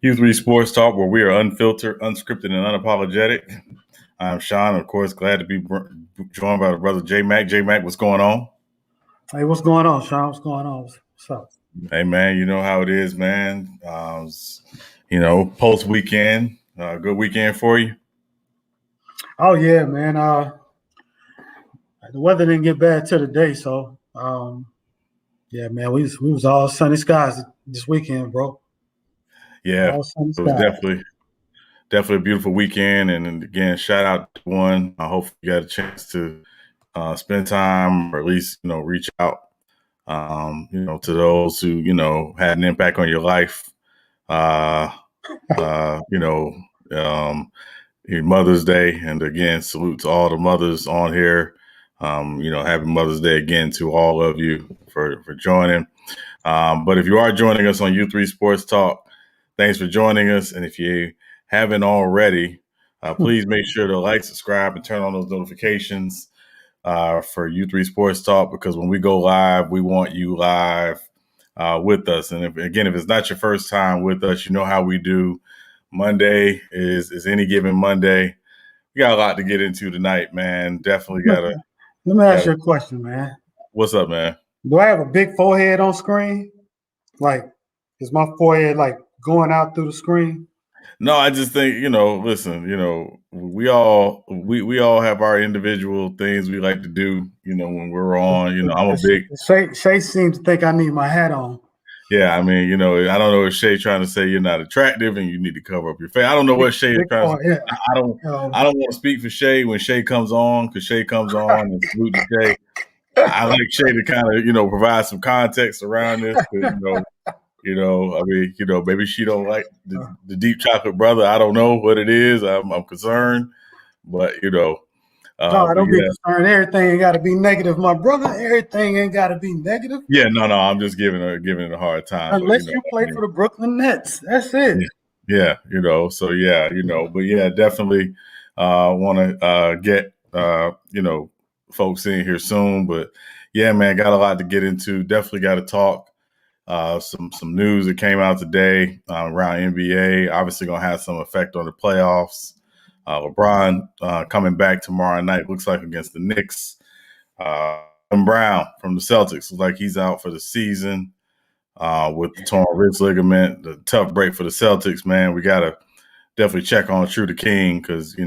U3 Sports Talk, where we are unfiltered, unscripted, and unapologetic. I'm Sean, of course, glad to be joined by the brother J Mac. J Mac, what's going on? Hey, what's going on, Sean? What's going on? What's up? Hey, man, you know how it is, man. Post weekend, good weekend for you. Oh yeah, man. The weather didn't get bad till today, so yeah, man. We was all sunny skies this weekend, bro. Yeah, All sunny it was skies. definitely a beautiful weekend. And again, shout out to one. I hope you got a chance to spend time, or at least reach out, to those who had an impact on your life. Uh, you know, Mother's Day, and again, salute to all the mothers on here. Happy Mother's Day again to all of you for joining. But if you are joining us on U3 Sports Talk, thanks for joining us. And if you haven't already, please make sure to like, subscribe, and turn on those notifications for U3 Sports Talk, because when we go live, we want you live with us. And if it's not your first time with us, you know how we do. Monday is any given Monday. We got a lot to get into tonight, man. Definitely gotta. Let me ask you a question, man. What's up, man? Do I have a big forehead on screen? Like, is my forehead like going out through the screen? No, I just think, listen, we all have our individual things we like to do, when we're on, I'm a big Shay seems to think I need my hat on. Yeah, I mean, I don't know if Shay trying to say you're not attractive and you need to cover up your face. I don't know what Shay is trying to say. Yeah. I don't want to speak for Shay when Shay comes on, because Shay comes on and salute to Shay. I like Shay to kind of, provide some context around this. Maybe she don't like the deep chocolate brother. I don't know what it is. I'm concerned, but no, I don't be concerned. Everything ain't got to be negative, my brother. Everything ain't got to be negative. Yeah, no. I'm just giving it a hard time. Unless you play for the Brooklyn Nets, that's it. Yeah, but yeah, definitely want to get folks in here soon. But yeah, man, got a lot to get into. Definitely got to talk some news that came out today around NBA. Obviously, gonna have some effect on the playoffs. LeBron coming back tomorrow night, looks like, against the Knicks. And Brown from the Celtics looks like he's out for the season with the torn wrist ligament. The tough break for the Celtics, man. We gotta definitely check on True the King, because hey,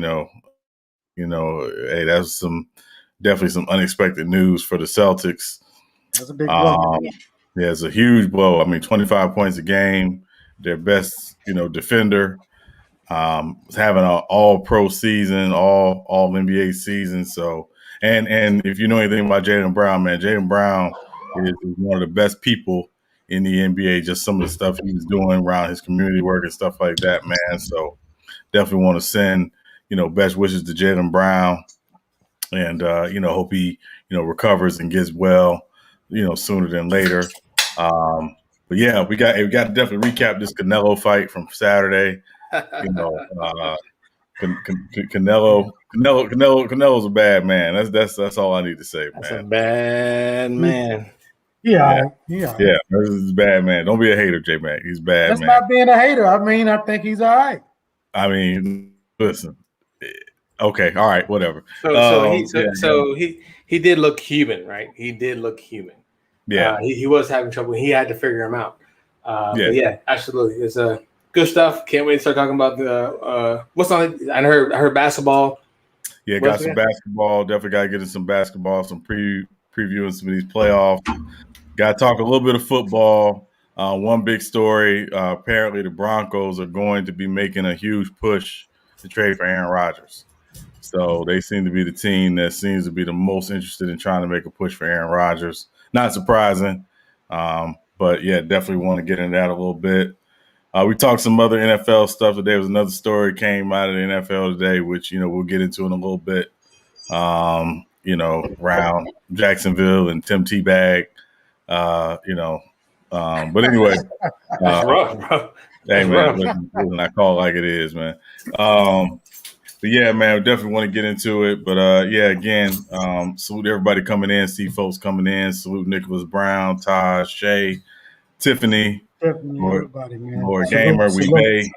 that's definitely some unexpected news for the Celtics. That's a big blow. Yeah, it's a huge blow. I mean, 25 points a game. Their best, defender. Having an all-pro season, all NBA season. So, and if you know anything about Jaylen Brown, man, Jaylen Brown is one of the best people in the NBA. Just some of the stuff he was doing around his community work and stuff like that, man. So, definitely want to send best wishes to Jaylen Brown, and hope he recovers and gets well sooner than later. But yeah, we got to definitely recap this Canelo fight from Saturday. Canelo's a bad man. That's all I need to say, man. That's a bad man. Yeah. This is a bad man. Don't be a hater, J Mac. He's bad. That's man. not being a hater. I mean, I think he's all right. I mean, listen. Okay, all right, whatever. So he did look human, right? He did look human. Yeah, he was having trouble. He had to figure him out. But yeah, absolutely. It's good stuff. Can't wait to start talking about the what's on. I heard basketball. Yeah, got some basketball. Definitely got to get into some basketball. Some previewing some of these playoffs. Got to talk a little bit of football. One big story. Apparently, the Broncos are going to be making a huge push to trade for Aaron Rodgers. So they seem to be the team that seems to be the most interested in trying to make a push for Aaron Rodgers. Not surprising, but yeah, definitely want to get into that a little bit. We talked some other NFL stuff today. There was another story came out of the NFL today, which we'll get into in a little bit. Around Jacksonville and Tim Teabag. But anyway, that's rough, bro. Hey man, listen, I call it like it is, man. But yeah, man, we definitely want to get into it. But again, salute everybody coming in, see folks coming in. Salute Nicholas Brown, Taj, Shay, Tiffany, Definitely everybody, man. Or gamer, we may.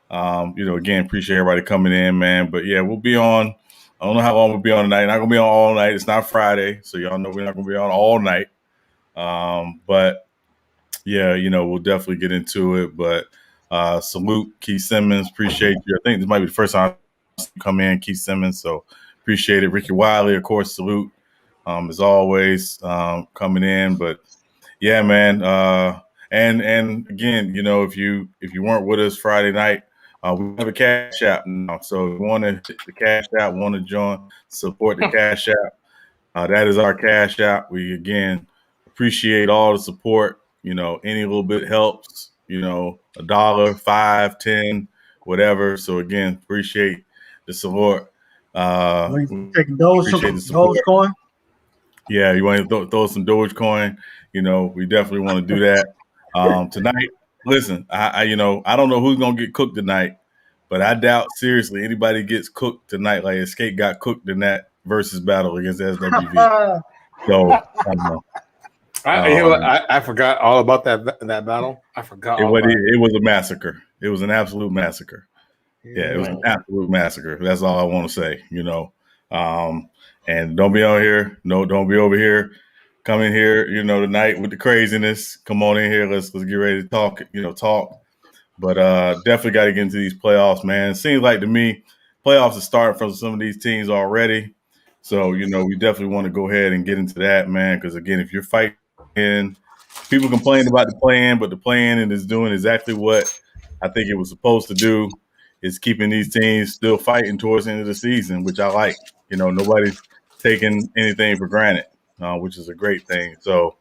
Again, appreciate everybody coming in, man. But yeah, we'll be on. I don't know how long we'll be on tonight. Not gonna be on all night. It's not Friday, so y'all know we're not gonna be on all night. But yeah, we'll definitely get into it. But salute Keith Simmons. Appreciate you. I think this might be the first time you come in, Keith Simmons. So appreciate it. Ricky Wiley, of course, salute. As always, coming in. But yeah, man. And again, if you weren't with us Friday night, we have a Cash App now. So if you want to hit the Cash App, want to join, support the Cash App. That is our Cash App. We again appreciate all the support. Any little bit helps. $1, $5, $10, whatever. So again, appreciate the support. Taking Dogecoin. Yeah, you want to throw some Dogecoin? We definitely want to do that tonight. Listen, I don't know who's gonna get cooked tonight, but I doubt seriously anybody gets cooked tonight. Like Escape got cooked in that versus battle against SWV. So I don't know. I forgot all about that battle. I forgot. It was a massacre. It was an absolute massacre. Yeah, it was an absolute massacre. That's all I want to say. And don't be on here. No, don't be over here. Come in here, tonight with the craziness. Come on in here. Let's get ready to talk. Talk. But definitely got to get into these playoffs, man. It seems like to me, playoffs are starting for some of these teams already. So we definitely want to go ahead and get into that, man. Because again, if you're fighting, people complain about the play-in, but the play-in is doing exactly what I think it was supposed to do. Is keeping these teams still fighting towards the end of the season, which I like. Nobody's taking anything for granted, which is a great thing. So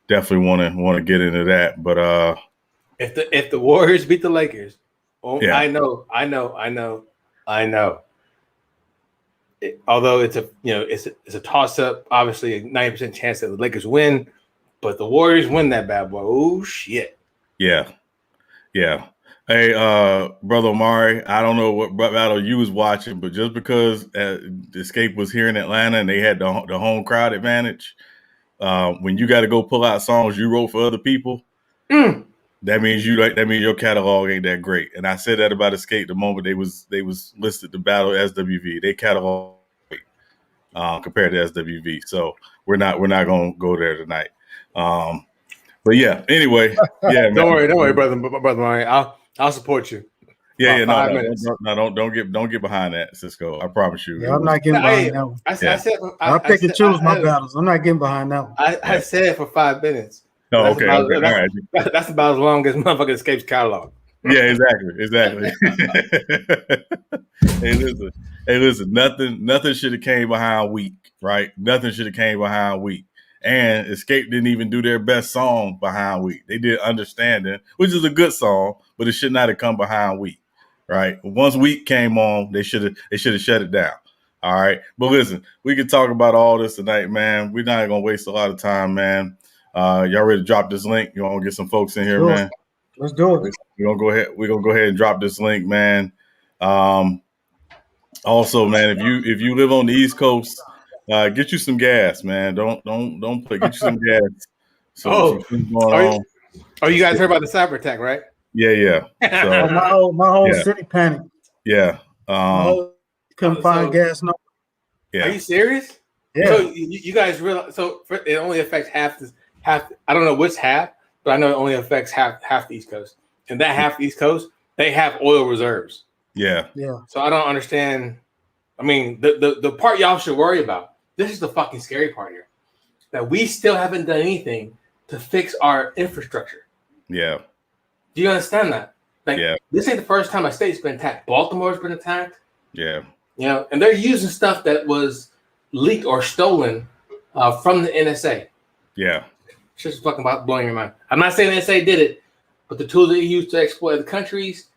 definitely want to get into that. But if the Warriors beat the Lakers, yeah. I know. Although it's a toss up, obviously a 90% chance that the Lakers win, but the Warriors win that bad boy. Oh shit. Yeah. Hey, brother Omari, I don't know what battle you was watching, but just because Escape was here in Atlanta and they had the home crowd advantage, when you got to go pull out songs you wrote for other people, that means your catalog ain't that great. And I said that about Escape the moment they was listed to battle SWV. They catalog great compared to SWV. So we're not gonna go there tonight. But yeah, anyway, yeah. Don't worry, brother Murray. I'll support you. Yeah, don't get behind that, Cisco. I promise you. Yeah, I'm not getting behind that one. I pick and choose my battles. I'm not getting behind that one. I said for 5 minutes. No, okay. All right. That's about as long as motherfucker Escape's catalog. Yeah, exactly. Hey, listen. Nothing should have came behind weak, right? Nothing should have came behind weak. And Escape didn't even do their best song behind weak. They did Understanding, which is a good song, but it should not have come behind weak, right? Once weak came on, they should have shut it down. All right. But listen, we can talk about all this tonight, man. We're not gonna waste a lot of time, man. Y'all ready to drop this link? You want to get some folks in here, man? Let's do it. We're gonna go ahead and drop this link, man. Also, man, if you live on the East Coast, get you some gas, man. Don't play. Get you some gas. So you guys heard about the cyber attack, right? Yeah. So, my whole city panicked. Yeah. Couldn't find gas. No. Yeah. Are you serious? Yeah. So you guys realize? So it only affects half. I don't know which half, but I know it only affects half the East Coast. And that half the East Coast, they have oil reserves. Yeah. So I don't understand. I mean, the part y'all should worry about. This is the fucking scary part here. That we still haven't done anything to fix our infrastructure. Yeah. Do you understand that? This ain't the first time a state's been attacked. Baltimore's been attacked. Yeah. And they're using stuff that was leaked or stolen from the NSA. Yeah. It's just fucking about blowing your mind. I'm not saying the NSA did it, but the tools they used to exploit other countries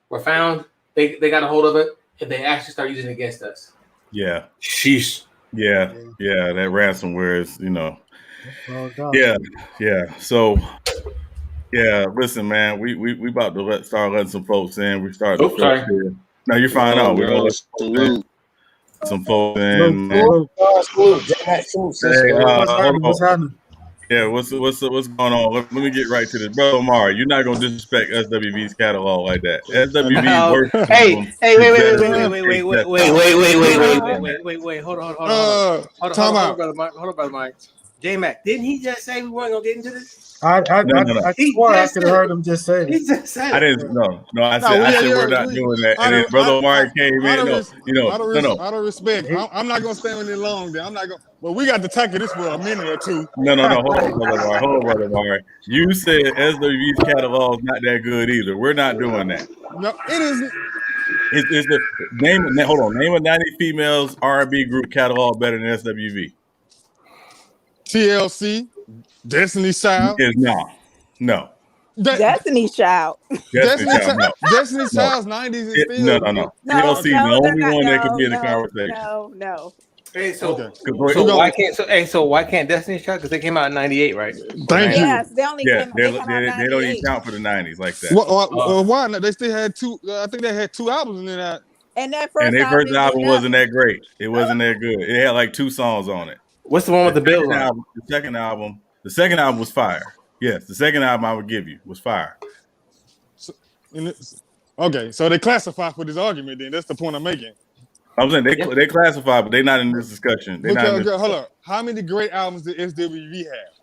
were found. They got a hold of it, and they actually started using it against us. Yeah. Sheesh. Yeah. That ransomware is, Yeah. So, yeah. Listen, man, we about to start letting some folks in. We start. Sorry. No, you're fine. Out. We're gonna let some folks in. What's happening? Yeah, what's going on? Let me get right to this, brother Omar. You're not gonna disrespect SWV's catalog like that. SWV's No. worst Hey, album hey, is wait, better wait, than wait, wait, wait, Escape wait, Test wait, album. wait, You're wait, not wait, doing wait, that. wait, wait. Hold on, Time out. brother Mike. J Mac, didn't he just say we weren't gonna get into this? I No. He swore I just could have said heard him just say He that. just said I it. didn't. No. I No, said we're not doing that. And then brother Omar came in. No. Out of respect, I'm not gonna stay on it long. Then I'm not gonna. Well, we got to tackle this for a minute or two. No. Hold on, brother Omar. You said SWV's catalog is not that good either. We're not doing that. No, it isn't. It's the name. Hold on. Name a 90 females R&B group catalog better than SWV. TLC, Destiny Child. Is no. Destiny Child. Destiny Child. No. Destiny Child's 90s is still. No. No, TLC, the only one that could be in the no, conversation. No. Hey, so Okay. why can't Destiny Child? Because they came out in '98, right? Thank you. Yes, they only Yeah, came they out don't even 98. count for the 90s like that. Why not? They still had two. I think they had 2 albums in that. And that first And their first album did wasn't that great. It wasn't that good. It had like 2 songs on it. What's the one with the Beal on? The second album was fire. Yes, the second album I would give you was fire. Okay, so they classify for this argument. Then that's the point I'm making. I'm saying they classify, but they're not in this discussion. Hold on. How many great albums did SWV have?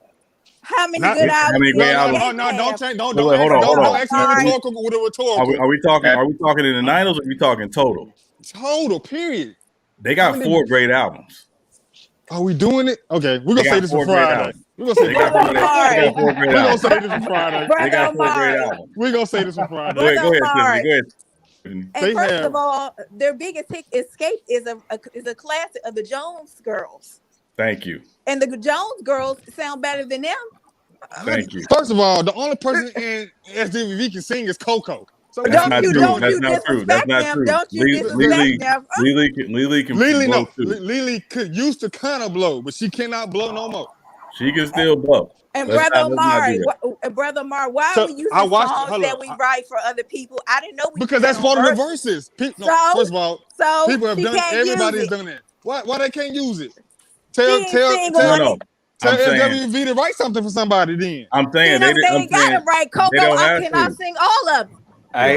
How many good albums? How many great albums? No, don't change. Don't ask me with a rhetorical. Are we talking in the 90s or are we talking total? Total, period. They got 4 great albums. Are we doing it? Okay, we're gonna say this for Friday. We're gonna say this for Friday. They got 4 great albums. We're gonna say this for Friday. Go ahead, Tiffany. Go ahead. And first of all, their biggest hit, Escape, is a classic of the Jones Girls. Thank you. And the Jones Girls sound better than them. Thank you. First of all, the only person in SWV can sing is Coco. So That's not true. Lily can blow too. Lily used to kind of blow, but she cannot blow no more. She can still blow. And Brother Omar, why are we using songs that we write for other people? I didn't know because that's part of the verses. First of all, people have done it. Everybody's done it. Why they can't use it? Tell SWV to write something for somebody. Then I'm saying they gotta write Coco. I cannot sing all of them. I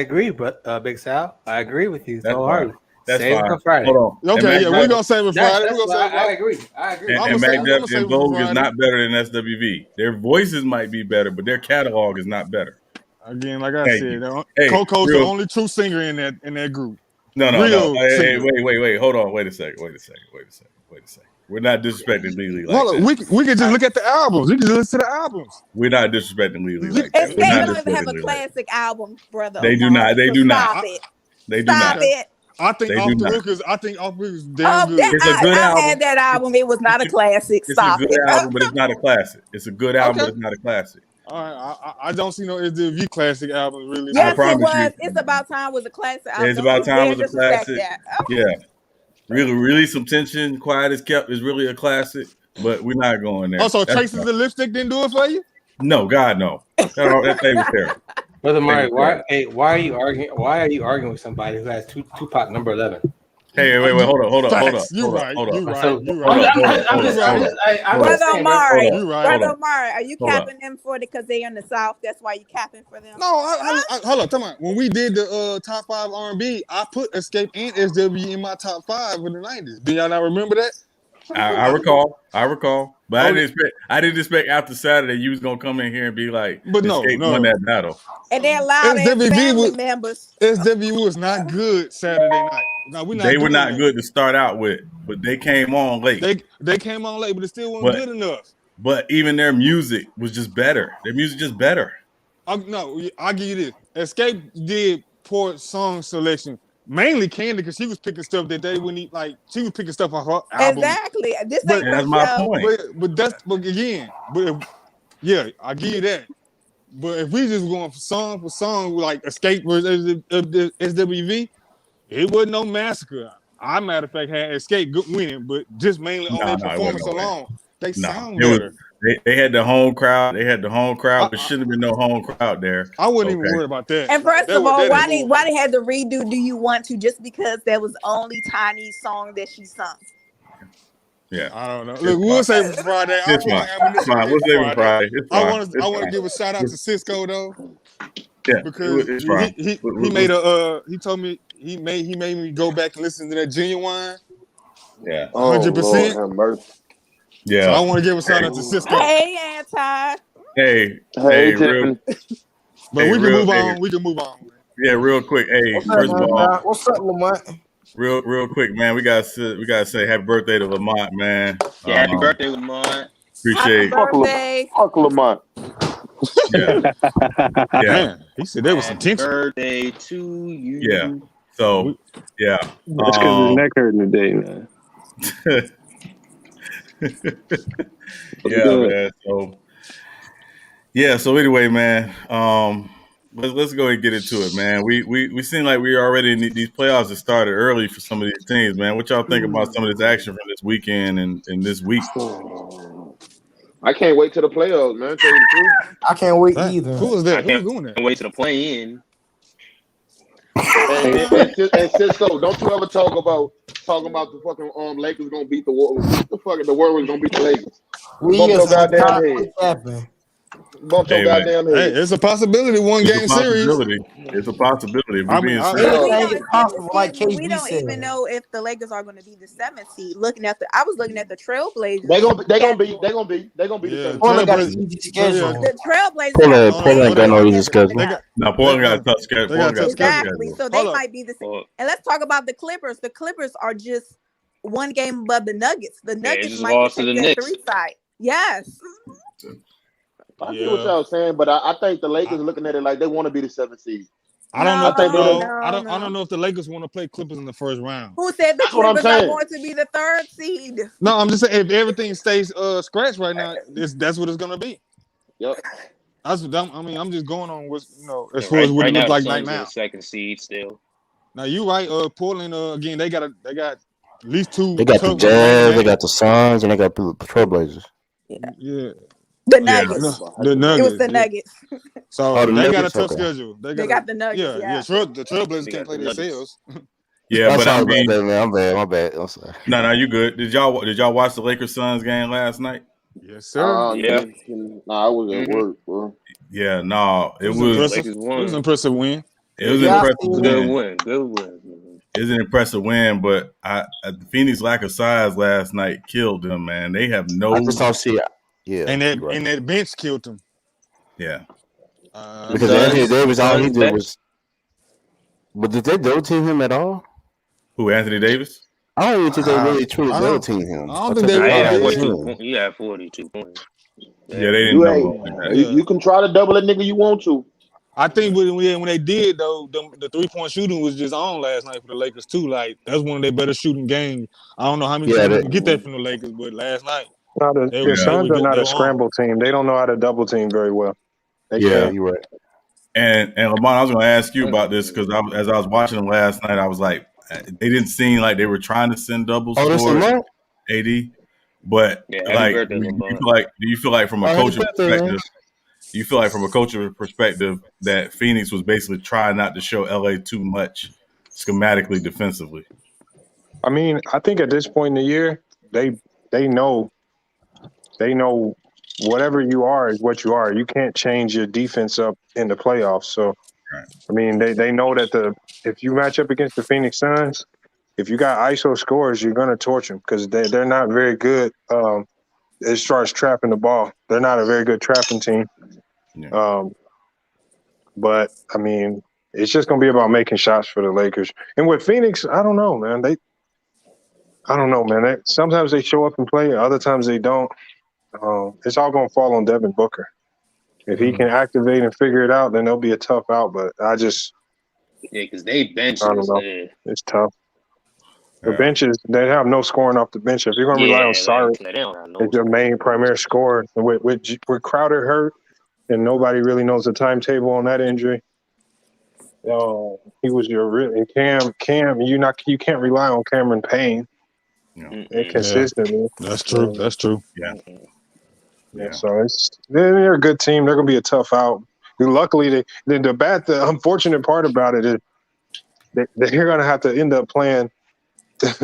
agree, but Big Sal, I agree with you so hard. That's save fine. it for Friday. Hold on. Okay, we're gonna save it Friday. I agree. And Mac Depth and Vogue is not better than SWV. Their voices might be better, but their catalog is not better. Again, like I said, Coco's the only true singer in that group. No. Hey, wait. Hold on. Wait a second. We're not disrespecting Lily like that. We can just look at the albums. We can just listen to the albums. We're not disrespecting Lily like that. They don't even have a classic album, brother. They do not. They do not. Stop it. They do not. I think Off the Hook is damn good. It's a good album. I had that album. It was not a classic. Stop it. It's a good album, but it's not a classic. It's a good album, but it's not a classic. All right, I don't see no SWV classic albums really. Yes, it was. It's About Time was a classic album. It's About Time was a classic. Yeah. Really, Some Tension, Quiet Is Kept is really a classic, but we're not going there. Also, Traces of Lipstick didn't do it for you? No, God, no. That thing was terrible. Brother Murray, why are you arguing? Why are you arguing with somebody who has Tupac number 11? Hey, wait, hold on. You're right. Brother Omari, are you capping them for it because they're in the South? That's why you capping for them? No, hold on. Come on. When we did the top 5 R&B, I put Escape and SW in my top 5 in the 90s. Do y'all not remember that? I recall. But I didn't expect after Saturday you was gonna come in here and be like, but no, won that battle. And they're loud family members. SW was not good Saturday night. No, they were not good to start out with, but they came on late. They came on late, but it still wasn't good enough. But even their music was just better. Their music just better. No, I'll give you this. Escape did poor song selection. Mainly Candy, because she was picking stuff that they wouldn't eat. Like she was picking stuff off her album. Exactly. That's my point. I give you that. But if we just going for song, like Escape versus SWV, it wasn't no massacre. I, matter of fact, had Escape good winning, but just mainly on their performance alone, they sound better. They had the home crowd. There shouldn't have been no home crowd there. I wouldn't even worry about that. And first of all, why they had to redo "Do You Want to" just because that was the only Chinese song that she sung? Yeah. I don't know. Look, we'll save it for Friday. It's fine. It's fine. We'll save it Friday. It's fine. I want to give a shout out to Cisco though. Yeah, because it's fine. he made he told me he made me go back and listen to that Genuine. Yeah. 100%. Yeah. So I want to give a shout out to Cisco. Hey, Anti. Hey, Tim. But we can move on. We can move on. Yeah, real quick. Hey, first of all, what's up, Lamont? Real quick, man. We gotta say happy birthday to Lamont, man. Yeah, happy birthday, Lamont. Appreciate Happy birthday. Fuck Lamont. Yeah. Man, he said there was some tension. Birthday to you. Yeah. So yeah. That's because his neck hurting today, man. Man. So anyway, man. Let's go and get into it, man. We seem like we already in these playoffs have started early for some of these teams, man. What y'all think about some of this action from this weekend and this week? I can't wait till the playoffs, man. Tell you the truth. I can't wait either. Who is that? I can't Who's doing that? wait till the play-in. And Cisco, don't you ever talking about the fucking Lakers gonna beat the Warriors? The Warriors gonna beat the Lakers. Bump your goddamn head. Bump your goddamn head. Hey, it's a possibility. One game series. It's a possibility. We don't even know if the Lakers are going to be the 7th seed. I was looking at the Trailblazers. They're gonna be the 7th. The Trailblazers. Portland got no easy schedule. No, Portland got a tough schedule. Exactly. So they might be the same. And let's talk about the Clippers. The Clippers are just one game above the Nuggets. The Nuggets might be the 3 side. Yes. I see what y'all saying, but I think the Lakers are looking at it like they want to be the 7th seed. I don't know if the Lakers want to play Clippers in the first round. Who said the Clippers are going to be the 3rd seed? No, I'm just saying if everything stays scratch right now, that's what it's gonna be. Yep. I'm just going on what's as far as what it looks like right now. The 2nd seed still. Now you right. Portland again. They got at least 2. They got the Jazz. They got the Suns, and they got the Trailblazers. Yeah. The Nuggets. The Nuggets. It was the Nuggets. So they got a tough schedule. They got the Nuggets. Yeah. The Trailblazers can't play themselves. Yeah, but I mean, I'm bad. I'm sorry. No, you good. Did y'all watch the Lakers Suns game last night? Yes, sir. Yeah. Nah, I was at work, bro. Yeah, no, it was an impressive win. It was an impressive win. Good win. It was an impressive win, but Phoenix lack of size last night killed them, man. They have no. I just don't see it. Yeah, and that bench killed him. Yeah, because Anthony Davis, all he did was. But did they double team him at all? Who, Anthony Davis? I don't even think they really truly double team him. I don't think they really. He had 42 points. Yeah, they didn't know. You can try to double a nigga you want to. I think when they did though, the 3-point shooting was just on last night for the Lakers too. Like that's one of their better shooting games. I don't know how many times you can get that from the Lakers, but last night. No, the Suns are not a scramble team. They don't know how to double team very well. You're right. And Lamont, I was going to ask you about this because as I was watching them last night, I was like, they didn't seem like they were trying to send doubles for AD. But do you feel like from a coaching perspective? Do you feel like from a coaching perspective that Phoenix was basically trying not to show LA too much schematically defensively? I mean, I think at this point in the year, they know whatever you are is what you are. You can't change your defense up in the playoffs. So, I mean, they know that if you match up against the Phoenix Suns, if you got ISO scores, you're going to torch them because they're not very good as far as trapping the ball. They're not a very good trapping team. Yeah. But, I mean, it's just going to be about making shots for the Lakers. And with Phoenix, I don't know, man. Sometimes they show up and play. Other times they don't. It's all going to fall on Devin Booker. If he can activate and figure it out, then they'll be a tough out. But because they bench. I don't know. It's tough. The benches, they have no scoring off the bench. If you're going to rely on Cyrus as your main primary scorer, with Crowder hurt and nobody really knows the timetable on that injury, he was your real Cam. You can't rely on Cameron Payne consistently. That's true. That's true. Yeah. So they're a good team. They're going to be a tough out. Luckily, the unfortunate part about it is they're going to have to end up playing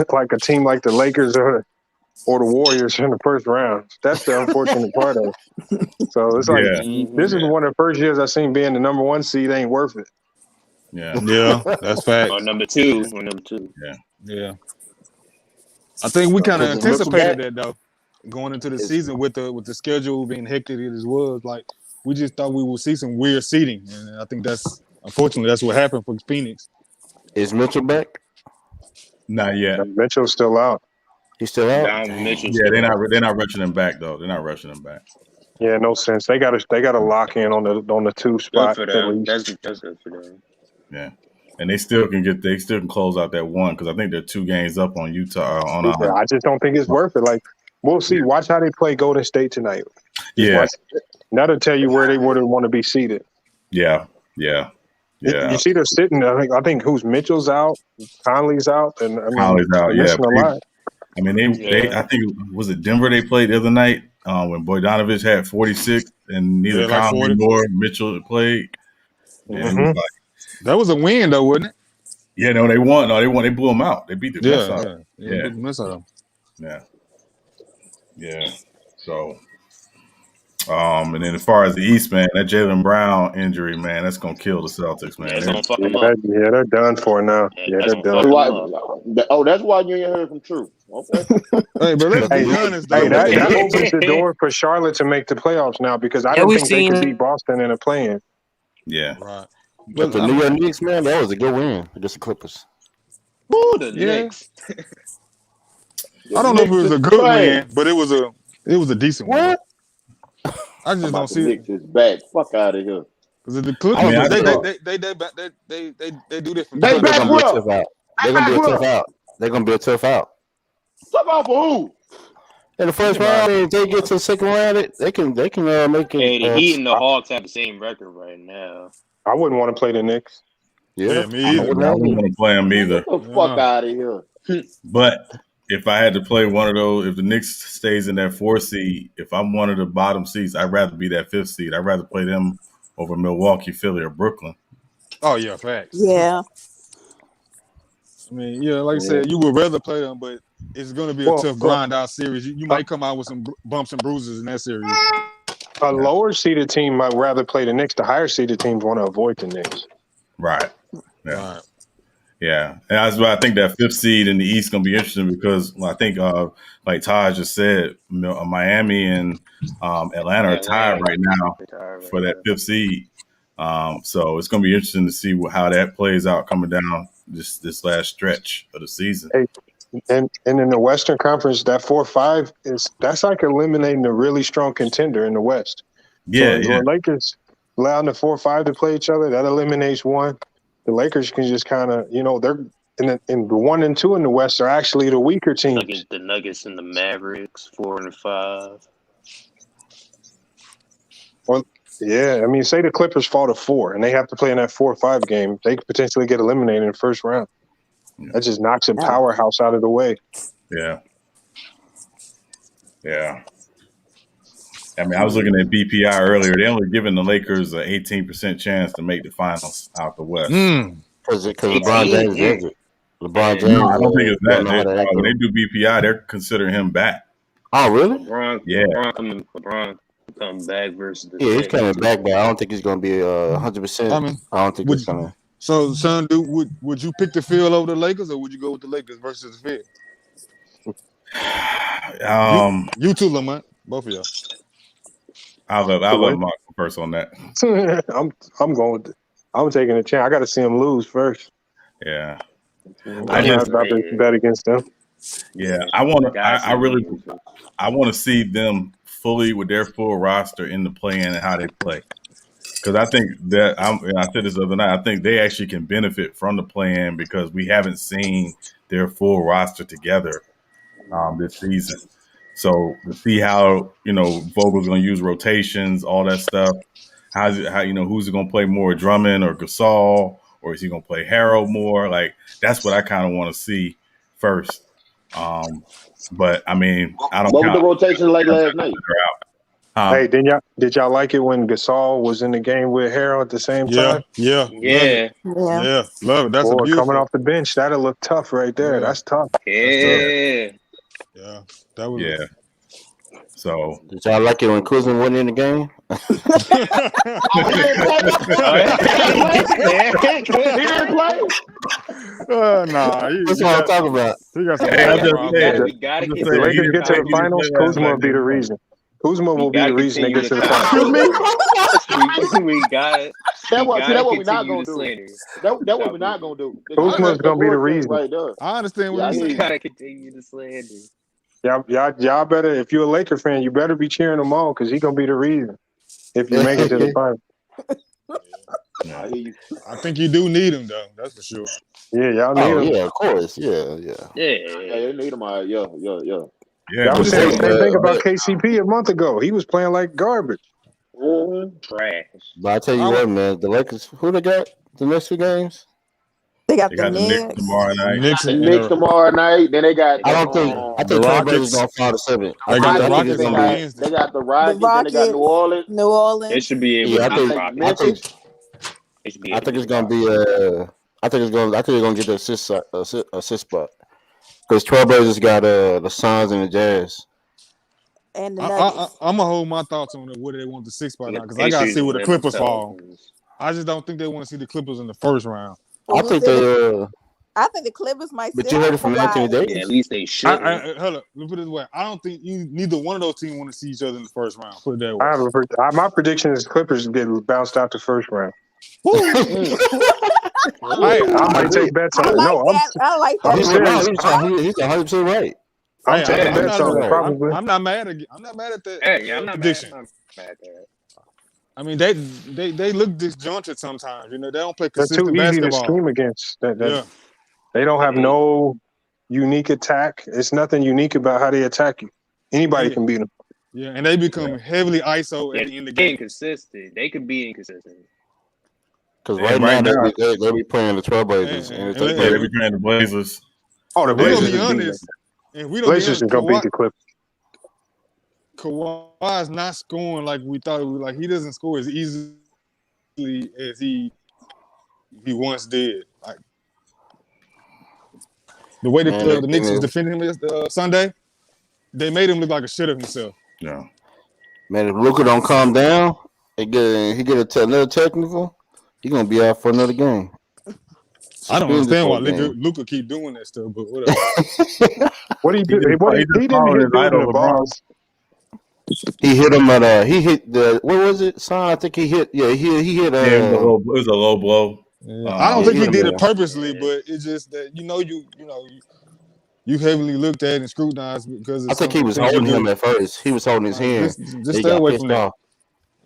like a team like the Lakers or or the Warriors in the first round. That's the unfortunate part of it. So it's like this is one of the first years I've seen being the number 1 seed ain't worth it. Yeah, that's fact. Or number two. Yeah. I think we kind of anticipated that though, going into the season with the schedule being hectic as was. Like we just thought we would see some weird seeding, and I think that's unfortunately that's what happened for Phoenix. Is Mitchell back? Not yet. Mitchell's still out. He's still out. Yeah, they're not rushing him back though. They're not rushing him back. Yeah, no sense. They got to lock in on the 2 spot. Good for them. That's good for them. Yeah, and they still can close out that 1 because I think they're 2 games up on Utah. I just don't think it's worth it. Like we'll see. Watch how they play Golden State tonight. That'll tell you where they would want to be seated. Yeah. You see, they're sitting. I think who's Mitchell's out, Conley's out, and Conley's out. Yeah, a lot. I mean, they I think was it Denver they played the other night when Bogdanovich had 46 and neither Conley nor Mitchell played. And it was like, that was a win though, wasn't it? Yeah, no, they won. No, they won. They blew them out. They beat the Nets out. Yeah. So, and then as far as the East, man, that Jaylen Brown injury, man, that's gonna kill the Celtics, man. They're done for now. Yeah, they're done. That's why you ain't heard from True. Okay. Hey, but let's be honest. That opens the door for Charlotte to make the playoffs now because I don't think they can beat Boston in a play-in. Yeah. Right. But the New York Knicks, man, that was a good win against the Clippers. Ooh, the Knicks. I don't know if it was a good win, but it was a decent win. I just don't see it. Is back. Fuck out of here. Because the Clippers, they do this. They're gonna be a tough out. They're gonna be a tough out. Tough out for who? In the first round, if they get to the second round, they can make it. Hey, the Heat and the Hawks have the same record right now. I wouldn't want to play the Knicks. Yeah, me either. I wouldn't want to play them either. Get the fuck out of here. But if I had to play one of those, if the Knicks stays in that 4 seed, if I'm one of the bottom seeds, I'd rather be that 5th seed. I'd rather play them over Milwaukee, Philly, or Brooklyn. Oh yeah, facts. Yeah. I mean, like I said, you would rather play them, but it's going to be a tough grind out series. You might come out with some bumps and bruises in that series. A lower seeded team might rather play the Knicks. The higher seeded teams want to avoid the Knicks. Right. Yeah. Right. Yeah. And that's why I think that 5th seed in the East is going to be interesting because I think, like Taj just said, Miami and Atlanta are tied right now for that 5th seed. So it's going to be interesting to see how that plays out coming down this last stretch of the season. Hey, and in the Western Conference, that 4-5 that's like eliminating a really strong contender in the West. Yeah, so the Lakers allowing the 4-5 to play each other, that eliminates one. The Lakers can just kind of, they're in the 1 and 2 in the West are actually the weaker teams. The Nuggets and the Mavericks, 4 and 5. Well, yeah, I mean, say the Clippers fall to 4 and they have to play in that 4-5 game, they could potentially get eliminated in the first round. Yeah. That just knocks a powerhouse out of the way. Yeah. Yeah. I mean, I was looking at BPI earlier. They only giving the Lakers an 18% chance to make the finals out the West. Because LeBron James is it. LeBron James. No, I don't think it's that. When they do BPI, they're considering him back. Oh, really? LeBron come back versus the he's coming back, but I don't think he's going to be 100%. I mean, I don't think he's coming. So, son, would you pick the field over the Lakers, or would you go with the Lakers versus the field? You two, Lamont, both of y'all. I'll let Mark go first on that. I'm going with I'm taking a chance. I got to see him lose first. Yeah, I'm not about to bet against them. Yeah, I want to see them fully with their full roster in the play-in and how they play. Because I think that I said this the other night. I think they actually can benefit from the play-in because we haven't seen their full roster together this season. So to see how Vogel's going to use rotations, all that stuff. Who's going to play more, Drummond or Gasol, or is he going to play Harrell more? Like that's what I kind of want to see first. But I mean, I don't. What was the rotation like last night? Hey, did y'all like it when Gasol was in the game with Harrell at the same time? Yeah. Love it. That's coming off the bench. That'll look tough right there. Yeah. That's tough. Yeah. Yeah, that was. Yeah. So did y'all like it when Kuzma wasn't in the game? He didn't play. Nah, that's what I'm talking about. He got some We gotta if the Lakers get to the finals, Kuzma will be the reason. Kuzma will be the reason they get to the finals. We got it. That's what we're not gonna do. That's what we're not gonna do. Kuzma's gonna be the reason. Right there. I understand what you're saying. Gotta continue to slander. Y'all better. If you're a Laker fan, you better be cheering him on because he's gonna be the reason if you make it to the finals. I think you do need him though. That's for sure. Yeah, y'all need him. Yeah, of course. Yeah. They need him. Yeah. Y'all was saying the same thing about KCP a month ago. He was playing like garbage. Trash. But I tell you what, man, the Lakers. Who they got the next 2 games? They got They the got the Knicks Knicks. tomorrow night. Knicks tomorrow night. Then they got. I think the Trailblazers Rockets. gonna fall to 7. They got the Rockets on They Wednesday. got the Rockets. Then they got New Orleans. New Orleans. They should be able to beat the Rockets. I think it's gonna be I think they're gonna get the assist spot because Trailblazers got the Suns and the Jazz. And the Nuggets. I'm gonna hold my thoughts on where they want the 6th spot now because I gotta see where the Clippers fall. I just don't think they want to see the Clippers in the first round. I think they. I think the Clippers might. But you heard it from Anthony Davis. Yeah, at least they should. Hold up. Let me put it this way. I don't think neither one of those teams want to see each other in the first round. Put it that way. My prediction is Clippers get bounced out the first round. I might take bets on it. I like that. He's 100% right. I'm taking bets on it. Probably. I'm not mad at that. Hey, I'm not prediction. mad at that. I mean, they look disjointed sometimes. You know, they don't play They're consistent too easy basketball. to scheme against. They don't have no unique attack. It's nothing unique about how they attack you. Anybody can beat them. Yeah, and they become heavily ISO at the end of the game. Inconsistent. They could be inconsistent. Because right now they be playing the Trailblazers. They be playing the Blazers. Oh, the Blazers. Be honest. And we don't Blazers is gonna beat the Clippers. Kawhi's not scoring like we thought. Like he doesn't score as easily as he once did. Like the way that the Knicks was defending him Sunday, they made him look like a shit of himself. Yeah, man. If Luka don't calm down, he get another technical, he gonna be out for another game. I don't understand why Luka keep doing that stuff, but whatever. What he did? He didn't hit the balls. He hit him at he hit the what was it, son? I think he hit. Yeah, he hit. It was a low blow. Yeah. I don't think he did it purposely, but it's just that you heavily looked at and scrutinized because I think he was holding him at first. He was holding his hand. Just stay away from that.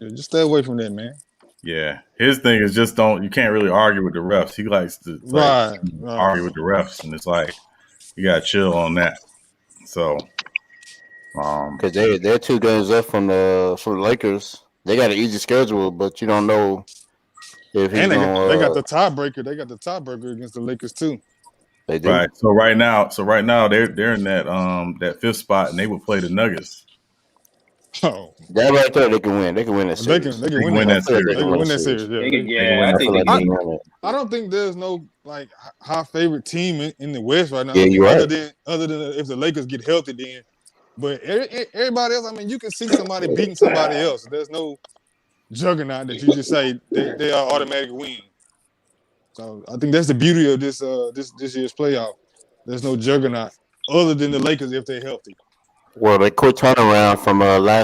Yeah, just stay away from that, man. Yeah, his thing is just you can't really argue with the refs. He likes to argue with the refs, and it's like you gotta chill on that. So, because they're 2 games up from the Lakers. They got an easy schedule, but you don't know if he's they got the tiebreaker. They got the tiebreaker against the Lakers too. They do. Right. So right now they're in that 5th spot, and they will play the Nuggets. Oh, that right there, they can win. They can win that series. They can win that series. They can win that series. Yeah. I don't think there's no like high favorite team in the West right now. Yeah, you're right. Other than if the Lakers get healthy, then. But everybody else, I mean, you can see somebody beating somebody else. There's no juggernaut that you just say they are automatic win. So I think that's the beauty of this year's playoff. There's no juggernaut other than the Lakers if they're healthy. Well, they quick turnaround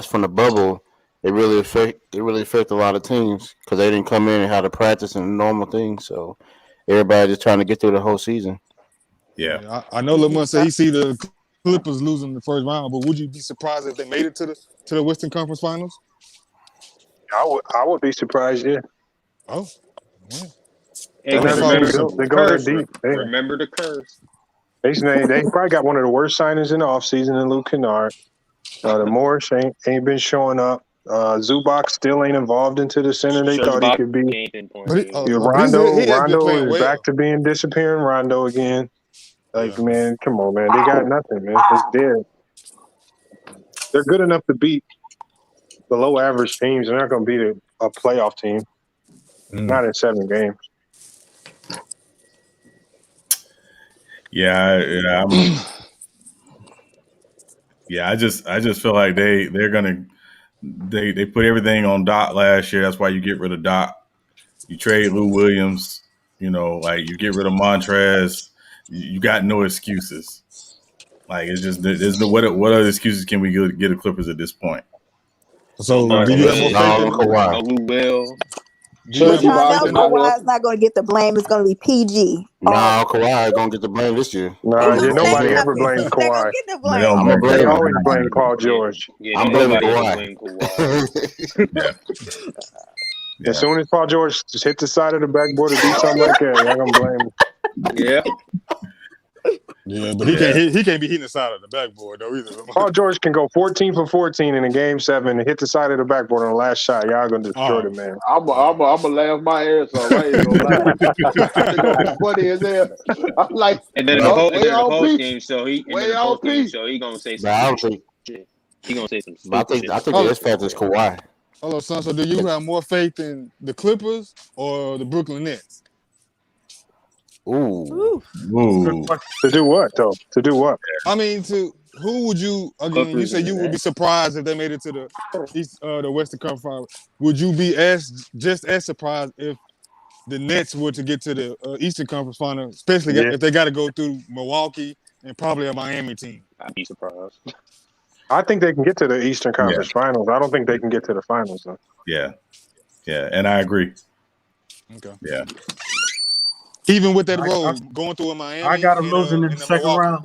from the bubble. It really affect a lot of teams because they didn't come in and have to practice and normal things. So everybody just trying to get through the whole season. Yeah, I know Lamont said he see the Clippers losing the first round, but would you be surprised if they made it to the Western Conference Finals? I would be surprised. Yeah. Oh. Yeah. Remember the curse. They probably got one of the worst signings in the offseason in Luke Kennard. The Morris ain't been showing up. Zubac still ain't involved into the center they thought he could be. Rondo is back to being disappearing Rondo again. Man, come on, man. They got nothing, man. It's dead. They're good enough to beat below average teams. They're not going to beat a playoff team. Not in 7 games. Yeah, I just feel like they're gonna they put everything on Doc last year. That's why you get rid of Doc. You trade Lou Williams. You know, like you get rid of Montrez. You got no excuses. Like it's just there's no what other excuses can we get the Clippers at this point? So do you have more faith in Kawhi? But y'all know Kawhi's not going to get the blame. It's going to be PG. Nah, Kawhi gonna get the blame this year. Nah, nobody ever blames Kawhi. They always blame Paul George. I'm blaming Kawhi. As soon as Paul George just hit the side of the backboard or do something like that, I'm gonna blame him. Yeah. Yeah, but he can't be hitting the side of the backboard though either. Paul George can go 14 for 14 in a game 7 and hit the side of the backboard on the last shot. Y'all gonna destroy the man. I'm gonna laugh my ass off. I ain't gonna lie. It's gonna be funny as hell. I'm like, and then the post game show he gonna say something. He gonna say some stupid I think the X factor is Kawhi. Hello, son. So do you have more faith in the Clippers or the Brooklyn Nets? Ooh. To do what though? To do what? I mean, who would you again? You say you would be surprised if they made it to the East, the Western Conference. Would you be just as surprised if the Nets were to get to the Eastern Conference Final, especially if they got to go through Milwaukee and probably a Miami team? I'd be surprised. I think they can get to the Eastern Conference Finals. I don't think they can get to the finals though. Yeah, and I agree. Okay. Yeah. Even with that road going through a Miami, I got them losing in the second round.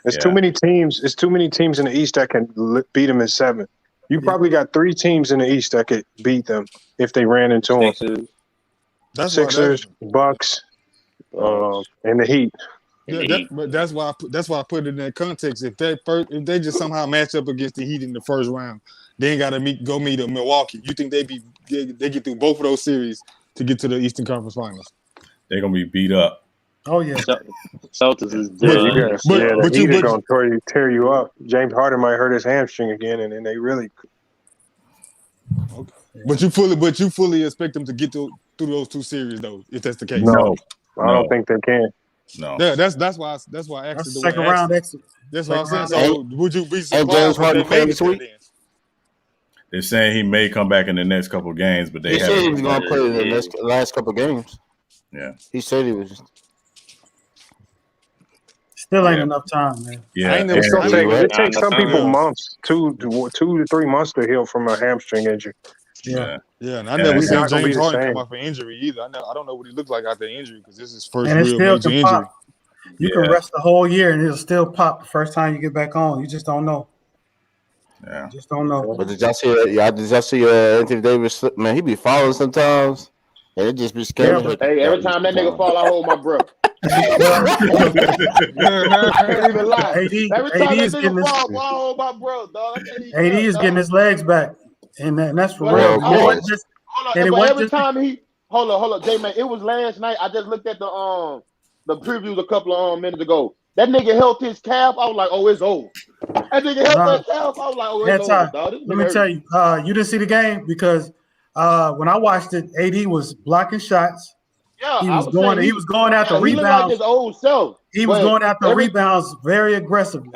There's too many teams. There's too many teams in the East that can beat them in 7. You probably got 3 teams in the East that could beat them if they ran into them. Sixers, Bucks, and the Heat. But that's why I put it in that context. If they just somehow match up against the Heat in the first round, they ain't got to meet Milwaukee. You think they get through both of those series to get to the Eastern Conference Finals? They're gonna be beat up. Oh yeah. Celtics is the Heat are gonna tear you up. James Harden might hurt his hamstring again, and then they really. Okay. But you fully expect them to get through those 2 series though, if that's the case. No, I don't think they can. No. Yeah, that's why I asked it the second round exit. That's what I'm saying. So would you be surprised James if Harden they playing made this it week? then? They're saying he may come back in the next couple of games, but He said he was going to play the last couple of games. Yeah. He said he was. Still ain't enough time, man. Yeah. It takes some people months, 2 to 3 months to heal from a hamstring injury. Yeah. And I never seen James Harden come off an injury either. I don't know what he looked like after the injury because this is his first real major injury. Pop. You can rest the whole year and it'll still pop the first time you get back on. You just don't know. Yeah. Just don't know. But did y'all see Anthony Davis? Man, he be falling sometimes. And it just be scary. Yeah, hey, every time that nigga fall, I hold my breath. I can't even lie. Every time that nigga fall, I hold my breath, dog. AD is getting his legs back. And that's for real. Every time he hold on, J-Man. It was last night. I just looked at the previews a couple of minutes ago. That nigga held his calf. I was like, oh, it's over. That nigga held that calf. I was like, oh, it's over, dog. Let me tell you, you didn't see the game because when I watched it, AD was blocking shots. Yeah, he was going after rebounds. He looked like his old self. He was going after rebounds very aggressively.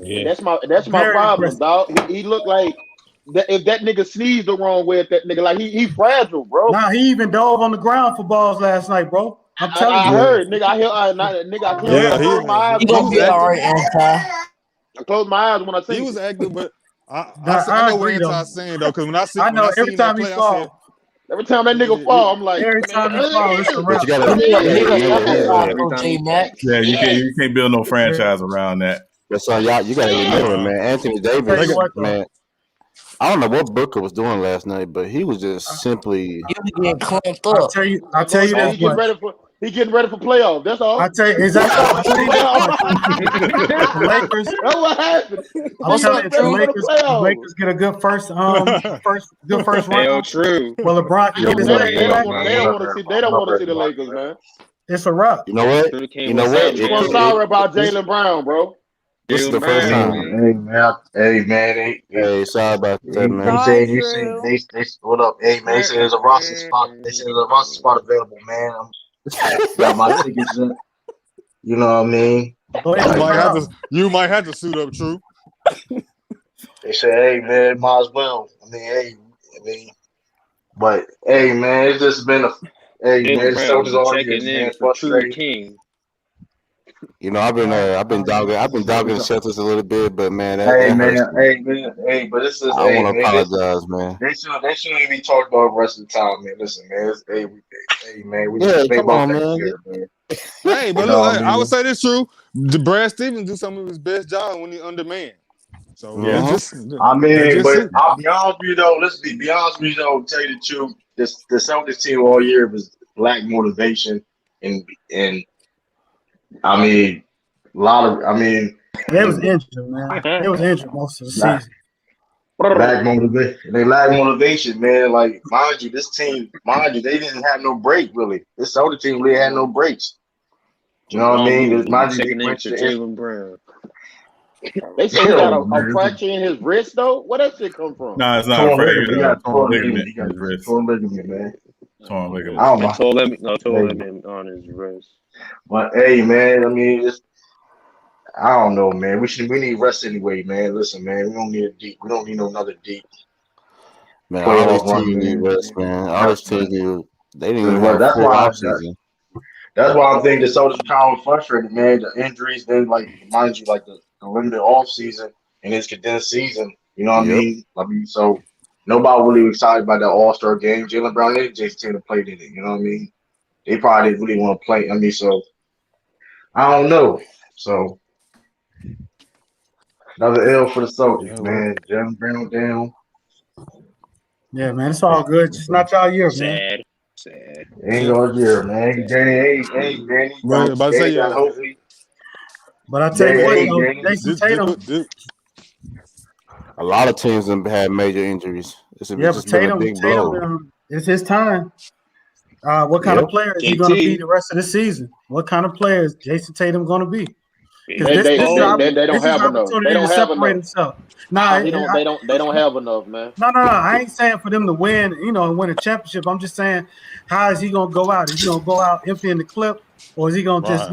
Yeah. That's my problem, dog. He looked like if that nigga sneezed the wrong way at that nigga, like he fragile, bro. Nah, he even dove on the ground for balls last night, bro. I'm telling you. I heard, nigga. I closed my eyes. He gonna be all right, Anti. I closed my eyes when I seen he was active, but I know what Anti's saying though, because when I see every time he falls. Every time that nigga fall, I'm like, every time he falls, it's a wrap. Yeah, you can't build no franchise around that. But so y'all, you gotta remember, man, Anthony Davis, man. I don't know what Booker was doing last night, but he was just simply getting clamped up. I'll tell you this. He getting ready for playoffs. That's all. I tell you exactly. The Lakers. That's what happened. I'm telling you, the Lakers get a good first round. Hell, true. Well, LeBron can get his leg back. They don't want to see the Lakers, man. It's a wrap. You know what? I'm sorry about Jaylen Brown, bro. This is the first time. Hey, sorry about that, man. You saying they what up? Hey, man, they said there's a roster spot. They said there's a roster spot available, man. Got my tickets in. You know what I mean? You might have to suit up, True. They said, "Hey man, might as well." But hey man, it's just been man, the Celtics all year, man, frustrating. King. You know, I've been dogging the Celtics a little bit, but man, But this is I want to apologize, man. They shouldn't be talked about the rest of the time, man. Listen, man, we come on, man. Hey, but look, I would say this true. Brad Stevens do some of his best job when he undermanned. So but I'll be honest with you though. Let's be honest with you though. Tell you the truth, the Celtics team all year was lack motivation, and it was injured, man. It was injured most of the season. They lack motivation, man. Like, mind you, this team, they didn't have no break really. This other team really had no breaks. You know what I mean? Mind you, they went to Jaylen Brown. They say he got a fracture in his wrist, though. Where that shit come from? No, it's not a fracture. He got torn ligament in his wrist. Torn ligament, man. Torn ligament. I don't know. Torn ligament on his wrist. But hey, man, I don't know, man. We need rest anyway, man. Listen, man, we don't need no another deep. Man, all these teams need rest, man. All these teams they didn't even have a full offseason. That's why I'm thinking the Celtics are kind of frustrated, man. The injuries, then mind you, the limited off season and this condensed season. You know what I mean? So nobody really excited about that All-Star game. Jaylen Brown and Jason Tatum played in it. You know what I mean? They probably didn't really want to play. So I don't know. So another L for the Celtics, man. Jaylen Brown down. Yeah, man, it's all good. Just not y'all year, man. Sad. Ain't our year, man. Danny. But I tell you what, Jason Tatum. A lot of teams have had major injuries. But Tatum it's his time. What kind of player is he going to be the rest of the season? What kind of player is Jason Tatum going to be? They don't have enough. They don't have enough. Himself. They don't have enough, man. No. I ain't saying for them to win, and win a championship. I'm just saying, how is he going to go out? Is he going to go out emptying the clip, or is he going to just,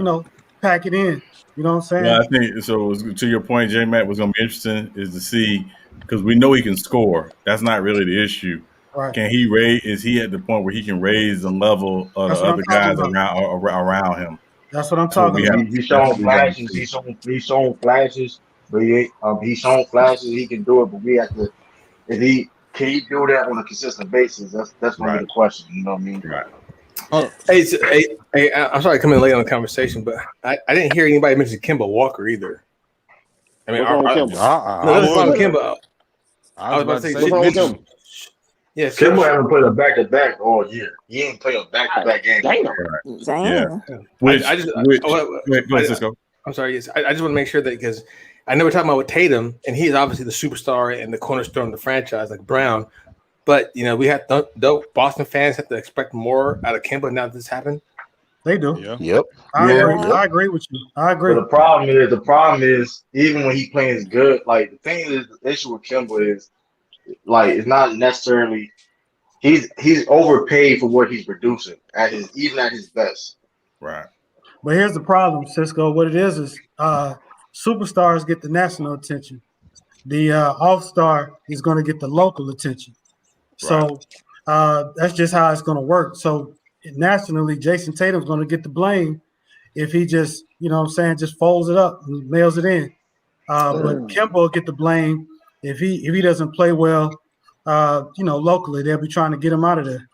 pack it in? You know what I'm saying? Well, I think so. To your point, J-Mac, what's going to be interesting is to see, because we know he can score. That's not really the issue. Right. Can he raise? Is he at the point where he can raise the level of the other guys around him? That's what I'm talking about. He's showing flashes. He's showing flashes, but he's showing flashes. He can do it, but we have to. Can he do that on a consistent basis? That's going to be the question. You know what I mean? Right. Hey, I'm sorry to come in late on the conversation, but I didn't hear anybody mention Kemba Walker either. I mean, Kemba. I was about to say, yeah, Kemba haven't played a back-to-back all year. He ain't played a back-to-back game. Damn. I'm sorry. Yes, I just want to make sure that, because I know we're talking about with Tatum, and he's obviously the superstar and the cornerstone of the franchise, like Brown. But we have Boston fans have to expect more out of Kemba now that this happened. They do. Yeah. Yep. I agree with you. I agree. But the problem is, even when he plays good, the thing is, the issue with Kemba is, it's not necessarily he's overpaid for what he's producing even at his best. Right. But here's the problem, Cisco. What it is superstars get the national attention. The all-star is going to get the local attention. So that's just how it's going to work. So nationally, Jason Tatum's going to get the blame if he just, just folds it up and mails it in. But Kemba will get the blame if he doesn't play well, locally. They'll be trying to get him out of there.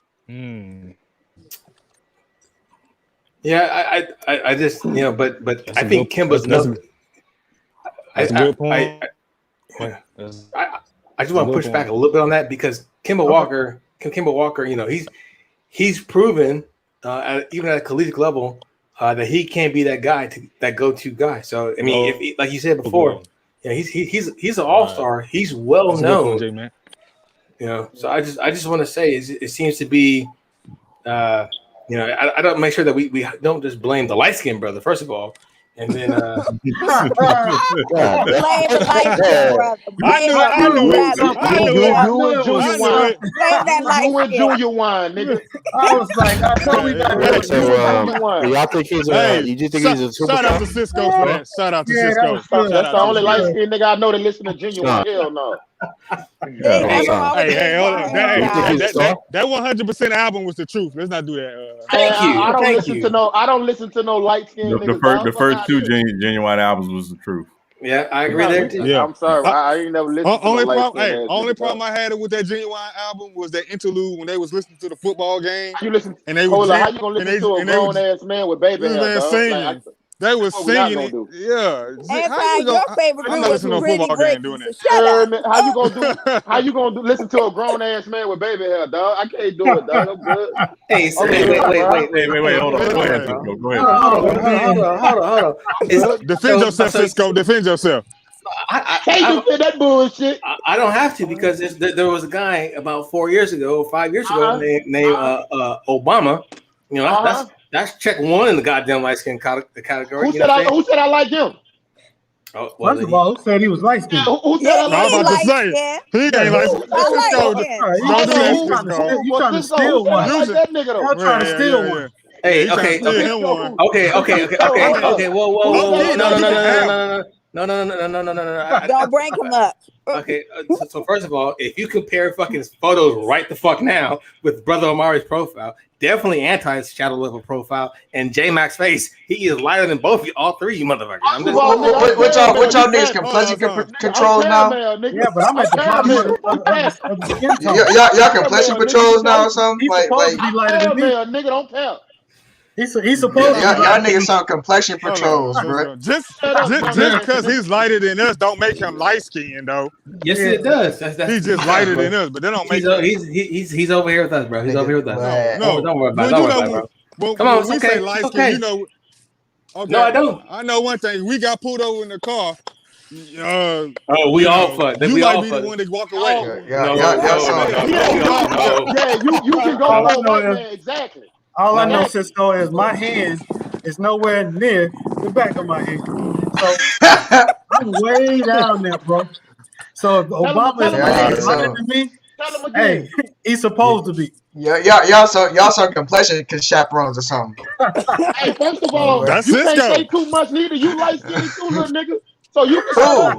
Yeah, I just but I think Kemba's nothing. That's a good point. I just want to push back a little bit on that, because Kemba Walker, he's proven even at a collegiate level that he can't be that guy, that go-to guy. So I mean, if like you said before, he's an all-star. He's well known. So I just want to say it seems to be, I don't make sure that we don't just blame the light-skinned brother first of all, And then Blame the light skin brother. Blame I knew it. You and Junior wine. Blame that light You and skin. Junior wine, nigga. I was like, I know we got Hey, to so, y'all think he's you just think he's a superstar? Shout out to Cisco for that. Shout out to Cisco. That's the only light skinned nigga I know that listen to Genuine. Hell no. Hey, hold on. That 100% album was the truth. Let's not do that. I don't listen to no light skinned niggas. The first two Genuine albums was the truth. Yeah, I agree there too. Yeah. I'm sorry, I ain't never listened to only no problem. Only problem I had with that Genuine album was that interlude when they was listening to the football game. You listen, and they was how you gonna listen to a grown ass man with baby hair? Singing. They was singing it. Yeah. Your favorite group was Pretty Bricks. Shut up. How you gonna listen to a grown ass man with baby hair, dog? I can't do it, dog. I'm good. Hey, wait. Hold on. Go ahead. Hold on. Defend yourself, Cisco. Defend yourself. I can't defend that bullshit. I don't have to because there was a guy about 5 years ago named Obama. You know, that's check one in the goddamn light skin category. Who said I like him? Oh, well, first of all, who said he was light skinned? Who said I like him? I'm about to say he ain't light skinned. You trying to steal one? Y'all trying to steal one? Hey, okay. Whoa. No. Don't bring him up. Okay, so first of all, if you compare fucking photos right the fuck now with Brother Omari's profile, definitely anti-shadow level profile, and J-Mac's face, he is lighter than both of you, all three of you motherfuckers. What y'all niggas complexion control now? Yeah, but I'm at the bottom of the skin tone. Y'all complexion controls now or something? He's supposed to be lighter than me. Nigga, don't care. He's supposed to. Y'all niggas some complexion patrols, bro. Just because he's lighter than us, don't make him light skinned though. Yes, it does. He's just lighter than us, but they don't make him. He's over here with us, bro. He's over here with us. No, don't worry about it. Well, come on, when we say light skin, you know. Okay, no, I don't. I know one thing. We got pulled over in the car. We all fucked. You might be the one that walk away. You can go exactly. All I know, Cisco, is my hand is nowhere near the back of my hand. So I'm way down there, bro. So if Obama is lighter than me, hey, he's supposed to be. Y'all some complexion chaperones or something. Hey, first of all, that's you Cisco. can't say too much neither. You light skinned too, little nigga. So you can say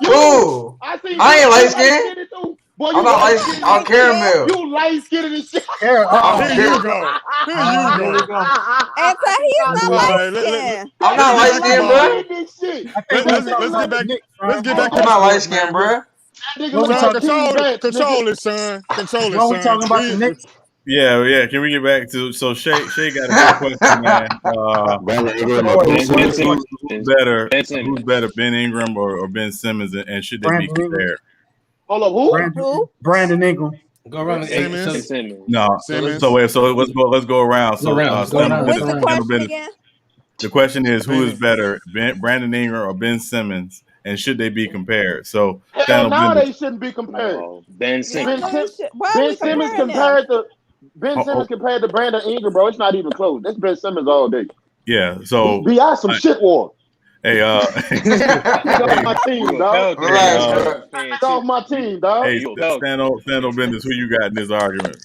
too. I ain't light skinned. Boy, I'm not light skinned. I'm caramel. You light skinned and shit. Here you go. And so he's not light skinned. I'm not light skinned, bro. Let's get back. I'm not light skinned, bro. Control it, son. Control it, son. What we talking about the Knicks? Yeah. Can we get back to Shay got a good question, man? Who's better, Ben Ingram or Ben Simmons, and should they be compared? Hold up, who? Brandon Ingram. Go around Simmons. No. Simmons. So let's go around. So What's the question again? The question is, who is better, Brandon Ingram or Ben Simmons, and should they be compared? So now they shouldn't be compared. Ben Simmons. Ben Simmons compared to Brandon Ingram, bro. It's not even close. That's Ben Simmons all day. Yeah. So be some shit war. Hey, off my team, dog. Off my team, dog. Hey, stand on business. Who you got in this argument?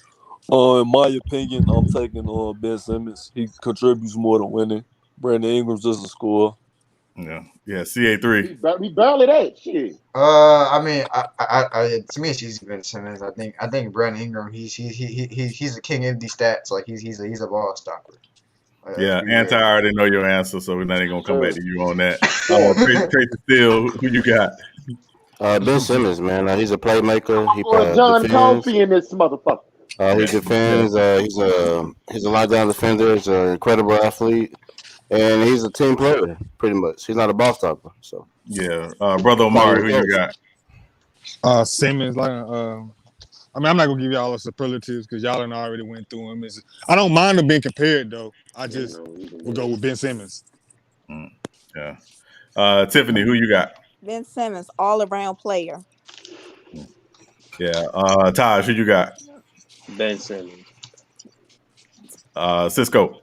In my opinion, I'm taking Ben Simmons. He contributes more to winning. Brandon Ingram's just a scorer. Yeah. CA3. We barely that shit. I mean, I to me it's easy Ben Simmons. I think Brandon Ingram. He's a king of these stats. Like he's a ball stopper. I already know your answer, so we're not even gonna come back to you on that. Tracy Steele, who you got? Ben Simmons, man. He's a playmaker. He John Coffey in this motherfucker. He defends. He's a lockdown defender. He's an incredible athlete, and he's a team player. Pretty much, he's not a ball stopper. So Brother Omari, who you got? Simmons. I mean, I'm not gonna give y'all the superlatives because y'all already went through them. I don't mind them being compared though. I just will go with Ben Simmons. Tiffany, who you got? Ben Simmons, all around player. Yeah. Taj, who you got? Ben Simmons. Cisco.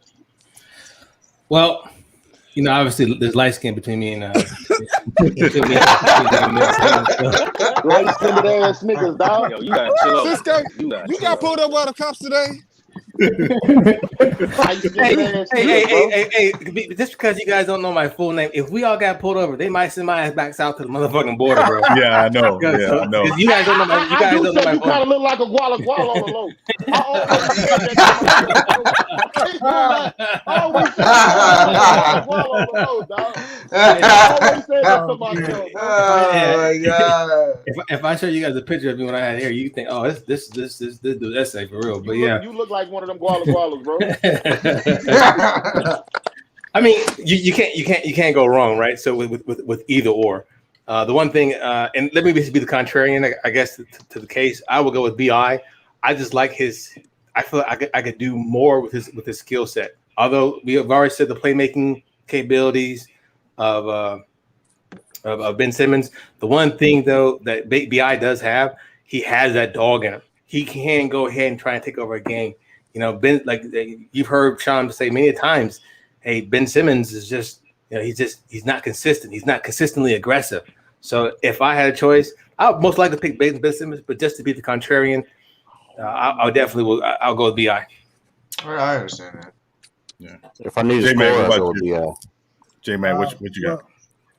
Well, obviously there's light skin between me and light skinned ass niggas, dog. Yo, you got chill out. Cisco, you got pulled up by the cops today? Hey, just because you guys don't know my full name, if we all got pulled over, they might send my ass back south to the motherfucking border, bro. Yeah, I know. Yeah, I know. You guys don't know my. You guys don't know my. You kind of look like a guala on the low. I always say that to myself, dog. I always say that to myself. Oh my god! If I show you guys a picture of me when I had hair, you think, oh, this dude, that's like for real. But you look like one of them gualas, bro. I mean, you can't go wrong, right? So with either or, the one thing, and let me be the contrarian, I guess, to the case, I will go with Bi. I just like his. I feel like I could do more with his skill set. Although we have already said the playmaking capabilities of Ben Simmons, the one thing though that Bi does have, he has that dog in him. He can go ahead and try and take over a game. Ben, like you've heard Sean say many times, hey, Ben Simmons is just, he's not consistent. He's not consistently aggressive. So if I had a choice, I would most likely pick Ben Simmons, but just to be the contrarian, I'll go with Bi. I understand that. Yeah. If I need a score, I'll go with Bi. J-Man, what you got?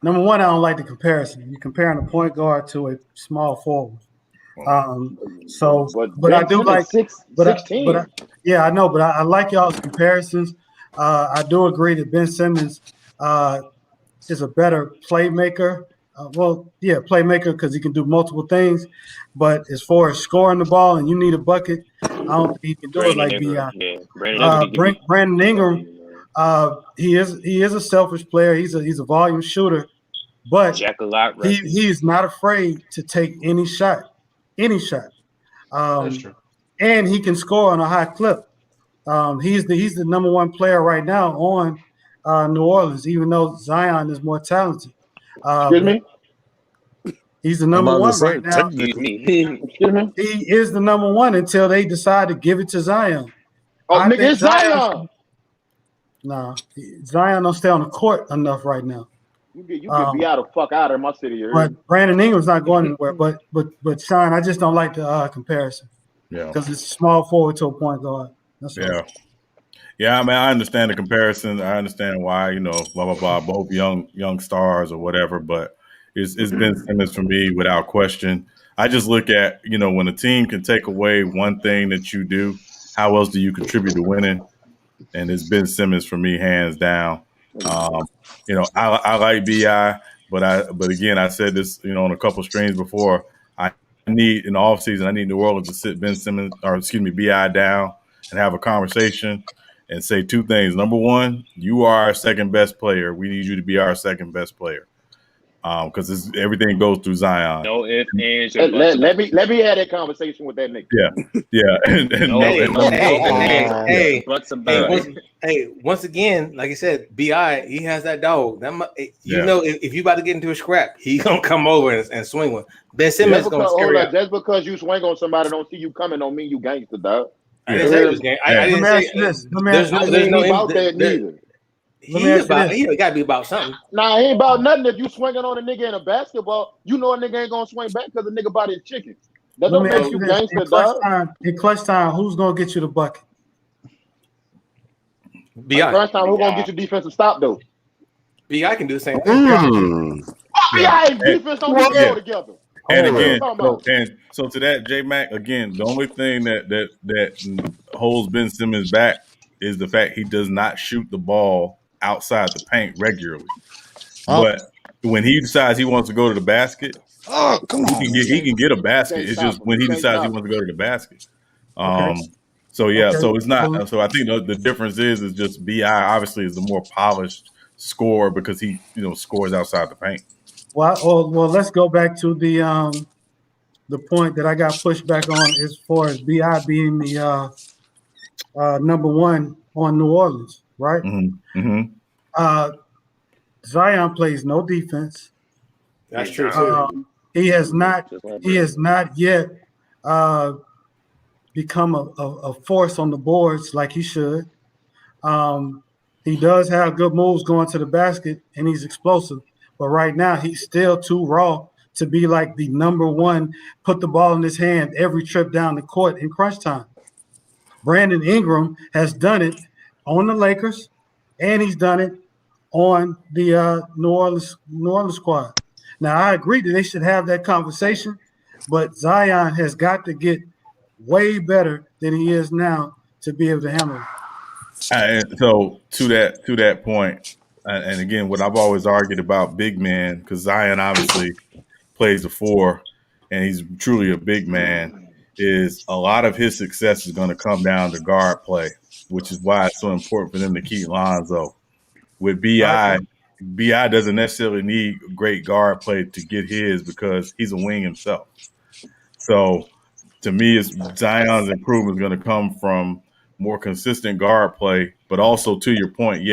Number one, I don't like the comparison. You're comparing a point guard to a small forward. But I do like 16. Yeah, I know, but I like y'all's comparisons. I do agree that Ben Simmons is a better playmaker. Playmaker because he can do multiple things. But as far as scoring the ball and you need a bucket, I don't think he can do it like Bi. Brandon Ingram, he is a selfish player. He's a volume shooter, but he is not afraid to take any shot. That's true. And he can score on a high clip. He's the number one player right now on New Orleans, even though Zion is more talented. Excuse me? He's the number one right now. He is the number one until they decide to give it to Zion. Nigga, it's Zion. Nah, Zion don't stay on the court enough right now. You can be out of fuck out of my city. But Brandon Ingram's not going anywhere. But Sean, I just don't like the comparison. Yeah, because it's small forward to a point guard. That's right. Yeah. I mean, I understand the comparison. I understand why, blah blah blah, both young stars or whatever. But it's Ben Simmons for me without question. I just look at when a team can take away one thing that you do, how else do you contribute to winning? And it's Ben Simmons for me, hands down. I like Bi, but again, I said this, on a couple streams before. I need in the offseason, I need New Orleans to sit Bi down and have a conversation and say two things. Number one, you are our second best player. We need you to be our second best player. Because everything goes through Zion. No ifs, ands, let me have that conversation with that nigga. Hey, once again, like I said, Bi, he has that dog. If you about to get into a scrap, he gonna come over and swing one. Ben Simmons is gonna scare you. Just because you swing on somebody, don't see you coming, don't mean you gangster, dog. I didn't say it was gang. I didn't say this. There's no about that neither. He got to be about something. Nah, he ain't about nothing. If you swinging on a nigga in a basketball, you know a nigga ain't gonna swing back because the nigga bought his chicken. That don't make you gangster, dog. In clutch time, who's gonna get you the bucket? Bi. Clutch time, who's gonna get you defensive stop though? Bi can do the same thing. Bi and defense don't go together. And again, so to that, J-Mac, again, the only thing that holds Ben Simmons back is the fact he does not shoot the ball outside the paint regularly. But when he decides he wants to go to the basket, he can get a basket. It's just when he decides he wants to go to the basket. So it's not. So I think the difference is just Bi obviously is the more polished scorer because he scores outside the paint. Well, let's go back to the point that I got pushed back on as far as Bi being the number one on New Orleans, right? Mm-hmm. Mm-hmm. Zion plays no defense. That's true too. He has not yet become a force on the boards like he should. He does have good moves going to the basket, and he's explosive. But right now, he's still too raw to be like the number one, put the ball in his hand every trip down the court in crunch time. Brandon Ingram has done it on the Lakers, and he's done it on the New Orleans squad. Now, I agree that they should have that conversation, but Zion has got to get way better than he is now to be able to handle it. So to that point, and again, what I've always argued about big man, because Zion obviously plays the 4, and he's truly a big man, is a lot of his success is going to come down to guard play, which is why it's so important for them to keep Lonzo. With B.I., B.I. doesn't necessarily need great guard play to get his because he's a wing himself. So to me, Zion's improvement is going to come from more consistent guard play, but also to your point,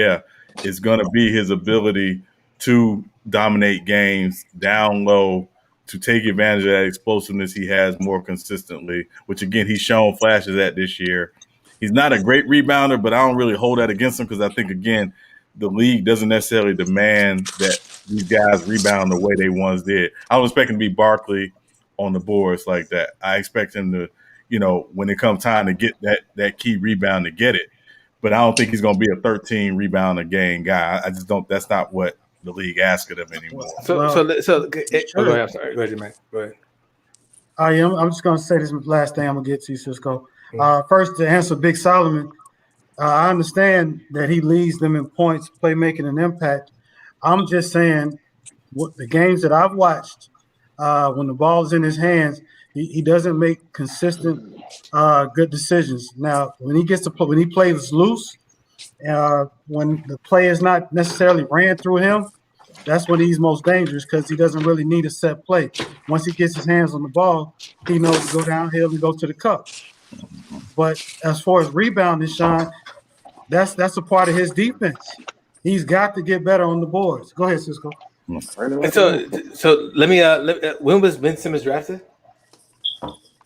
it's going to be his ability to dominate games down low, to take advantage of that explosiveness he has more consistently, which again, he's shown flashes at this year. He's not a great rebounder, but I don't really hold that against him because I think, again, the league doesn't necessarily demand that these guys rebound the way they once did. I don't expect him to be Barkley on the boards like that. I expect him to, when it comes time to get that key rebound, to get it. But I don't think he's going to be a 13 rebound a game guy. I just don't. That's not what the league asks of him anymore. Go ahead. I'm sorry. Go ahead, man. Go ahead. I'm just going to say this last thing I'm going to get to, Cisco. First, to answer Big Solomon, I understand that he leads them in points, playmaking, and impact. I'm just saying, what the games that I've watched, when the ball is in his hands, he doesn't make consistent, good decisions. Now, when he plays loose, when the play is not necessarily ran through him, that's when he's most dangerous because he doesn't really need a set play. Once he gets his hands on the ball, he knows to go downhill and go to the cup. But as far as rebounding, Sean, that's a part of his defense. He's got to get better on the boards. Go ahead, Cisco. And so let me. When was Ben Simmons drafted?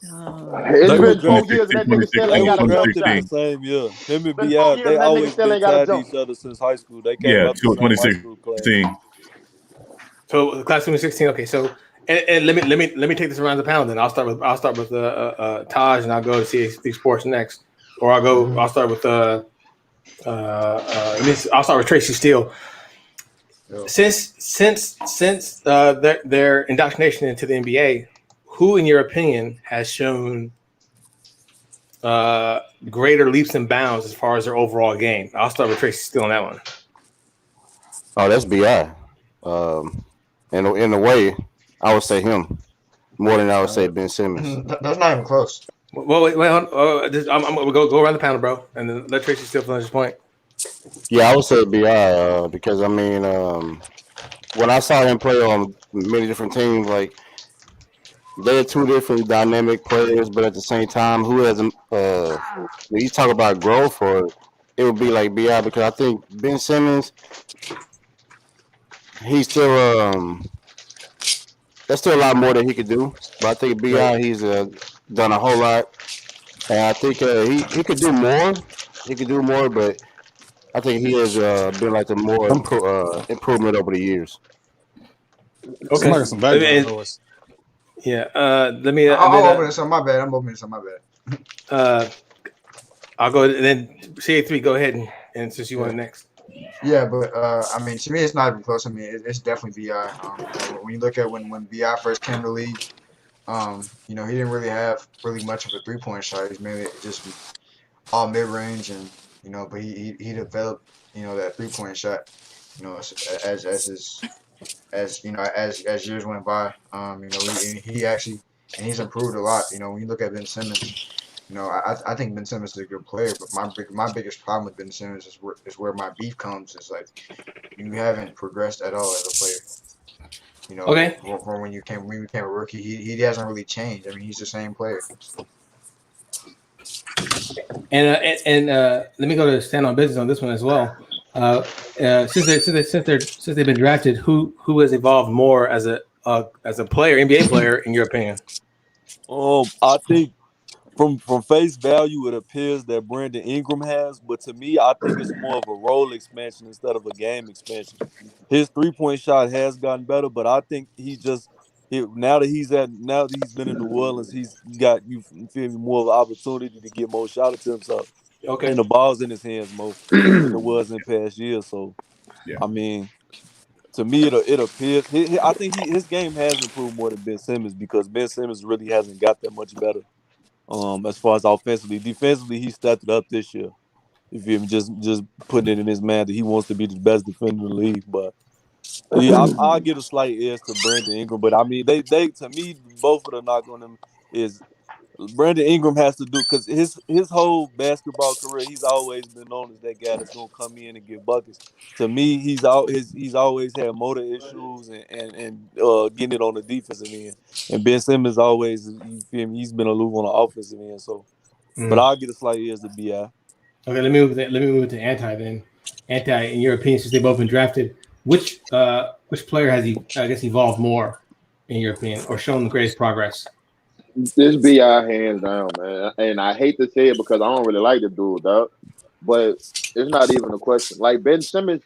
It's been 4 years and that nigga still ain't got a jump shot. The same year. Him and B.I., they always been tied to each other since high school. They came up to 2016. So class 2016. Okay, so and let me take this around the pound. Then I'll start with Taj, and I'll go to CSD Sports next, or I'll start with I'll start with Tracy Steele. Since their indoctrination into the NBA, who, in your opinion, has shown greater leaps and bounds as far as their overall game? I'll start with Tracy Steele on that one. Oh, that's B.I. In a way, I would say him more than I would say Ben Simmons. That's not even close. Well, wait, hold on. I'm gonna go around the panel, bro, and then let Tracy Steele finish his point. Yeah, I would say B.I. Because I mean, when I saw him play on many different teams, like they're two different dynamic players, but at the same time, who has when you talk about growth, or it would be like B.I. because I think Ben Simmons, he's still there's still a lot more that he could do, but I think B.I. he's done a whole lot, and I think he could do more. He could do more, but I think he has been like the more improvement over the years. Okay. Yeah. Let me. I'll open this on my bad. I'm opening this on my bad. I'll go and then CA3. Go ahead and since you want next. Yeah, but I mean, to me, it's not even close. I mean, it's definitely Bi. When you look at when Bi first came to the league, he didn't really have much of a 3-point shot. He's mainly just all mid range, and but he developed that 3-point shot. As years went by, he actually he's improved a lot. When you look at Ben Simmons. I think Ben Simmons is a good player, but my biggest problem with Ben Simmons is where my beef comes. Is like you haven't progressed at all as a player. Okay. From when you became a rookie, he hasn't really changed. I mean, he's the same player. And let me go to stand on business on this one as well. Since they've been drafted, who has evolved more as a player, NBA player, in your opinion? I think from face value, it appears that Brandon Ingram has, but to me, I think it's more of a role expansion instead of a game expansion. His 3-point shot has gotten better, but I think now that he's been in New Orleans, he's got more of an opportunity to get more shot attempts up. Okay. And the ball's in his hands more than it was in past years. So, I mean, to me, it appears. I think his game has improved more than Ben Simmons because Ben Simmons really hasn't got that much better. As far as offensively, defensively, he stepped it up this year. If you just putting it in his mind that he wants to be the best defender in the league, but yeah, I'll give a slight edge to Brandon Ingram. But I mean, they to me, both of the knock on them is Brandon Ingram has to do because his whole basketball career, he's always been known as that guy that's gonna come in and get buckets. To me, he's always had motor issues and getting it on the defensive end. And Ben Simmons always, you feel me, he's been aloof on the offensive end. So, but I'll get a slight edge to BI. Okay, let me move to Anti then. Anti, in your opinion, since they've both been drafted, which player has evolved more, in your opinion, or shown the greatest progress? This B.I. hands down, man. And I hate to say it because I don't really like the dude, dog. But it's not even a question. Like Ben Simmons,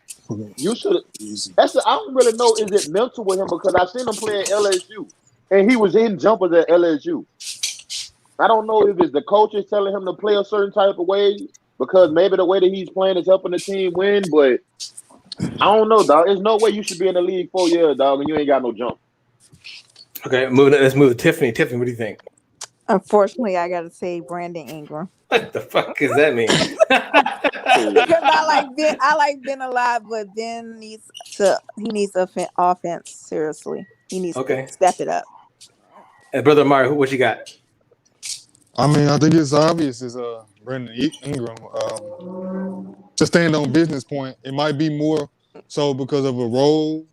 you should. I don't really know. Is it mental with him? Because I seen him play at LSU, and he was in jumpers at LSU. I don't know if it's the coaches telling him to play a certain type of way because maybe the way that he's playing is helping the team win. But I don't know, dog. There's no way you should be in the league 4 years, dog, and you ain't got no jump. Okay, let's move to Tiffany. Tiffany, what do you think? Unfortunately, I gotta say Brandon Ingram. What the fuck does that mean? Because I like Ben a lot, but Ben needs offense. Seriously, he needs to step it up. And Brother Mario, what you got? I mean, I think it's obvious is Brandon Ingram. To stand on business point, it might be more so because of a role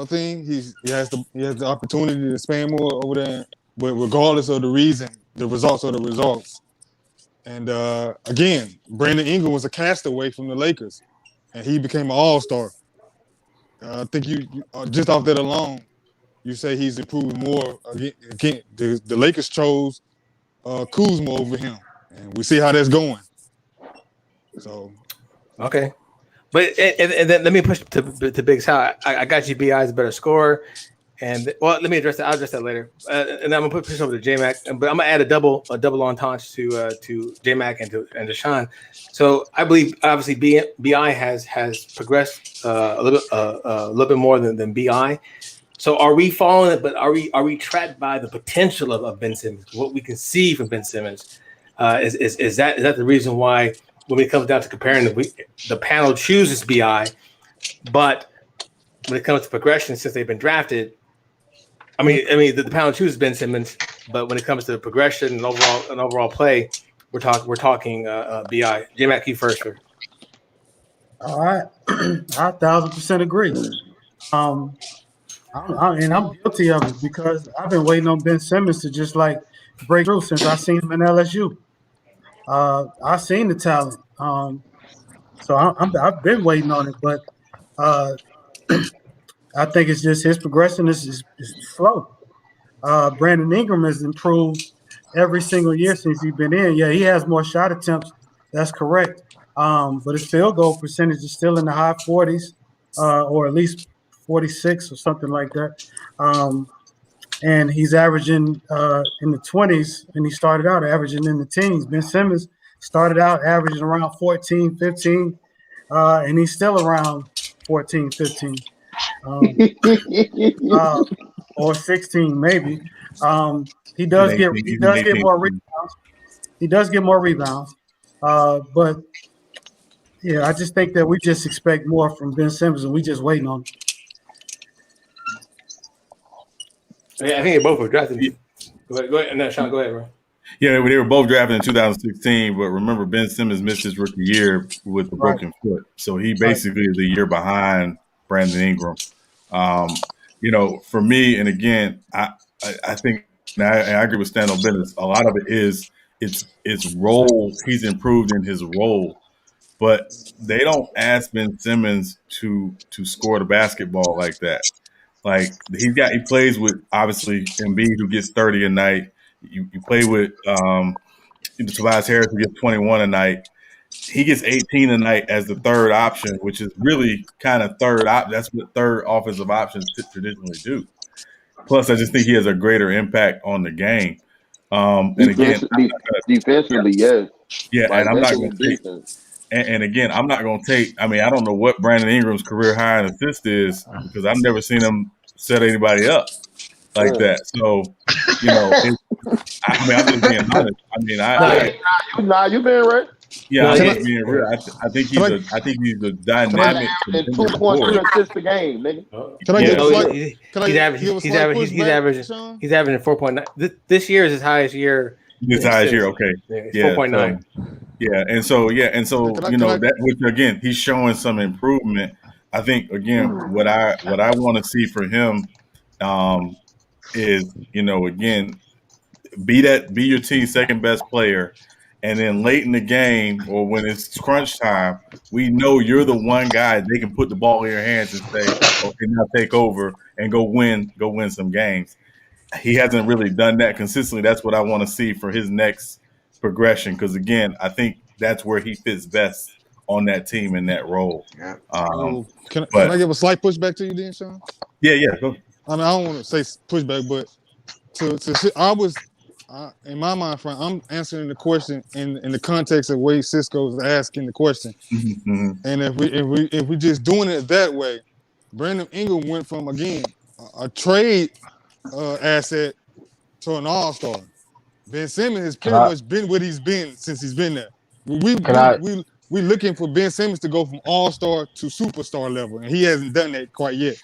thing. He has the opportunity to expand more over there. But regardless of the reason, the results are the results. And again, Brandon Ingram was a castaway from the Lakers, and he became an all-star. I think you just off that alone, you say he's improved more. Again, the Lakers chose Kuzma over him, and we see how that's going. So, okay. But and then let me push to Big's how I got you. Bi is a better scorer, and let me address that. I'll address that later. And I'm gonna push over to J-Mac, but I'm gonna add a double entendre to J-Mac and to Deshaun. So I believe obviously Bi has progressed a little bit more than Bi. So are we following it? But are we trapped by the potential of Ben Simmons? What we can see from Ben Simmons is that the reason why? When it comes down to comparing, the panel chooses BI, but when it comes to progression, since they've been drafted, I mean, the panel chooses Ben Simmons, but when it comes to progression and overall play, we're talking BI. J-Mac, you first, sir. All right, I 1,000% agree. And I'm guilty of it because I've been waiting on Ben Simmons to just like break through since I seen him in LSU. I've seen the talent, so I've been waiting on it, but I think it's just his progression is slow. Brandon Ingram has improved every single year since he's been in. Yeah, he has more shot attempts. That's correct, but his field goal percentage is still in the high 40s, or at least 46 or something like that. And he's averaging in the 20s, and he started out averaging in the teens. Ben Simmons started out averaging around 14, 15, and he's still around 14, 15, or 16 maybe. He does get more rebounds. He does get more rebounds, but yeah, I just think that we just expect more from Ben Simmons, and we just waiting on him. Yeah, I think they both were drafted. Go ahead. No, Sean, go ahead, bro. Yeah, they were both drafted in 2016, but remember Ben Simmons missed his rookie year with the broken foot. So he basically is a year behind Brandon Ingram. For me, and again, I think, and I agree with Stan on business, a lot of it is it's role. He's improved in his role, but they don't ask Ben Simmons to score the basketball like that. Like he plays with obviously Embiid, who gets 30 a night. You play with Tobias Harris, who gets 21 a night. He gets 18 a night as the third option, which is really kind of that's what third offensive options traditionally do. Plus, I just think he has a greater impact on the game. Defensively, yes. Yeah, like, and I'm not going to take. And again, I'm not going to take. I mean, I don't know what Brandon Ingram's career high in assists is because I've never seen him set anybody up like that. So, I'm just being honest. I mean, you've been right. Yeah, I'm just being real. I think he's a dynamic. 2.3 assists a game, nigga. He's averaging 4.9. This year is his highest year. His highest year, okay. Yeah, 4.9. And so that which again, he's showing some improvement. I think again, what I want to see for him is again, be your team's second best player. And then late in the game or when it's crunch time, we know you're the one guy they can put the ball in your hands and say, okay, now take over and go win some games. He hasn't really done that consistently. That's what I want to see for his next progression. Because again, I think that's where he fits best on that team in that role. Yeah. Can I give a slight pushback to you then, Sean? Yeah, go. I mean, I don't want to say pushback, but in my mind, Frank, I'm answering the question in the context of way Cisco's asking the question. Mm-hmm. And if we just doing it that way, Brandon Ingram went from again a trade asset to an all-star. Ben Simmons has pretty much been what he's been since he's been there. We looking for Ben Simmons to go from all-star to superstar level, and he hasn't done that quite yet.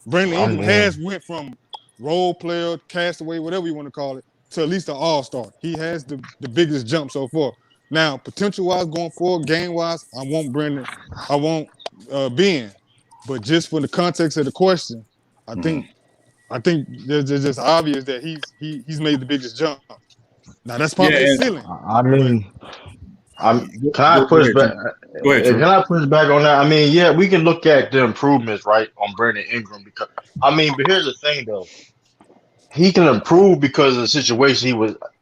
Brandon Ingram has went from role player, castaway, whatever you want to call it, to at least an all-star. He has the biggest jump so far. Now, potential-wise going forward, game-wise, I want Ben. But just for the context of the question, I think there's just obvious that he's made the biggest jump. Now that's probably his ceiling. I mean, can I push back? Can I push back on that? I mean, yeah, we can look at the improvements, right, on Brandon Ingram because but here's the thing though. He can improve because of the situation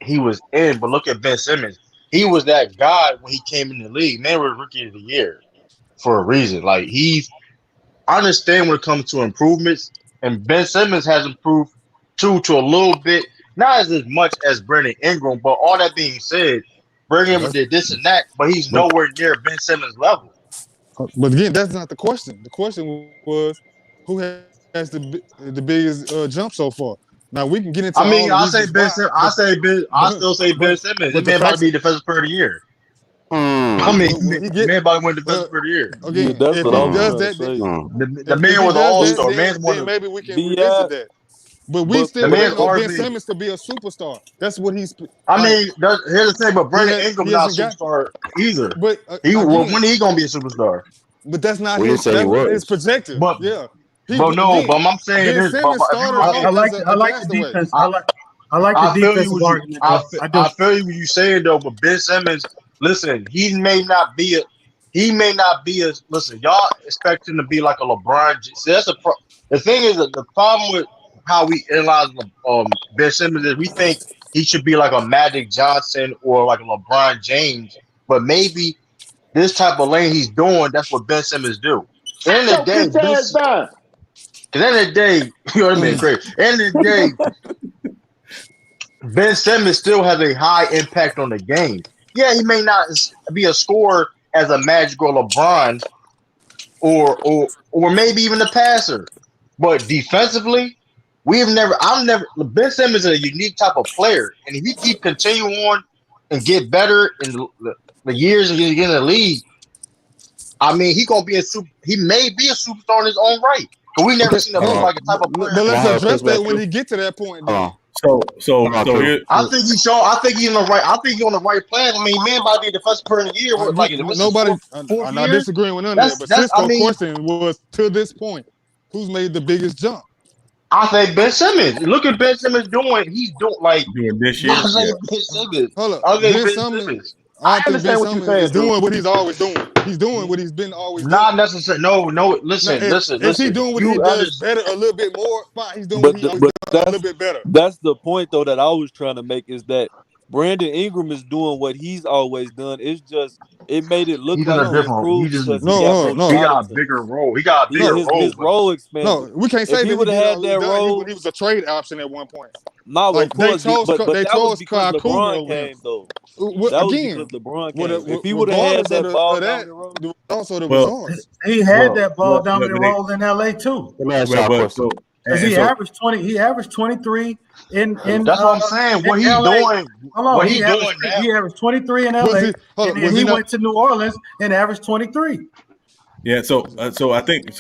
he was in. But look at Ben Simmons. He was that guy when he came in the league. Man was rookie of the year for a reason. Like I understand when it comes to improvements, and Ben Simmons has improved too to a little bit, not as much as Brandon Ingram. But all that being said, Brandon Ingram did this and that, but he's nowhere near Ben Simmons' level. But again, that's not the question. The question was who has the biggest jump so far. Now we can get into. I say Ben Simmons. I still say Ben Simmons. This man might be defensive player of the year. Man might win defensive player of the year. Okay, if he does that, the man was an all-star. Then maybe we can revisit that. But we still waiting on Ben Simmons to be a superstar. That's what he's. Here's the thing, but Brandon Ingram not a superstar either. But when he gonna be a superstar? But that's not his projected. But yeah. But I'm saying this. I like the defense. I like the defensive argument. I feel you what you're saying though, but Ben Simmons, listen, he may not be a. Listen, y'all expect him to be like a LeBron. See, the thing is that the problem with how we analyze Ben Simmons is we think he should be like a Magic Johnson or like a LeBron James, but maybe this type of lane he's doing, that's what Ben Simmons do. In the end of the day, you know what I mean? Great. End of the day, Ben Simmons still has a high impact on the game. Yeah, he may not be a scorer as a Magic or LeBron, or maybe even a passer, but defensively, Ben Simmons is a unique type of player, and if he keep continuing on and get better in the years and get in the league, he gonna be he may be a superstar in his own right. But we never seen him look like a type of player. But let's address that when he get to that point. So here, I think he's on the right. I think he's on the right plan. Man might be the first player in the year. I'm not disagreeing with none of that. But Cisco's question was to this point, who's made the biggest jump? I think Ben Simmons. Look at Ben Simmons doing. He's doing this year. Ben Simmons. Hold up. Ben Simmons. I understand what you're saying. He's doing what he's always doing. He's doing what he's been always doing. Not necessarily. No. Listen. Is he doing what he does better a little bit more? Fine, he's doing what he always done a little bit better. That's the point though that I was trying to make is that Brandon Ingram is doing what he's always done. It's just it made it look like he improved because he got a bigger role. He got a bigger role. His role expanded. No, we can't say he would have had that role. He was a trade option at one point. No, like, of course, they chose but that was because Kyle LeBron came though. That was because LeBron came. If he would have had that ball down the road, also the results. He had that ball dominant role in LA too. Because he averaged 20. He averaged 23 in. That's what I'm saying. What he's doing. What he's doing now. He averaged 23 in LA, and he went to New Orleans and averaged 23. Yeah, so I think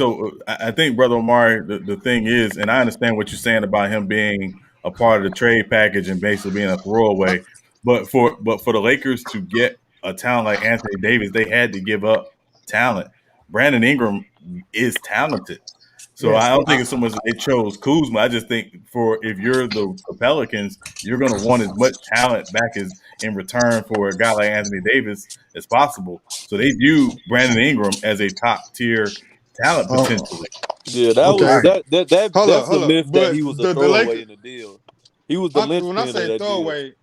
Brother Omari, the thing is, and I understand what you're saying about him being a part of the trade package and basically being a throwaway, but for the Lakers to get a talent like Anthony Davis, they had to give up talent. Brandon Ingram is talented. So I don't think it's so much that they chose Kuzma. I just think if you're the Pelicans, you're going to want as much talent back as in return for a guy like Anthony Davis as possible. So they view Brandon Ingram as a top tier talent potentially. Yeah, that's the myth that he was a throwaway in the deal. He was the linchpin. When I say throwaway,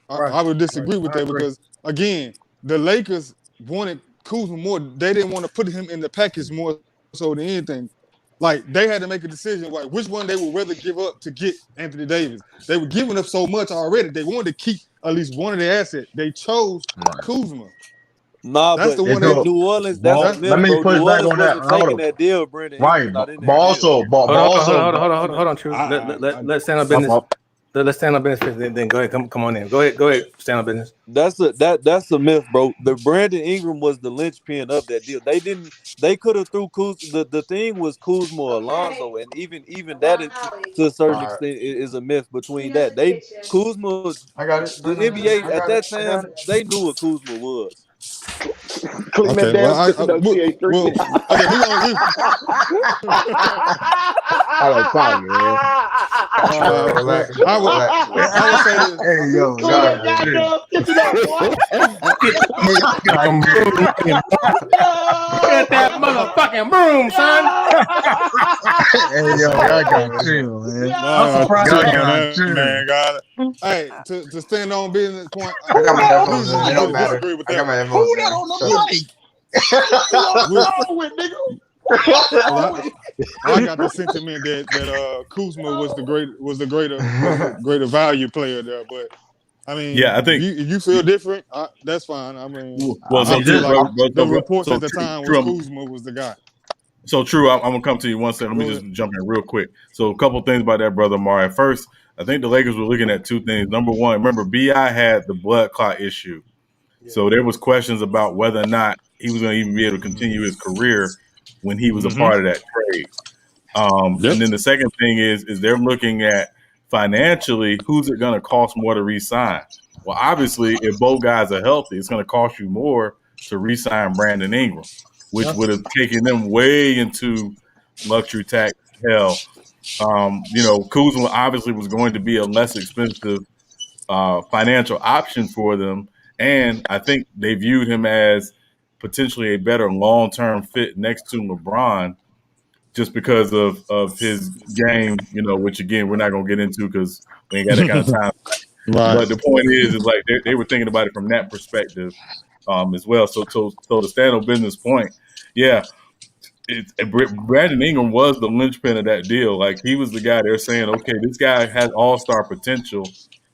I would disagree with that because again, the Lakers wanted Kuzma more. They didn't want to put him in the package more so than anything. Like they had to make a decision, like which one they would rather give up to get Anthony Davis. They were giving up so much already. They wanted to keep at least one of their assets. They chose Kuzma. Nah, that's but the one that New Orleans. That's let me push back on that. Taking that deal, Brandon. Right, but also, hold on, True. Let's stand up business. Let's stand up business. Then go ahead. Come on in. Go ahead. Stand up business. That's a myth, bro. The Brandon Ingram was the linchpin of that deal. They could have threw Kuzma. The thing was Kuzma or Alonzo, and even that is, to a certain extent is a myth between that. Kuzma. I got it. The NBA at that time they knew what Kuzma was. Okay, I like fine, man. Relax. I would say this. Hey, yo, Get that motherfucking broom, son. Hey, yo, I got chill, man. I'm surprised, man. Hey, to stand on business point. I got my headphones in. It don't matter. I got my headphones in. Who that on the mic? What's wrong with nigga? I got the sentiment that Kuzma was the greater value player there, but I mean, I think if you feel different, that's fine. I mean, the reports at the time was Kuzma was the guy. So True, I'm gonna come to you one second. Let me just jump in real quick. So a couple things about that, brother Mari. First, I think the Lakers were looking at two things. Number one, remember BI had the blood clot issue, so there was questions about whether or not he was going to even be able to continue his career when he was a part of that trade. And then the second thing is they're looking at financially, who's it going to cost more to re-sign? Well, obviously, if both guys are healthy, it's going to cost you more to re-sign Brandon Ingram, which would have taken them way into luxury tax hell. Kuzma obviously was going to be a less expensive financial option for them, and I think they viewed him as potentially a better long-term fit next to LeBron just because of his game, which again, we're not going to get into because we ain't got that kind of time. Right. But the point is like they were thinking about it from that perspective as well. So to stand on business point, Brandon Ingram was the linchpin of that deal. Like he was the guy they're saying, okay, this guy has all-star potential,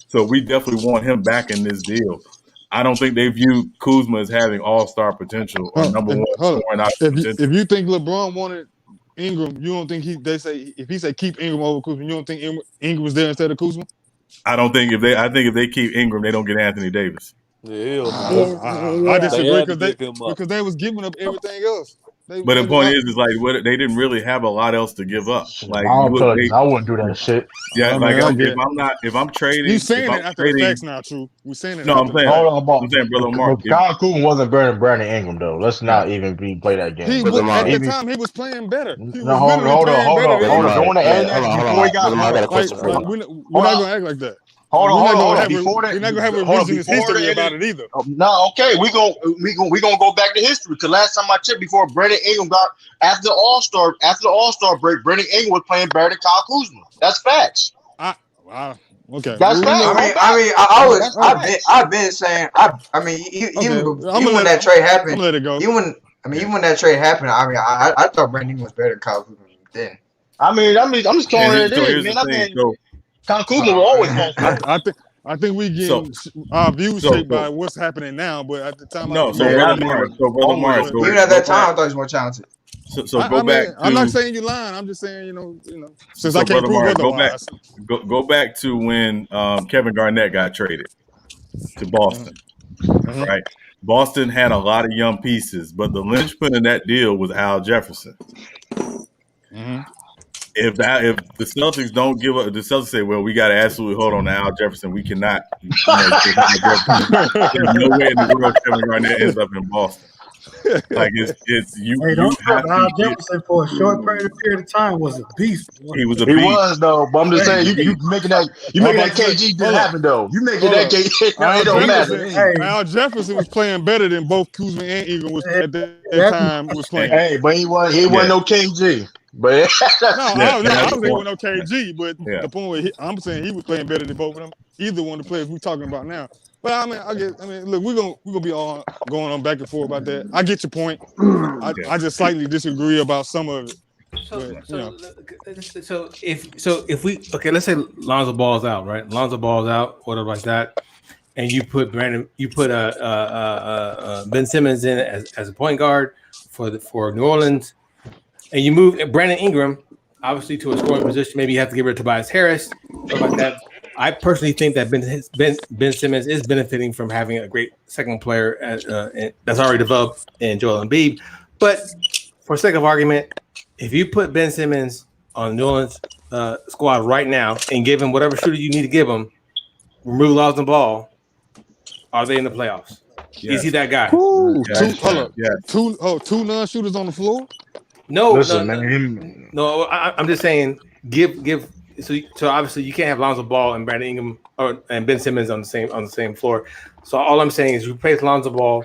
so we definitely want him back in this deal. I don't think they view Kuzma as having all-star potential or number one scoring option. If you think LeBron wanted Ingram, you don't think if he said keep Ingram over Kuzma, you don't think Ingram was there instead of Kuzma? I don't think if they keep Ingram, they don't get Anthony Davis. Yeah, I disagree because they was giving up everything else. But the point is like they didn't really have a lot else to give up. Like I wouldn't do that shit. Yeah, if I'm trading, he's saying it after the facts now. True, we're saying it. No, I'm saying, brother Mark. Kyle Kuzma wasn't better than Brandon Ingram though. Let's not even play that game. At the time, he was playing better. Hold on. Don't want to add that before he got. We're not gonna act like that. Hold on. We're not gonna have a revisionist history about it either. No, okay, we gonna go back to history because last time I checked, before Brandon Ingram got after the All Star break, Brandon Ingram was playing better than Kyle Kuzma. That's facts. Okay, that's facts. I've been saying. Even when that trade happened, let it go. Even when that trade happened, I thought Brandon Ingram was better than Kyle Kuzma then. I'm just calling it in, man. Kyle Kuzma will always fall. I think we get our views shaped by what's happening now, but at the time, Brother Morris, even at that time, I thought he was more talented. So go back. I'm not saying you're lying. I'm just saying, since I can't prove otherwise. Go back to when Kevin Garnett got traded to Boston. Mm-hmm. Right. Boston had a lot of young pieces, but the linchpin in that deal was Al Jefferson. Mm-hmm. If the Celtics don't give up, the Celtics say, "Well, we got to absolutely hold on to Al Jefferson. We cannot." There's no way in the world Kevin Garnett ends up in Boston. Like it's you. Hey, don't forget Al Jefferson for a short period of time was a beast. He was a beast. He was though, but I'm just saying you making that KG didn't happen though. You making that KG it don't matter. Al Jefferson was playing better than both Kuzma and Ingram was at that time was playing. Hey, but he wasn't no KG. But I don't think he was no KG. But the point I'm saying he was playing better than both of them. Either one of the players we're talking about now. But look, we're gonna be all going on back and forth about that. I get your point. I just slightly disagree about some of it. So if we let's say Lonzo Ball's out, right? Lonzo Ball's out, whatever like that, and you put Ben Simmons in as a point guard for New Orleans, and you move Brandon Ingram obviously to a scoring position. Maybe you have to get rid of Tobias Harris, stuff like that. I personally think that Ben Simmons is benefiting from having a great second player that's already developed in Joel Embiid. But for sake of argument, if you put Ben Simmons on New Orleans squad right now and give him whatever shooter you need to give him, remove Lonzo Ball, are they in the playoffs? Yes. Is he that guy? Two non-shooters on the floor? No, I'm just saying give. So obviously you can't have Lonzo Ball and Brandon Ingram and Ben Simmons on the same floor. So all I'm saying is replace Lonzo Ball,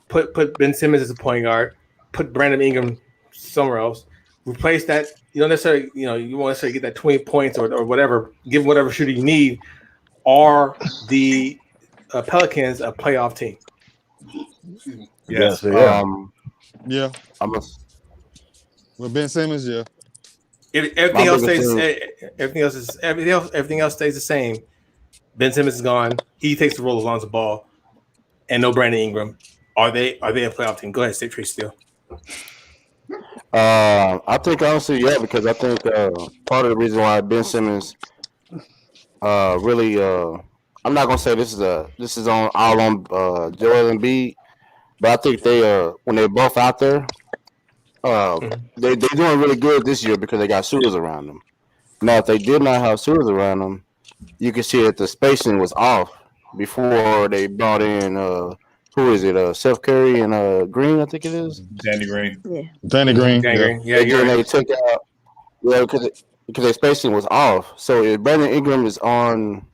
put Ben Simmons as a point guard, put Brandon Ingram somewhere else. Replace that. You don't necessarily, you won't necessarily get that 20 points or whatever. Give whatever shooter you need. Are the Pelicans a playoff team? Yes. Yeah. With Ben Simmons, yeah. Everything else stays the same. Ben Simmons is gone. He takes the role of Lonzo Ball, and no Brandon Ingram. Are they a playoff team? Go ahead, State Trace Steele. I think honestly, yeah, because I think part of the reason why Ben Simmons really I'm not gonna say this is all on Joel Embiid, but I think they when they're both out there. They're doing really good this year because they got shooters around them. Now, if they did not have shooters around them, you can see that the spacing was off before they brought in who is it? Seth Curry and Green, I think it is. Danny Green. Yeah. Danny Green. Yeah, you're right. They took out because their spacing was off. So if Brandon Ingram is on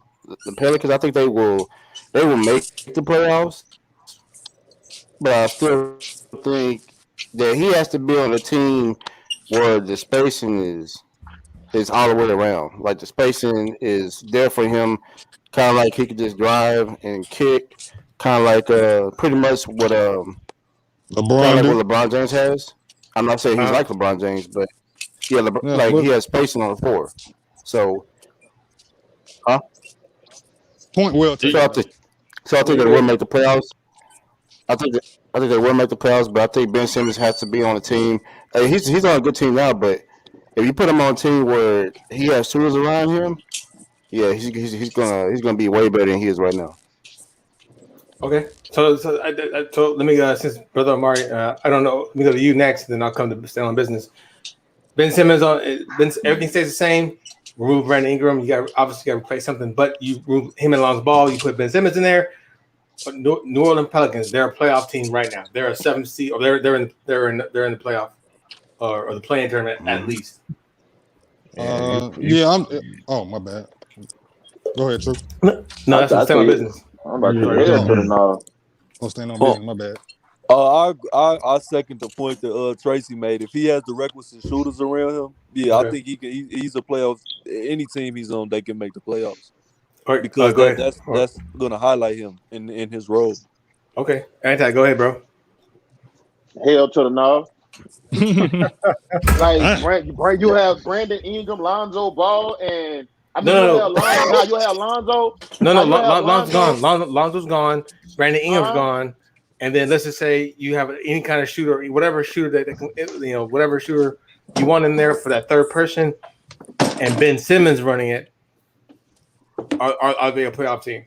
the Pelicans, I think they will make the playoffs. But I still think that he has to be on a team where the spacing is all the way around. Like the spacing is there for him, kind of like he could just drive and kick, kind of like pretty much what LeBron James has. I'm not saying he's like LeBron James, but yeah, he has spacing on the floor. So, point well taken. So I think they will make the playoffs. I think they will make the playoffs, but I think Ben Simmons has to be on a team. He's on a good team now, but if you put him on a team where he has shooters around him, yeah, he's gonna be way better than he is right now. Okay, so let me since Brother Amari, I don't know. Let me go to you next, then I'll come to Stay on Business. Ben Simmons everything stays the same. Remove Brandon Ingram. You obviously got to replace something, but you remove him and Lonzo Ball. You put Ben Simmons in there. But New Orleans Pelicans, they're a playoff team right now. They're a 7th seed, or they're in the playoff or the play-in tournament at least. Oh my bad. Go ahead, True. No, that's stand on business. I'm about to say hell to the no. Oh, stand on business. My bad. I second the point that Tracy made. If he has the requisite shooters around him, yeah, okay. I think he can. He's a playoff. Any team he's on, they can make the playoffs. Right, because that's going to highlight him in his role. Okay, Anti, go ahead, bro. Hell to the no. Like you have Brandon Ingram, Lonzo Ball, and you have Lonzo. Lonzo's gone. Lonzo's gone. Brandon Ingram's gone. And then let's just say you have any kind of shooter, whatever shooter whatever shooter you want in there for that third person, and Ben Simmons running it. Are they a playoff team?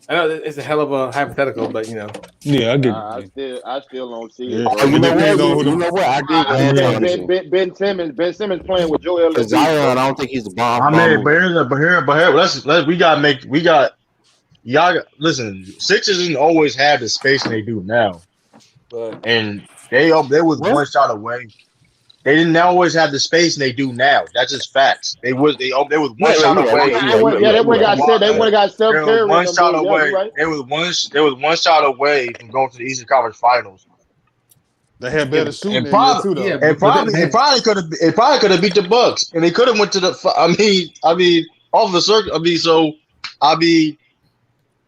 I know it's a hell of a hypothetical, but Yeah, I get. I still don't see it. You know what? I agree. Ben Simmons playing with Joel Embiid. Zion, I don't think he's a bomb. I mean, but here, y'all listen. Sixers didn't always have the spacing they do now, and they was one shot away. They didn't always have the spacing they do now. That's just facts. They was one shot away. They would have got Steph Curry. One shot away. Right? They was one shot away from going to the Eastern Conference Finals. They had better shooting too, though. It probably could have beat the Bucks, and they could have went to the. I mean, off the circuit.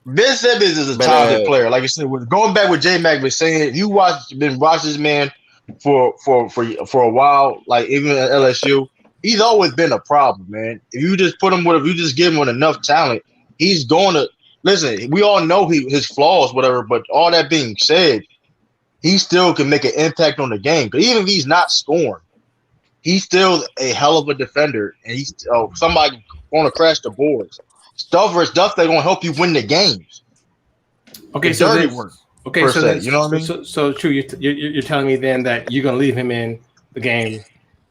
Ben Simmons is a talented player. Like I said, going back with J Mac was saying, you been watching this man for a while, like even at LSU, he's always been a problem, man. If you just give him enough talent, he's going to listen. We all know his flaws, whatever. But all that being said, he still can make an impact on the game. Because even if he's not scoring, he's still a hell of a defender, and he's somebody going to crash the boards. Stuff that's going to help you win the games. Okay, so dirty work. Okay, so then, you know what I mean? So true. You're telling me then that you're going to leave him in the game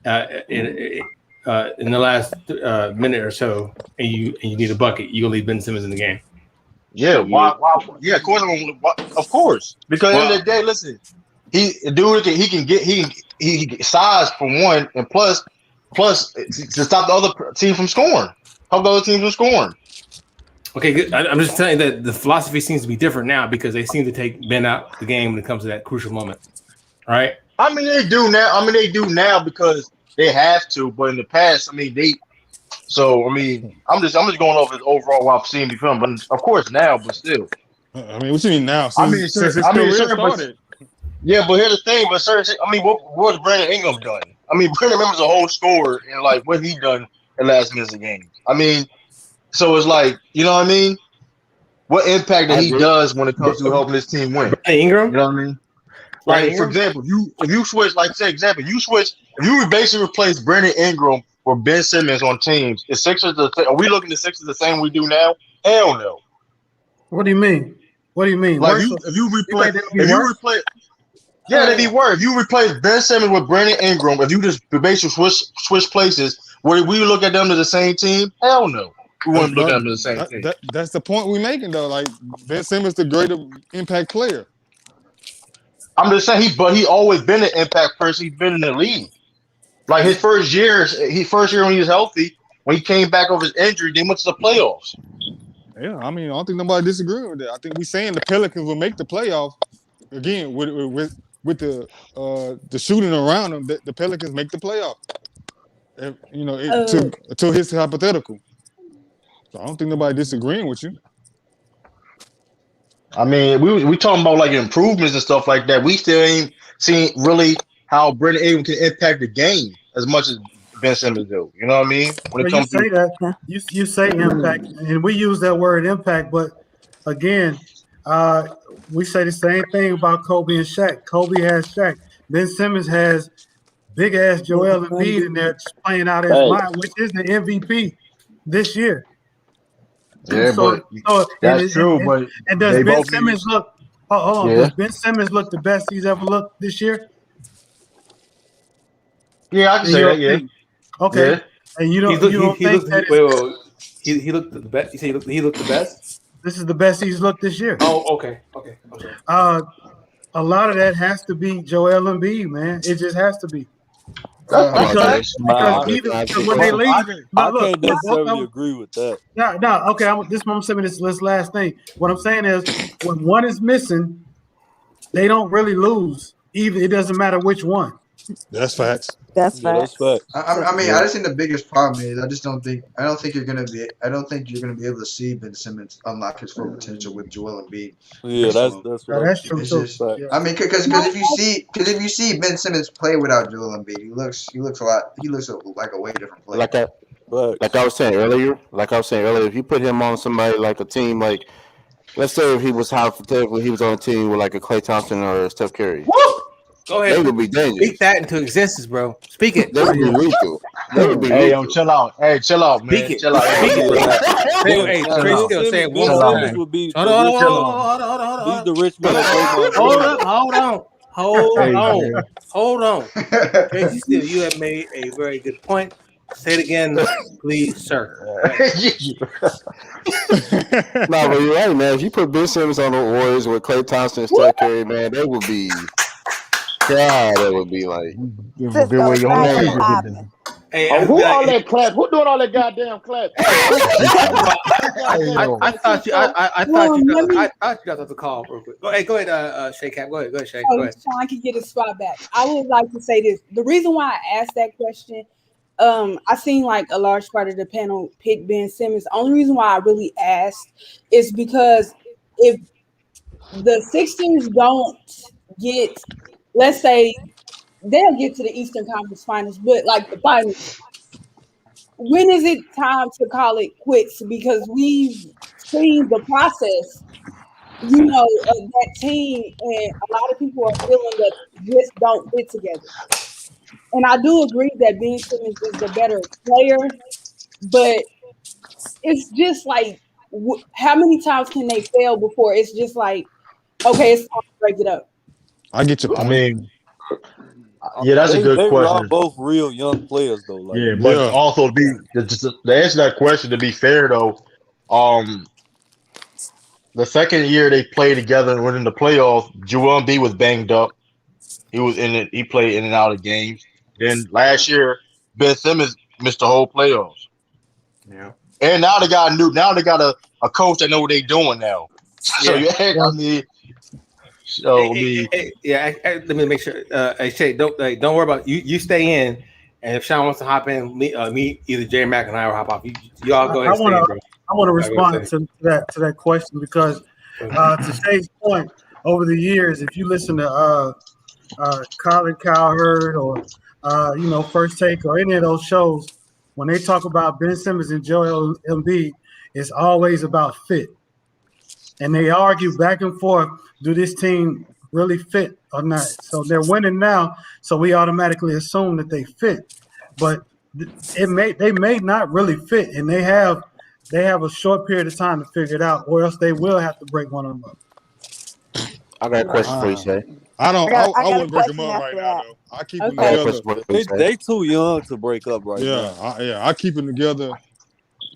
in the last minute or so, and you need a bucket. You're going to leave Ben Simmons in the game. Yeah. Why? Yeah, of course. Because at the end of the day, listen, he can size for one, and plus to stop the other team from scoring. Help the other team from scoring. Okay, good. I'm just telling you that the philosophy seems to be different now because they seem to take Ben out the game when it comes to that crucial moment. All right. I mean, they do now because they have to, but in the past, they. So I'm just going over his overall what I've seen before, but of course now, but still. What you mean now? Since his career started. Yeah, but here's the thing. But what's Brandon Ingram done? Brandon Ingram's a whole scorer, and like what he done in last minute of games. So it's like, you know what I mean? What impact that he does when it comes to helping his team win? Ingram? You know what I mean? Like, for example, if you switch, if you basically replace Brandon Ingram or Ben Simmons on teams, are we looking at Sixers the same we do now? Hell no. What do you mean? Like if you replace, yeah, that'd be worse. If you replace Ben Simmons with Brandon Ingram, if you just basically switch places, would we look at them as the same team? Hell no. We wouldn't look at them as the same team. That's the point we're making, though. Like, Ben Simmons the greater impact player. I'm just saying he always been an impact person. He's been in the league. Like his first year when he was healthy, when he came back over his injury, they went to the playoffs. Yeah, I don't think nobody disagrees with that. I think we're saying the Pelicans will make the playoffs again with the shooting around them. The Pelicans make the playoffs. To his hypothetical. So I don't think nobody disagreeing with you. We talking about like improvements and stuff like that. We still ain't seen really how Brandon Ingram can impact the game as much as Ben Simmons do. You know what I mean? You say impact, and we use that word impact, but again, we say the same thing about Kobe and Shaq. Kobe has Shaq. Ben Simmons has big ass Joel Embiid in there just playing out his mind, which is the MVP this year. Yeah, that's true. But does Ben Simmons look? Hold on. Does Ben Simmons look the best he's ever looked this year? Yeah, I can say that. Yeah. Okay. Yeah. And you don't think that he looked the best? You say he looked the best? This is the best he's looked this year. Oh, okay. A lot of that has to be Joel Embiid, man. It just has to be. Because when they leave, I can't necessarily agree with that. No. Okay, this is what I'm saying. This last thing. What I'm saying is, when one is missing, they don't really lose. Either it doesn't matter which one. That's facts. That's facts. I mean, I just think the biggest problem is I don't think you're gonna be able to see Ben Simmons unlock his full potential with Joel Embiid. Yeah, that's true. I mean, because if you see Ben Simmons play without Joel Embiid, he looks like a way different player. Like I was saying earlier, if you put him on somebody like a team, like let's say if he was hypothetically he was on a team with like a Klay Thompson or a Steph Curry. Woo! Go ahead. They would be dangerous. Speak that into existence, bro. Speak it. They would be lethal. Hey, yo, chill out. Hey, chill out, man. Speak it. Chill out. Hey, Tracy still saying one more time. Hold on. He's the rich man. Hold on. Tracy still, you have made a very good point. Say it again, please, sir. No, but you're right, man. If you put Ben Simmons on the Warriors with Klay Thompson and Steph Curry, man, that would be like. Hey, who all that clap? Who doing all that goddamn clap? I thought you got off the call real quick. Go ahead, Shay Cap. Go ahead, Shay. Go ahead. Sean can get his spot back. I would like to say this. The reason why I asked that question, I seen like a large part of the panel pick Ben Simmons. The only reason why I really asked is because if the Sixers don't get, let's say, they'll get to the Eastern Conference Finals, but like the finals, when is it time to call it quits? Because we've seen the process, of that team, and a lot of people are feeling that just don't fit together. And I do agree that Ben Simmons is the better player, but it's just like, how many times can they fail before it's just like, okay, it's time to break it up? I get your point. I mean, yeah, that's a good question. They're both real young players, though. Like, also to answer that question, to be fair though, the second year they played together and went in the playoffs, Joel Embiid was banged up. He was in it. He played in and out of games. Then last year, Ben Simmons missed the whole playoffs. Yeah. And now they got a coach that know what they're doing now. So let me make sure. Hey, Shay, don't worry about it. You stay in, and if Sean wants to hop in, me either Jerry Mack and I will hop off. You all go ahead. I want to respond to that question because to Shay's point, over the years, if you listen to Colin Cowherd or First Take or any of those shows, when they talk about Ben Simmons and Joel Embiid, it's always about fit. And they argue back and forth, do this team really fit or not? So they're winning now, so we automatically assume that they fit. But they may not really fit, and they have a short period of time to figure it out, or else they will have to break one of them up. I got a question for you, Shay. I wouldn't break them up right now, though. I keep them together. They too young to break up right now. I keep them together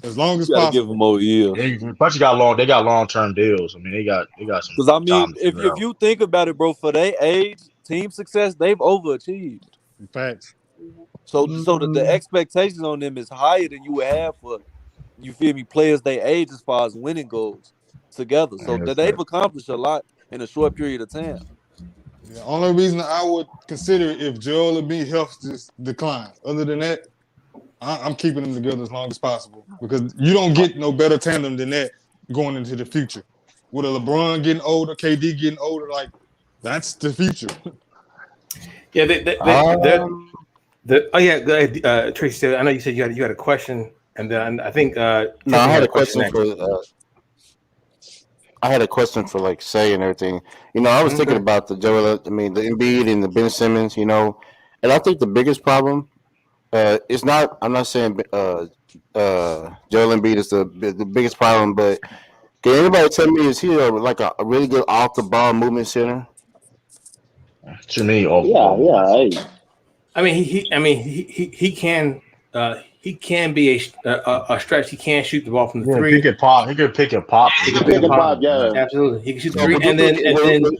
as long as you possible. Give them more years. But they got long-term deals. I mean, they got some. Because I mean, if you think about it, bro, for their age, team success, they've overachieved. Facts. So the expectations on them is higher than you would have for, you feel me, players their age as far as winning goals together. So they've accomplished a lot in a short period of time. The only reason I would consider if Joel Embiid health just declines. Other than that, I'm keeping them together as long as possible because you don't get no better tandem than that going into the future. With a LeBron getting older, KD getting older, like that's the future. Yeah, go ahead, Tracy. I know you said you had a question, and then I think I had a question I had a question for like Shay and everything. I was thinking about the Embiid and the Ben Simmons, and I think the biggest problem it's not. I'm not saying Joel Embiid is the biggest problem, but can anybody tell me is he a really good off the ball movement center? To me, I mean, he can. He can be a stretch. He can shoot the ball from the three. He could pop. He could pick and pop. Yeah, absolutely. He can shoot the three, and then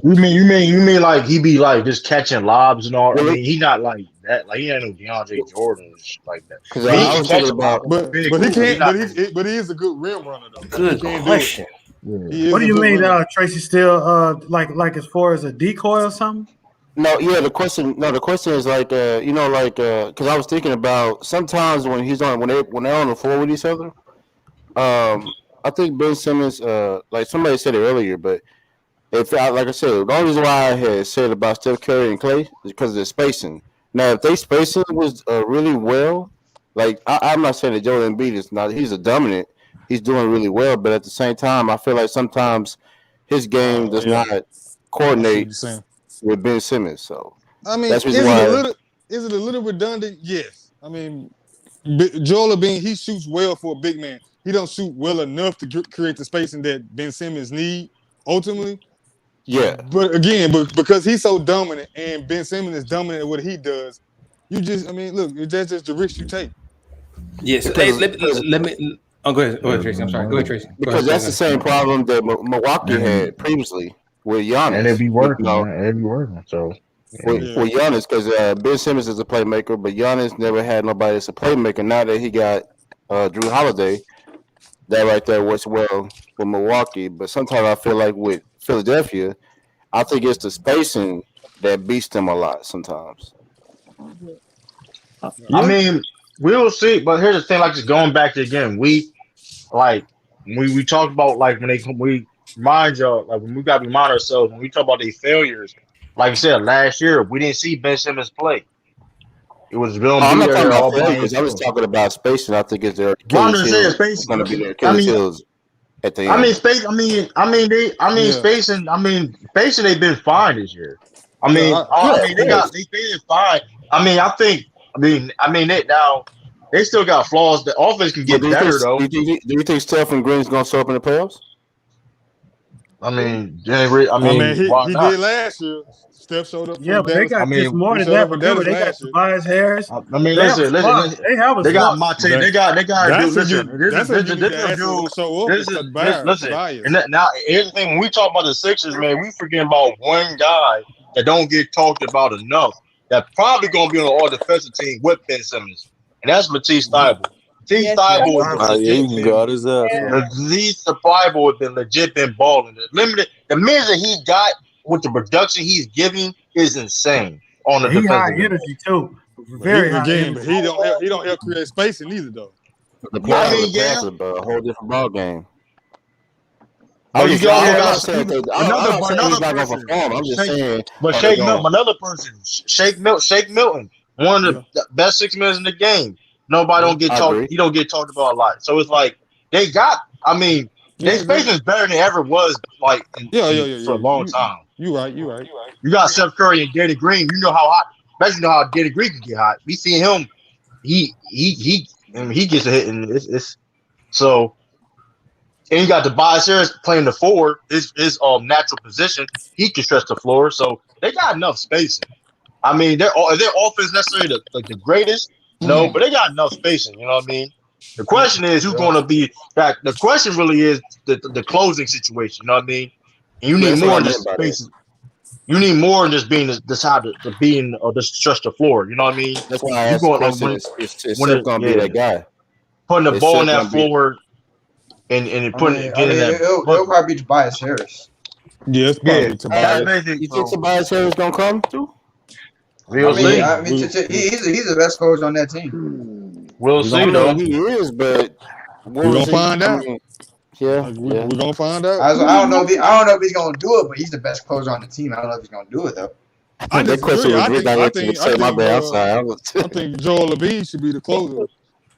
you mean like he be like just catching lobs and all? I mean, he not like that. Like he ain't no DeAndre Jordan and shit like that. Because I mean, I he was can catch thinking a about, ball, but big he move, can't. not But he is a good rim runner though. Good He can question. do it. He is What do a you good mean, rim runner. Tracy? Still, like as far as a decoy or something? no, yeah, the question is like, because I was thinking about sometimes when they're on the floor with each other, I think Ben Simmons, like somebody said it earlier, but like I said, the only reason why I had said about Steph Curry and Klay is because of the spacing. Now, if they spacing was really well, like I'm not saying that Joel Embiid is not, he's a dominant, he's doing really well, but at the same time, I feel like sometimes his game does not coordinate with Ben Simmons. So I mean, that's the is reason why. it a little redundant? Yes. I mean, Joel Embiid, he shoots well for a big man. He don't shoot well enough to create the spacing that Ben Simmons need ultimately. Yeah. But again, because he's so dominant and Ben Simmons is dominant at what he does, look, that's just the risk you take. Yes. Hey, let me. Oh, go ahead. Go ahead, Tracy. I'm sorry. Go ahead, Tracy. Because that's the same problem that Milwaukee had previously with Giannis. and it be working. It be working. So with Giannis, because Ben Simmons is a playmaker, but Giannis never had nobody that's a playmaker. Now that he got Drew Holiday, that right there works well with Milwaukee. But sometimes I feel like with Philadelphia, I think it's the spacing that beats them a lot sometimes. I mean, we'll see. But here's the thing: like just going back to again, we talk about like we remind y'all like when we got to remind ourselves when we talk about these failures. Like I said last year, we didn't see Ben Simmons play. It was going I'm to be not talking there all about by failures. I was himself. talking about spacing. I think it's their Ron Achilles said heel. spacing. It's going to be their Achilles heels at the end. I mean, space. Spacing. Spacing. They've been fine this year. They been fine. They still got flaws. The offense can get better though. Do you think Steph and Green's going to show up in the playoffs? He he not? did last year. Steph showed up. Yeah, but they got just more than that. Remember, they got Tobias Harris. Listen. They have a They got squad. Mate. They got dude. Listen, This is and now here's the thing: when we talk about the Sixers, man, we forget about one guy that don't get talked about enough. That probably gonna be on the all defensive team with Ben Simmons, and that's Matisse Thybulle. Matisse Thybulle has been legit been balling. The minutes that he got with the production he's giving is insane on the defensive high end. energy too. Very high energy. But he don't help create spacing either though. The playoffs is a whole different ball game. I'm just saying. Another person, Shake Milton, one of the best 6 minutes in the game. Nobody don't get talked. He don't get talked about a lot. So it's like they got. I mean, their spacing is better than it ever was. Like for a long time. You right. You got Steph Curry and Danny Green. You know how hot. Especially know how Danny Green can get hot. We see him. He gets a hit, and it's so. And you got Tobias Harris playing the forward, his natural position. He can stretch the floor, so they got enough spacing. I mean, their offense necessarily the greatest, no, but they got enough spacing. You know what I mean? The question is who's going to be that. The question really is the closing situation. You know what I mean? And you need more than just spacing. You need more than just being this how to being or just stretch the floor. You know what I mean? That's why I asked the question: is Steph going to be that guy? Putting the ball on that floor. And putting it'll probably be Tobias Harris. Yes, probably Tobias. You think Tobias Harris gonna come too? We'll see. He's the best coach on that team. We'll see, though. He is, but we're gonna find out. We're gonna find out. I don't know if he's gonna do it, but he's the best coach on the team. I don't know if he's gonna do it though. I think Joel Embiid should be the closer.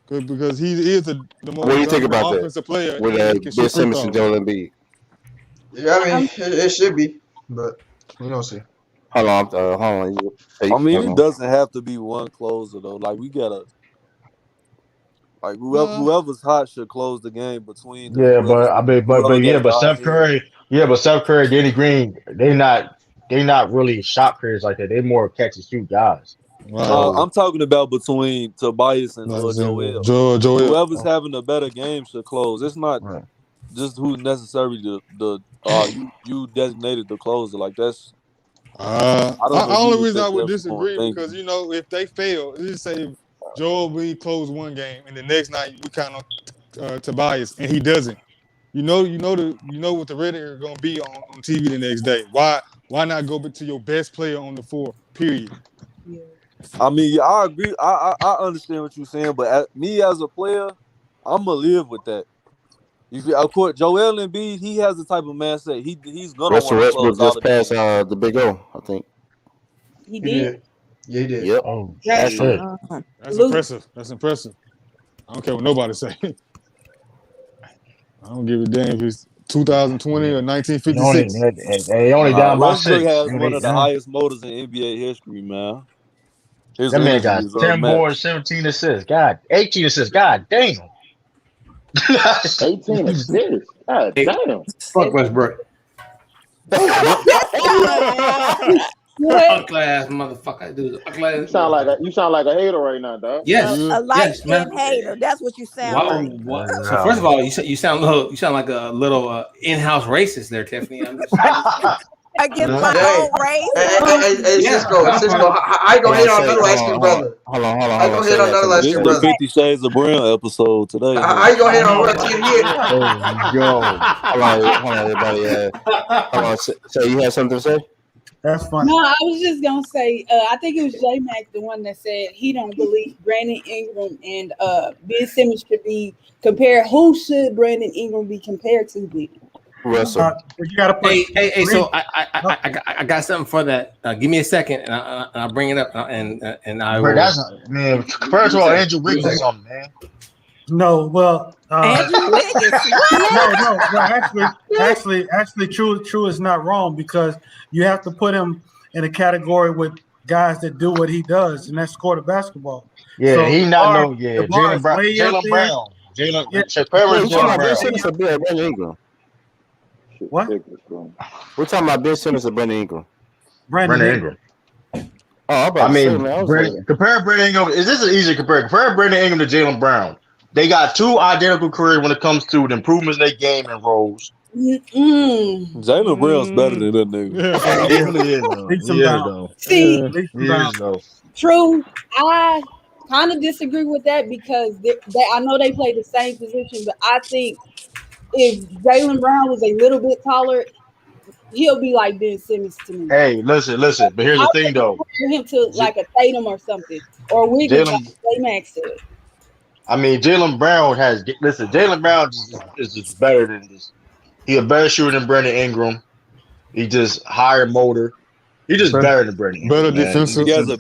Because he is the most what do you think about offensive player with Ben Simmons and Joel Embiid? Yeah, I mean it should be, but we don't see. Hold on. It doesn't have to be one closer though. Like we gotta, like whoever's hot should close the game between. But Steph Curry, Danny Green, they not really shot creators like that. They more catch and shoot guys. I'm talking about between Tobias and Joel. Whoever's having a better game should close. It's not just who necessarily you designated the closer. Like that's Only reason I would disagree because if they fail, let's say Joel Embiid closed one game and the next night we count on Tobias and he doesn't. You know what the rating are gonna be on TV the next day. Why not go to your best player on the floor? Period. Yeah. I mean, I agree. I understand what you're saying, but me as a player, I'm gonna live with that. Of course, Joel Embiid, he has the type of mindset. He's gonna want to Westbrook close out just passed the Big O, I think. He did. Yeah, he did. Yep. Oh, that's it. That's impressive. That's impressive. I don't care what nobody say. I don't give a damn if it's 2020 or 1956. They only down by 6. Westbrook has one of the highest motors in NBA history, man. That man got 10 boards, 17 assists. God, 18 assists. God damn. 18 assists. God damn. Fuck Westbrook. What? Class motherfucker, dude. You sound like a hater right now, dog. Yes, A light-skinned hater. That's what you sound like. So first of all, you sound like a little in-house racist there, Tiffany. I'm just against my own race. Hey, Cisco, I go hit on another light-skinned brother. Hold on. I go hit on another light-skinned brother. 50 Shades of Brown episode today. I go hit on what team here. Hold on, everybody. Hold on. So you have something to say? That's funny. No, I was just gonna say, I think it was J Mac, the one that said he don't believe Brandon Ingram and Ben Simmons should be compared. Who should Brandon Ingram be compared to? Russell. You gotta play. Hey, so I got something for that. Give me a second, and I'll bring it up, and I will. Man, first of all, Andrew Wiggins is something, man. No, well, Andrew Wiggins. no. Actually, True is not wrong because you have to put him in a category with guys that do what he does, and that's score the basketball. Yeah, so he not no. Yeah, Jaylen Brown. Brandon Ingram. What? We're talking about Ben Simmons and Brandon Ingram. Brandon Ingram. Oh, compare Brandon Ingram. Is this an easy compare? Compare Brandon Ingram to Jaylen Brown. They got two identical careers when it comes to the improvements in their game and roles. Jaylen Brown's better than that nigga. True. I kind of disagree with that because I know they play the same position, but I think if Jaylen Brown was a little bit taller, he'll be like Ben Simmons to me. Hey, listen. But here's the thing, though. Compare him to like a Tatum or something, or Wiggins, like Max said. I mean, Jaylen Brown Jaylen Brown is just better than this. He a better shooter than Brandon Ingram. He just higher motor. He just better than Brandon Ingram. Better defensive. He has a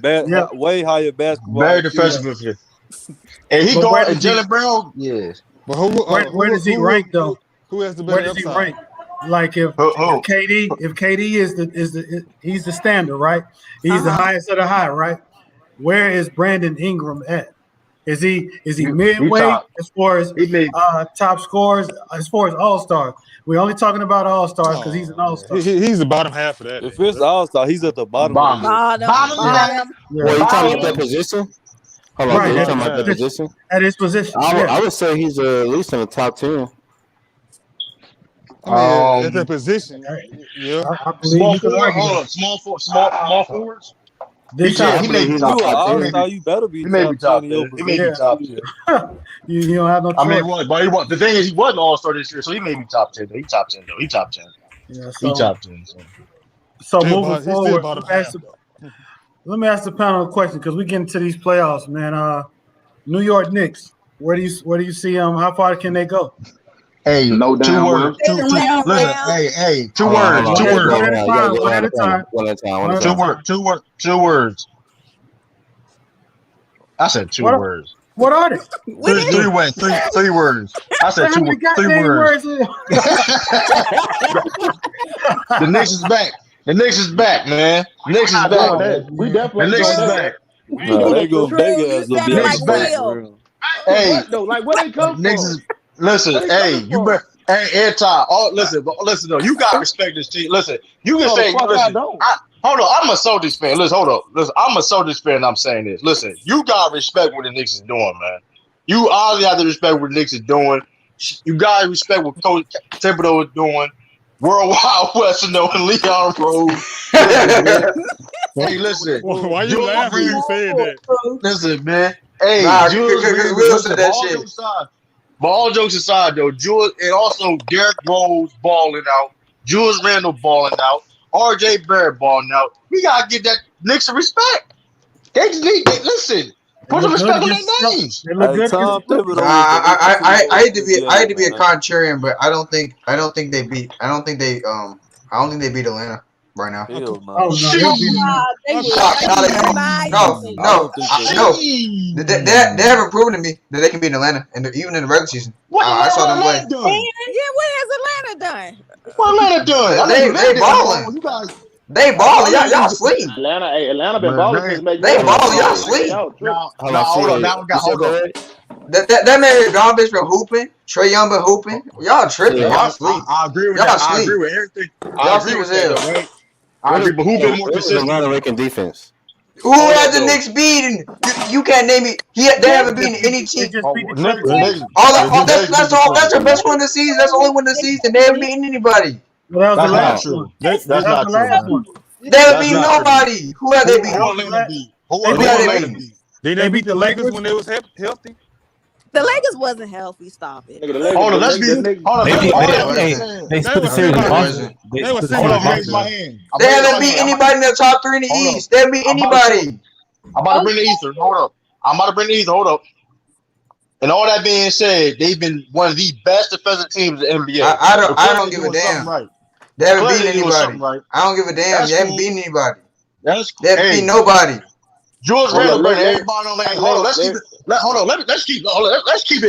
way higher basketball. Very defensive. And he going and Jaylen Brown, yeah. But where does he rank though? Who has the better Where does he rank? Like if KD is he's the standard, right? He's the highest of the high, right? Where is Brandon Ingram at? Is he midway as far as top scorers, as far as all-stars? We're only talking about all-stars because he's an all-star. He's the bottom half of that. If it's all-star, he's at the bottom. Bottom. Well, you talking about that position? Hold on, you talking about that position? At his position, I would say he's at least in the top 10. At that position, yeah. Small forwards. He may be top 10. You better be. He may be top 10. He may be top 10. You don't have no choice. I mean, the thing is, he wasn't all-star this year, so he may be top 10. He's top 10 though. He's top 10. Yeah, he's top 10. So moving forward, let me ask the panel a question because we get into these playoffs, man. New York Knicks, where do you see them? How far can they go? Hey, no doubt. 2 words. Listen, hey, 2 words. 2 words. One at a time. 2 words. I said 2 words. What are they? 3 words. 3 words. I said 3 words. The Knicks is back. The Knicks is back, man. The Knicks is back. We definitely. The Knicks is back. They go back. Hey, like where they come from? Listen, hey, you better. Hey, Anti. Listen though. You gotta respect this team. Listen, you can say. Listen, hold on. I'm a Celtics fan. Listen, hold up. Listen, I'm a Celtics fan. And I'm saying this. Listen, you gotta respect what the Knicks is doing, man. You obviously have to respect what the Knicks is doing. You gotta respect what Coach Tebow is doing. Worldwide West and Leon Rose. Hey, listen. Why you laughing when you said that? Listen, man. Hey, Jules said that shit. But all jokes aside, though, Jules and also Derrick Rose balling out, Jules Randle balling out, RJ Barrett balling out. We gotta give that Knicks some respect. They just need listen. Put some respect on their names. I hate to be a contrarian, but I don't think they beat Atlanta right now. No. They haven't proven to me that they can beat Atlanta, and even in the regular season. I saw them play. Yeah, what has Atlanta done? What Atlanta doing? They balling. They balling. Y'all sleep. Atlanta been balling. They balling. Y'all sleep. Hold on. That man Donovan been hooping. Trae Young been hooping. Y'all tripping. Y'all sleep. I agree with y'all that. sleep. I agree with everything. Y'all sleep as hell. Right? I agree, but who been more consistent? Atlanta making defense. Who has the Knicks beating? You can't name it. They haven't beaten any team. That's their best win of the season. That's the only win of the season. They haven't beaten anybody. Well, that was That's the not last one. true. That's That not was the last true. one. They haven't beaten nobody. Who have they beaten? Did they beat the Lakers when they was healthy? The Lakers wasn't healthy. Stop it. Hold on, let's be. They split the series with Boston. They haven't beat anybody in the top 3 in the East. They haven't beat anybody. I'm about to bring the Eastern. Hold up. And all that being said, they've been one of the best defensive teams in the NBA. I don't give a damn. They haven't beaten anybody. I don't give a damn. They haven't beaten anybody. They haven't beaten nobody. George Randle been everybody on that. Hold on, let's keep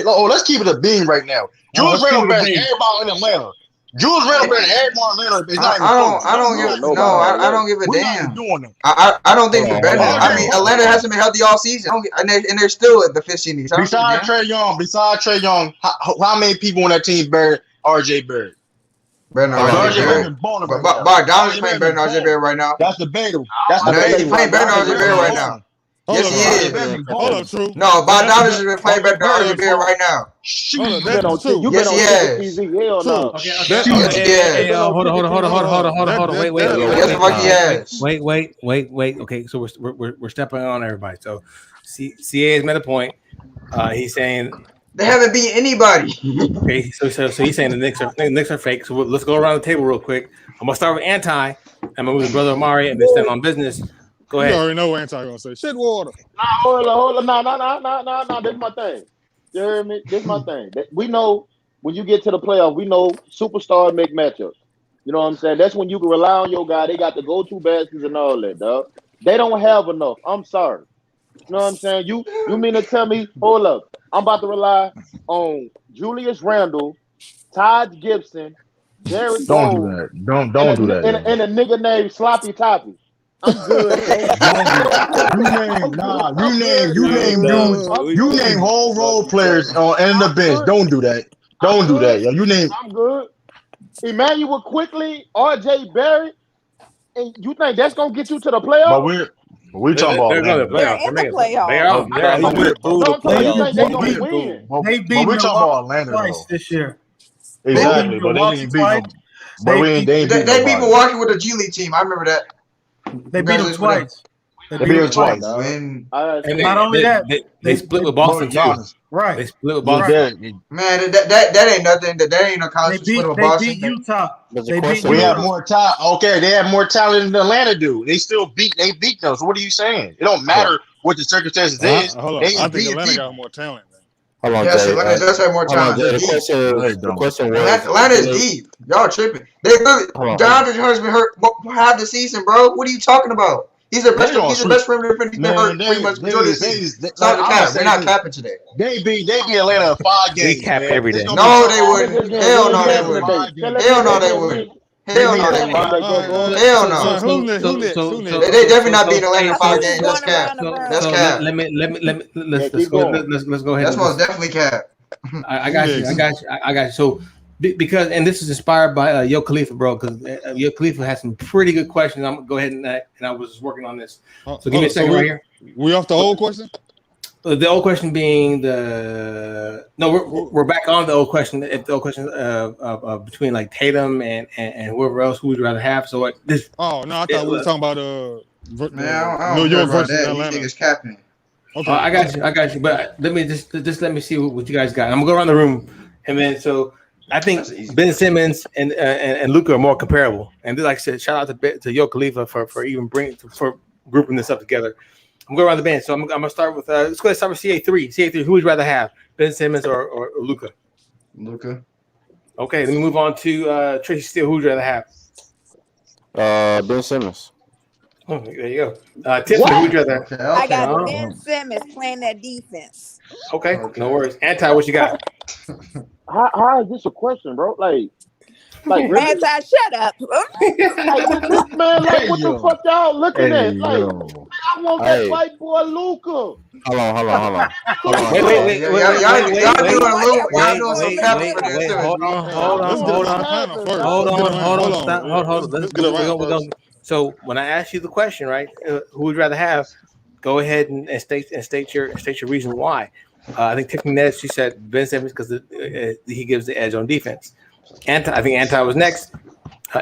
it a beam right now. George Randle been everybody in Atlanta. George Randle been everybody in Atlanta. I don't give a damn. I don't think they're better. I mean, Atlanta hasn't been healthy all season, and they're still at the 15th. Besides Trae Young, how many people on that team buried RJ Barrett? Better than RJ Barrett. Bogdanovich playing better than RJ Barrett right now. That's debatable. He's playing better than RJ Barrett right now. Yes, he is. Hold up, true. No, Bogdanovich has been playing better than RJ Barrett right now. That's true. Yes, he has. Hold on. Wait. Yes, the fuck he has. Wait. Okay, so we're stepping on everybody. So, CA has made a point. He's saying they haven't beaten anybody. Okay, so he's saying the Knicks are fake. So let's go around the table real quick. I'm gonna start with Anti. I'm gonna move his brother Amari and then stand on business. Go ahead. You already know what Anti gonna say. Shit water. Hold on. No. This is my thing. You hear me? This is my thing. We know when you get to the playoff, we know superstars make matchups. You know what I'm saying? That's when you can rely on your guy. They got the go-to baskets and all that, dog. They don't have enough. I'm sorry. You know what I'm saying? You mean to tell me, hold up, I'm about to rely on Julius Randle, Todd Gibson, Jared Don't Gold, do that. Don't do that. And a nigga named Sloppy Toppy. I'm good. You name whole role players on the bench. Don't do that. Don't do that, yo. You name. I'm good. Emmanuel Quickly, RJ Barrett, and you think that's gonna get you to the playoffs? But we're talking about They're in the playoffs. They beat Milwaukee twice this year. Exactly, but they didn't beat them. But they beat Milwaukee with a G League team. I remember that. They beat them twice. They beat them twice. And not only that, they split with Boston too. Right. They split with Boston. Man, that ain't nothing. That ain't no college split with Boston. They beat Utah. We have more talent. Okay, they have more talent than Atlanta do. They beat them. So what are you saying? It don't matter what the circumstances is. Hold on. I think Atlanta got more talent. Hold on, yes, Atlanta does have more talent. The question was Atlanta is deep. Y'all tripping. They really Donovan has been hurt half the season, bro. What are you talking about? He's the best perimeter defender. He's been hurt pretty much majority of the season. We're not capping today. They beat Atlanta in 5 games. We cap every day. No, they wouldn't. Hell no, they wouldn't. Hell no, they wouldn't. Hell no, they wouldn't. Hell no. They definitely not beating Atlanta in 5 games. That's cap. That's cap. Let's go ahead. That's most definitely cap. I got you. So because this is inspired by Yo Khalifa, bro. Because Yo Khalifa has some pretty good questions. I'm gonna go ahead and I was working on this. So give me a second right here. We off the old question? The old question being we're back on the old question. If the old question between like Tatum and whoever else, who would you rather have? So like this. Oh no, I thought we were talking about Man, I New don't York care about versus that. Atlanta. These niggas capping. Okay, I got you. But let me see what you guys got. I'm gonna go around the room, and then so I think Ben Simmons and Luka are more comparable. And like I said, shout out to Yo Khalifa for even for grouping this up together. I'm going around the bench, so I'm gonna start with let's go ahead and start with CA3. CA3, who would you rather have, Ben Simmons or Luka? Luka. Okay, let me move on to Tracy Steele. Who would you rather have? Ben Simmons. Oh, there you go. Tiffany, who would you rather have? I got Ben Simmons playing that defense. Okay, no worries. Anti, what you got? How is this a question, bro? Like really? Anti, shut up. Man, like what the fuck y'all looking at? Like, I want that white boy Luka. Hold on. Wait. Y'all doing some capping for this. Hold on. So when I ask you the question, right, who would you rather have? Go ahead and state your reason why. I think Tiffany Nez, she said Ben Simmons because he gives the edge on defense. I think Anti was next.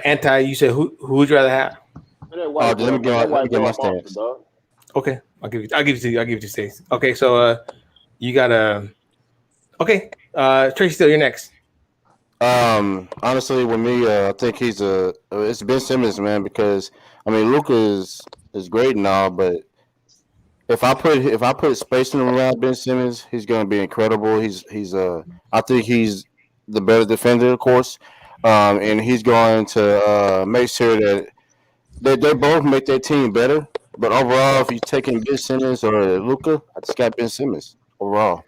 Anti, you said who would you rather have? Let me get my stance. Okay, I'll give you two states. Okay, so you got Tracy Steele, you're next. Honestly, with me, I think it's Ben Simmons, man, because I mean Luka is great and all, but if I put spacing around Ben Simmons, he's gonna be incredible. I think he's the better defender, of course, and he's going to make sure that they both make their team better. But overall, if you're taking Ben Simmons or Luka, I just got Ben Simmons overall.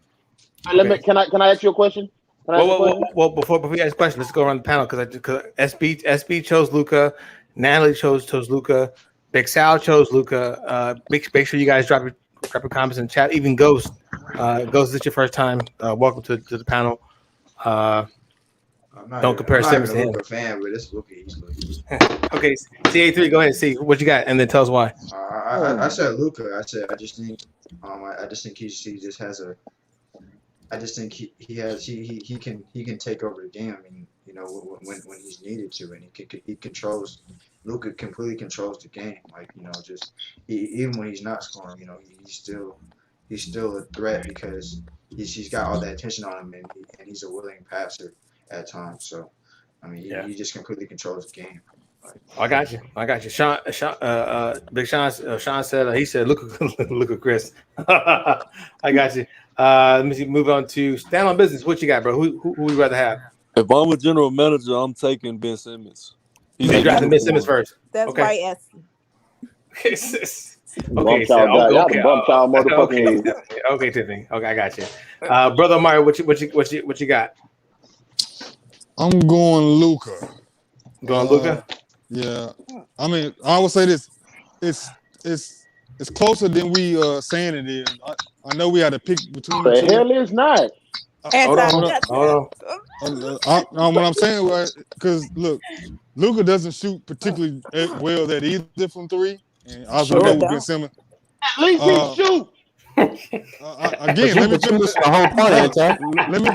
Can I ask you a question? Well, before we ask a question, let's go around the panel because SB chose Luka, Natalie chose Luka, Big Sal chose Luka. Make sure you guys drop your comments in the chat. Even Ghost, this is your first time. Welcome to the panel. Don't compare Simmons to him. I'm a fan, but it's Luka easily. Okay, CA3, go ahead and see what you got, and then tell us why. I said Luka. I just think he just has a. I just think he can take over the game. I mean, you know, when he's needed to, and he controls. Luka completely controls the game. Like, you know, just even when he's not scoring, you know, he's still a threat because he's got all that attention on him, and he's a willing passer at times. So, I mean, he just completely controls the game. Like, I got you. Sean, Big Sean said he said, look at Chris. I got you. Let me move on to stand on business. What you got, bro? Who would you rather have? If I'm a general manager, I'm taking Ben Simmons. He's drafting Ben Simmons first. That's right, yes. Okay, Tiffany. Okay, I got you. Brother Mario, what you got? I'm going Luka. Going Luka? Yeah. I mean, I would say this. It's closer than we saying it is. I know we had to pick between the two. The hell is not. Hold on. What I'm saying was, because look, Luka doesn't shoot particularly well that either from three. And I was going to Ben Simmons. At least he shoot. Again, let me finish the whole point.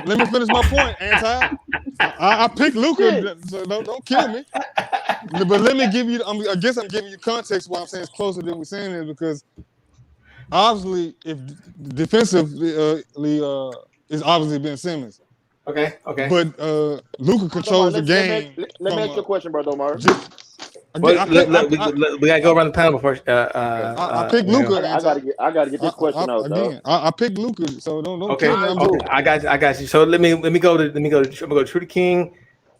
Let me finish my point, Anti. I picked Luka, so don't kill me. But let me give you. I guess I'm giving you context why I'm saying it's closer than we're saying it, because obviously, if defensively is obviously Ben Simmons. Okay. But Luka controls the game. Let me ask you a question, bro, Omar. We gotta go around the panel before. I picked Luka. I gotta get this question out. Again, I picked Luka, so don't. Okay. I got you. So let me go to True the King.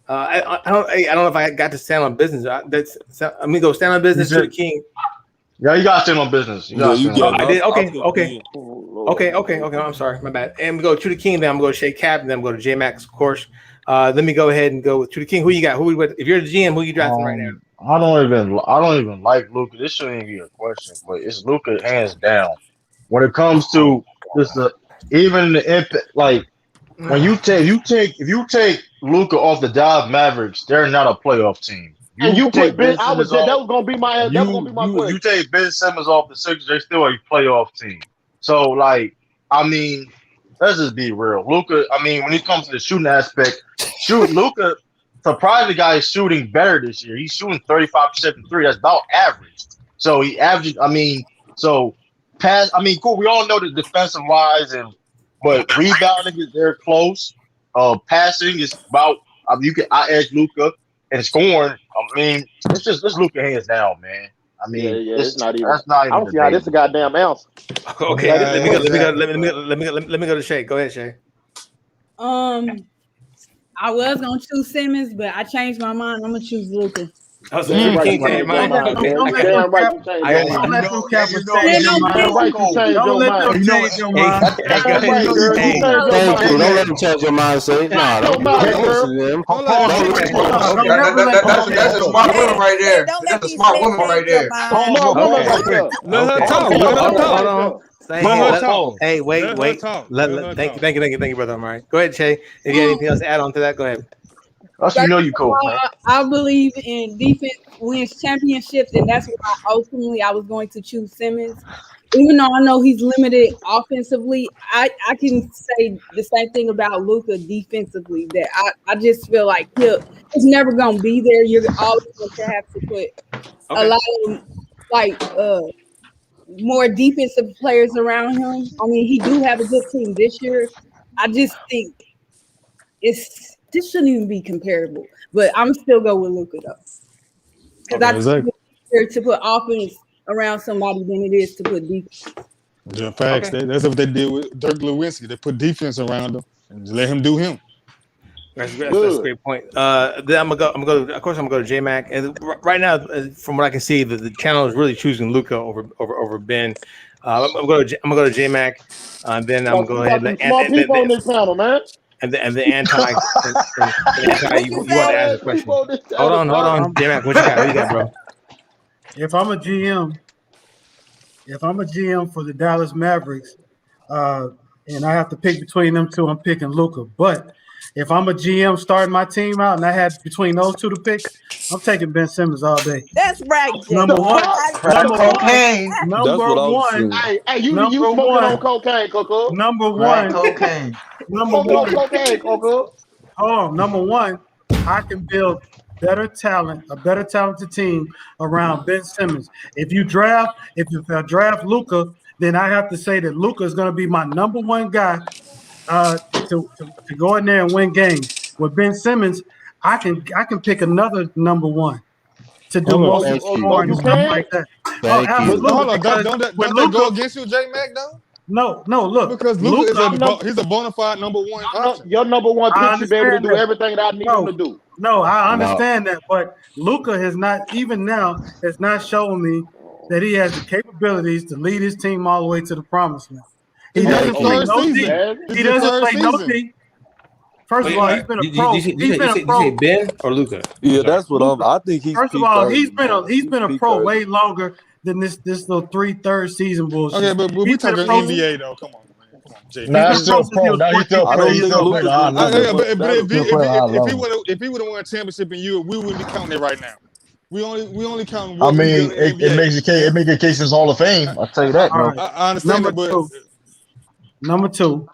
I don't know if I got to stand on business. Let me go stand on business. True the King. Yeah, you gotta stand on business. I did. Okay. I'm sorry, my bad. And we go True the King. Then I'm going to Shea Cap. And then I'm going to J Max, of course. Let me go ahead and go with True the King. Who you got? If you're the GM, who you drafting right now? I don't even like Luka. This shouldn't even be a question, but it's Luka hands down. When it comes to just even the impact, like when if you take Luka off the Dallas Mavericks, they're not a playoff team. And you take Ben. That was gonna be my. That was gonna be my question. You take Ben Simmons off the Sixers, they're still a playoff team. So like I mean, let's just be real. Luka, I mean, when it comes to the shooting aspect, Luka, surprisingly, guy is shooting better this year. He's shooting 35% from three. That's about average. So he averaged, cool. We all know the defensive wise, but rebounding is very close. Passing is about, I edge Luka, and scoring, it's Luka hands down, man. It's not even. That's not even. I don't see how this is a goddamn answer. Okay, let me go to Shay. Go ahead, Shay. I was gonna choose Simmons, but I changed my mind. I'm gonna choose Luka. Oh, so you can't change your mind. Okay. Don't let them Cappers change your mind. Don't let them change your mind. Thank you. Don't let them change your mind. Say no. Don't listen to them. That's a smart woman right there. That's a smart woman right there. Let her talk. Hey, wait. Thank you, brother. All right. Go ahead, Shay. If you have anything else to add on to that, go ahead. You cool. I believe in defense wins championships, and that's why ultimately I was going to choose Simmons. Even though I know he's limited offensively, I can say the same thing about Luka defensively. That I just feel like he's never gonna be there. You're always going to have to put a lot of more defensive players around him. I mean, he do have a good team this year. I just think this shouldn't even be comparable, but I'm still go with Luka though, because I think it's easier to put offense around somebody than it is to put defense. Yeah, facts. Okay. That's what they did with Dirk Nowitzki. They put defense around him and just let him do him. That's a great point. Then I'm gonna go to J Mac, and right now, from what I can see, the channel is really choosing Luka over Ben. I'm gonna go to J Mac, and then I'm gonna go ahead and smart people on this panel, man. And the anti, you want to ask a question? Hold on, J Mac, what you got, bro? If I'm a GM for the Dallas Mavericks, and I have to pick between them two, I'm picking Luka. But if I'm a GM starting my team out and I had between those two to pick, I'm taking Ben Simmons all day. That's right, Jay. Number one. Cocaine. Number one. Hey, you smoking on cocaine, Coco. Number one. Cocaine. Cocaine, Coco. Hold on. Number one, I can build a better talented team around Ben Simmons. If I draft Luka, then I have to say that Luka is going to be my number one guy to go in there and win games. With Ben Simmons, I can pick another number one to do most of the scoring and stuff like that. Absolutely. Hold on, don't that go against you, J Mac, though? No, look. Because Luka he's a bona fide number one option. Your number one pick should be able to do everything that I need him to do. No, I understand that, but Luka has not shown me that he has the capabilities to lead his team all the way to the promised land. He doesn't play no D. He doesn't play no D. First of all, he's been a pro. He's been a pro. You say Ben or Luka? Yeah, that's what I think. First of all, he's been a pro way longer than this little third season bullshit. Okay, but we're talking NBA though. Come on, man. Come on, Nah, he's still pro. He's still pro. If he would have won a championship in Europe, we wouldn't be counting it right now. We only count. I mean, it makes a case as Hall of Fame. I'll tell you that, bro. Right. I understand that, but number two,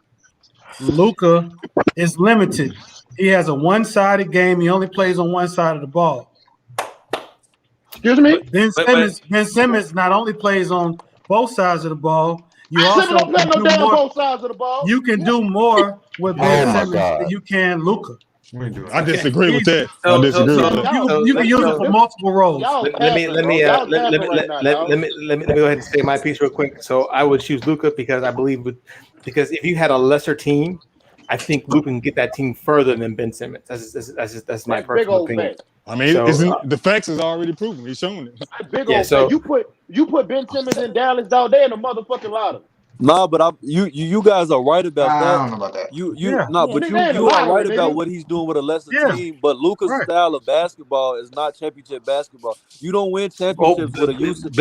Luka is limited. He has a one-sided game. He only plays on one side of the ball. Excuse me? Ben Simmons not only plays on both sides of the ball, you also can do more. Both sides of the ball. You can do more with Ben Simmons than you can Luka. I disagree with that. You can use it for multiple roles. Let me go ahead and say my piece real quick. So I would choose Luka because I believe because if you had a lesser team, I think Luka can get that team further than Ben Simmons. That's my personal opinion. I mean, the facts is already proven. He's shown it. So you put Ben Simmons in Dallas all day in a motherfucking lottery. Nah, but you guys are right about that. I don't know about that. You are right about what he's doing with a lesser team. But Luka's style of basketball is not championship basketball. You don't win championships with a usage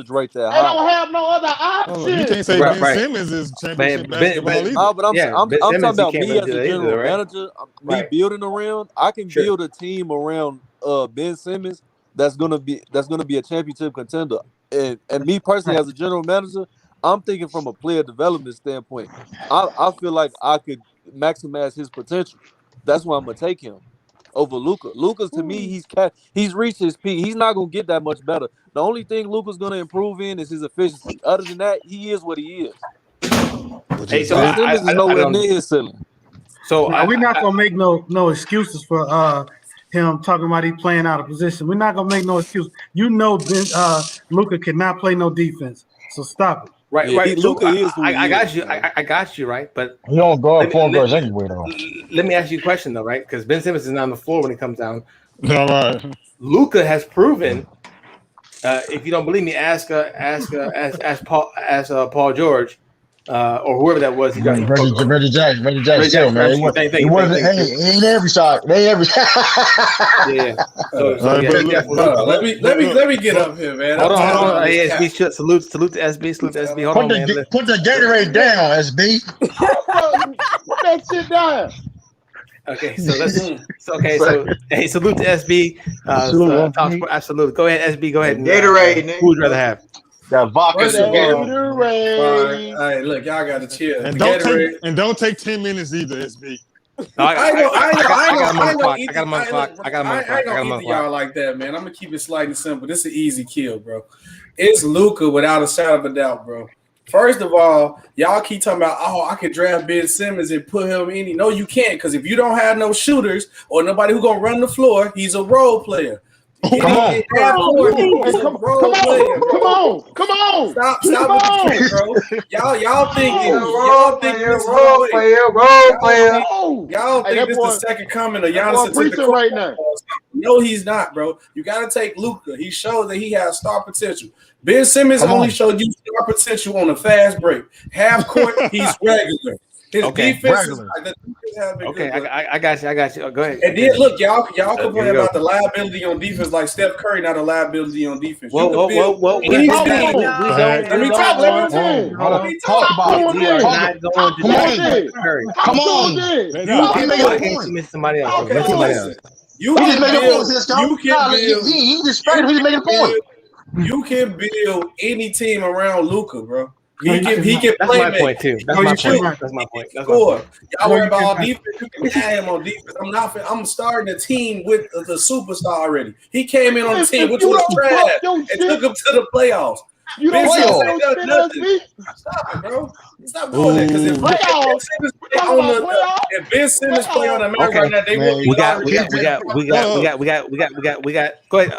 rate that high. I don't have no other option. You can't say Ben Simmons is championship basketball either. But I'm talking about me as a general manager. Me building around. I can build a team around Ben Simmons that's gonna be a championship contender. And me personally as a general manager, I'm thinking from a player development standpoint. I feel like I could maximize his potential. That's why I'm gonna take him over Luka. Luka's to me, he's reached his peak. He's not gonna get that much better. The only thing Luka's gonna improve in is his efficiency. Other than that, he is what he is. Hey, so Simmons is nowhere near his ceiling. So we're not gonna make no excuses for him talking about he playing out of position. We're not gonna make no excuse. You know, Luka cannot play no defense, so stop it. Right, Yeah, right. Luka is who I he got is, you. man. I got you, right? But He don't guard point guards anyway, though. let me ask you a question, though, right? Because Ben Simmons is not on the floor when he comes down. All right. Luka has proven. If you don't believe me, ask Paul George or whoever that was. Reggie Jackson, too, man. It wasn't. Ain't every shot. They every. Yeah. Let me get up here, man. Hold on. SB, salute to SB. Salute to SB. Hold on, man. Put the Gatorade down, SB. Put that shit down. Okay, so hey, salute to SB. Absolutely. Go ahead, SB. Go ahead. Gatorade, nigga. Who would you rather have? That vodka. Gatorade. All right, look, y'all got to chill. And don't take 10 minutes either, SB. I got him on the clock. I ain't gonna eat y'all like that, man. I'm gonna keep it slightly simple. This is an easy kill, bro. It's Luka without a shadow of a doubt, bro. First of all, y'all keep talking about, I could draft Ben Simmons and put him in. No, you can't, because if you don't have no shooters or nobody who gonna run the floor, he's a role player. Come on. Come on. Stop with the shit, bro. Y'all think this is the second coming of Giannis right now. No, he's not, bro. You got to take Luka. He showed that he has star potential. Ben Simmons only showed you star potential on a fast break. Half court, he's regular. His defense is okay. I got you. Oh, go ahead. And then look, y'all complain about the liability on defense, like Steph Curry, not a liability on defense. Whoa. Let me talk about it. Come on. Somebody else. You can build any team around Luka, bro. He can play. That's my point too. That's my point. Y'all worry about defense. You can add him on defense. I'm starting a team with the superstar already. He came in on the team, which was trash, and took him to the playoffs. You don't Stop it, bro. Stop doing that. Because if Ben Simmons play on America right now, they will. We got. Go ahead,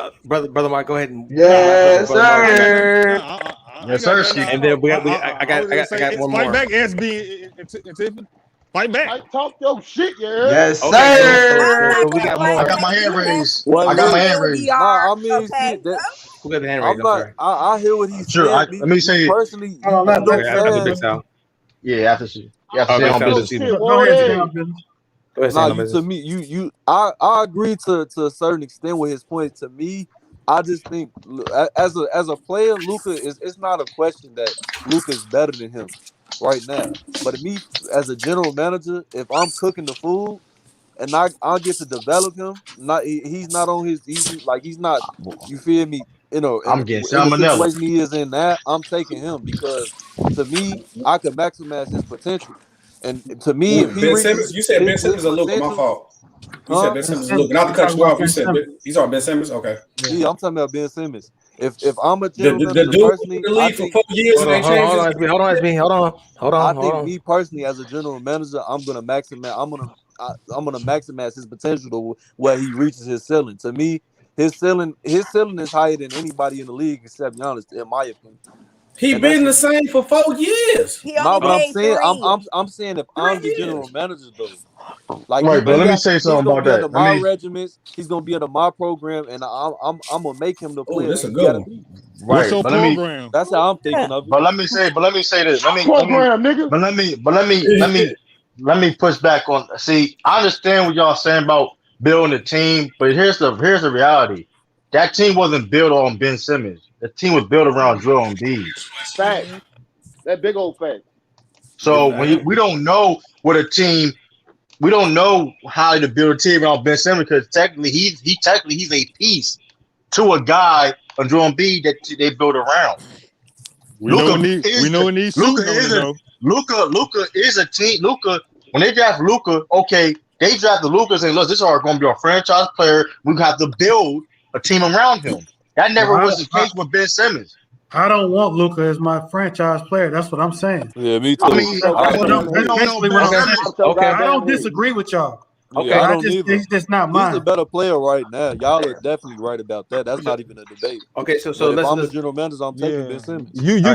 brother Mark. Go ahead and yes, sir. Yes, sir. And then I got one more. Fight back, SB and Tiffany. Fight back. Talk your shit, yeah. Yes, sir. So we got more. I got my hand raised. Who got the hand raised? I hear what he's saying. Let me say personally. Yeah, after she. Go ahead, to me, I agree to a certain extent with his point. To me, I just think as a player, Luka it's not a question that Luka is better than him right now. But to me, as a general manager, if I'm cooking the food and I get to develop him, he's not on his he's not. You feel me? You know, I'm getting the situation he is in that, I'm taking him because to me, I could maximize his potential. And to me, if he you said Ben Simmons or Luka, my fault. You said Ben Simmons or Luka. Not to cut you off. You said he's on Ben Simmons? Okay. Yeah, I'm talking about Ben Simmons. If I'm a general the dude in the league for 4 years and they changed Hold on. I think me personally, as a general manager, I'm gonna maximize. I'm gonna maximize his potential to where he reaches his ceiling. To me, his ceiling is higher than anybody in the league except Giannis, in my opinion. He been the same for 4 years. No, but I'm saying if I'm the general manager though, like right, but let me say something about that. My regiments, he's gonna be under my program, and I'm gonna make him the player. That's a good one. Right, but program? That's how I'm thinking of it. But let me say this. Let me push back on. See, I understand what y'all saying about building a team, but here's the reality. That team wasn't built on Ben Simmons. The team was built around Joel Embiid. Fact. That big old fact. So when we don't know what a team, we don't know how to build a team around Ben Simmons because technically he's a piece to a guy on Joel Embiid that they built around. We know it needs shooting on it, though. Luka is a team. Luka, when they draft Luka, okay, they drafted Luka and look, this is going to be our franchise player. We have to build a team around him. That never was the case with Ben Simmons. I don't want Luka as my franchise player. That's what I'm saying. Yeah, me too. I mean, I don't disagree with y'all. Okay, Yeah, I don't either. He's just not mine. He's a better player right now. Y'all are definitely right about that. That's not even a debate. Okay, so if let's, I'm the general manager, I'm taking Ben Simmons.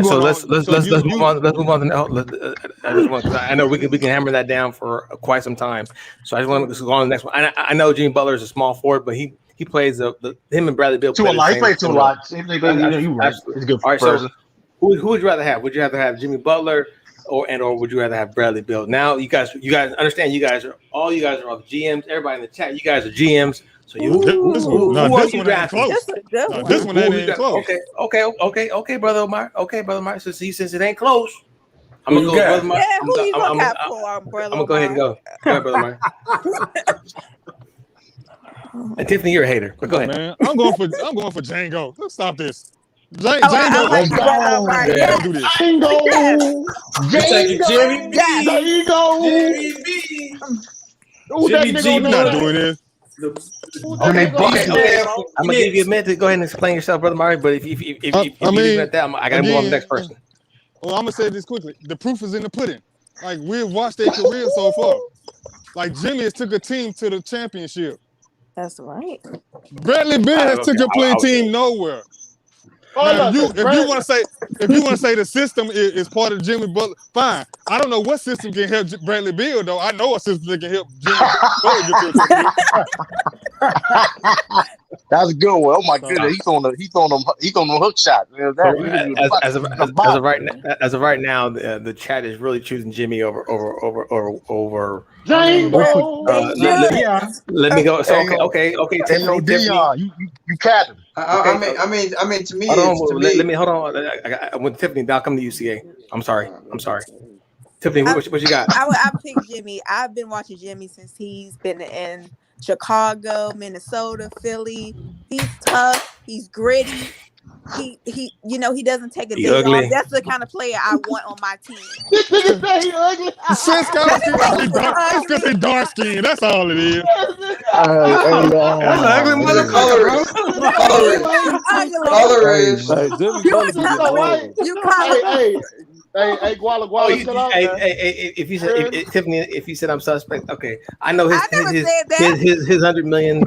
So let's move on. Let's move on to I know we can hammer that down for quite some time. So I just want to go on to the next one. I know Jimmy Butler is a small forward, but he plays him and Bradley Beal. He plays too a lot. He's a good person. So who would you rather have? Would you rather have Jimmy Butler? Or would you rather have Bradley Beal? Now you guys understand. You guys are all the GMs. Everybody in the chat, you guys are GMs. So who are you drafting? This one ain't close. Okay, brother Omar. So since it ain't close, I'm gonna go, brother Omar. Yeah, who you gonna have for, brother? I'm gonna go ahead and go. Go ahead, brother Omar. And Tiffany, you're a hater. But go ahead. Man, I'm going for Django. Let's stop this. Django. Don't do this. Django. Jimmy Jimmy not doing this. I'm gonna give you a minute to go ahead and explain yourself, brother Mario. But if you leave it at that, I gotta move on to the next person. Well, I'm gonna say this quickly. The proof is in the pudding. Like, we've watched their career so far. Like, Jimmy has took a team to the championship. That's right. Bradley Beal has took a playing team nowhere. Now, if you want to say the system is part of Jimmy Butler, fine. I don't know what system can help Bradley Beal though. I know a system that can help Jimmy Butler get to a That's a good one. Oh my goodness, he's on the hook shot. As of right now, the chat is really choosing Jimmy over. Let me go. So okay. Tiffany, you capping. I mean, to me, let me hold on. With Tiffany, I'll come to you, CA. I'm sorry. Tiffany, what you got? I picked Jimmy. I've been watching Jimmy since he's been in Chicago, Minnesota, Philly. He's tough. He's gritty. He doesn't take a day off. That's the kind of player I want on my team. This nigga say he ugly. It's because he's dark skin. That's all it is. That's ugly motherfucker. Color is. Hey, Guala, chill out. If you said Tiffany, if you said I'm suspect, okay. I know his 100 million,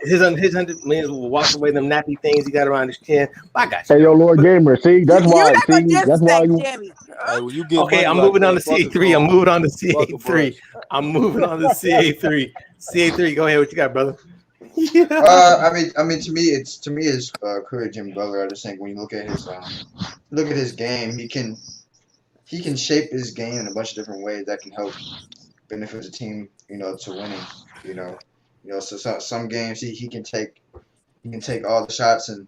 his 100 million will wash away them nappy things he got around his chin. I got you. Hey, yo, Lord Gamer, see, that's why. Okay, I'm moving on to CA3. I'm moving on to CA3. CA3, go ahead. What you got, brother? I mean, to me, it's career Jimmy Butler. I just think when you look at his game, he can shape his game in a bunch of different ways that can help benefit the team, to winning. So some games he can take all the shots and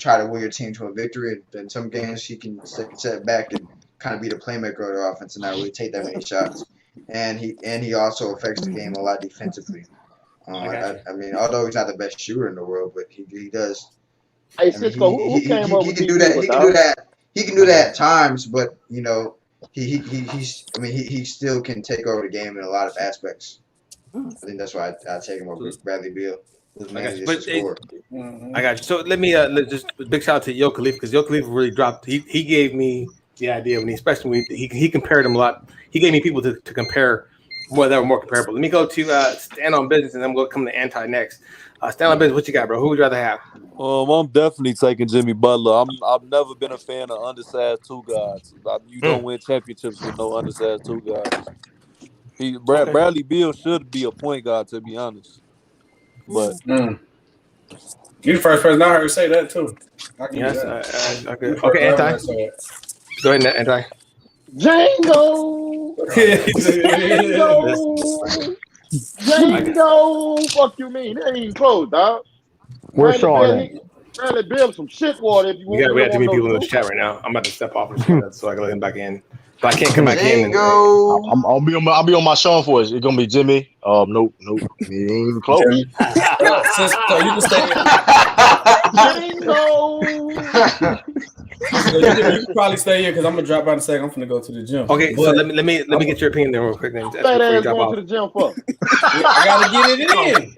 try to will your team to a victory. And some games he can step back and kind of be the playmaker of the offense and not really take that many shots. And he also affects the game a lot defensively. I mean, although he's not the best shooter in the world, but he does. Hey, Cisco, who came up with can do that. He can do that at times, but he still can take over the game in a lot of aspects. I think that's why I take him over Bradley Beal. I got you. So let me just big shout out to Yo Khalif, because Yo Khalif really dropped. He gave me the idea especially when he compared him a lot. He gave me people to compare. That were more comparable. Let me go to Stand on Business, and then I'm going to come to Anti next. Stand on Business, what you got, bro? Who would you rather have? I'm definitely taking Jimmy Butler. I've never been a fan of undersized two guys. You don't win championships with no undersized two guys. Bradley Beal should be a point guard, to be honest. But you're the first person I heard say that too. Okay, Anti. Go ahead, Anti. Django. Fuck you mean? It ain't even close, dog. Where's Sean? Bradley Beal some shit water if you want. We got too many people in the chat right now. I'm about to step off so I can let him back in. But I can't come back in. I'll be on my Sean for it. It's gonna be Jimmy. Nope. It ain't even close. So you can stay. Django. You can probably stay here because I'm gonna drop out in a second. I'm gonna go to the gym. Okay, so let me get your opinion there real quick. Then, Fat ass going to the gym for? I gotta get it in.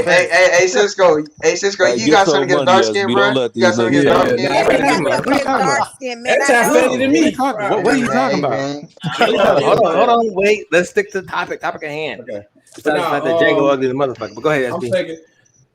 Hey, Cisco. Hey, Cisco, you got something against dark skin, bro? You got something against dark skin? Dark skin, man. That's how fatty to me. What are you talking about? Hold on, wait. Let's stick to the topic at hand. Okay. Besides the fact that Django ugly the motherfucker. But go ahead, SB.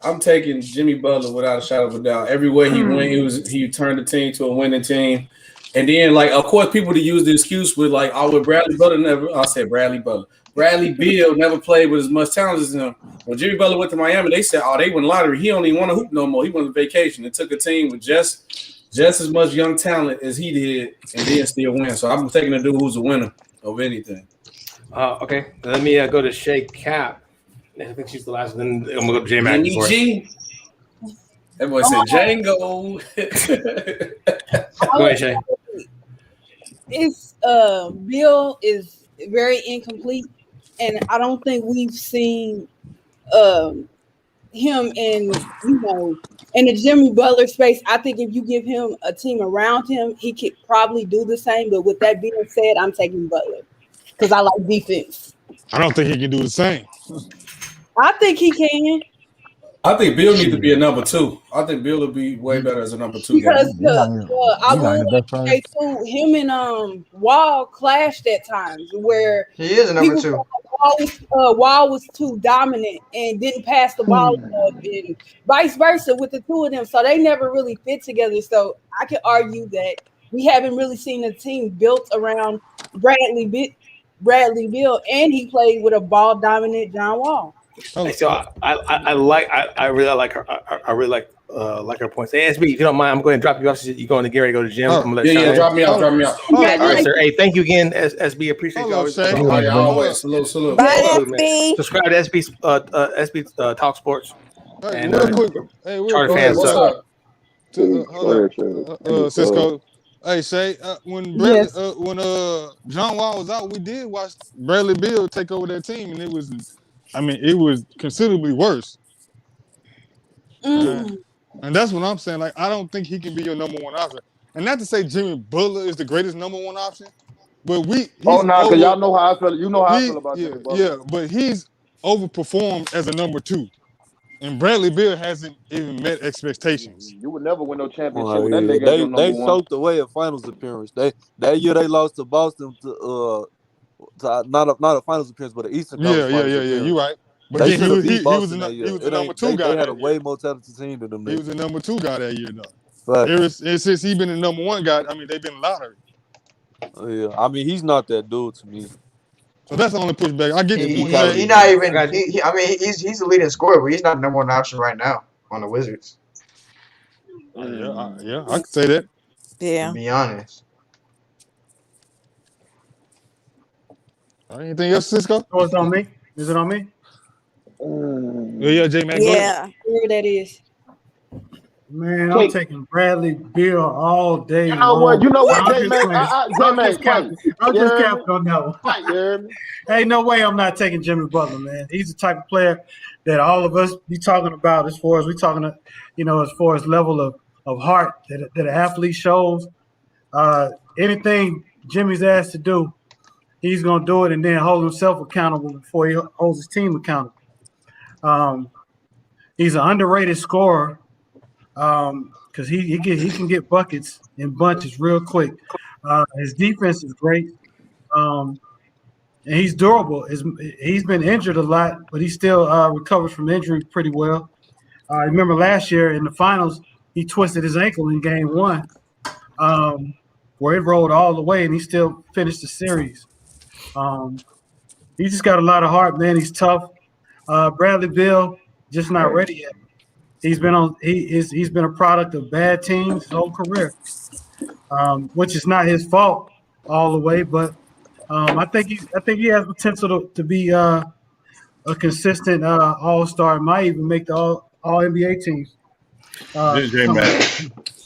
I'm taking Jimmy Butler without a shadow of a doubt. Everywhere he went, he turned the team to a winning team. And then, like, of course, people to use the excuse with like, oh, with Bradley Butler never. I said Bradley Butler. Bradley Beal never played with as much talent as him. When Jimmy Butler went to Miami, they said, oh, they won lottery. He don't even want to hoop no more. He went on vacation. It took a team with just as much young talent as he did, and then still win. So I'm taking a dude who's a winner of anything. Okay, let me go to Shay Cap. I think she's the last one. Then I'm gonna go to J Mac. That boy said Django. Go ahead, Shay. It's Bill is very incomplete, and I don't think we've seen him in in the Jimmy Butler space. I think if you give him a team around him, he could probably do the same. But with that being said, I'm taking Butler because I like defense. I don't think he can do the same. I think he can. I think Bill needs to be a number 2. I think Bill would be way better as a number 2 guy. Because I will say too, him and Wall clashed at times where he is a number 2. Wall was too dominant and didn't pass the ball enough, and vice versa with the two of them. So they never really fit together. So I could argue that we haven't really seen a team built around Bradley Beal, and he played with a ball dominant John Wall. So I really like her. I really like her points. Hey, SB, if you don't mind, I'm going to drop you off. You're going to Gary, go to the gym. Yeah, drop me off. All right, sir. Hey, thank you again, SB. Appreciate you always. Always salute. Bye, SB. Subscribe to SB Talk Sports. And Charter fans. Cisco. Hey, Shay, when John Wall was out, we did watch Bradley Beal take over that team, and it was considerably worse. And that's what I'm saying. Like, I don't think he can be your number 1 option. And not to say Jimmy Butler is the greatest number 1 option, but because y'all know how I feel. You know how I feel about Jimmy Butler. Yeah, but he's overperformed as a number 2. And Bradley Beal hasn't even met expectations. You would never win no championship with that nigga. They choked away a finals appearance. That year they lost to Boston to not a finals appearance, but an Eastern Conference. Yeah. You're right. But They he was the number 2 guy. They had a way more talented team than them. He was the number 2 guy that year, though. But since he's been the number 1 guy, they've been lottery. Yeah, he's not that dude to me. So that's the only pushback. I get the point. He's not even. He's the leading scorer, but he's not the number 1 option right now on the Wizards. Yeah, I could say that. Yeah. To be honest. Anything else, Cisco? Oh, it's on me. Is it on me? Yeah, J-Mac. Yeah. Where that is. Man, I'm taking Bradley Beal all day. You know what, J-Mac? I'm just capping on that one. Ain't no way I'm not taking Jimmy Butler, man. He's the type of player that all of us be talking about as far as we talking to, as far as level of heart that an athlete shows. Anything Jimmy's asked to do, he's going to do it and then hold himself accountable before he holds his team accountable. He's an underrated scorer because he can get buckets in bunches real quick. His defense is great, and he's durable. He's been injured a lot, but he still recovers from injury pretty well. I remember last year in the finals, he twisted his ankle in game 1, where it rolled all the way, and he still finished the series. He just got a lot of heart, man. He's tough. Bradley Beal just not ready yet. He's been a product of bad teams his whole career, which is not his fault all the way. But I think he has potential to be a consistent all-star. Might even make the all NBA teams.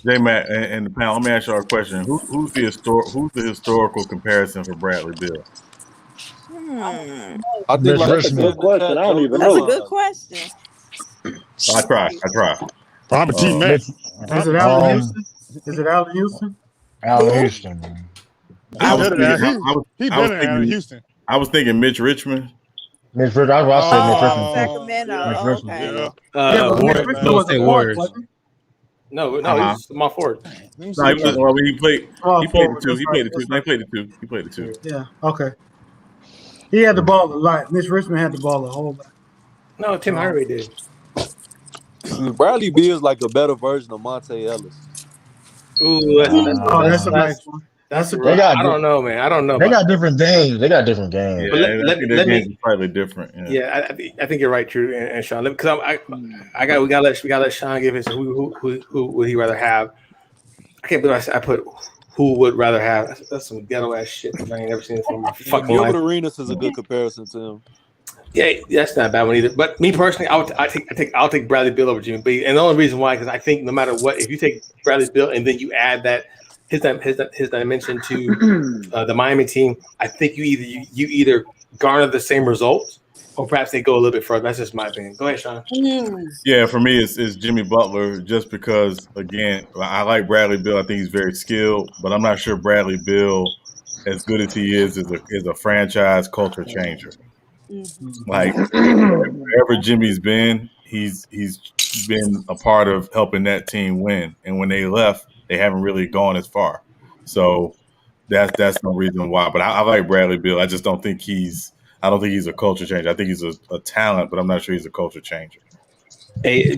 J-Mac, and the panel. Let me ask you a question. Who's the historical comparison for Bradley Beal? I think that's a good question. I don't even know. That's a good question. I try. Probably T-Mac. Is it Allen Houston? Is it Allen Houston? Allen Houston, man. He better than Allen Houston. I was thinking Mitch Richmond. Mitch Richmond. I was about to say Mitch Richmond. Sacramento. Mitch Richmond. Okay. But Mitch Richmond was a forward, wasn't he? No, he's small forward. No, he played the two. He played the two. Yeah. Okay. He had the ball a lot. Mitch Richmond had the ball a whole lot. No, Tim Hardaway did. Bradley Beal is like a better version of Monte Ellis. Ooh, that's a nice one. I don't know, man. I don't know. They got different games. Yeah, let me slightly different. Yeah, I think you're right, Drew and Sean. Because we gotta let Sean give his who would he rather have. I can't believe I put who would rather have. That's some ghetto ass shit. I ain't never seen it from my fucking life. Gilbert Arenas is a good comparison to him. Yeah, that's not a bad one either. But me personally, I'll take Bradley Beal over Jimmy B. And the only reason why, because I think no matter what, if you take Bradley Beal and then you add that his dimension to the Miami team, I think you either garner the same results or perhaps they go a little bit further. That's just my opinion. Go ahead, Sean. Yeah, for me, it's Jimmy Butler, just because, again, I like Bradley Beal. I think he's very skilled, but I'm not sure Bradley Beal, as good as he is a franchise culture changer. Like, wherever Jimmy's been, he's been a part of helping that team win. And when they left, they haven't really gone as far. So that's no reason why. But I like Bradley Beal. I just don't think he's a culture changer. I think he's a talent, but I'm not sure he's a culture changer. Hey,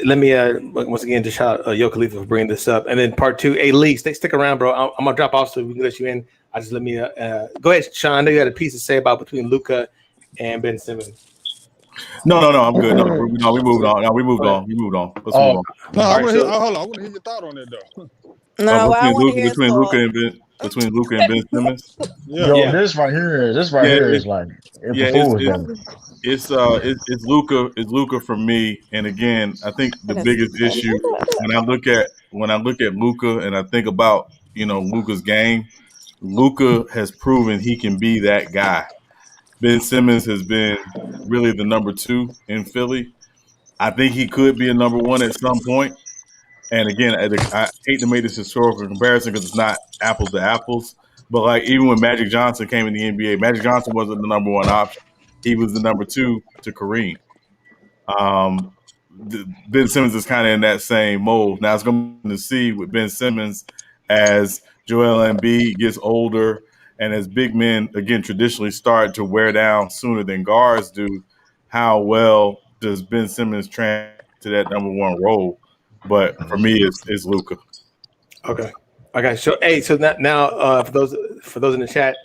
let me once again just shout out Yo Khalifa for bringing this up. And then part two, hey Lee, stick around, bro. I'm gonna drop off so we can let you in. I just let me go ahead, Sean. I know you had a piece to say about between Luka and Ben Simmons. No, I'm good. No, we moved on. Let's move on. No, hold on. I want to hear your thought on that though. No, I want to hear between Luka and Ben Simmons. Yeah. This right here is like it's Luka for me. And again, I think the biggest issue when I look at Luka and I think about Luka's game, Luka has proven he can be that guy. Ben Simmons has been really the number 2 in Philly. I think he could be a number 1 at some point. And again, I hate to make this historical comparison because it's not apples to apples. But like even when Magic Johnson came in the NBA, Magic Johnson wasn't the number 1 option. He was the number 2 to Kareem. Ben Simmons is kind of in that same mold. Now it's going to see with Ben Simmons as Joel Embiid gets older. And as big men, again, traditionally start to wear down sooner than guards do, how well does Ben Simmons translate to that number 1 role? But for me, it's Luka. Okay. So now for those in the chat,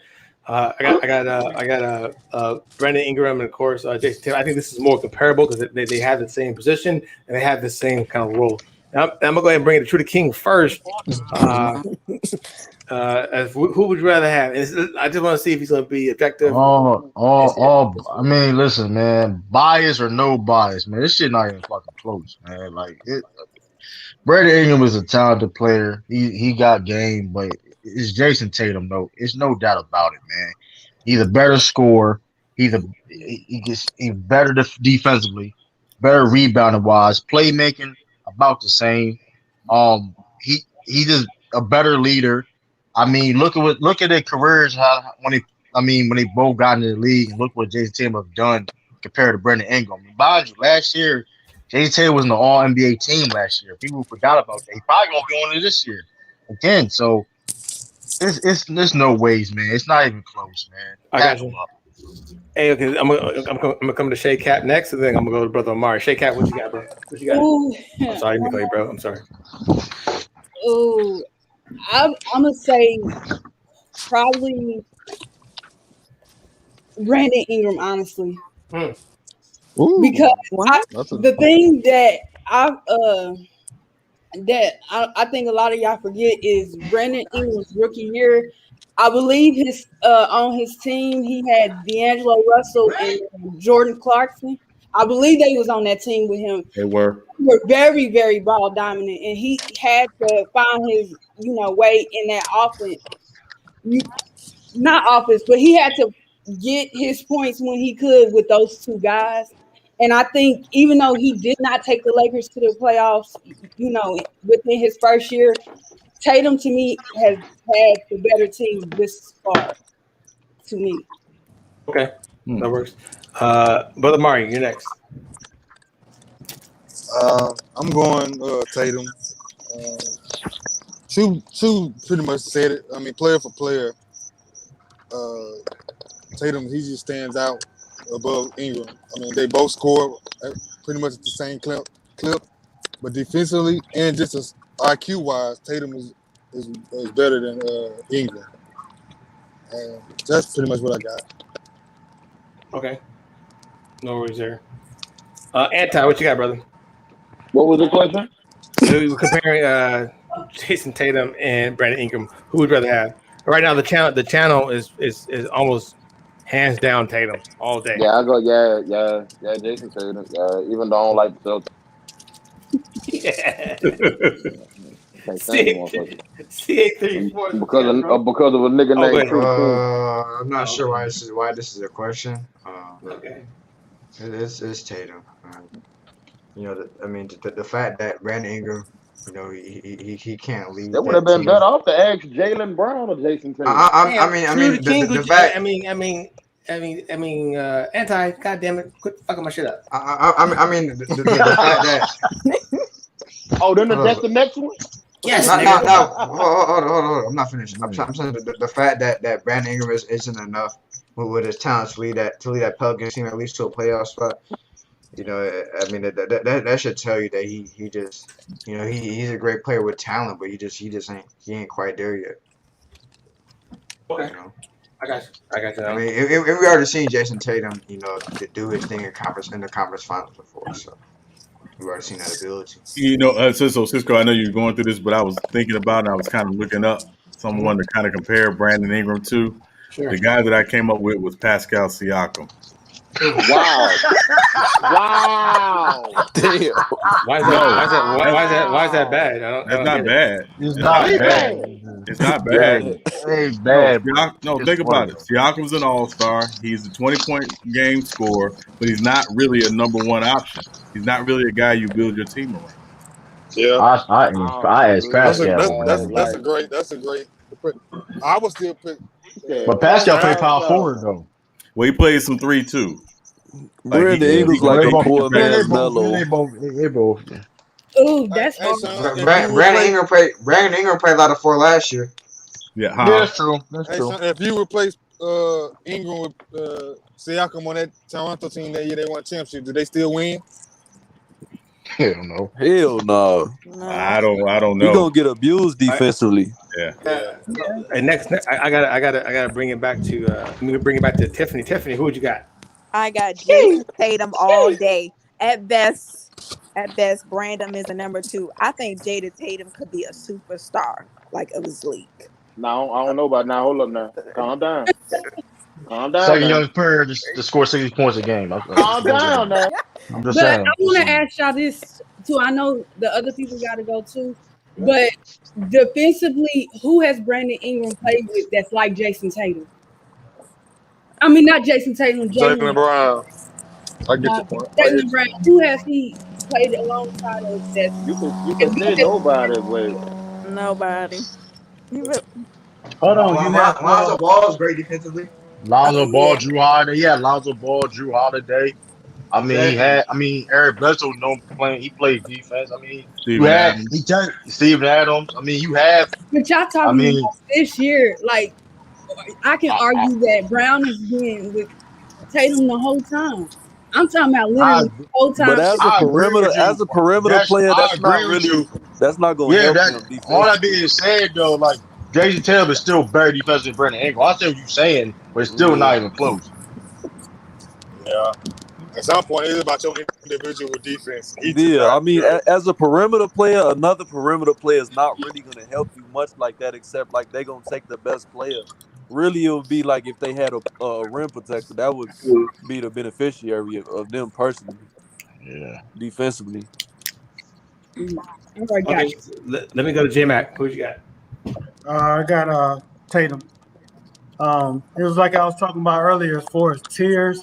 I got Brandon Ingram and of course Jason Tatum. I think this is more comparable because they have the same position and they have the same kind of role. Now, I'm gonna go ahead and bring it to the King first. Who would you rather have? I just want to see if he's going to be objective. I mean, listen, man. Bias or no bias, man. This shit not even fucking close, man. Brandon Ingram is a talented player. He got game, but it's Jason Tatum, though. It's no doubt about it, man. He's a better scorer. He's better defensively, better rebounding wise, playmaking about the same. He just a better leader. I mean, look at their careers. When they both got into the league, and look what Jason Tatum have done compared to Brandon Ingram. Mind you, last year, Jason Tatum was in the All NBA team last year. People forgot about that. He probably gonna be on it this year again. So there's no ways, man. It's not even close, man. I got you. Hey, okay, I'm gonna come to Shay Cap next, and then I'm gonna go to Brother Amari. Shay Cap, what you got, bro? What you got? Ooh. I'm sorry, Nicole, bro. I'm sorry. Ooh, I'm gonna say probably Brandon Ingram, honestly, because the thing that I think a lot of y'all forget is Brandon Ingram's rookie year. I believe on his team he had D'Angelo Russell and Jordan Clarkson. I believe they was on that team with him. They were very, very ball dominant, and he had to find his way in that offense. Not offense, but he had to get his points when he could with those two guys. And I think even though he did not take the Lakers to the playoffs, within his first year, Tatum to me has had the better team this far. To me. Okay, that works. Brother Mari, you're next. I'm going Tatum. Two pretty much said it. I mean, player for player, Tatum, he just stands out above Ingram. I mean, they both score pretty much at the same clip, but defensively and just as IQ wise, Tatum is better than Ingram. And that's pretty much what I got. Okay, no worries there. Anti, what you got, brother? What was the question? So we were comparing Jason Tatum and Brandon Ingram. Who would you rather have? Right now, the channel is almost hands down Tatum all day. Yeah, I go. Yeah. Jason Tatum. Yeah, even though I don't like the Celtics. Yeah. Can't stand them motherfuckers. C834. Because of a nigga named True. I'm not sure why this is a question. Okay. It's Tatum. The fact that Brandon Ingram, he can't lead. It would have been better off to ask Jaylen Brown or Jason Tatum. The fact. Anti. God damn it! Quit fucking my shit up. The fact that. Oh, then that's the next one. Yes. No. Hold on. I'm not finishing. I'm saying the fact that Brandon Ingram isn't enough with his talent to lead that Pelicans team at least to a playoff spot. That should tell you that he just, he's a great player with talent, but he ain't quite there yet. Okay. I got you. I mean, we already seen Jason Tatum, do his thing in the conference finals before, so we've already seen that ability. So Cisco, I know you're going through this, but I was thinking about it. And I was kind of looking up someone to kind of compare Brandon Ingram to. Sure. The guy that I came up with was Pascal Siakam. Wow. Damn. Why is that bad? That's not bad. It's not bad. It's not bad. It ain't bad. No, think about it. Siakam's an all-star. He's a 20-point game scorer, but he's not really a number one option. He's not really a guy you build your team around. Yeah, I asked Pascal. That's a great. I would still pick. But Pascal played power forward though. Well, he plays some 3-2. Brandon Ingram's like a poor man's Melo. They both. Ooh, that's Brandon Ingram played a lot of 4 last year. Yeah, that's true. If you replace Ingram with Siakam on that Toronto team that year, they won a championship. Do they still win? Hell no. I don't know. He's gonna get abused defensively. Yeah. And next, I gotta bring it back to. I'm gonna bring it back to Tiffany. Tiffany, who would you got? I got Jason Tatum all day. At best, Brandon is a number 2. I think Jada Tatum could be a superstar of his league. No, I don't know about now. Hold up now. Calm down. Second youngest player to score 60 points a game. Calm down now. I'm just saying. I want to ask y'all this too. I know the other people got to go too, but defensively, who has Brandon Ingram played with that's like Jason Tatum? I mean, not Jason Tatum. Jaylen Brown. I get your point. Jaylen Brown. Who has he played alongside of? That you can say nobody. Wait. Nobody. Hold on, Lonzo Ball is great defensively. Lonzo Ball, Drew Holiday. Yeah, Lonzo Ball, Drew Holiday. I mean, Eric Bledsoe he played defense. I mean, Steven Adams. I mean, you have. But y'all talking about this year, I can argue that Brown has been with Tatum the whole time. I'm talking about literally the whole time. But as a perimeter player, that's not going to help him defensively. All that being said, though, Jason Tatum is still very defensive than Brandon Ingram. I see what you're saying, but it's still not even close. Yeah. At some point, it's about your individual defense. I mean, as a perimeter player, another perimeter player is not really going to help you much like that, except they're going to take the best player. Really, it would be like if they had a rim protector, that would be the beneficiary of them personally. Yeah. Defensively. Okay, let me go to J-Mac. Who you got? I got Tatum. It was like I was talking about earlier as far as tiers.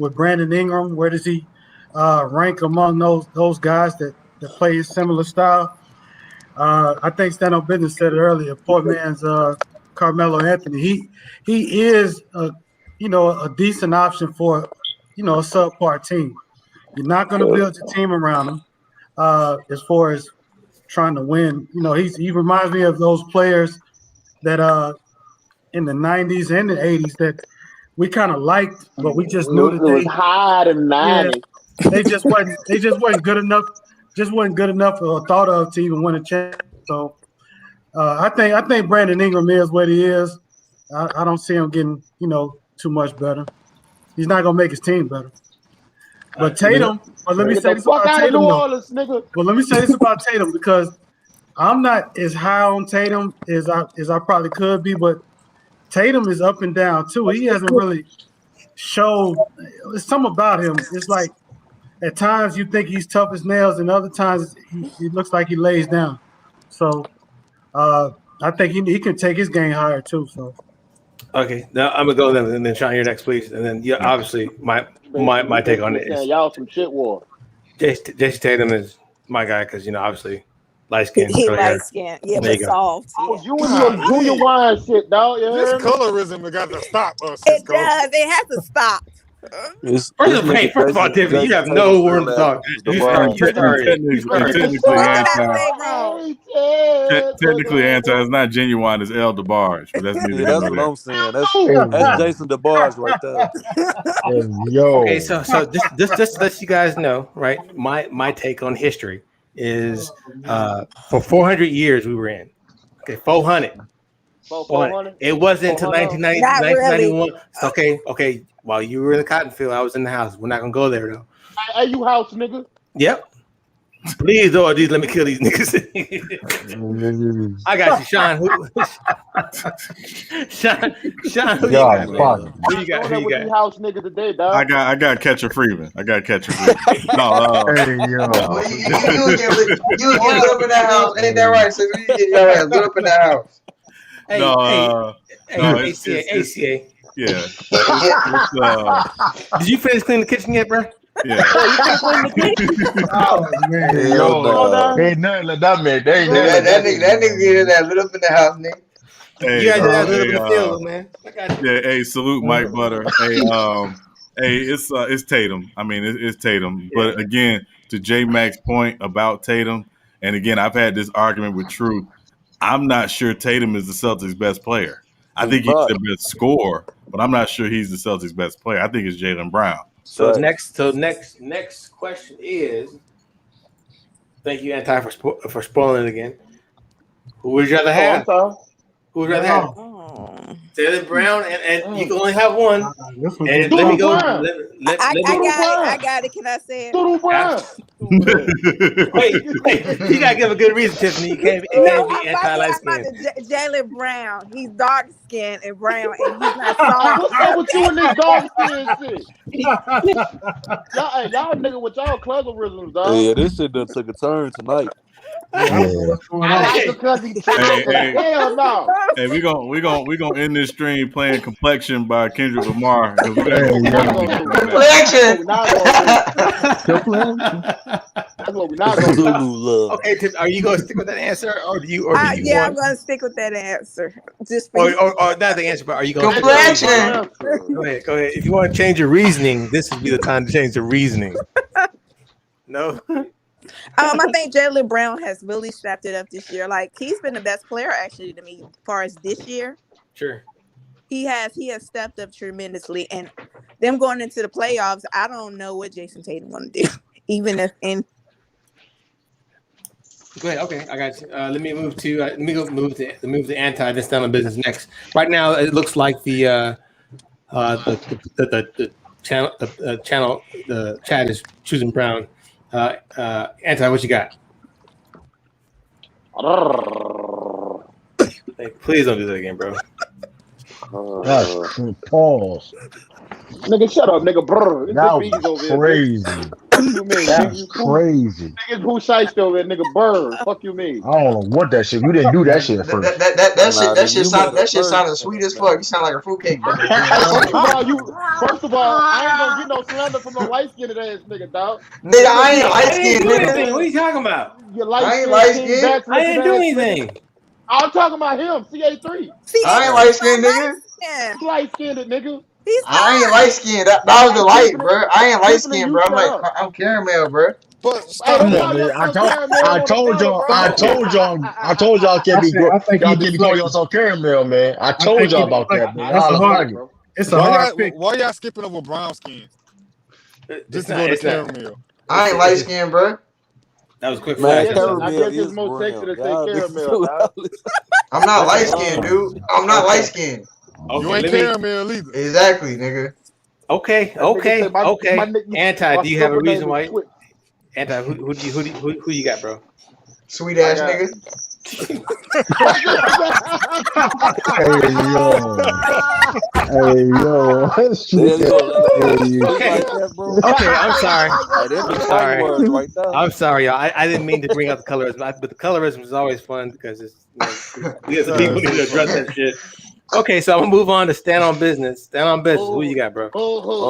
with Brandon Ingram? Where does he rank among those guys that play a similar style? I think Stand On Business said it earlier. Poor man's Carmelo Anthony. He is a decent option for a subpar team. You're not going to build your team around him as far as trying to win. He reminds me of those players that in the 90s and the 80s that we kind of liked, but we just knew that it was high in the 90s. They just wasn't good enough. Just wasn't good enough or thought of to even win a championship. So I think Brandon Ingram is what he is. I don't see him getting too much better. He's not gonna make his team better. But Tatum, let me say this about Tatum. Well, let me say this about Tatum because I'm not as high on Tatum as I probably could be, but Tatum is up and down too. He hasn't really showed. There's something about him. It's like at times you think he's tough as nails, and other times he looks like he lays down. So I think he can take his game higher too. So okay, now I'm gonna go then, and then Sean, you're next, please, and then obviously my take on it is y'all some shit war. Jason Tatum is my guy because obviously light skin. He light skin, but soft. You and your junior wine shit, dog. This colorism got to stop us. It does. It has to stop. First of all, Tiffany, you have no word to talk. Technically, anti is not genuine. It's El DeBarge. That's what I'm saying. That's Jason DeBarge right there. Yo. Okay, so just to let you guys know, right? My take on history is for 400 years we were in. Okay, 400. 400. It wasn't until 1991. Okay. While you were in the cotton field, I was in the house. We're not gonna go there though. Hey, you house nigga? Yep. Please, let me kill these niggas. I got you, Sean. Sean, who you got? Who you got? House nigga today, dog. I got Catcher Freeman. No, You get lit up in that house, ain't that right? So you get your ass lit up in that house. ACA. Yeah. Did you finish cleaning the kitchen yet, bro? Yeah. Oh man, ain't nothing like that, man. That nigga get that lit up in the house, nigga. Hey, you guys got lit up in the field, man. Yeah. Hey, salute Mike Butter. Hey, it's Tatum. I mean, it's Tatum. But again, to J Mac's point about Tatum, and again, I've had this argument with True. I'm not sure Tatum is the Celtics' best player. I think he's the best scorer, but I'm not sure he's the Celtics' best player. I think it's Jaylen Brown. So next question is, thank you, Anti, for spoiling it again. Who would you rather have? Who would you rather have? Jaylen Brown, and you can only have one. And let me go. I got it. Can I say it? Wait, you gotta give a good reason, Tiffany. You can't be anti-light skin. Jaylen Brown, he's dark skinned and brown, and he's not soft. What's up with you and this dark skin shit? Y'all nigga with y'all colorisms, dog. Yeah, this shit done took a turn tonight. Hey, we gonna end this stream playing Complexion by Kendrick Lamar. Complexion. That's what we're not gonna do. Okay, Tiff, are you gonna stick with that answer, or do you? Yeah, I'm gonna stick with that answer. Just or not the answer, but are you gonna? Complexion. Go ahead. If you want to change your reasoning, this would be the time to change the reasoning. No. I think Jaylen Brown has really stepped it up this year. Like, he's been the best player actually to me as far as this year. Sure. He has stepped up tremendously, and them going into the playoffs, I don't know what Jason Tatum want to do, even if in. Go ahead. Okay, I got you. Let me move to anti. This down on business next. Right now, it looks like the chat is choosing Brown. Anti, what you got? Hey, please don't do that again, bro. Pause. Nigga, shut up, nigga. Brr. That was crazy. You mean? That's crazy. Niggas who shiesty over there, nigga Bird. Fuck you mean? I don't know what that shit. You didn't do that shit at first. That shit sounded sweet as fuck. You sound like a fruitcake. First of all, I ain't gonna get no slander from no light skinned ass nigga, dog. Nigga, I ain't light skinned, nigga. What are you talking about? You I ain't light skinned. I didn't do anything. I'm talking about him, CA3. I ain't light skinned, nigga. Light skinned nigga. I ain't light skinned. That was the light, bro. I ain't light skinned, bro. I'm caramel, bro. Come on, man. I told y'all can't be good. Y'all can't be calling yourself caramel, man. I told y'all about that, man. It's a hard pick. Why y'all skipping over brown skin? Just to go to caramel. I ain't light skinned, bro. That was quick. Man, I guess it's more sexy to say caramel, dog. I'm not light skinned, dude. I'm not light skinned. Okay, you ain't caramel either. Exactly, nigga. Okay. Anti, do you have a reason why? Anti, who you got, bro? Sweet ass nigga. Hey yo. Okay, I'm sorry. I'm sorry, y'all. I didn't mean to bring up the colorism, but the colorism is always fun because it's we as a people need to address that shit. Okay, so I'm gonna move on to stand on business. Who you got, bro?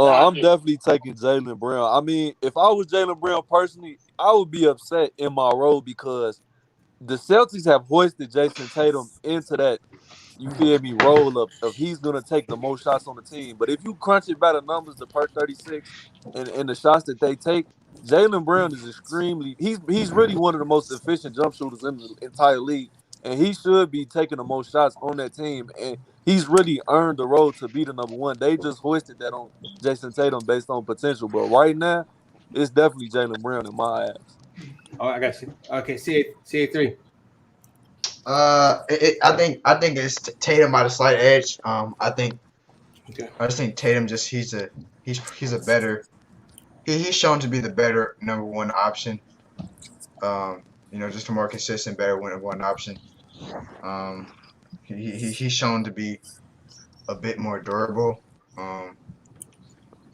I'm definitely taking Jaylen Brown. I mean, if I was Jaylen Brown personally, I would be upset in my role because the Celtics have hoisted Jason Tatum into that, you feel me, role of he's gonna take the most shots on the team. But if you crunch it by the numbers, the per 36 and the shots that they take, Jaylen Brown is extremely he's really one of the most efficient jump shooters in the entire league. And he should be taking the most shots on that team. And he's really earned the role to be the number one. They just hoisted that on Jason Tatum based on potential. But right now, it's definitely Jaylen Brown in my eyes. Oh, I got you. Okay, CA3. I think it's Tatum by the slight edge. I just think Tatum he's a better. He's shown to be the better number one option. Just a more consistent, better one option. He's shown to be a bit more durable. And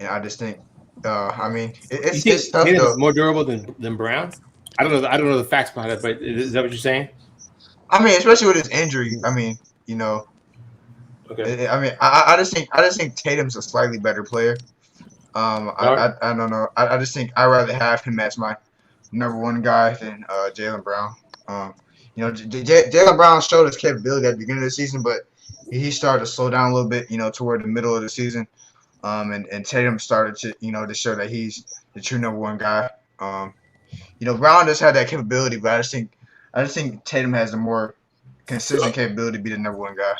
I just think, it's tough though. More durable than Brown? I don't know the facts behind it, but is that what you're saying? I mean, especially with his injury. Okay. I just think Tatum's a slightly better player. I don't know. I just think I'd rather have him as my number one guy than Jaylen Brown. Jaylen Brown showed his capability at the beginning of the season, but he started to slow down a little bit, toward the middle of the season. And Tatum started to, to show that he's the true number one guy. Brown does have that capability, but I just think Tatum has the more consistent capability to be the number one guy.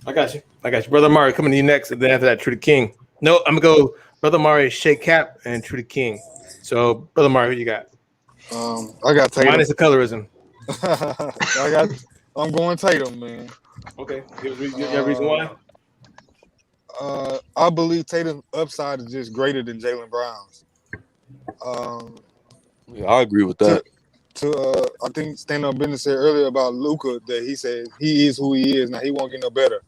I got you. Brother Murray coming to you next, and then after that, True the King. No, I'm gonna go Brother Murray, Shea Cap, and True the King. So, Brother Murray, who you got? I got Tatum. Minus the colorism. I'm going Tatum, man. Okay. You have a reason why? I believe Tatum's upside is just greater than Jaylen Brown's. Yeah, I agree with that. I think Stand Up Business said earlier about Luka that he said he is who he is. Now he won't get no better.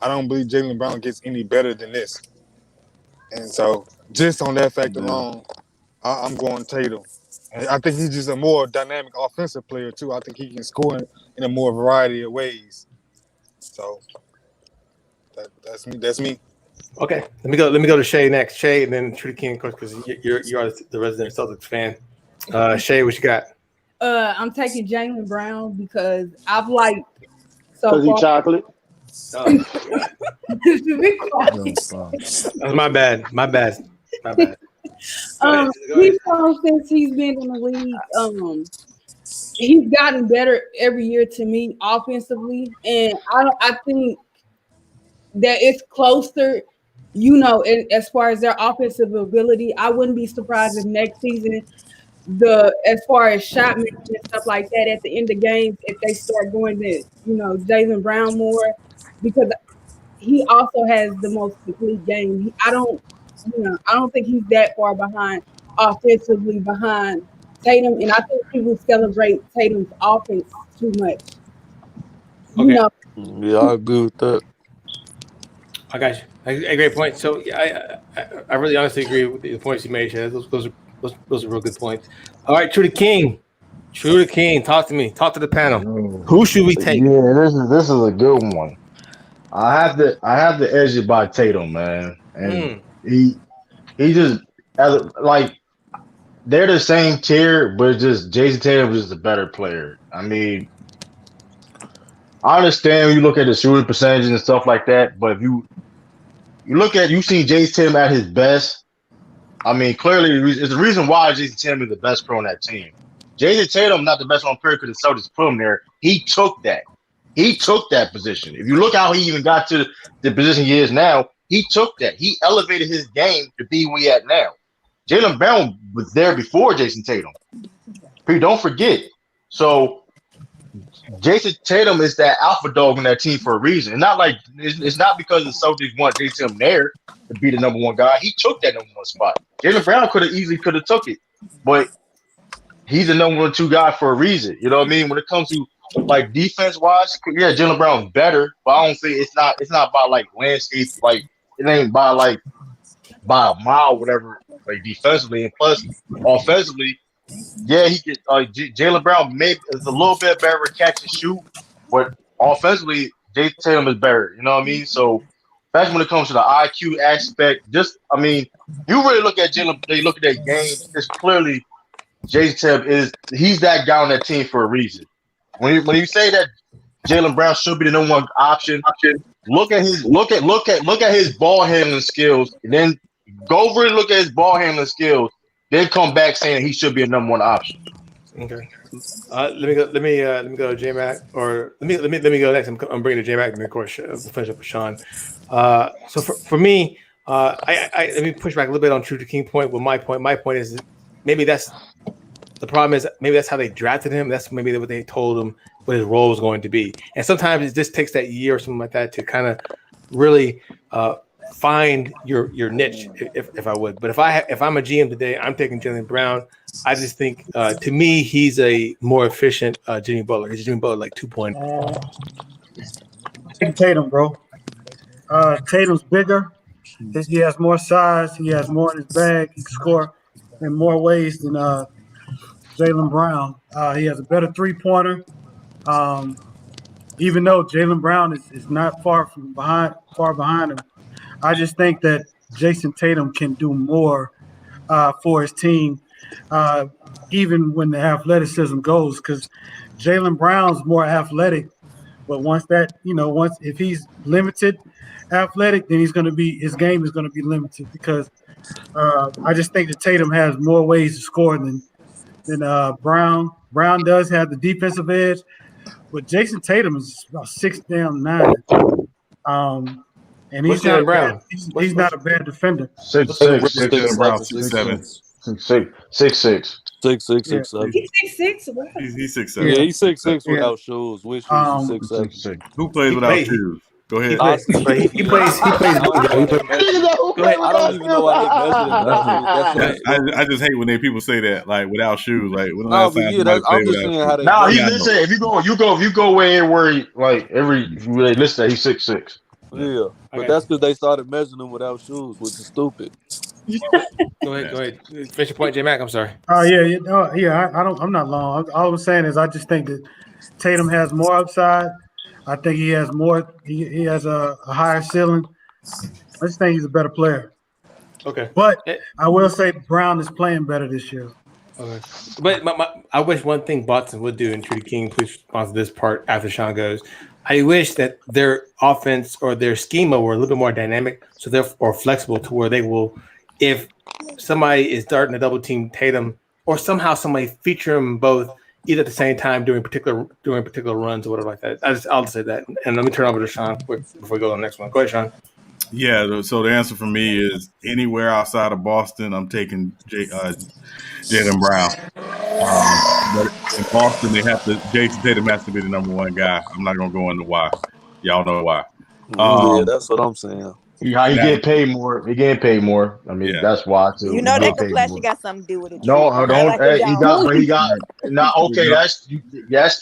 I don't believe Jaylen Brown gets any better than this. And so just on that fact alone, I'm going Tatum. And I think he's just a more dynamic offensive player too. I think he can score in a more variety of ways. So that's me. Okay, let me go to Shay next. Shay, and then True the King, of course, because you are the resident Celtics fan. Shay, what you got? I'm taking Jaylen Brown because I've liked so far. Because he chocolate. My bad. He's shown since he's been in the league. He's gotten better every year to me offensively, and I think that it's closer. As far as their offensive ability, I wouldn't be surprised if next season, as far as shot making and stuff like that at the end of games, if they start going to Jaylen Brown more, because he also has the most complete game. I don't think he's that far behind offensively behind Tatum, and I think people celebrate Tatum's offense too much. Okay. Yeah, I agree with that. I got you. A great point. So I really honestly agree with the points you made, Shay. Those are Those are real good points. All right, True to King. Talk to me. Talk to the panel. Who should we take? Yeah, this is a good one. I have to edge it by Tatum, man, and he just like they're the same tier, but just Jason Tatum is just a better player. I mean, I understand when you look at the shooting percentages and stuff like that, but if you seen Jason Tatum at his best. I mean, clearly, it's the reason why Jason Tatum is the best pro on that team. Jason Tatum not the best on player because the Celtics put him there. He took that. He took that position. If you look how he even got to the position he is now, he took that. He elevated his game to be where he at now. Jaylen Brown was there before Jason Tatum. Don't forget. So Jason Tatum is that alpha dog on that team for a reason. It's not because the Celtics want Jason Tatum there to be the number one guy. He took that number one spot. Jaylen Brown could have easily took it, but he's the number 1, 2 guy for a reason. You know what I mean? When it comes to like defense wise, yeah, Jaylen Brown's better, but I don't think it's not by like landscape, like it ain't by a mile, whatever. Like defensively, and plus offensively, yeah, he could. Jaylen Brown maybe is a little bit better at catch and shoot, but offensively, Jason Tatum is better. You know what I mean? So, especially when it comes to the IQ aspect, you really look at Jaylen. They look at their game. It's clearly Jason Tatum he's that guy on that team for a reason. When you say that Jaylen Brown should be the number one option, look at his ball handling skills, and then go over and look at his ball handling skills. Then come back saying he should be a number 1 option. Okay. Let me go to J Mac, or let me go next. I'm bringing to J Mac, and of course finish up with Sean. So for me, let me push back a little bit on True to King point. Well, my point is maybe that's the problem. Is maybe that's how they drafted him. That's maybe what they told him what his role was going to be. And sometimes it just takes that year or something like that to kind of really find your niche, if I would. But if I'm a GM today, I'm taking Jaylen Brown. I just think to me he's a more efficient Jimmy Butler. He's Jimmy Butler like 2.0. Tatum, bro. Tatum's bigger. He has more size. He has more in his bag. He can score in more ways than Jaylen Brown. He has a better 3-pointer. Even though Jaylen Brown is not far behind him, I just think that Jason Tatum can do more for his team, even when the athleticism goes. Because Jaylen Brown's more athletic, but if he's limited athletic, then his game is going to be limited. Because I just think that Tatum has more ways to score than Brown. Brown does have the defensive edge, but Jason Tatum is about 6'9". And he's not Brown. He's not a bad defender. 6'6", Brown 6'7". 6'6". 6'6", 6'7". He's 6'6". Wow. He's 6'7". Yeah, he's 6'6" without shoes. With shoes, he's 6'7". Who plays without shoes? Go ahead. He plays. Go ahead. I don't even know why they measure him. I just hate when people say that, like without shoes. Like when the No, last but time yeah, somebody I'm played just without saying how shoes? they. Nah, listen. If you go where he, like if they list that he's 6'6". Yeah, but that's because they started measuring him without shoes, which is stupid. Go ahead. Finish your point, J Mac. I'm sorry. I'm not long. All I'm saying is I just think that Tatum has more upside. I think he has more. He has a higher ceiling. I just think he's a better player. Okay, but I will say Brown is playing better this year. Okay, but I wish one thing Boston would do, and Trudy King, please respond to this part after Sean goes. I wish that their offense or their schema were a little bit more dynamic, so they're flexible to where they will, if somebody is starting to double team Tatum, or somehow somebody feature them both either at the same time during particular runs or whatever like that. I'll just say that, and let me turn over to Sean quick before we go to the next one. Go ahead, Sean. Yeah, so the answer for me is anywhere outside of Boston, I'm taking Jaylen Brown. But in Boston, Jason Tatum has to be the number 1 guy. I'm not going to go into why. Y'all know why. Yeah, that's what I'm saying. He get paid more. He getting paid more. I mean, that's why too. You know He that get the paid flashy more. got something to do with it. No, True. don't. Like it He don't. got, but he got. Not okay. That's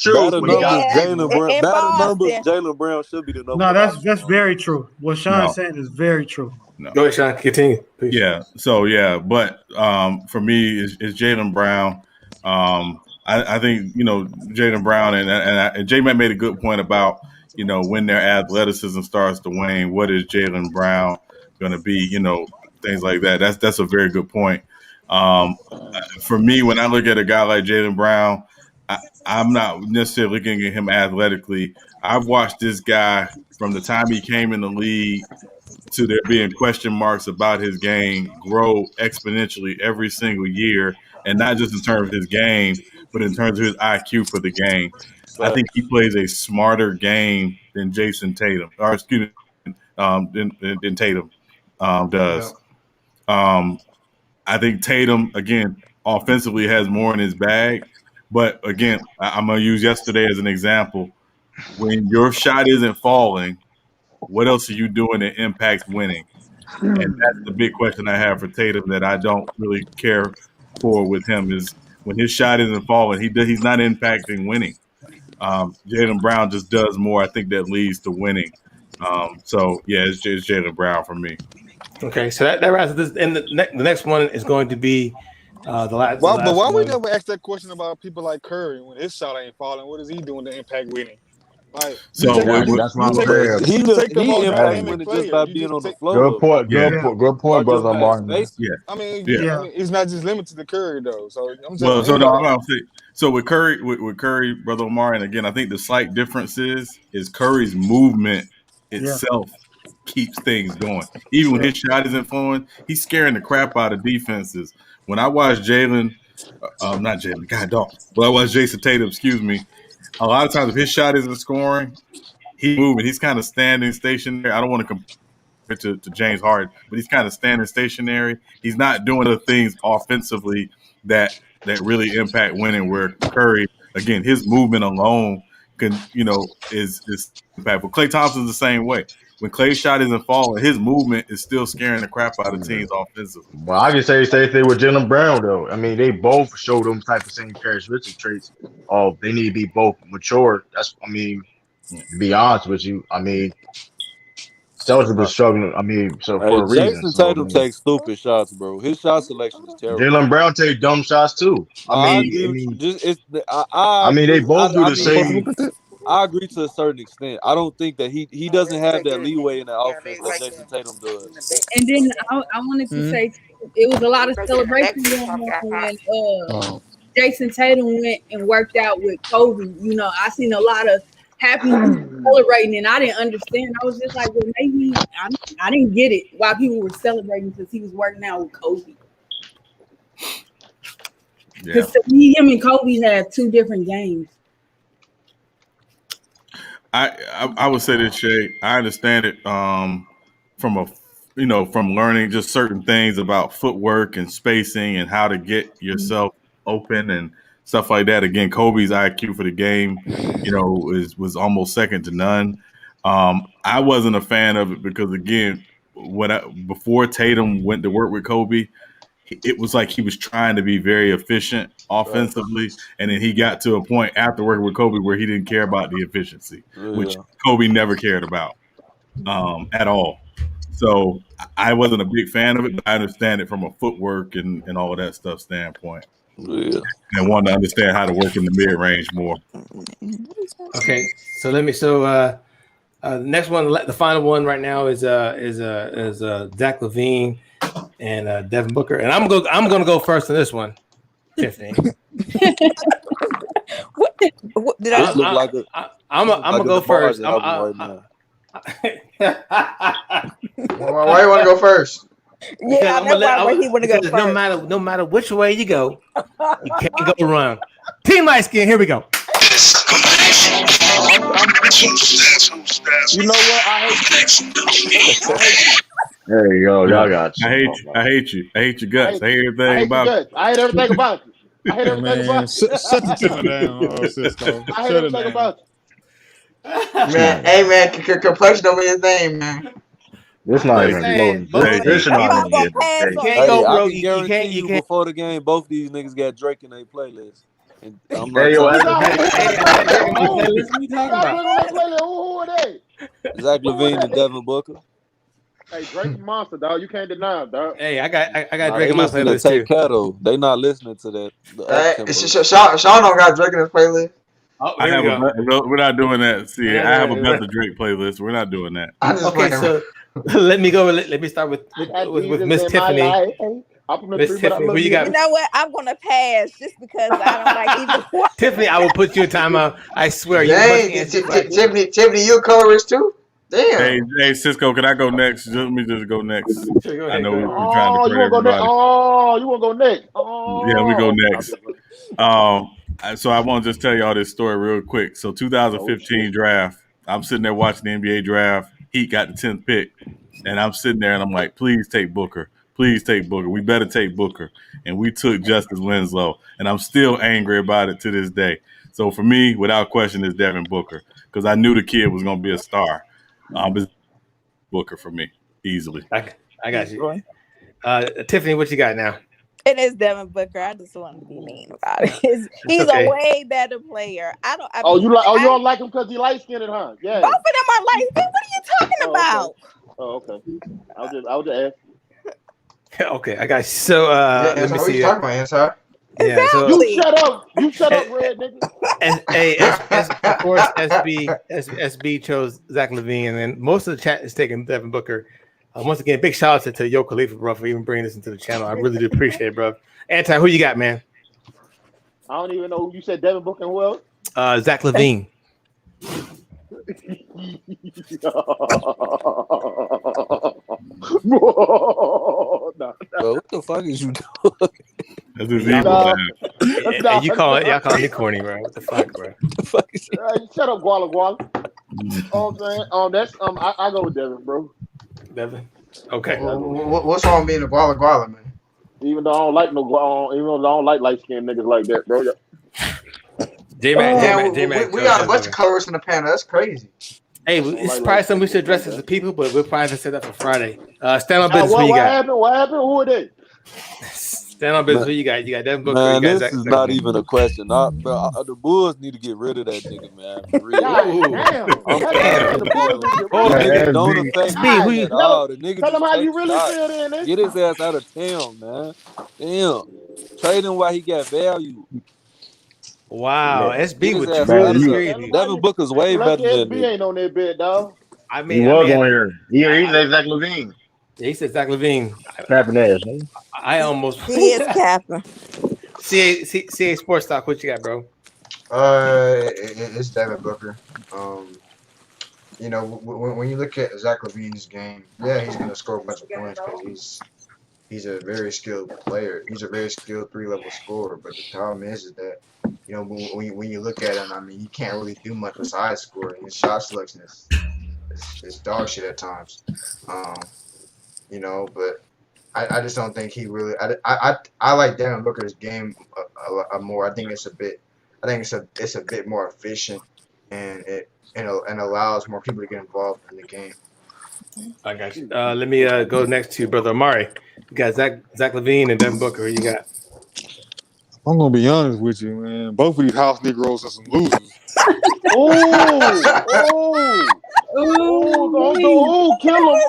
true. Better But he got numbers, Yeah, paid more. Jalen Brown. in Better numbers, Boston. Jalen Brown should be the number No, one. that's very true. What Sean's saying is very true. No. Go ahead, Sean. Continue, please. Yeah. So but for me, is Jaylen Brown. I think Jaylen Brown and J-Man made a good point about when their athleticism starts to wane, what is Jaylen Brown going to be? Things like that. That's a very good point. For me, when I look at a guy like Jaylen Brown, I'm not necessarily looking at him athletically. I've watched this guy from the time he came in the league to there being question marks about his game grow exponentially every single year, and not just in terms of his game, but in terms of his IQ for the game. I think he plays a smarter game than Jason Tatum, or excuse me, than Tatum does. I think Tatum, again, offensively has more in his bag. But again, I'm going to use yesterday as an example. When your shot isn't falling, what else are you doing that impacts winning? And that's the big question I have for Tatum that I don't really care for with him is when his shot isn't falling, he's not impacting winning. Jaylen Brown just does more. I think that leads to winning. It's Jaylen Brown for me. Okay, so that wraps this. And the next one is going to be the last. But why we one. never ask that question about people like Curry when his shot ain't falling? What is he doing to impact winning? Like, that's what I'm saying. He impacts winning just by being on the floor. Good point. Good point, brother Martin. I mean, it's not just limited to Curry though. So I'm just So with Curry, brother Omar, and again, I think the slight difference is Curry's movement itself keeps things going. Even when his shot isn't flowing, he's scaring the crap out of defenses. When I watch Jason Tatum, excuse me, a lot of times if his shot isn't scoring, he's moving. He's kind of standing stationary. I don't want to compare it to James Harden, but he's kind of standing stationary. He's not doing the things offensively that really impact winning, where Curry, again, his movement alone can, is impactful. Klay Thompson's the same way. When Klay's shot isn't falling, his movement is still scaring the crap out of teams offensively. Well, I can say the same thing with Jaylen Brown, though. I mean, they both show them type of same characteristic traits. They need to be both mature. To be honest with you, Celtics been struggling. For a reason. Jason Tatum takes stupid shots, bro. His shot selection is terrible. Jaylen Brown take dumb shots too. They both do the same. I agree to a certain extent. I don't think that he doesn't have that leeway in the offense that Jason Tatum does. And then I wanted to say it was a lot of celebration going on when Jason Tatum went and worked out with Kobe. I seen a lot of happy celebrating, and I didn't understand. I was just like, well, maybe I didn't get it why people were celebrating because he was working out with Kobe. Because to me, him and Kobe had two different games. I would say this, Shay. I understand it from learning just certain things about footwork and spacing and how to get yourself open and stuff like that. Again, Kobe's IQ for the game, was almost second to none. I wasn't a fan of it because, again, before Tatum went to work with Kobe, it was like he was trying to be very efficient offensively, and then he got to a point after working with Kobe where he didn't care about the efficiency, which Kobe never cared about at all. So I wasn't a big fan of it, but I understand it from a footwork and all of that stuff standpoint. Yeah. And wanted to understand how to work in the mid range more. Okay, so the next one, the final one right now is Zach LaVine and Devin Booker, and I'm gonna go first on this one. 15. I'm gonna go first. Why you want to go first? Yeah, that's why he want to go first. No matter which way you go, you can't go wrong. Team Light Skin, here we go. You know what? I hate you. There you go. Y'all got you. I hate you. I hate your guts. I hate everything about you. I hate everything about you. I hate everything about you. Shut the temper down, Cisco. I hate everything about you. Man, hey man, complexion over your thing, man. This not even close. This is not even pass close. on Hey, you. I can guarantee you before the game, both these niggas got Drake in their playlist. And I'm not Hey, yo, talking as a What you talking about? Drake on that playlist. Who are they? Zach LaVine and Devin Booker. Hey, Drake a monster, dog. You can't deny him, dog. Hey, I got Nah, Drake they in my listening to playlist Take too. Cato. They not listening to that. Sean don't got Drake in his playlist. Oh, I have here we go. we're not doing that. See, Yeah, I have a yeah, better Drake playlist. We're not doing that. Okay, so let me go. Let me start with Miss Tiffany. Miss Tiffany, who you got? You know what? I'm gonna pass just because I don't like either one. Tiffany, I will put you in timeout. I swear. Dang, Tiffany, you a colorist too? Damn. Hey, Cisco, can I go next? Let me just go next. Sure, go I ahead, know go we're ahead. trying to You put want to go next? everybody. Oh, you want to go next? Oh. Yeah, we go next. So I want to just tell y'all this story real quick. So 2015 draft, I'm sitting there watching the NBA draft. Heat got the 10th pick, and I'm sitting there and I'm like, please take Booker. Please take Booker. We better take Booker. And we took Justice Winslow, and I'm still angry about it to this day. So for me, without question, it's Devin Booker because I knew the kid was going to be a star. It's Booker for me, easily. I got you. Tiffany, what you got now? It is Devin Booker. I just wanted to be mean about it. He's okay. a way better player. You don't like him because he light skinned, huh? Yeah. Both of them are light skinned. What are you talking about? Okay. I'll just ask. Okay, I got you. So let me what see. You talking about, Inside? Yeah, so you shut up, red nigga. Of course, SB chose Zach LaVine, and then most of the chat is taking Devin Booker. Once again, big shout out to Yo Khalifa, bro, for even bringing this into the channel. I really do appreciate it, bro. Anti, who you got, man? I don't even know who you said. Devin Booker and who else? Zach LaVine. Bro, what the fuck is you doing? That's his evil And y'all call me corny, bro. What the fuck, bro? What the fuck is shut up, Guala Guala. I'm saying, I go with Devin, bro. Devin. Okay. What's wrong with being a Guala Guala, man? Even though I don't like even though I don't like light skinned niggas like that, bro. J-Mac. We got a bunch of colors in the panel. That's crazy. Hey, it's probably something we should address as a people, but we'll probably have to set that for Friday. Stand on business. Who you got? What happened? Who are they? Stand on business. Who you got? You got Devin Booker. Man, you got this is not even a question. The Bulls need to get rid of that nigga, man. For real. Don't affect me at all. The nigga tell him how you really shots. feel, then. Get his ass out of town, man. Damn. Trade him while he got value. Wow, Yeah. SB with you. Devin Booker's way better than SB ain't on that bed, dog. He was on here. He's Zach LaVine. Yeah, he said Zach LaVine. Capping ass. I almost. He is capping. CA Sports Talk. What you got, bro? It's Devin Booker. You know, when you look at Zach LaVine's game, yeah, he's gonna score a bunch of points because he's a very skilled player. He's a very skilled 3-level scorer. But the problem is that, you know, when you look at him, I mean, he can't really do much besides scoring. His shot selection is dog shit at times. You know, but I just don't think he really. I like Devin Booker's game a more. I think it's a bit more efficient, and it allows more people to get involved in the game. I got you. Let me go next to Brother Amari. You got Zach LaVine and Devin Booker. Who you got? I'm gonna be honest with you, man. Both of these house Negroes are some losers. Oh, kill him! Kill him!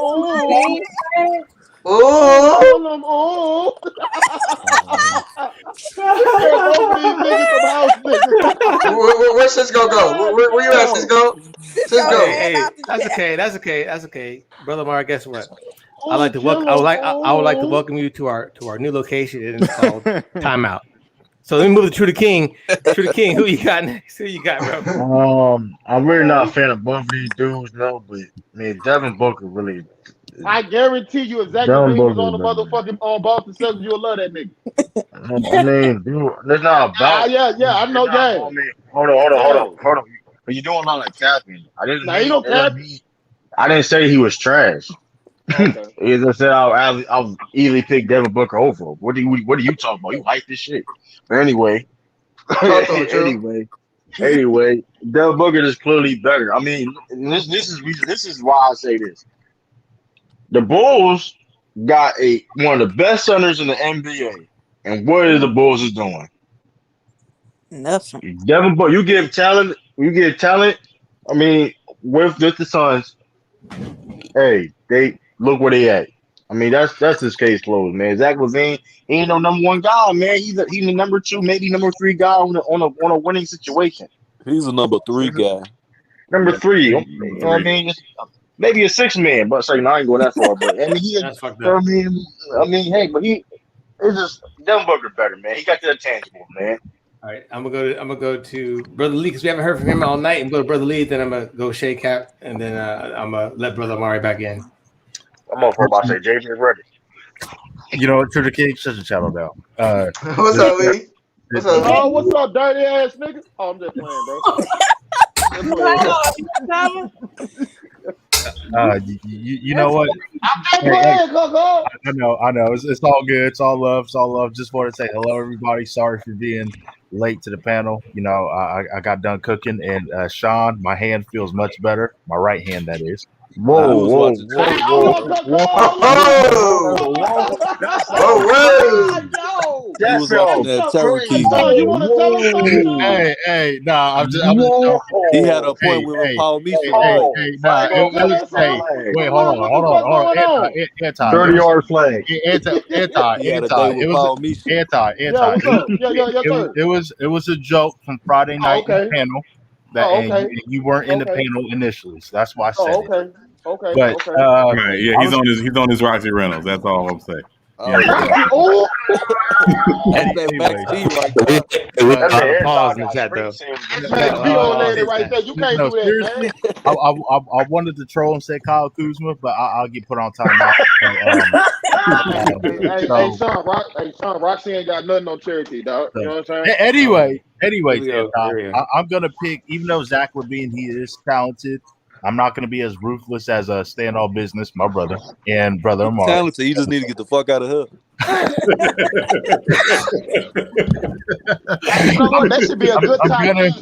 Where's Cisco go? Where you at, Cisco? Cisco. Hey, that's okay. Brother Amari, guess what? I would like to welcome you to our new location. It's called Timeout. So let me move to True the King. True the King, who you got next? Who you got, bro? I'm really not a fan of both of these dudes, no, but man, Devin Booker really. I guarantee you, if Zach LaVine was on the motherfucking Boston Celtics, you'll love that nigga. I mean, dude, that's not about. Yeah, I know that. I mean, hold on. But you're doing a lot of capping. I didn't say he was trash. Okay. He just said I'll easily pick Devin Booker over. What are you talking about? You like this shit. But anyway, Devin Booker is clearly better. I mean, this is why I say this. The Bulls got one of the best centers in the NBA, and what are the Bulls is doing? Nothing. Devin Booker, you give talent. I mean, with the Suns, hey, they look where they at. I mean, that's his case closed, man. Zach LaVine, he ain't no number one guy, man. He's the number two, maybe number three guy on a winning situation. He's a number three guy. Number three. You know what I mean? Maybe a six man, but no, I ain't going that far. But I mean, That's fucked up. I mean, hey, but it's just Devin Booker better, man. He got that tangible, man. All right, I'm gonna go to Brother Lee because we haven't heard from him all night. I'm going to Brother Lee, then I'm gonna go Shea Cap, and then I'm gonna let Brother Amari back in. I'm on for about to say JJ ready. You know, to the king, shut the channel down. What's up, Lee? What's up, Lee? Oh, what's up, dirty ass nigga? Oh, I'm just playing, bro. You know what? I'm just playing, Coco. I know. It's all good. It's all love. It's all love. Just want to say hello, everybody. Sorry for being late to the panel. You know, I got done cooking, and Sean, my hand feels much better. My right hand, that is. Whoa. That's that Cherokee. Hey, nah, I'm just he had a point with Paul Misha. Wait, hold on. Anti. 30-yard flag. Anti. It was a joke from Friday night panel. And you weren't in the panel initially, so that's why I said it. Okay. Right, yeah, he's on his Roxy Reynolds. That's all I'm saying. That's that Max G right there. Pause in the chat though. You can't do that, man. I wanted to troll and say Kyle Kuzma, but I'll get put on timeout. Hey, son, Roxy ain't got nothing on Cherokee, dog. You know what I'm saying? Anyway, I'm gonna pick, even though Zach LaVine, he is talented. I'm not going to be as ruthless as a Stay in All Business, my brother, and Brother Amar. Talented, you just need to get the fuck out of here. That should be a good time.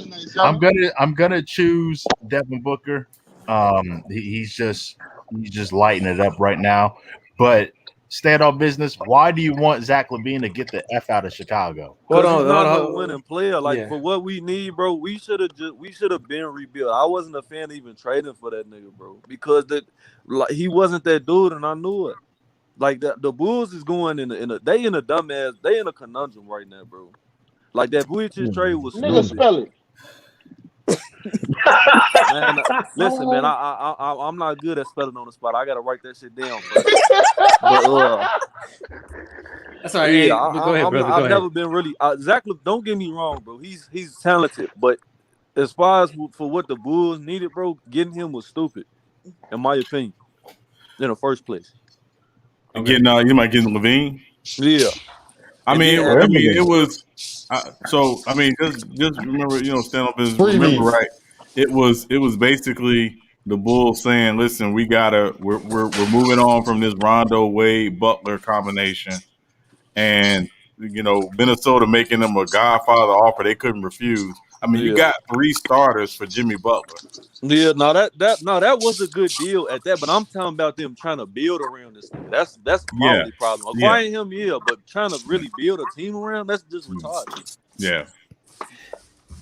I'm gonna choose Devin Booker. He's just lighting it up right now. But Stay in All Business, why do you want Zach LaVine to get the F out of Chicago? Hold on. Winning player, for what we need, bro. We should have been rebuilt. I wasn't a fan of even trading for that nigga, bro, because he wasn't that dude, and I knew it. Like the Bulls is going in a conundrum right now, bro. Like that Vujicic trade was stupid. Nigga, spell it. Man, listen, man, I'm not good at spelling on the spot. I gotta write that shit down. That's all right. Yeah, go ahead, brother. I've never been really Zach. Don't get me wrong, bro. He's talented, but as far as for what the Bulls needed, bro, getting him was stupid, in my opinion. In the first place, you might get LaVine. Yeah, I mean, it was. Just remember, stand up and remember, right? It was basically the Bulls saying, "Listen, we're moving on from this Rondo Wade Butler combination," and Minnesota making them a Godfather offer they couldn't refuse. I mean, you got 3 starters for Jimmy Butler. Yeah, that was a good deal at that, but I'm talking about them trying to build around this thing. That's my only problem. Acquiring him, but trying to really build a team around, that's just retarded. Yeah.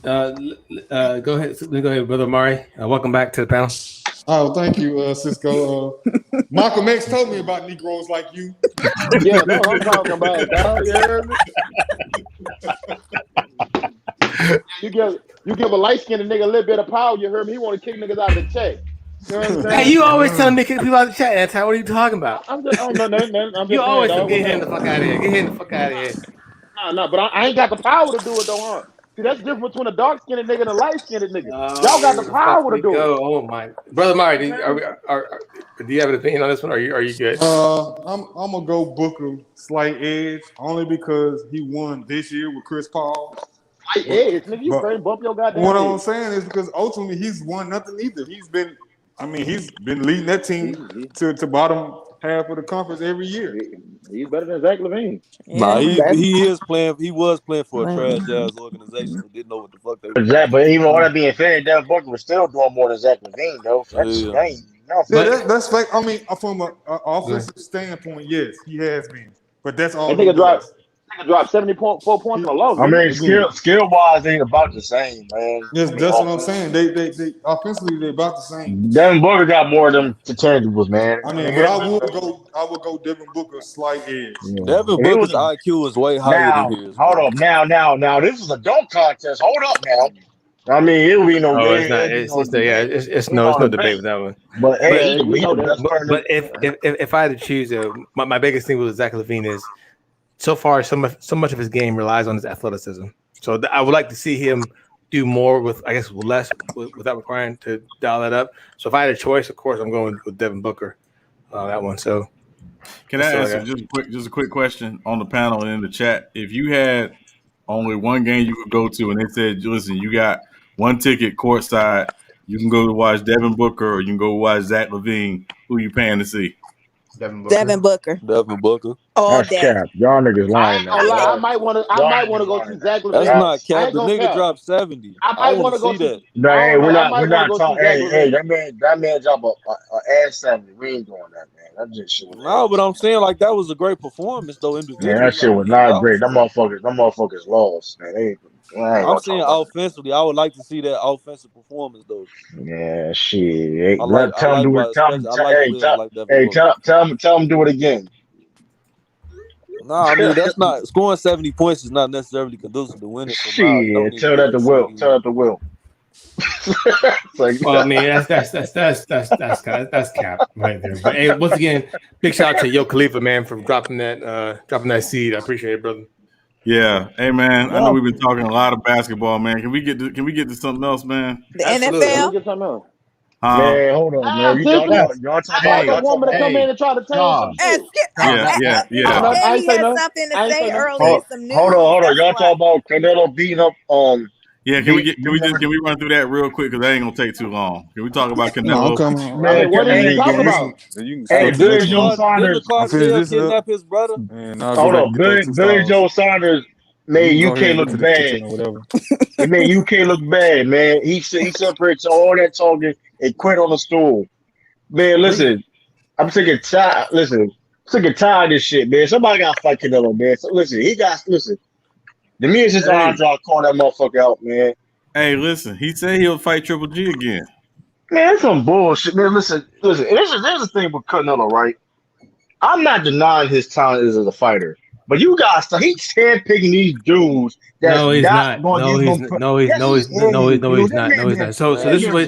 Go ahead, Brother Amari. Welcome back to the panel. Oh, thank you, Cisco. Malcolm X told me about Negroes like you. Yeah, that's what I'm talking about, dog. You give a light-skinned nigga a little bit of power, you heard me? He want to kick niggas out of the check. You know what I'm saying? Hey, you always telling me people out of the chat, Anti. What are you talking about? I'm just you always get him the fuck out of here. Get him the fuck out of here. No, but I ain't got the power to do it, though, huh? See, that's the difference between a dark-skinned nigga and a light-skinned nigga. Y'all got the power to do it. Oh, my. Brother Mari, do you have an opinion on this one? Or are you good? I'm going to go Booker slight edge, only because he won this year with Chris Paul. Slight edge, nigga, you can't bump your goddamn What head. I'm saying is because ultimately he's won nothing either. He's been leading that team to bottom half of the conference every year. He's better than Zach LaVine. Nah, he was playing for a trash ass organization who didn't know what the fuck they were doing. But even all that being fair, Devin Booker was still doing more than Zach LaVine, though. So that's That's fake. I mean, from an offensive standpoint, yes, he has been. But that's all. That nigga dropped 74 points on a loss. I mean, skill wise, they about the same, man. Yes, that's what I'm saying. They offensively they about the same. Devin Booker got more of them intangibles, man. I mean, but I would go Devin Booker slight edge. Yeah. Devin Booker's IQ is way higher than his. Hold up, now, this is a dunk contest. Hold up, now. I mean, it'll be no. Oh, it's not. It's no debate with that one. But hey, but if I had to choose, my biggest thing with Zach LaVine is so far so much of his game relies on his athleticism. So I would like to see him do more with less without requiring to dial that up. So if I had a choice, of course, I'm going with Devin Booker, that one. So can I ask just a quick question on the panel and in the chat? If you had only one game you could go to, and they said, listen, you got one ticket courtside, you can go to watch Devin Booker or you can go watch Zach LaVine, who you paying to see? Devin Booker. All day. Cap. Y'all niggas lying. I might want to go see Zach LaVine. That's not cap. The nigga dropped 70. I might want to go see that. No, hey, we're not talking. Hey, that man dropped a ass 70. We ain't doing that, man. That just shit. No, but I'm saying like that was a great performance though. Individually, that shit was not great. Them motherfuckers lost, man. I'm saying offensively, I would like to see that offensive performance though. Yeah, shit. Tell him do it. Tell him do it again. No, I mean that's not scoring 70 points is not necessarily conducive to winning. So shit, tell that to Will. Tell that to Will. Well, I mean that's cap right there. But hey, once again, big shout out to Yo Khalifa, man, for dropping that seed. I appreciate it, brother. Yeah, hey man, I know we've been talking a lot of basketball, man. Can we get to something else, man? The NFL. Get something else. Man, hold on, man. Y'all talking about woman to come in and try to tell some shit. Yeah. He had something to say earlier. Some news. Hold on. Y'all talking about Canelo beating up Yeah, can we run through that real quick because that ain't gonna take too long? Can we talk about Canelo? No, come on. Man, what are you talking about? Hey, Billy Joe Saunders. Kidnap his brother. Hold on, Billy Joe Saunders made UK look bad. He made UK look bad, man. He separates all that talking and quit on the stool. Man, listen, I'm sick and tired. Listen, sick and tired of this shit, man. Somebody got to fight Canelo, man. So listen. The me is just Andre calling that motherfucker out, man. Hey, listen, he said he'll fight Triple G again. Man, that's some bullshit, man. Listen. There's a thing with Canelo, right? I'm not denying his talent as a fighter, but you guys, he's handpicking these dudes. No, he's not. No, he's not. So this is what.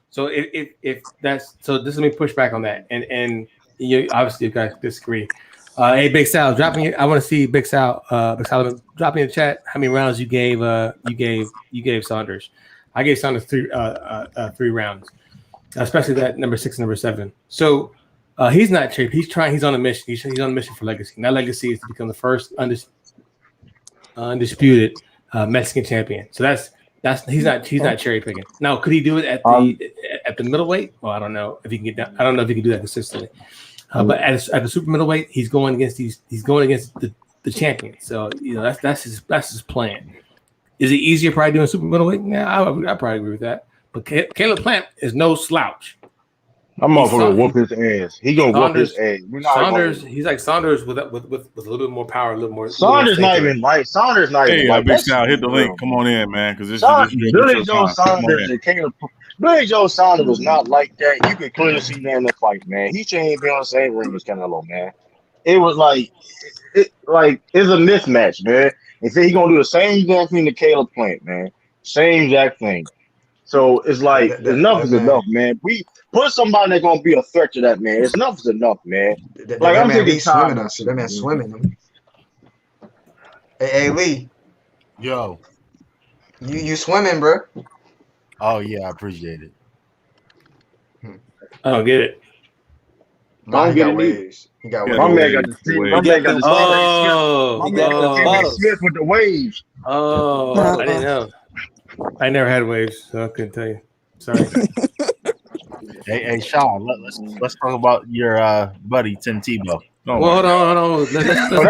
So if that's so, this let me push back on that, and you obviously you guys disagree. Hey, Big Sal, I want to see Big Sal. Dropping in the chat how many rounds you gave Saunders. I gave Saunders 3 rounds, especially that number 6 and number 7. So he's not cheap. He's on a mission. He's on a mission for legacy. And that legacy is to become the first undisputed Mexican champion. So he's not cherry picking. Now, could he do it at the middleweight? Well, I don't know if he can get down. I don't know if he can do that consistently. But at the super middleweight, he's going against the champion. So that's his plan. Is it easier probably doing super middleweight? Yeah, I probably agree with that. But Caleb Plant is no slouch. I'm motherfucker whoop his ass. He gonna whoop his ass. Saunders, he's like Saunders with a little bit more power, a little more. Saunders not even like. Saunders not even like. Big Sal, hit the link. Come on in, man, because this Billy Joe Saunders and Caleb. Billy Joe Saunders was not like that. You could clearly see that in the fight, man. He shouldn't even be on the same ring as Canelo, man. It was it's a mismatch, man. And say he gonna do the same damn thing to Caleb Plant, man. Same exact thing. So it's like enough is enough, man. We put somebody that's gonna be a threat to that man. Enough is enough, man. I'm thinking swimming on shit. That man swimming. Hey, Lee. Yo. You swimming, bro? Oh yeah, I appreciate it. I don't get it. No, he got waves. He got waves. My man got the Smith with the waves. Oh, I didn't know. I never had waves, so I couldn't tell you. Sorry. Hey, Sean, let's talk about your buddy Tim Tebow. Well, hold on. That's something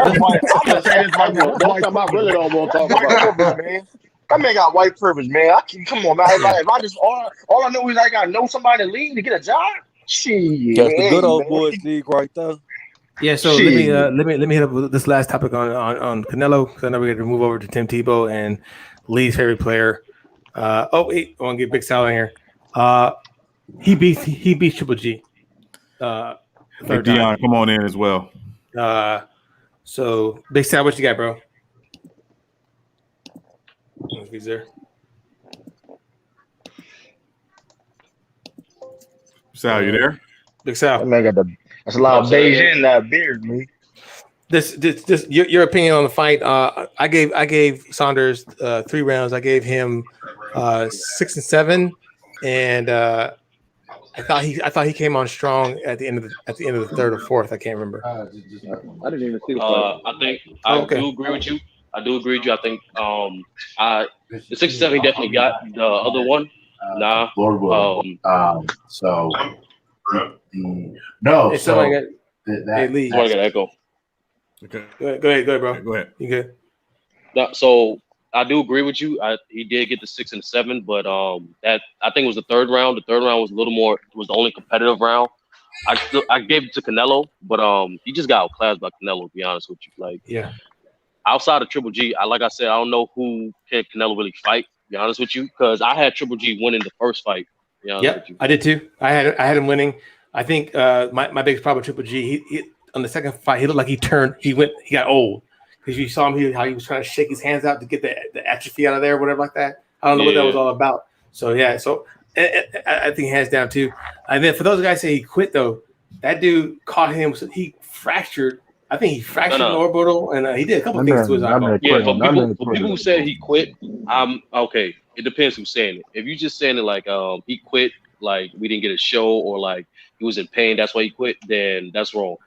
I really don't want to talk about, man. That man got white privilege, man. Come on, man. If I just all I know is I gotta know somebody to lead to get a job. Shit, That's the good old man. boy league right there. Yeah, so let me hit up with this last topic on Canelo, because I know we're going to move over to Tim Tebow and Lee's favorite player. I want to get Big Sal in here. He beat Triple G. Hey, Dion, come on in as well. So Big Sal, what you got, bro? If he's there. Sal, you there? Big Sal. That man got that's a lot of beige in that beard, man. This your opinion on the fight. I gave Saunders 3 rounds. I gave him 6 and 7, and I thought he came on strong at the end of the third or fourth. I can't remember. I didn't even see the I think I do agree with you. I think the 6 and 7 he definitely got. The other one, nah. No. Hey, So hey, Lee. I got echo. Okay. Go ahead, bro. Go ahead. You good? No, so I do agree with you. He did get the 6 and 7, but that I think it was the third round. The third round was a little more. Was the only competitive round. I gave it to Canelo, but he just got outclassed by Canelo. To be honest with you, like outside of Triple G, like I said, I don't know who can Canelo really fight. To be honest with you, because I had Triple G winning the first fight. Yep, I did too. I had him winning. I think my biggest problem with Triple G, he on the second fight, he looked like he got old, because you saw him how he was trying to shake his hands out to get the atrophy out of there, or whatever like that. I don't know what that was all about. So I think hands down too. And then for those guys say he quit though, that dude caught him. So he fractured. I think he fractured an orbital, and he did a couple things to his eyeball. Yeah, for people who said he quit, okay. It depends who's saying it. If you just saying it like he quit, like we didn't get a show, or like he was in pain, that's why he quit, then that's wrong.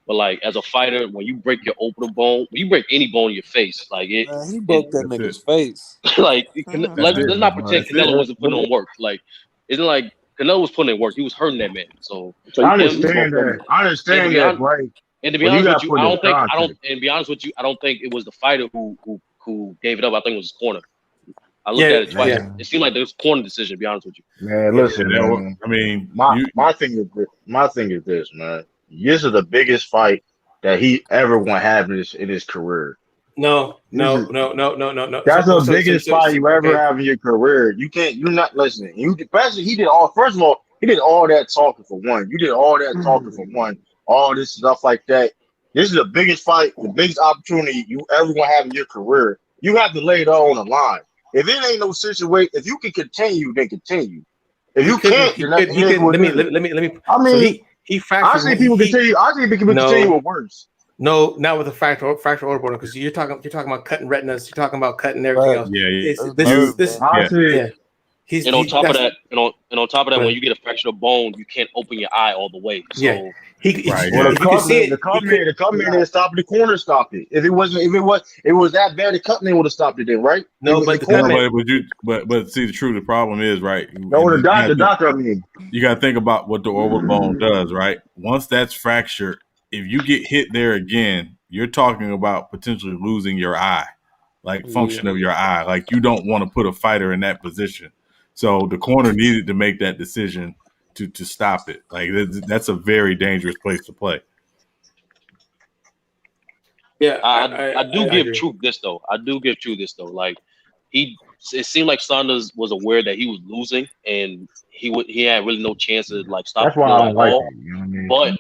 But like as a fighter, when you break your orbital bone, when you break any bone in your face, like it, Man, he broke that nigga's face. like let's not pretend Canelo wasn't putting on work. Like it's not like Canelo was putting in work; he was hurting that man. So I understand that. Right? And to be honest with you, I don't think it was the fighter who gave it up. I think it was his corner. I looked at it twice. Yeah. It seemed like there was a corner decision. To be honest with you, man. Listen, man. I mean, my thing is this, man. This is the biggest fight that he ever want to have in his career. No. That's the biggest fight you ever have in your career. You're not listening. He did all that talking for one. You did all that talking for one. All this stuff like that. This is the biggest fight, the biggest opportunity you ever want to have in your career. You have to lay it all on the line. If it ain't no situation, if you can continue, then continue. If you can't, let me. I mean, so he fractured. I see people continue. I see people continue with worse. No, not with a fracture orbital, because you're talking about cutting retinas. You're talking about cutting everything else. Yeah. And on top of that, when you get a fractured bone, you can't open your eye all the way. So the cutman didn't stop it. The corner stopped it. If it was that bad, the cutman would have stopped it then, right? No, but see, the problem is, right? No, the doctor. I mean, you got to think about what the orbital bone does, right? Once that's fractured, if you get hit there again, you're talking about potentially losing your eye, like function of your eye. Like you don't want to put a fighter in that position. So the corner needed to make that decision to stop it. Like that's a very dangerous place to play. Yeah, I do give Truth this though. Like it seemed like Saunders was aware that he was losing, and he had really no chance to like stop. That's why I don't like it. You know what I mean?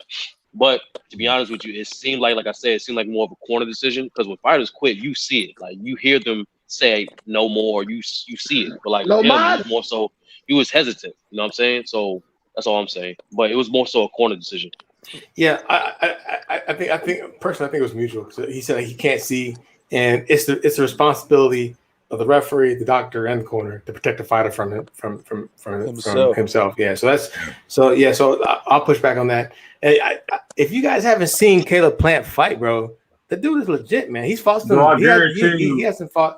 But to be honest with you, it seemed like I said, it seemed like more of a corner decision, because when fighters quit, you see it. Like you hear them say no more, you see it. But like him, was more so he was hesitant. You know what I'm saying? So that's all I'm saying. But it was more so a corner decision. Yeah, I think personally, I think it was mutual. So he said he can't see, and it's the responsibility of the referee, the doctor, and the corner to protect the fighter from himself. Yeah, so I'll push back on that. If you guys haven't seen Caleb Plant fight, bro, the dude is legit, man. He's fought some. He hasn't fought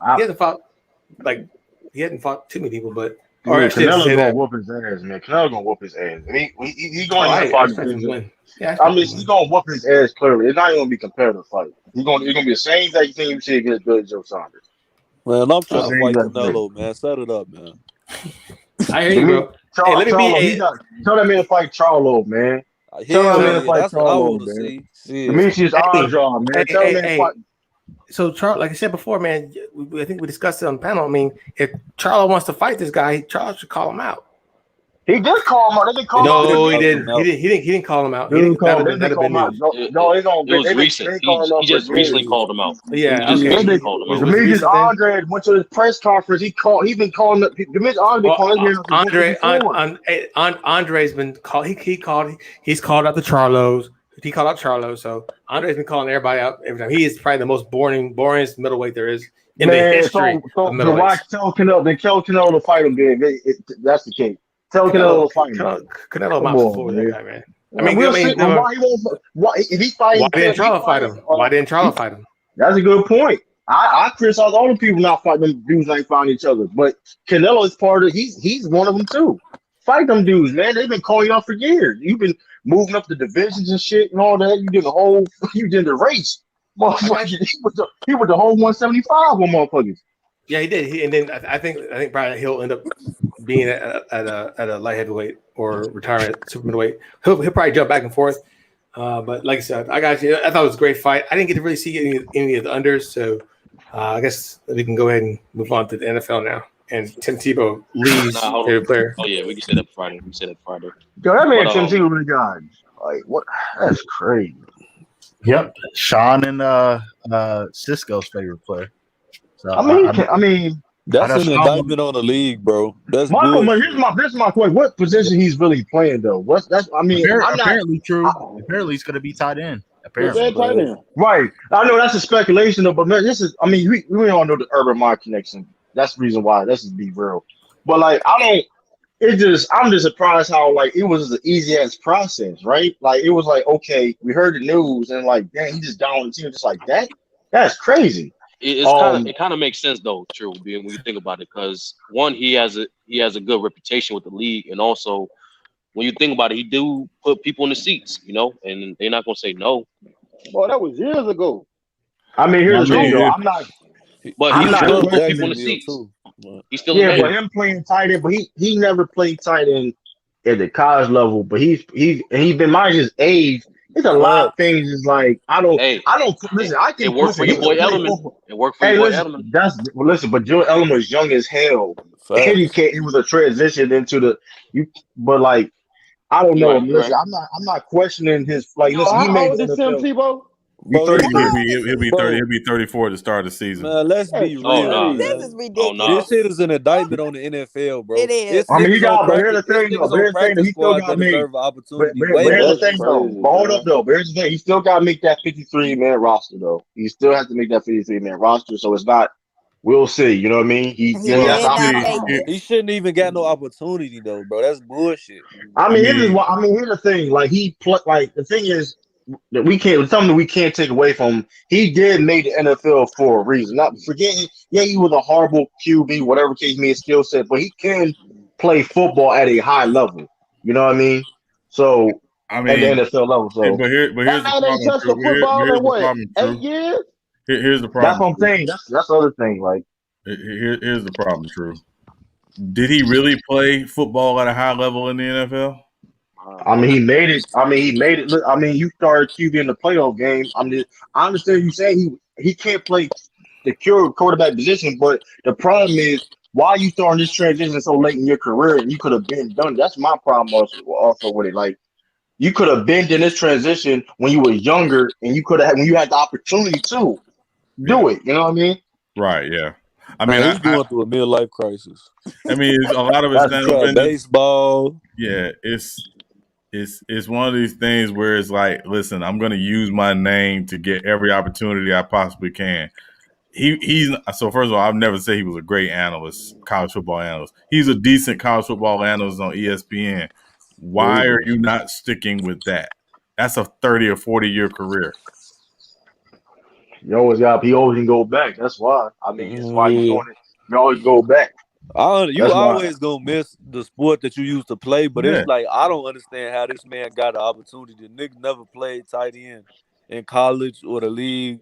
too many people, but Canelo's gonna whoop his ass, man. Canelo's gonna whoop his ass. I mean, he's going to fight. I mean, he's gonna whoop his ass clearly. It's not even gonna be competitive fight. It's gonna be the same exact thing you see against Billy Joe Saunders. Man, I'm trying to fight Canelo, man. Set it up, man. I hear you, bro. Hey, let me be. Tell that man to fight Charlo, man. Tell that man to fight that's what I Charlo, want to man. see. Demetrius Andrade, man. Tell him to fight. So, Charles, like I said before, man, I think we discussed it on the panel. I mean, if Charlo wants to fight this guy, Charles should call him out. He did call him out. They didn't call him out. No, he didn't. He didn't call him out. That'd have been news. No, it was recent. He just recently called him out. Yeah, recently called him out. Demetrius Andrade went to his press conference. He been calling up. Demetrius Andrade Andre's been called. He's called out the Charlos. He called out Charlo. So Andre's been calling everybody out every time. He is probably the most boringest middleweight there is in the history of middleweights. Why tell Canelo to fight him? That's the case. Tell Canelo to fight him. Canelo mops for that guy, man. Why didn't Charlo fight him? Why didn't Charlo fight him? That's a good point. I criticize all the people not fighting them dudes ain't fighting each other, but Canelo is part of. He's one of them too. Fight them dudes, man. They've been calling y'all for years. You've been moving up the divisions and shit and all that. You did the race, motherfucker. He was the whole 175 on motherfuckers. Yeah, he did. And then I think probably he'll end up being at a light heavyweight or retiring at super middleweight. He'll probably jump back and forth. But like I said, I got you. I thought it was a great fight. I didn't get to really see any of the unders, so I guess we can go ahead and move on to the NFL now. And Tim Tebow leaves favorite player. Oh yeah, we can say that Friday. Yo, that man Tim Tebow really got like what? That's crazy. Yep, Sean and Cisco's favorite player. So I mean, that's an indictment on the league, bro. That's Michael. Here's my question: what position he's really playing though? Apparently true. Apparently he's going to be tight end. Apparently, right. I know that's a speculation though, but man, this is. I mean, we all know the Urban Meyer connection. That's the reason why. Let's just be real. But like, I'm just surprised how like it was an easy ass process, right? Like it was like, okay, we heard the news and like, dang, he just down the team just like that. That's crazy. It kind of makes sense though, true, when you think about it, because one, he has a good reputation with the league, and also when you think about it, he do put people in the seats, and they're not gonna say no. Boy, that was years ago. I mean, here's the thing, though. I'm not. But he's still putting people in the seats. He's still but him playing tight end, but he never played tight end at the college level. But he's been minding his age. It's a lot of things. It's like I don't listen. I can. It worked for your boy Edelman. It worked for your boy Edelman. But Joe Edelman was young as hell. And he was a transition into the. But like, I don't know. Listen, I'm not questioning his like. Listen, he made the NFL. Tebow? He'll be 30. He'll be 34 at the start of the season. Man, let's be real. This is ridiculous. This shit is an indictment on the NFL, bro. It is. I mean, he got. But here's the thing, though. Here's the thing. He still got to make. But here's the thing, though. Hold up, though. Here's the thing. He still got to make that 53-man roster, though. He still has to make that 53-man roster. So it's not. We'll see. You know what I mean? He shouldn't even got no opportunity, though, bro. That's bullshit. I mean, here's the thing. Like the thing is. That we can't, something we can't take away from him. He did make the NFL for a reason. Not forgetting, he was a horrible QB, whatever case may his skill set, but he can play football at a high level. You know what I mean? So at the NFL level. So but here's the problem. 8 years? Here's the problem. That's what I'm saying. That's the other thing. Like here's the problem, True. Did he really play football at a high level in the NFL? I mean, he made it. Look, I mean, you started QB in the playoff game. I understand you saying he can't play the quarterback position, but the problem is why are you starting this transition so late in your career and you could have been done. That's my problem also with it. Like you could have been in this transition when you were younger, and you could have when you had the opportunity to do it. You know what I mean? Right. Yeah. I mean, he's going through a midlife crisis. I mean, a lot of it's baseball. Yeah, it's one of these things where it's like, listen, I'm going to use my name to get every opportunity I possibly can. So first of all, I've never said he was a great analyst, college football analyst. He's a decent college football analyst on ESPN. Why are you not sticking with that? That's a 30 or 40-year career. He always can go back. That's why. I mean, that's why you're doing it. You always go back. You always gonna miss the sport that you used to play, but it's like I don't understand how this man got the opportunity. The nigga never played tight end in college or the league.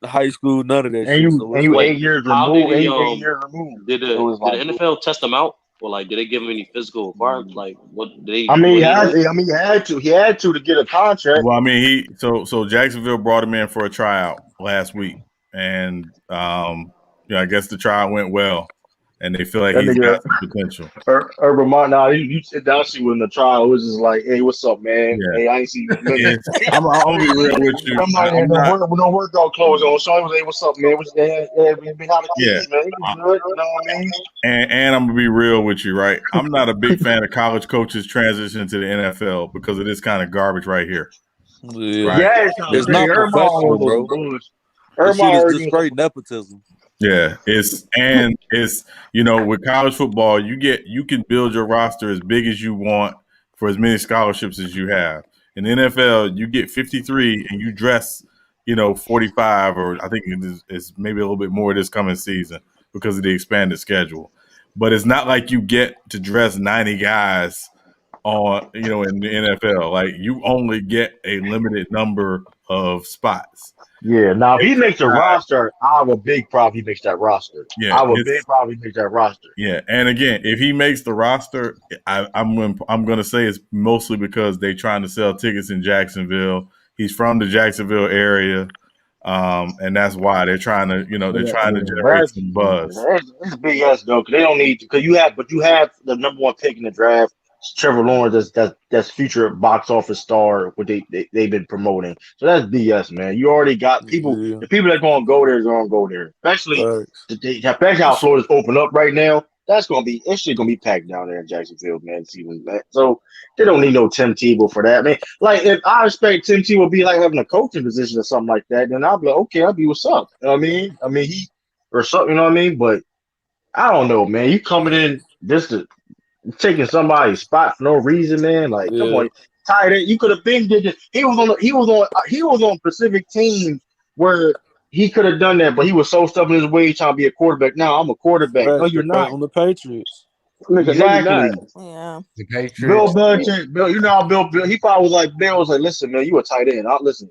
high school, none of that And shit. you So and it's you like, 8 years How did removed. he 8 years removed. did It the was did like, the NFL test him out, or like did they give him any physical requirements? Like what did they? I mean, What he hurt? he had to. He had to get a contract. Well, I mean, so Jacksonville brought him in for a tryout last week, and I guess the trial went well, and they feel like That he's nigga, got some potential. Urban Meyer. Now you sit down, see when the trial was just like, hey, what's up, man? Yeah. Hey, I ain't seen you in a minute. I'm gonna be real with you. I'm not I'm not. no workout clothes on. So I was like, what's up, man? What's that? Yeah, been how the Yeah. kids, man? He was good. You know what I mean? And I'm gonna be real with you, right? I'm not a big fan of college coaches transitioning to the NFL because of this kind of garbage right here. yeah, Right? it's not professional, bro. This shit is just straight nepotism. Yeah, it's with college football, you can build your roster as big as you want for as many scholarships as you have. In the NFL, you get 53 and you dress, 45, or I think it's maybe a little bit more this coming season because of the expanded schedule. But it's not like you get to dress 90 guys on, in the NFL. Like you only get a limited number of spots. Yeah, now if he makes a roster, I have a big problem he makes that roster. Yeah, I have a big problem he makes that roster. Yeah, and again, if he makes the roster, I'm going to say it's mostly because they're trying to sell tickets in Jacksonville. He's from the Jacksonville area, and that's why they're trying to, generate some buzz. It's big ass though, because they don't need to. Because you have the number one pick in the draft, Trevor Lawrence. That's future box office star. What they've been promoting. So that's BS, man. You already got people. Yeah. The people that going to go there is going to go there. Especially how Florida's open up right now. It's shit gonna be packed down there in Jacksonville, man. So they don't need no Tim Tebow for that, man. Like if I expect Tim Tebow to be like having a coaching position or something like that, then I'll be like, okay, I'll be what's up. You know what I mean? He or something, you know what I mean? But I don't know, man. You coming in just to taking somebody's spot for no reason, man. Like, come on, tired. You could have been did it. He was on specific teams where he could have done that, but he was so stuck in his way trying to be a quarterback. Now I'm a quarterback. No, you're not. On the Patriots. Exactly. Yeah. The Patriots. Bill Belichick, Bill, you know how Bill, he probably was like, Bill was like, listen, man, you a tight end. Listen.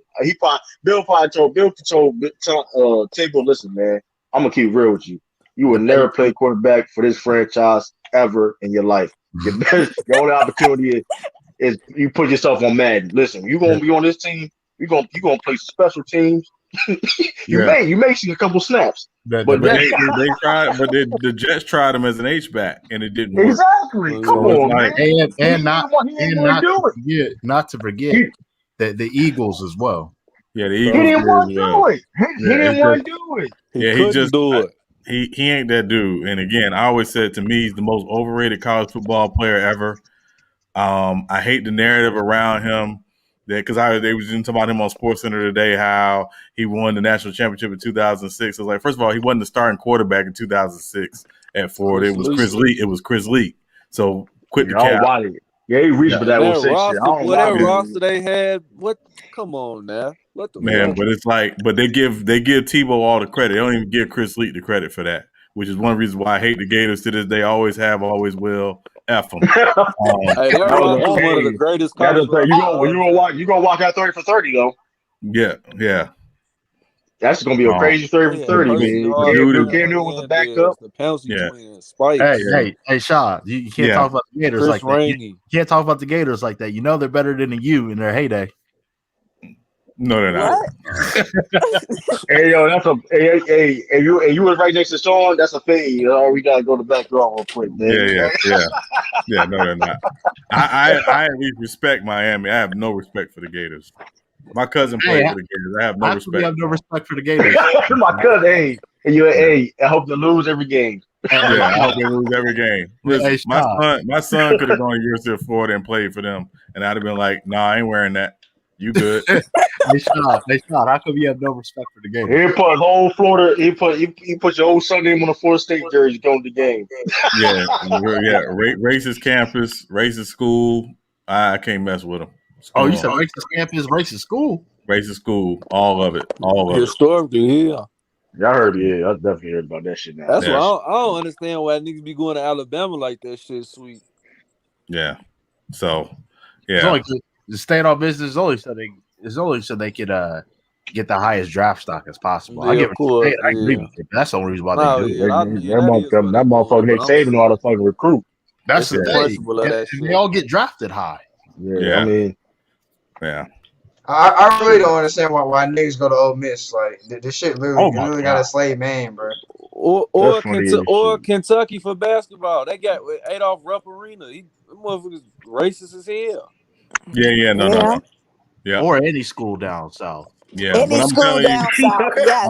Bill told Tebow, listen, man, I'm gonna keep real with you. You will never play quarterback for this franchise ever in your life. Your only opportunity is you put yourself on Madden. Listen, you're gonna be on this team. You're gonna play special teams. You may see a couple snaps. They tried, but the Jets tried him as an H-back, and it didn't work. Exactly. Come on, man. Not to forget that the Eagles as well. Yeah, the He Eagles. didn't want to do it. He didn't want to do it. He just do it. He ain't that dude. And again, I always said to me, he's the most overrated college football player ever. I hate the narrative around him. Because they was talking about him on SportsCenter today, how he won the national championship in 2006. I was like, first of all, he wasn't the starting quarterback in 2006 at Ford. It was Chris Lee. It was Chris Lee. So quit the cap. Yeah, he reached for that roster, shit. That roster they had, what? Come on now, what the man? fuck? But it's like, they give Tebow all the credit. They don't even give Chris Lee the credit for that, which is one reason why I hate the Gators to this day. Always have, always will. F them. Hey, that roster is one of the greatest. You gonna walk out 30 for 30 though. Yeah. That's gonna be a crazy 30 for 30, man. Cam Newton was a backup. The penalty and spikes. Hey, Shaw, you can't talk about the Gators like that. You can't talk about the Gators like that. You know they're better than you in their heyday. No, they're not. Hey, yo, that's hey, you was right next to Sean. That's a fade. We gotta go to the back door real quick, man. Yeah. No, they're not. I at least respect Miami. I have no respect for the Gators. My cousin played for the Gators. I have no respect. You have no respect for the Gators. My cousin, I hope they lose every game. I hope they lose every game. Listen, my son could have gone to University of Florida and played for them, and I'd have been like, "Nah, I ain't wearing that. You good?" They shot. How come you have no respect for the game? He put whole Florida. He put your whole son name on the Florida State jersey going to the game. Yeah. Racist campus, racist school. I can't mess with them. You said racist campus, racist school? Racist school. All of it. Historically, yeah. I heard. Yeah, I definitely heard about that shit now. That's why I don't understand why niggas be going to Alabama like that shit. Sweet. Yeah. So, yeah. The state on business is only so they could get the highest draft stock as possible. I Yeah, give of it. course. I agree Yeah. with it. That's the only reason why No, they do yeah, it. that motherfucker Nick Saban ought to fucking recruit. That's It's the the thing. principle of And that they shit. all get drafted high. Yeah, I mean, yeah. I really don't understand why niggas go to Ole Miss. Like this shit literally got a slave name, bro. Or Kentucky for basketball. They got Adolph Rupp Arena. Them motherfuckers racist as hell. Yeah, no. Yeah. Or any school down south. Yeah, Any but I'm school telling you, down south, yes.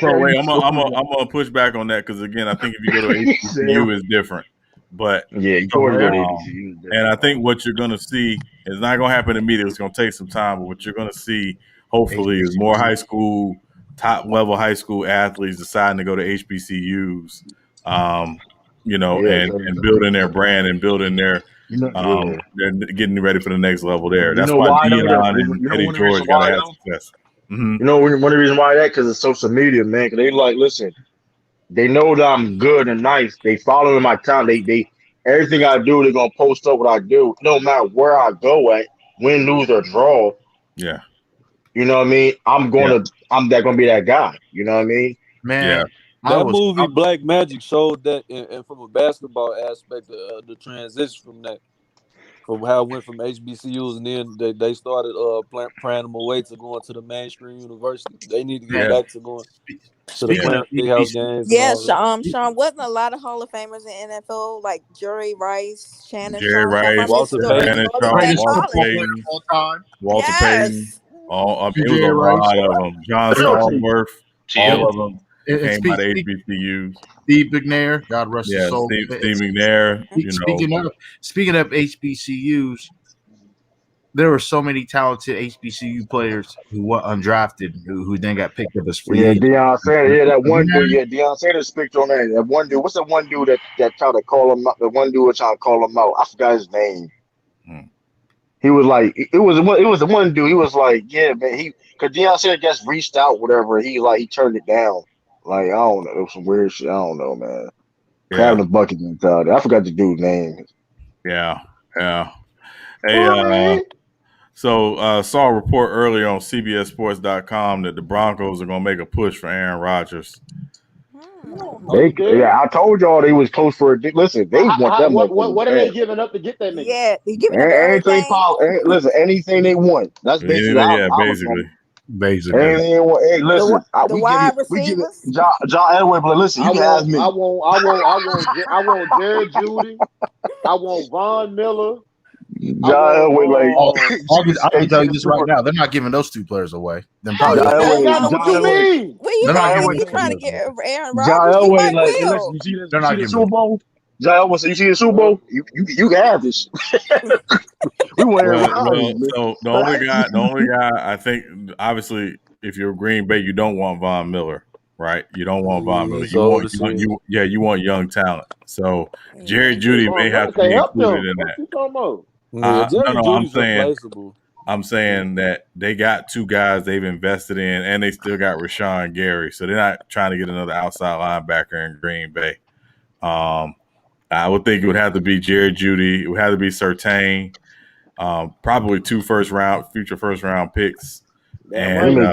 So wait, I'm gonna push back on that because again, I think if you go to HBCU is different. But yeah, you always go to HBCU. and I think what you're gonna see is not gonna happen immediately. It's gonna take some time, but what you're gonna see, hopefully, is more top level high school athletes deciding to go to HBCUs. And building their brand and building their they're getting ready for the next level there. That's why Deion and Eddie George got to have success. Mm-hmm. You know, one of the reasons why that because it's social media, man. Because they like, listen, they know that I'm good and nice. They following my time. They everything I do, they're gonna post up what I do, no matter where I go at, win, lose or draw. Yeah, you know what I mean. I'm gonna be that guy. You know what I mean, man. That movie Black Magic showed that, and from a basketball aspect, the transition from that, from how it went from HBCUs, and then they started praying them away to going to the mainstream university. They need to get back to going to the playhouse games. Yeah, Sean, wasn't a lot of Hall of Famers in NFL like Jerry Rice, Shannon Sharpe, Walter Payton, Walter Payton. It was a lot of them. John Stallworth, all of them. Came out of HBCUs. Steve McNair, God rest his soul. Steve McNair. Speaking of HBCUs, there were so many talented HBCU players who were undrafted who then got picked up as free agents. Deion Sanders. Yeah, that one dude. Yeah, Deion Sanders speaks on that. That one dude. What's that one dude that tried to call him out? The one dude was trying to call him out. I forgot his name. He was like, it was the one dude. He was like, yeah, man. Because Deion Sanders just reached out, whatever. He turned it down. Like, I don't know. It was some weird shit. I don't know, man. Crab in the bucket mentality. I forgot the dude's name. Yeah. Hey, saw a report earlier on CBSSports.com that the Broncos are going to make a push for Aaron Rodgers. I told y'all they was close for it. Listen, they want that much. What are they giving up to get that nigga? Yeah, they giving up anything. Listen, anything they want. That's basically. Basically. Hey, listen. The wide receivers. John Elway, but listen, you can ask me. I want Jared Judy. I want Von Miller. John Elway, I can tell you this right now. They're not giving those two players away. What you mean? What you trying to get Aaron Rodgers? John Elway, listen, you see the Super Bowl? John Elway, you see the Super Bowl? You can have this. We want Aaron Rodgers. So the only guy, I think, obviously, if you're Green Bay, you don't want Von Miller, right? You don't want Von Miller. You want young talent. So Jerry Judy may have to be included in that. I'm saying that they got two guys they've invested in, and they still got Rashawn Gary, so they're not trying to get another outside linebacker in Green Bay. I would think it would have to be Jared Judy. It would have to be Surtain. Probably two future first round picks. And I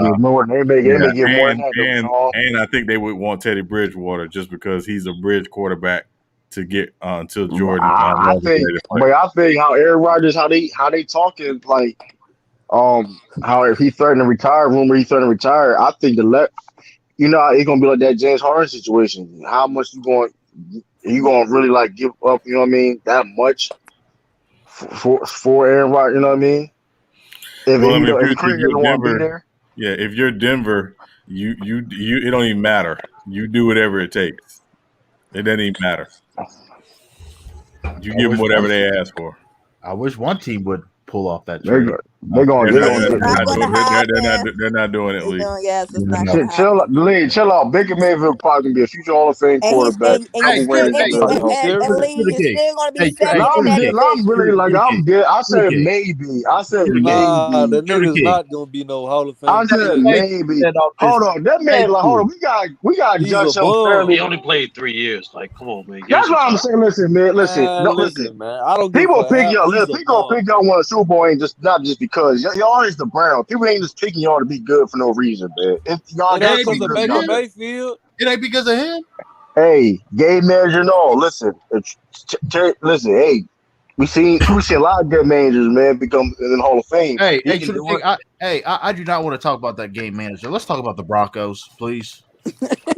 think they would want Teddy Bridgewater just because he's a bridge quarterback to get until Jordan. I think how Aaron Rodgers, how they talking like, how if he threatened to retire, I think it's gonna be like that James Harden situation. How much you going really like give up? You know what I mean? That much for Aaron Rodgers. You know what I mean? If you're Denver, you it don't even matter. You do whatever it takes. It doesn't even matter. You give them whatever they ask for. I wish one team would pull off that trade. They're not doing it, Lee. Yes, it's not gonna happen. Chill out. Baker Mayfield probably gonna be a future Hall of Fame quarterback. It's still gonna be I'm really like I'm good. I said maybe. The nigga's not gonna be no Hall of Fame. I said maybe. Hold on, that man. Like, hold on. We got judge him fairly. He only played 3 years. Like, come on, man. That's what I'm saying. Listen, man. Listen, man. I don't. People pick y'all. People pick y'all one Super Bowl ain't not just because y'all is the Browns. People ain't just picking y'all to be good for no reason, man. If y'all It got ain't to be because of good, Baker y'all good. Mayfield. It ain't because of him. Hey, game manager, no. Listen, listen. Hey, we see a lot of good managers, man, become in the Hall of Fame. Hey, He can true do thing, it. I do not want to talk about that game manager. Let's talk about the Broncos, please.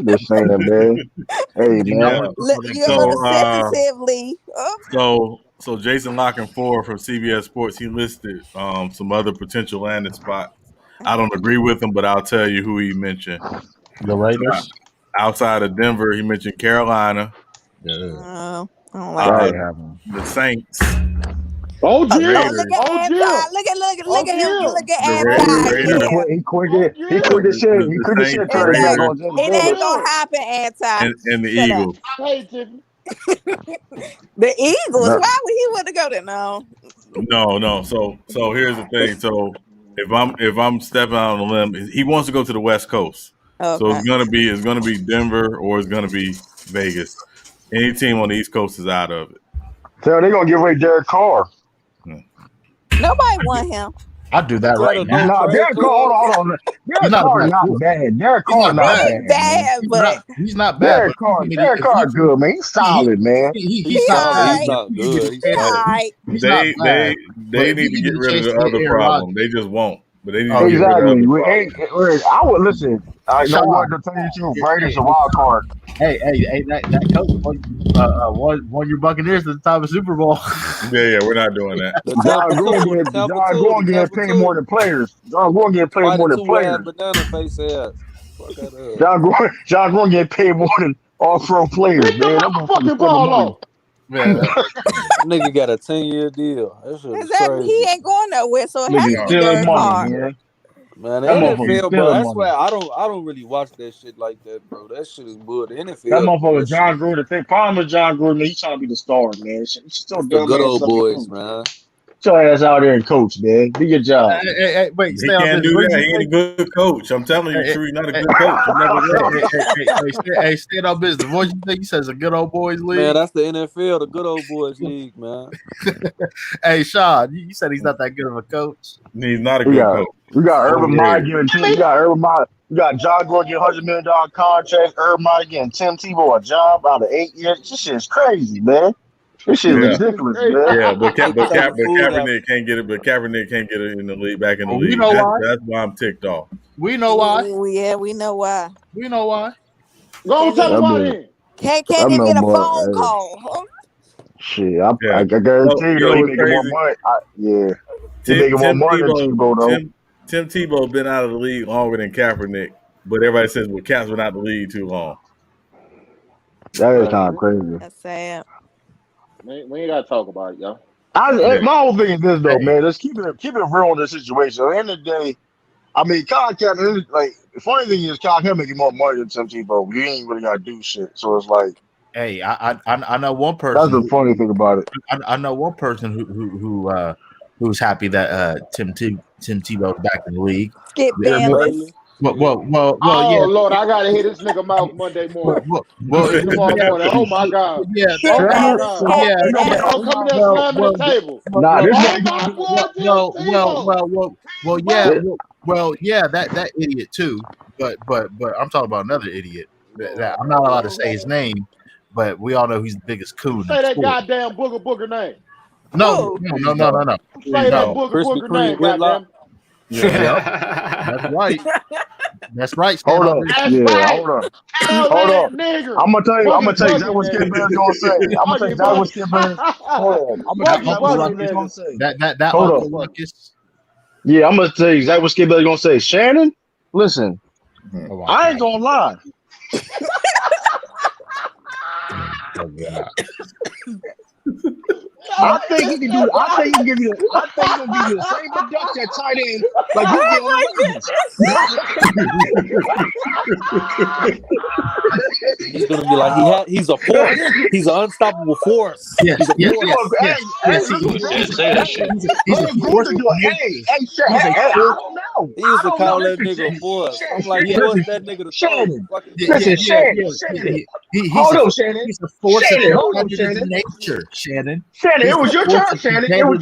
Just saying, man. Hey, Yeah. man. You're a little sensitively. So Jason Lockenford from CBS Sports, he listed some other potential landing spots. I don't agree with him, but I'll tell you who he mentioned. The Raiders. Outside of Denver, he mentioned Carolina. I don't like The Saints. Oh, Jim. Raiders. look at Anti. Look at him. Look at The Anti. Raiders. He quit the shit. He quit the shit because he Exactly. on James It ain't gonna happen, Anti. And the Shut up. Eagles. Hey, Tiffany. The Eagles. No. Why would he want to go there? No. No. So here's the thing. So if I'm stepping out on a limb, he wants to go to the West Coast. So Okay. it's gonna be Denver or it's gonna be Vegas. Any team on the East Coast is out of it. So they're gonna give away Derek Carr. Nobody want him. I'd do that right now. Nah, Derek Carr, hold on. Derek Carr not bad. Derek Carr not bad. Bad, but he's not bad. Derek Carr good, man. He's solid, man. He's solid. He's not good. He's all right. They need to get rid of the other problem. They just won't. But they need to get rid of Exactly. the other problem. I would listen. I know what to tell you too. Raiders a wild card. Hey, that coach won your Buccaneers at the time of Super Bowl. Yeah, we're not doing that. John Gordon getting paid more than players. John Gordon getting paid more than players. Banana face ass. John Gordon getting paid more than all pro players, man. That fucking ball off. Man, nigga got a 10-year deal. That shit is Exactly. crazy. He ain't going nowhere, so it has to be stealing Derek Carr. money, man. Man, the That motherfucker NFL, bro. That's stealing why I don't really watch that shit like that, bro. That shit is bull. The NFL. That motherfucker John Gruden. The problem with John Gruden, he's trying to be the star, man. He's still The dumb good ass old sucking boys, coach. man. Get your ass out there and coach, man. Do your job. Hey, wait, He can't do that. He ain't a good coach. I'm telling you, True, he's not a good coach. He never was. Stay on business. What you think? He says a good old boys league. Man, that's the NFL, the good old boys league, man. Hey, Sean, you said he's not that good of a coach. He's not a good coach. We got Urban Meyer giving Tim. We got Urban Meyer. We got John Gordon getting $100 million contract. Urban Meyer getting Tim Tebow a job out of 8 years. This shit is crazy, man. This shit is ridiculous, man. Yeah, but Kaepernick can't get it. But Kaepernick can't get it in the league. Back in the league. That's why I'm ticked off. We know why. Yeah, we know why. We know why. Go on, tell him why then. Can't even get a phone call. Huh? Shit, I guarantee you, he making more money. He making more money than Tebow, though. Tim Tebow been out of the league longer than Kaepernick, but everybody says, well, Cap's been out of the league too long. That is kind of crazy. That's sad. We ain't gotta talk about it, y'all. My whole thing is this, though, man. Let's keep it real in this situation. At the end of the day, I mean, Colin Kaepernick, like, the funny thing is, Colin Kaepernick making more money than Tim Tebow. You ain't really got to do shit. So it's like, hey, I know one person. That's the funny thing about it. I know one person who's happy that Tim Tebow's back in the league. Skip Bayless. Oh, yeah. Lord, I gotta hit this nigga mouth Monday morning. Tomorrow morning. Oh my God. Yeah. Oh my God. Don't come there slamming the table. Nah, this yeah, that idiot too. But I'm talking about another idiot. That I'm not allowed to say his name, but we all know he's the biggest coon. Say that goddamn booger name. No. Say that booger name, goddamn. Yeah, that's right. That's right. Hold on. Hold on. I'm gonna tell you exactly what Skip Bayless gonna say. I'm gonna tell you exactly what Skip Bayless. Hold on. I'm gonna say that. Hold on. Yeah, I'm gonna tell you exactly what Skip Bayless gonna say. Shannon, listen, I ain't gonna lie. I think he can do. I think he can give you. I think he'll give you the same production at tight end like you get on the He's gonna be like he's a force. He's an unstoppable force. Yes. He's a force. I don't know. He used to call that nigga a force. I'm like, what's that nigga to Shannon? Listen, Shannon. Hold on, Shannon. He's a force of nature, Shannon. Shannon, it was your turn, Shannon. It was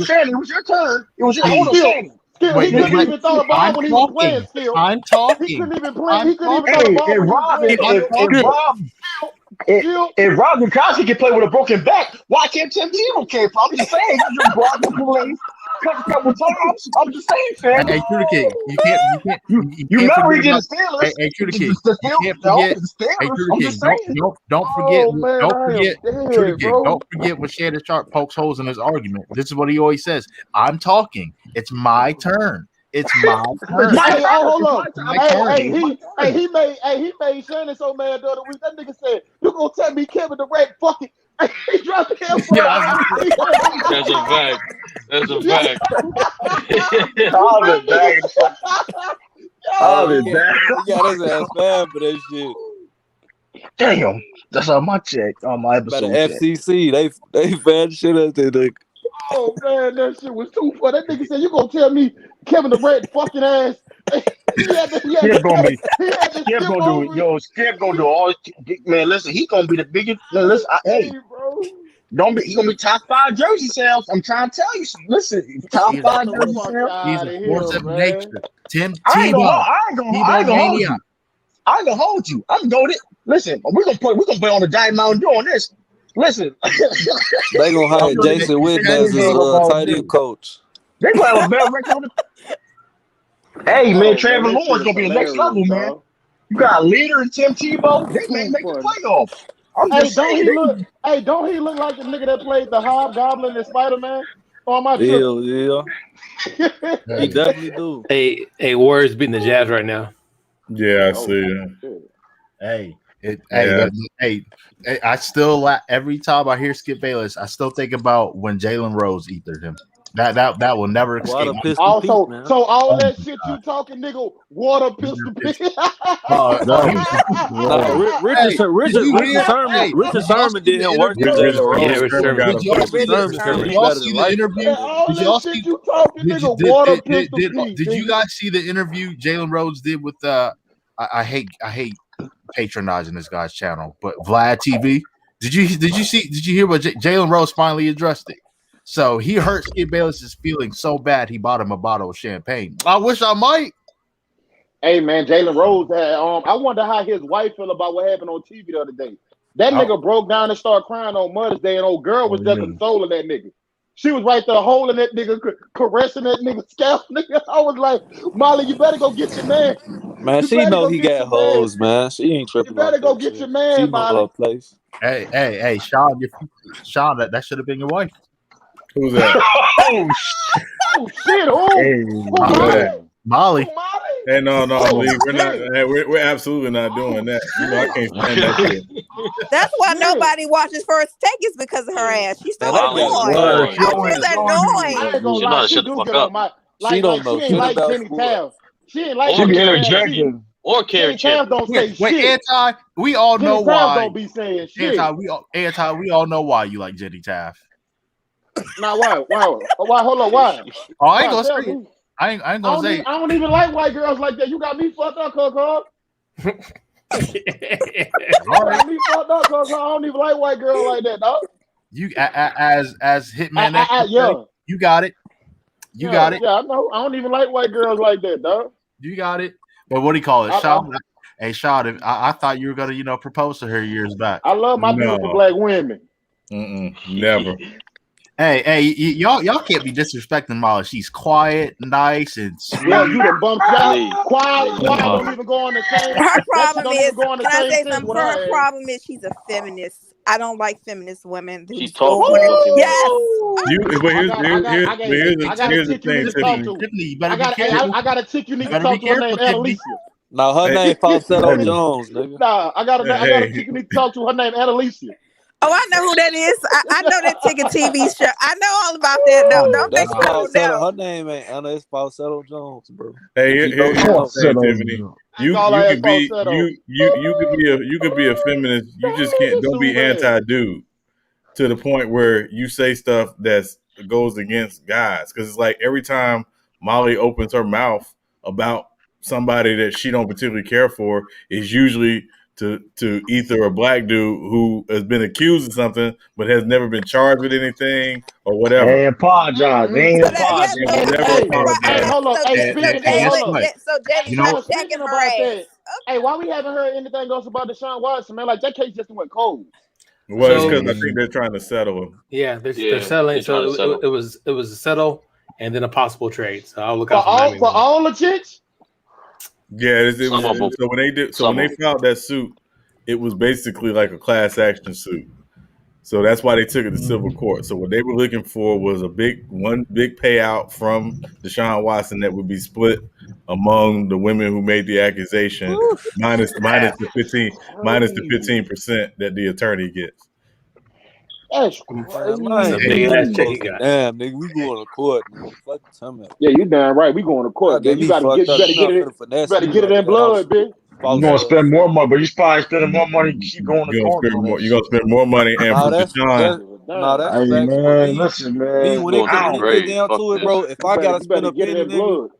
your turn. It was your hold on, Shannon. Skip, he couldn't even throw the ball when he was playing. Skip, I'm talking. He couldn't even play. He couldn't even Hey, throw the ball if when he was Rob, playing. if Rob Gronkowski can play with a broken back, why can't Tim Tebow play? I'm just saying, you blocked the play a couple times. I'm just saying, fam. Hey, True King, you can't You can't know he forget did about- the Steelers. Hey, True King, The you can't Steelers. forget. The Steelers. Hey, True I'm King, just saying. don't forget. Oh man, Don't I forget. am True dead, King, bro. don't forget when Shannon Sharp pokes holes in his argument. This is what he always says. I'm talking. It's my turn. It's my turn. Hey, hold up. My turn. He made Shannon so mad the other week. That nigga said, "You gonna tell me Kevin Durant fucking?" He dropped the F. That's a fact. That's a fact. I'll be back. I'll be back. He got his ass bad for that shit. Damn, that's on my check, on my By episode the check. FCC, they bad shit out there. Oh man, that shit was too funny. That nigga said, "You gonna tell me Kevin Durant fucking ass?" Skip gonna do it. Yo, Skip gonna do all. Man, listen, he gonna be the biggest. Listen, hey, bro. he gonna be top 5 jersey sales. I'm trying to tell you. Listen, top 5 jersey sales. He's a force of nature. Tim I ain't Tebow. gonna hold you. I ain't gonna hold you. I'm going to listen. We're gonna play on the Giant Mountain Dew on this. Listen, They gonna hire Jason Witten as his tight end coach. They gonna have a better record on the. Hey man, Trevor Lawrence gonna be the next level, man. You got a leader in Tim Tebow. They may make the playoffs. I'm just saying. Don't he look like the nigga that played the Hobgoblin in Spider-Man? On my trip. Yeah. He definitely do. Hey, Warriors beating the Jazz right now. Yeah, I see. Hey, I still every time I hear Skip Bayless, I still think about when Jalen Rose ethered him. That will never escape. Also, so all that shit you talking, nigga, water pistol Pete. Richard Sherman did him worse than Jalen Rose. Yeah, Richard Sherman. Did y'all see the interview? Did y'all see you talking, nigga, water pistol Pete? Did you guys see the interview Jalen Rose did with I hate patronizing this guy's channel, but Vlad TV. Did you hear what Jalen Rose finally addressed it? So he hurt Skip Bayless's feelings so bad he bought him a bottle of champagne. I wish I might. Hey man, Jalen Rose had I wonder how his wife feel about what happened on TV the other day. That nigga broke down and started crying on Mother's Day, and old girl was just consoling that nigga. She was right there holding that nigga, caressing that nigga scalp. Nigga, I was like, Molly, you better go get your man. Man, she know he got hoes, man. She ain't tripping. You better go get your man, she Molly. Know her place. Hey, Sean, that should have been your wife. Who's that? Oh shit! Molly. Hey, no, Lee, we're not. Hey, we're absolutely not doing that. You know, I can't stand that shit. That's why nobody watches First Take is because of her ass. She's so annoying. She's annoying. I ain't gonna lie, she do get on my. Like, she ain't like Jenny Tav. She ain't like Jenny Tav. Or Carrie Tav don't say shit. Anti, we all know Jenny Tav why. Don't be saying shit. Anti, we all know why you like Jenny Taft. Now why? Hold on, why? Oh, I ain't gonna say it. I ain't gonna say it. I don't even like white girls like that. You got me fucked up, cuz. You got me fucked up, cuz. I don't even like white girls like that, dog. You as Hitman, you got it. You got it. Yeah, I know. I don't even like white girls like that, dog. You got it. But what do you call it, Sean? Hey, Sean, I thought you were gonna, propose to her years back. I love my beautiful black women. Never. Hey, y'all can't be disrespecting Molly. She's quiet, nice, and sweet. Yeah, you done bumped out. Quiet, don't even go on the same. Her problem is, go on the can I same say thing something? with Her her problem is she's a feminist. I don't like feminist women. She's talking. Yes. Here's the thing, Tiffany. I got a chick you need to talk to. Her name Annalisa. No, her name Falsetto Jones, nigga. Nah, I got a chick you need to talk to. Her name Annalisa. Oh, I know who that is. I know that ticket TV show. I know all about that. Don't think so. Her name ain't Anna. It's Falsetto Jones, bro. Hey, here's the thing, Tiffany. You could be a feminist. You just can't. Don't be anti-dude to the point where you say stuff that goes against guys. Because it's like every time Molly opens her mouth about somebody that she don't particularly care for, is usually to either a black dude who has been accused of something but has never been charged with anything or whatever. They apologize. They ain't apologize. Hey, hold on. Hey, hold on. So Jalen, stop jacking Speaking her about ass. that, hey, why we haven't heard anything else about Deshaun Watson, man? Like that case just went cold. Well, it's because I think they're trying to settle him. Yeah, they're settling. So it was a settle and then a possible trade. So I'll look out for all the chicks. Yeah, it was, so when they filed that suit, it was basically like a class action suit. So that's why they took it to civil court. So what they were looking for was one big payout from Deshaun Watson that would be split among the women who made the accusation, minus the 15% that the attorney gets. That's crazy. Damn, nigga, we going to court, man. Fuck tell me. Yeah, you damn right. We going to court. God, you better get it in blood, bitch. You're gonna spend more money, but you probably spending more money to keep going to court. You're gonna spend more money, and for that's hey, man, listen, man. When it get down to it, bro, if I gotta spend a penny, nigga,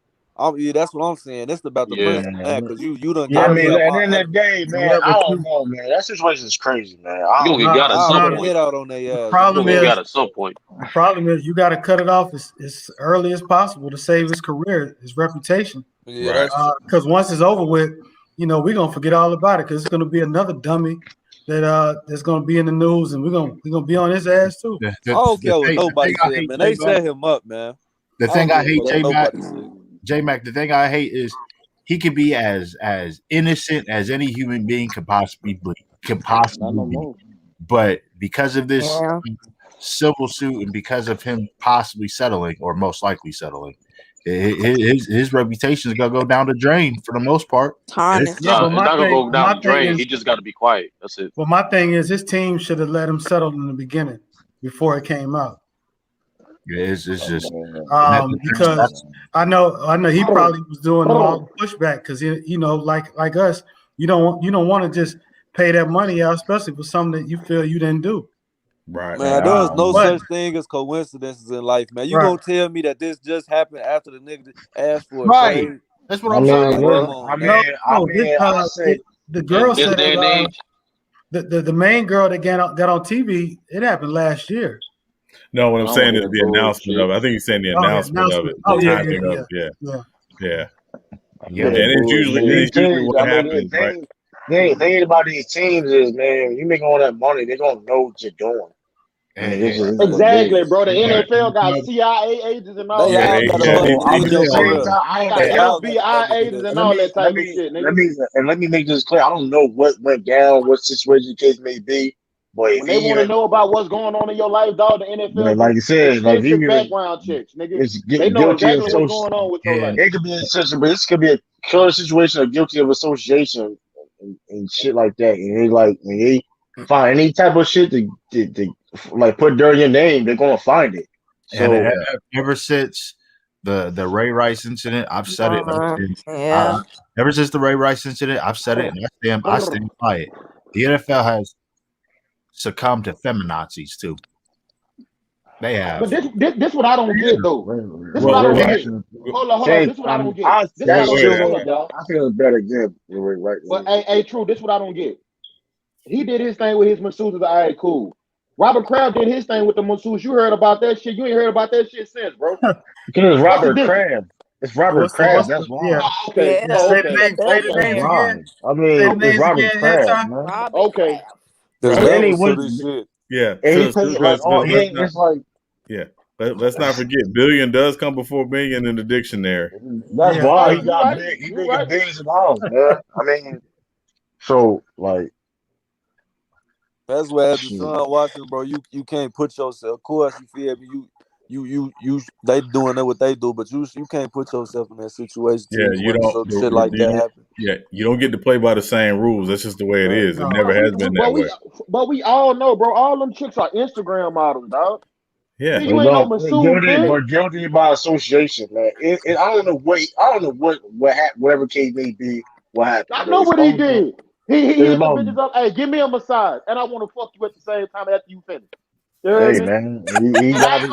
that's what I'm saying. It's about the principle, man. Because you done. Yeah, I mean, at the end of the day, man, I don't know, man. That situation is crazy, man. You got at some point. Out on their ass. Problem is, at some point. The problem is you got to cut it off as early as possible to save his career, his reputation. Yeah, because once it's over with, we're gonna forget all about it because it's gonna be another dummy that's gonna be in the news, and we're gonna be on his ass too. I don't care what nobody said, man. They set him up, man. The thing I hate, J-Mac, the thing I hate is he can be as innocent as any human being could possibly be. But because of this civil suit and because of him possibly settling or most likely settling, his reputation is gonna go down the drain for the most part. It's not gonna go down the drain. He just got to be quiet. That's it. Well, my thing is his team should have let him settle in the beginning before it came out. Yeah, it's just because I know he probably was doing all the pushback because like us, you don't want to just pay that money out, especially for something that you feel you didn't do. Right, man. There's no such thing as coincidences in life, man. You gonna tell me that this just happened after the nigga asked for a trade? That's what I'm saying. The girl said the main girl that got on TV. It happened last year. No, what I'm saying is the announcement of it. I think he's saying the announcement of it. Oh, yeah. And it's usually what happens, right? The thing about these teams is, man, you make all that money, they're gonna know what you're doing. Exactly, bro. The NFL got CIA agents and all that. FBI agents and all that type of shit. Let me make this clear. I don't know what went down, what situation the case may be, but when they want to know about what's going on in your life, dog, the NFL, like you said, like you background checks, nigga. They know exactly what's going on with your life. It could be but this could be a killer situation of guilty of association and shit like that. And they when they find any type of shit to like put dirt in your name, they're gonna find it. So and ever since the Ray Rice incident, I've said it. Ever since the Ray Rice incident, I've said it, and I stand by it. The NFL has succumbed to feminazis too. They have. But this what I don't get though. This what I don't get. Hold on. This what I don't get. I feel a better example. Right. Well, hey, true. This what I don't get. He did his thing with his masseuses. All right, cool. Robert Kraft did his thing with the masseuses. You heard about that shit. You ain't heard about that shit since, bro. Because it's Robert Kraft. It's Robert Kraft. That's why. Yeah. Okay. Say the name again. I mean, it's Robert Kraft, man. Okay. Yeah. Let's not forget, billion does come before billion in the dictionary. That's why he got big. He making billions of dollars, man. I mean, so like. That's where Deshaun Watson, bro. You can't put yourself. Of course, you feel me. You they doing what they do, but you can't put yourself in that situation. Yeah, you don't. Shit like that happen. Yeah, you don't get to play by the same rules. That's just the way it is. It never has been that way. But we all know, bro. All them chicks are Instagram models, dog. Yeah, you ain't no masseuse, but guilty by association, man. I don't know what happened. Whatever case may be, what happened. I know what he did. He hit the bitches up. Hey, give me a massage, and I want to fuck you at the same time after you finish. Hey, man. And I ain't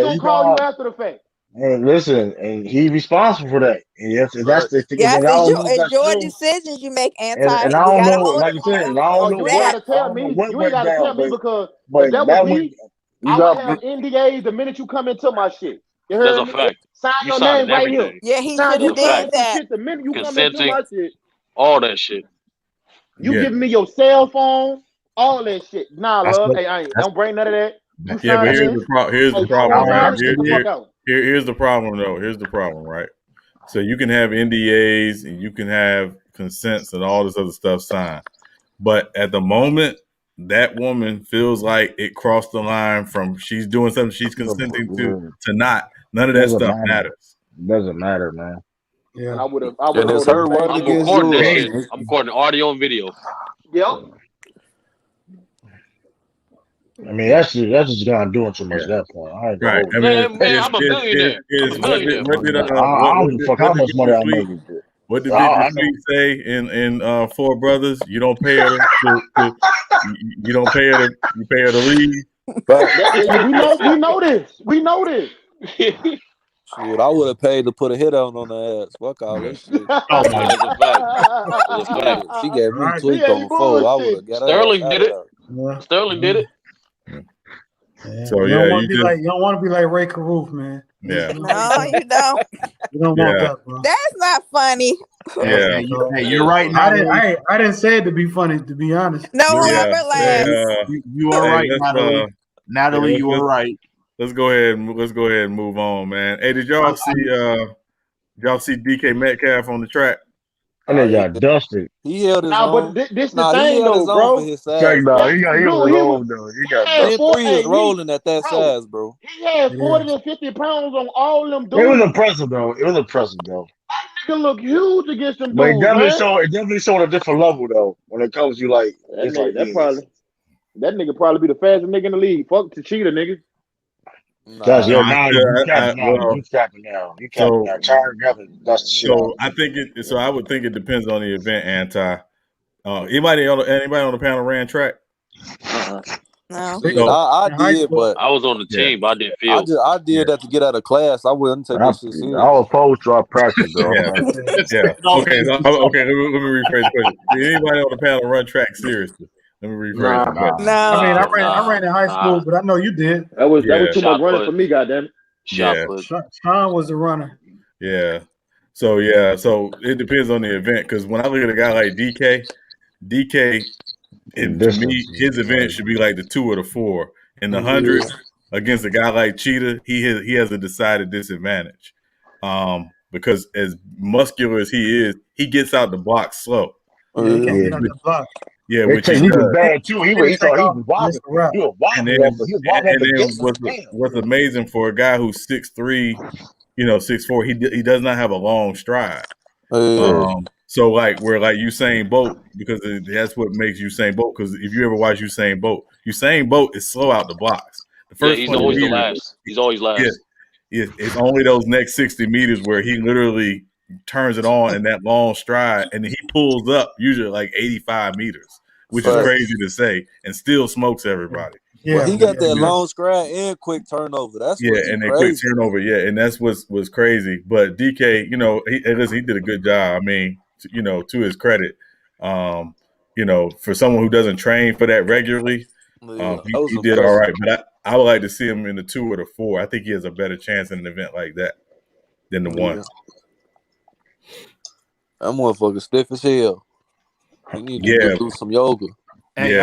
gonna call you after the fact. Hey, listen, and he responsible for that. And yes, that's the thing. Yes, And I don't know if it's that's your true. decisions you make, And anti. I We don't gotta know, hold like him you said, and I Oh, don't accountable know you for ain't what that. gotta I tell don't know me. what You ain't went gotta tell down, me because if but that was that was me, you I would got have NDAs the minute you come into my shit. You That's heard a me? fact. Sign You your signing name right here. everything. Yeah, he Sign. should That's have You a fact. sign did some that. shit the minute you come into Consenting, my shit. all that shit. You Yeah. giving me your cell phone, all that shit. Nah, That's love. what. Hey, I ain't, That's don't bring none of that. You Yeah, but sign this. here's Hey, the go problem, on, right? sign and get the fuck out. Here's the problem, though. Here's the problem, right? So you can have NDAs and you can have consents and all this other stuff signed, but at the moment that woman feels like it crossed the line from she's doing something she's consenting to not. None of that doesn't stuff matter. matters. Doesn't matter, man. And Yeah. I would have And it's wrote her everything word you I'm want. against recording that yours. shit. I'm recording audio and video. Yep. I mean, that's just kind of doing too much Yeah. at that point. I ain't gonna Right. hold I you. mean, Man, I'm a millionaire. I'm a what millionaire. I don't give a fuck how did much money the I tweet? make you do. What did I the know. tweet say in Four Brothers? You don't pay her you don't pay her you pay her to leave. We know this. We know this. Shit, I would have paid to put a hit on her ass. Fuck all that shit. Oh my That's a fact. That's a fact. Shit, she gave me Right. tweaked Yeah, on you the phone. I would bullshit. have got her ass Sterling out did of it. there. Yeah. Sterling did it. Yeah. So You yeah, don't want you to be like Ray Caruth, man. yeah. No, you don't. You don't want Yeah. that, bro. That's not funny. Yeah. That you're is right, funny. Natalie. I didn't say it to be funny, to be honest. No, Yeah. relax. You are right, Natalie. Yeah, Natalie, you are right. let's go ahead and move on, man. Hey, did y'all see DK Metcalf on the track? I think got dusted. He held his Nah, own. but this the Nah, he thing held his though, own for bro. his Check size, dog. bro. He Dude, was he old was though. He he got had 10-3 is he rolling at that bro, size, bro. he had It 40 is. to 50 pounds on all them It was dudes. impressive though. It was impressive though. Nigga look huge against them But dudes, man. it definitely showed a different level though when it comes to like That just nigga, like being. that nigga probably be the fastest nigga in the league. Fuck the cheetah, nigga. That's Nah, yo now you capping now. Well, You capping now. You capping so now. Tired Gavin, that's the shit out. I think it. So I would think it depends on the event. Anybody on the panel ran track? No. shit, I In high did, school. but I was on the team, but I didn't feel. I did that to get out of class. I wouldn't take I that shit serious. was opposed to our practice though. Yeah. Yeah. Okay. Let me rephrase the question. Did anybody on the panel run track seriously? Let me rephrase the question. I mean, No. I ran in high school, but I know you did. That was too much Shot running put. for me, goddamn. Shot Yeah. put. Sean was the runner. Yeah. So it depends on the event. Because when I look at a guy like DK, and to me, his event should be like the 2 or the 4. In the 100 against a guy like Cheetah, he has a decided disadvantage. Because as muscular as he is, he gets out the block slow. Yeah, he can't get on the block. Yeah, They which take he he was does. bad too. He was walking. He was And walking then, up, but he was walking up against him. Damn. what's amazing for a guy who's 6'3", 6'4", he does not have a long stride. So like where like Usain Bolt, because that's what makes Usain Bolt. Because if you ever watch Usain Bolt is slow out the blocks. The Yeah, first he's 20 always the meters, last. He's always last. it's only those next 60 meters where he literally turns it on in that long stride, and he pulls up usually like 85 meters, which is crazy to say, and still smokes everybody. But he got that long stride and quick turnover. That's what's and then crazy. quick turnover, and that's was crazy. But DK, he did a good job. I mean, to his credit, for someone who doesn't train for that regularly, he did all right. But I would like to see him in the 2 or the 4. I think he has a better chance in an event like that than the 1. That motherfucker stiff as hell. He need to go do some yoga. Hey,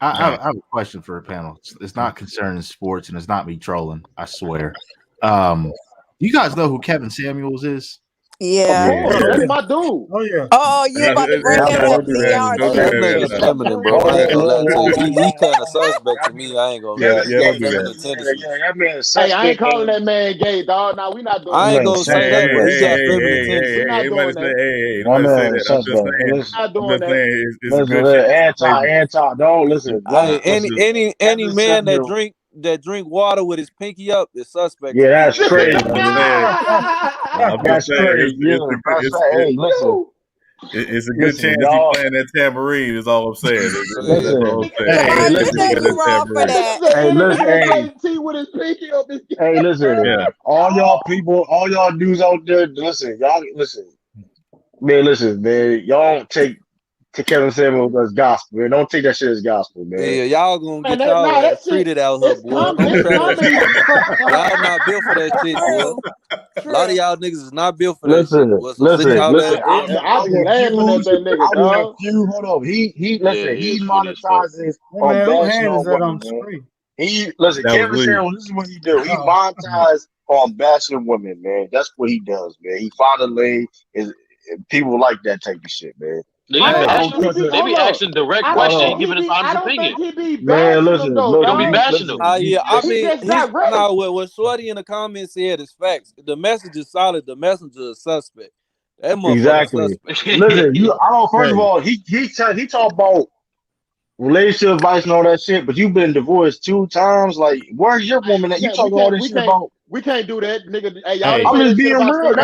I have a question for the panel. It's not concerning sports, and it's not me trolling. I swear. You guys know who Kevin Samuels is? Yeah. That's my dude. Oh yeah. Oh, you about to bring that up, That nigga's feminine, bro. I ain't gonna lie to you. He kind of suspect to me. I ain't gonna lie. He got feminine tendencies. Hey, I ain't calling that man gay, dog. Now we not doing that. I ain't gonna say that, but he got feminine tendencies. We're not doing that. Nobody say that. I'm just saying it's a good chance. Anti, don't listen. Any man that drink water with his pinky up is suspect. Yeah, that's crazy. I'm just saying. That's crazy. Hey, listen. It's a good chance he's playing that tambourine. Is all I'm saying. Hey, listen. All y'all people, all y'all dudes out there, listen. Y'all listen. Man, listen, man. Y'all don't take Kevin Samuels as gospel, man. Don't take that shit as gospel, man. Yeah, y'all gonna get y'all ass treated out here, boy. Don't try that. Y'all not built for that shit, boy. A lot of y'all niggas is not built for that shit. Listen. I be laughing at that nigga, dog. Hold on. He monetizes on Man, who bashing hand on is that on women, the man. screen? Kevin Samuels, this is what he do. He monetizes on bashing women, man. That's what he does, man. He found a lane. People like that type of shit, man. They be asking direct questions, giving his honest opinion. He be Man, listen, He don't be bashing them. Yeah, I mean, direct. what Shorty in the comments said is facts. The message is solid. The messenger is suspect. That motherfucker suspect. Listen, first of all, he talk about relationship advice and all that shit, but you've been divorced 2 times. Like, where's your woman at? You talking all this shit about? We can't do that, nigga. Hey, I'm just being real.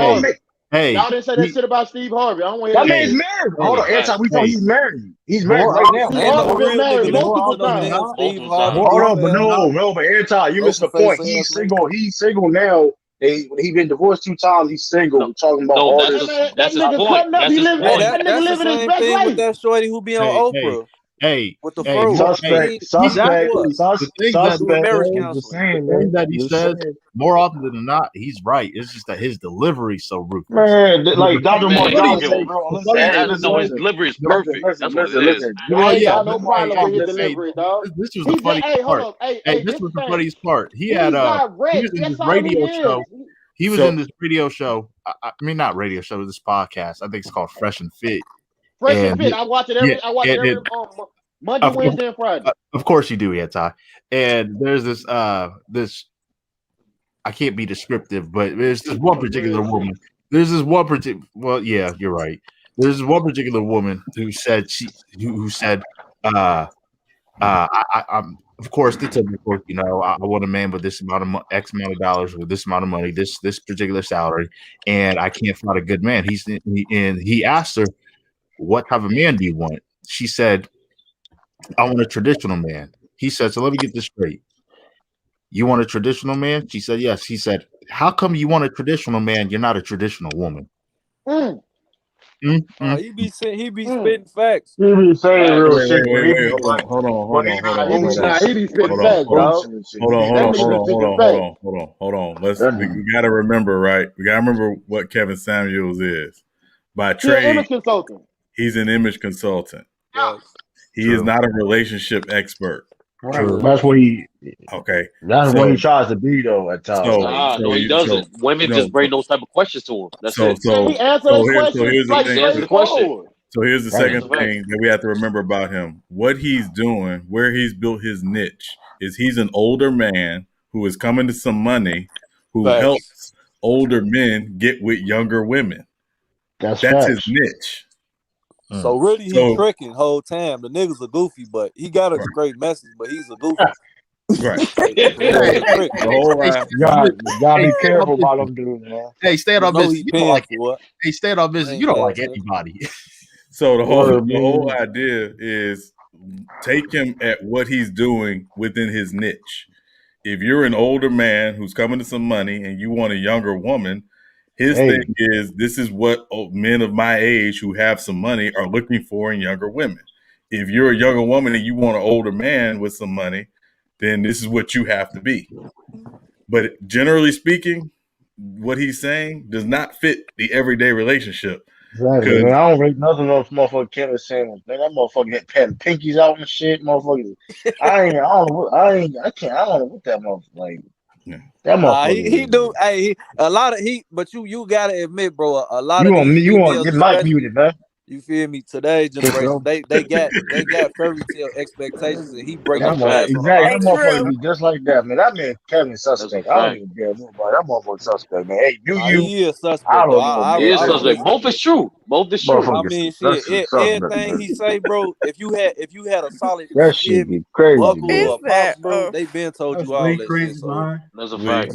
Y'all didn't say that shit about Steve Harvey. I don't want to That hear man's married. Hold on, Anti, we thought he's married. He's married right now. Steve Harvey been married multiple times. Hold on, but but Anti, you missed the point. He's single. He's single now. He been divorced 2 times. He's single. Talking about all this. That's his point. That's his point. That nigga living his best life. With that Shorty who be on Oprah. With the fur. Suspect. The thing that he says, more often than not, he's right. It's just that his delivery is so ruthless. Man, like Dr. Morgan, his delivery is perfect. That's what it is. I ain't got no problem with his delivery, dog. This was the funniest part. This was the funniest part. He was in this radio show. He was in this radio show. I mean, not radio show. This podcast. I think it's called Fresh and Fit. Fresh and Fit. I watch it every Monday, Wednesday, and Friday. Of course you do, Anti. And there's this I can't be descriptive, but there's this one particular woman. There's this one particular. Well, yeah, you're right. There's one particular woman who said I'm of course the typical, I want a man with this amount of X amount of dollars with this amount of money, this particular salary, and I can't find a good man. He asked her, what type of man do you want? She said, I want a traditional man. He said, so let me get this straight. You want a traditional man? She said, yes. He said, how come you want a traditional man? You're not a traditional woman. He be spitting facts. He be saying real shit. Hold on. He be spitting facts, bro. Hold on. We gotta remember, right? We gotta remember what Kevin Samuels is. By trade, he's an image consultant. He is not a relationship expert. True. That's what he. Okay. That's what he tries to be, though. At times. No, he doesn't. Women just bring those type of questions to him. That's it. He answers the question. So here's the second thing that we have to remember about him. What he's doing, where he's built his niche, is he's an older man who is coming to some money, who helps older men get with younger women. That's his niche. So really, he's tricking whole time. The nigga's a goofy, but he got a great message, but he's a goofy. Right. You gotta be careful about them dudes, man. Hey, stay on business. You don't like it. Hey, stay on business. You don't like anybody. So the whole idea is take him at what he's doing within his niche. If you're an older man who's coming to some money and you want a younger woman, his thing is this is what men of my age who have some money are looking for in younger women. If you're a younger woman and you want an older man with some money, then this is what you have to be. But generally speaking, what he's saying does not fit the everyday relationship. Exactly. Man, I don't rate nothing off motherfucking Kevin Samuels. Man, that motherfucker had pinkies out and shit, motherfucker. I don't know what that motherfucker like. Yeah. That motherfucker. He do. Hey, a lot of but you gotta admit, bro. A lot you of want get Mike muted, man. You feel me? Today's generation, they got fairy tale expectations, and he breaks them fast. Exactly, that motherfucker be just like that, man. That man Kevin suspect. I don't even care about that motherfucker suspect, man. Hey, he is suspect. I don't know. He is suspect. Both is true. Both is true. I mean, shit. Everything he say, bro. If you had a solid, that shit be crazy. Buckle or pops, bro, they been told you all that shit. So that's a fact.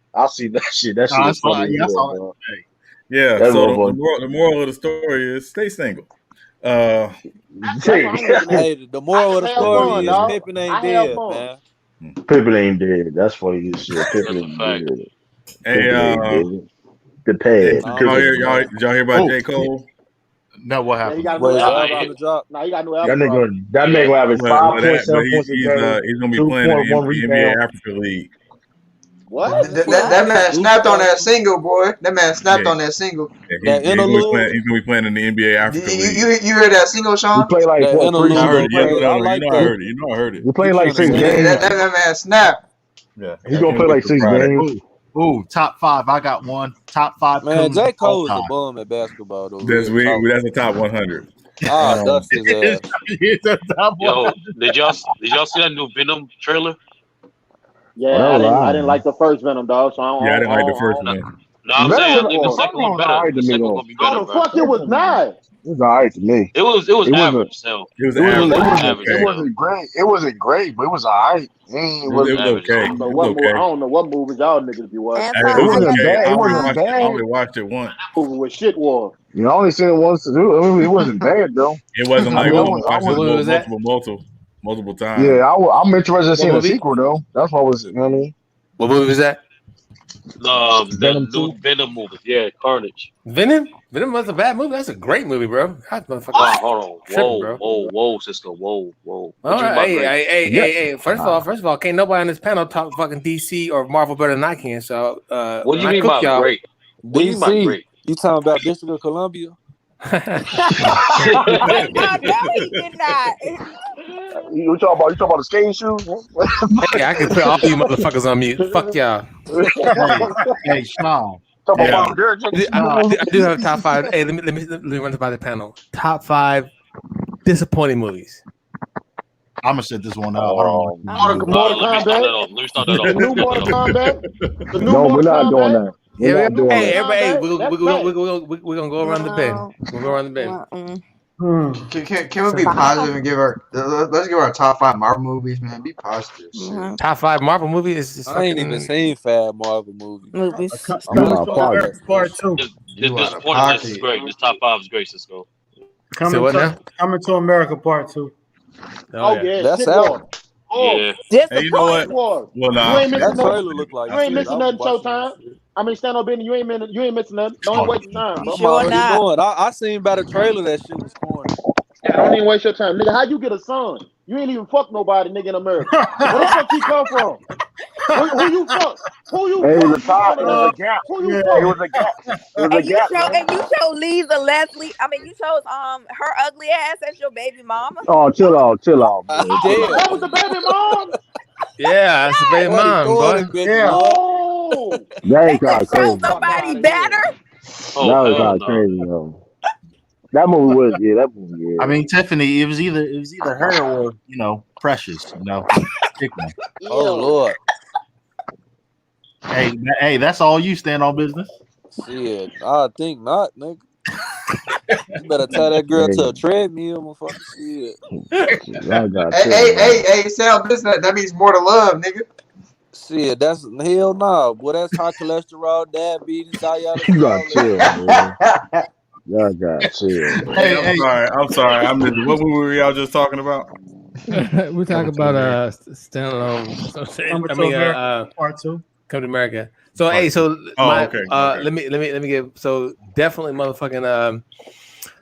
I see that shit. That shit Nah, is funny as I hell, saw bro. that. Yeah. That's So one the moral of the story is stay single. boy. Hey, the moral of the have story fun, is dog. Pippen ain't I have dead, fun. man. Pippen ain't dead. That's funny as shit. Pippen That's a ain't fact. dead. Hey, Pippen ain't dead. The hey, pad. Nah, did I'm y'all just hear playing. did y'all hear about Oh, J. Cole? no, what Yeah, he happened? got a new Wait, album what drop. finna drop? Nah, he got a new That album drop. nigga gonna average But 5.7 but points a he's game, gonna be playing in 2.1 the NBA rebound. Africa League. What? That man snapped on that single, boy. That man snapped on that single. Yeah, he's gonna be playing in the NBA Africa League. You heard that single, Sean? You play like what? 3 I heard seasons? it. I heard it. You know I heard it. You play like 6 games. That man snapped. Yeah, He gonna play like 6 games. Ooh, top 5. I got one. Top 5. Man, J. Cole is a bum at basketball, though. That's the top 100. Dust his ass. Yo, did y'all see that new Venom trailer? Yeah, I didn't like the first Venom, dog. So I didn't like the first one. No, I'm saying I think the second one better. The second one gonna be better. How the fuck it was nice? It was alright to me. It was average. So it wasn't great. It wasn't great, but it was alright. It was okay. I don't know what movies y'all niggas be watching. It wasn't bad. It wasn't bad. I only watched it once. Movie with shit war. You only seen it once to do. I mean, it wasn't bad though. It wasn't like multiple times. Yeah, I'm interested in seeing a sequel though. That's what was. You know what I mean? What movie was that? The new Venom movie. Yeah, Carnage. Venom was a bad movie. That's a great movie, bro. Hold on. Whoa, Cisco. Whoa. All right. Hey. First of all, can't nobody on this panel talk fucking DC or Marvel better than I can. So, what do you mean by great? What do you mean by great? You talking about District of Columbia? No, he did not. You talking about the skating shoes? Hey, I can put all you motherfuckers on mute. Fuck y'all. Hey, Sean. I do have a top 5. Hey, let me run this by the panel. Top 5 disappointing movies. I'm gonna set this one up. Mortal Kombat. The new Mortal Kombat. No, we're not doing that. Hey, everybody, we're gonna go around the bend. We'll go around the bend. Can we be positive and let's give our top 5 Marvel movies, man? Be positive. Top 5 Marvel movies. I ain't even seen 5 Marvel movies. Part 2. This is great. This top 5 is great, Cisco. Coming to America Part 2. That's out. Yeah. Hey, you know what? Well, nah. You ain't missing nothing. You ain't missing nothing, Showtime. I mean, stand up, Benny. You ain't missing nothing. Don't waste your time, bro. Sure not. I seen by the trailer that shit was corny. Don't even waste your time, nigga. How you get a son? You ain't even fuck nobody, nigga, in America. Where the fuck he come from? Who you fuck? Who you It fuck? was a top. It was a gap. Who you It fuck? was a gap. It was a And you gap. chose Lisa Leslie. I mean, you chose her ugly ass as your baby mama. Oh, chill out, man. That was the baby mom. Yeah, that's the baby mom, boy. Yeah. Oh. That ain't kind of Chose crazy. somebody better. That was kind of crazy, though. That movie was, that movie, yeah. I mean, Tiffany, it was either her or Precious, Oh Lord. Hey, that's all you stand on business. Shit, I think not, nigga. You better tie that girl to a treadmill, motherfucker. Shit. Hey, Sal, that means more to love, nigga. Shit, that's hell no. Boy, that's high cholesterol, diabetes, dialysis. You got chill, man. Y'all got chill. Hey, I'm sorry. I missed it. What movie were y'all just talking about? We're talking about standalone. Part 2. Come to America. So let me give. So definitely motherfucking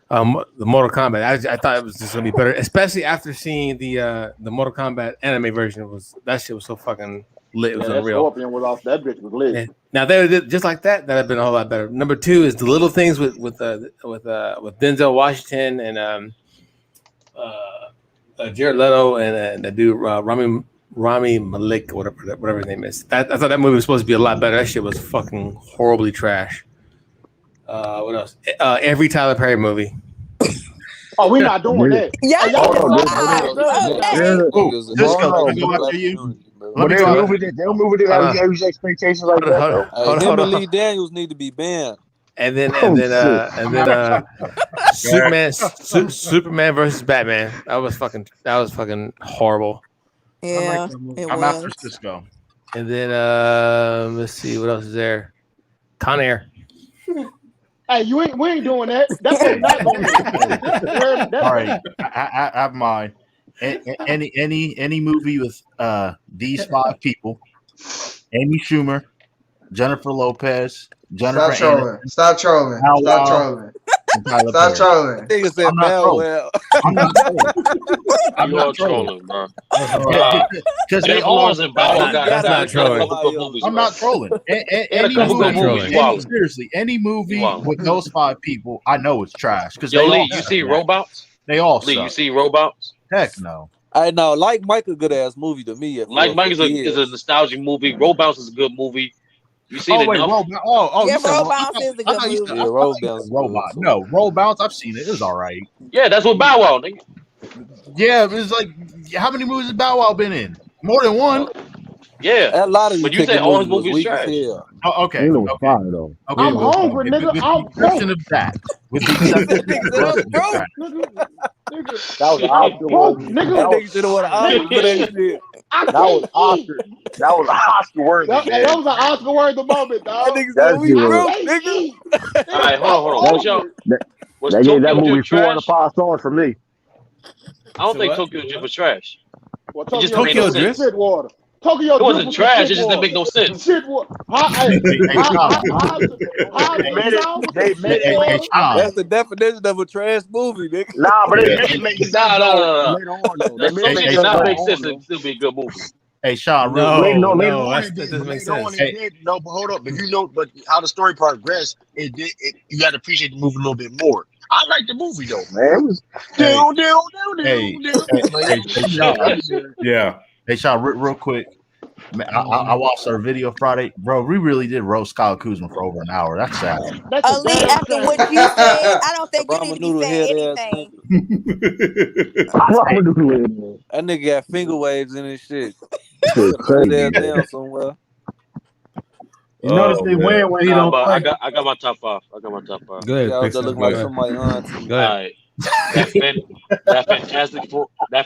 the Mortal Kombat. I thought it was just gonna be better, especially after seeing the Mortal Kombat anime version. That shit was so fucking lit. It was unreal. Scorpion was off. That bitch was lit. Yeah. Now they just like that. That'd have been a whole lot better. Number 2 is the little things with Denzel Washington and Jared Leto and the dude Rami Malek, whatever his name is. I thought that movie was supposed to be a lot better. That shit was fucking horribly trash. What else? Every Tyler Perry movie. Oh, we're not doing that. Yeah. They'll move it in expectations like that. Him and Lee Daniels need to be banned. And then Superman versus Batman. That was fucking horrible. Yeah, I'm after Cisco. And then let's see what else is there. Con Air. Hey, we ain't doing that. That's what not going to do. All right, I have mine. Any movie with these 5 people: Amy Schumer, Jennifer Lopez, Stop trolling. Stop trolling. Nigga said I'm not Bow trolling. Wow. I'm not trolling. I'm You not are trolling, bro. Because they Jennifer all. Lawrence and Bow Wow You got gotta got a be couple trolling. good movies. I'm bro. not trolling. Had a couple good movies. You wild. Seriously, any movie wild. with those 5 people, I know it's trash. Because Yo, they Lee, all you suck see in that. Robots? They all Lee, suck. you see Robots? Heck no. I know, like Mike, a good ass movie to me. Like Mike is a nostalgic movie. Robots is a good movie. You seen Oh it wait, enough? Roll. Oh, Yeah, you said Roll I Bounce thought- is a I good thought you movie. said- Yeah, I Roll thought you Bounce said is Robot. good. No, Roll Bounce. I've seen it. It was all right. Yeah, that's what Bow Wow, nigga. Yeah, it was like how many movies has Bow Wow been in? More than one. Yeah, A lot of but these you said Piggy all his movies was movies weak as trash. hell. Oh, okay. It was fire though. Okay. I'm hungry, nigga. With the I'm exception broke. of that. With the exception of Nigga that. said Russ I'm is broke. trash. Nigga, That was an Oscar broke, worthy. nigga. That nigga should have won an Oscar for that shit. I That was can't Oscar. eat. That was Oscar worthy, That man. was an Oscar worthy moment, That dog. nigga That said we shit was. broke, I can't nigga. eat. All right, hold on. I'm What's y'all? hungry. Was They gave that Tokyo movie Drift 4 out of trash? 5 stars for me. I don't So think what? Tokyo Drift was trash. Well, It just Tokyo made no Drift sense. was shit water. Tokyo It Drift wasn't was trash. shit It just didn't water. make no sense. Shit water. How They made it. was They some made shit it. water? That's the definition of a trash movie, nigga. Nah, but they Yeah. made it make sense Nah. though later on though. They made Some it shit make did sense not later make sense on though. and still be a good movie. Hey, Sean, real Later quick. on that it did. doesn't make Later on sense. it did. No, but hold up. If you know, but how the story progressed, it did. You got to appreciate the movie a little bit more. I like the movie though, man. It was Hey, hey, Sean. Yeah. Hey, Sean, real quick. Man, I watched our video Friday, bro. We really did roast Kyle Kuzma for over an hour. That's sad. That's a Ali, damn after shame. what you said, I don't think you Ramen need to be noodle saying head ass anything. nigga. That nigga got finger waves in his shit. Shit crazy, Sit man. down somewhere. You notice they win when he don't but play. I got my top 5. I got my top 5. Go ahead, Yeah, Big that Sam. look Go like ahead. somebody auntie. Go All ahead. right. That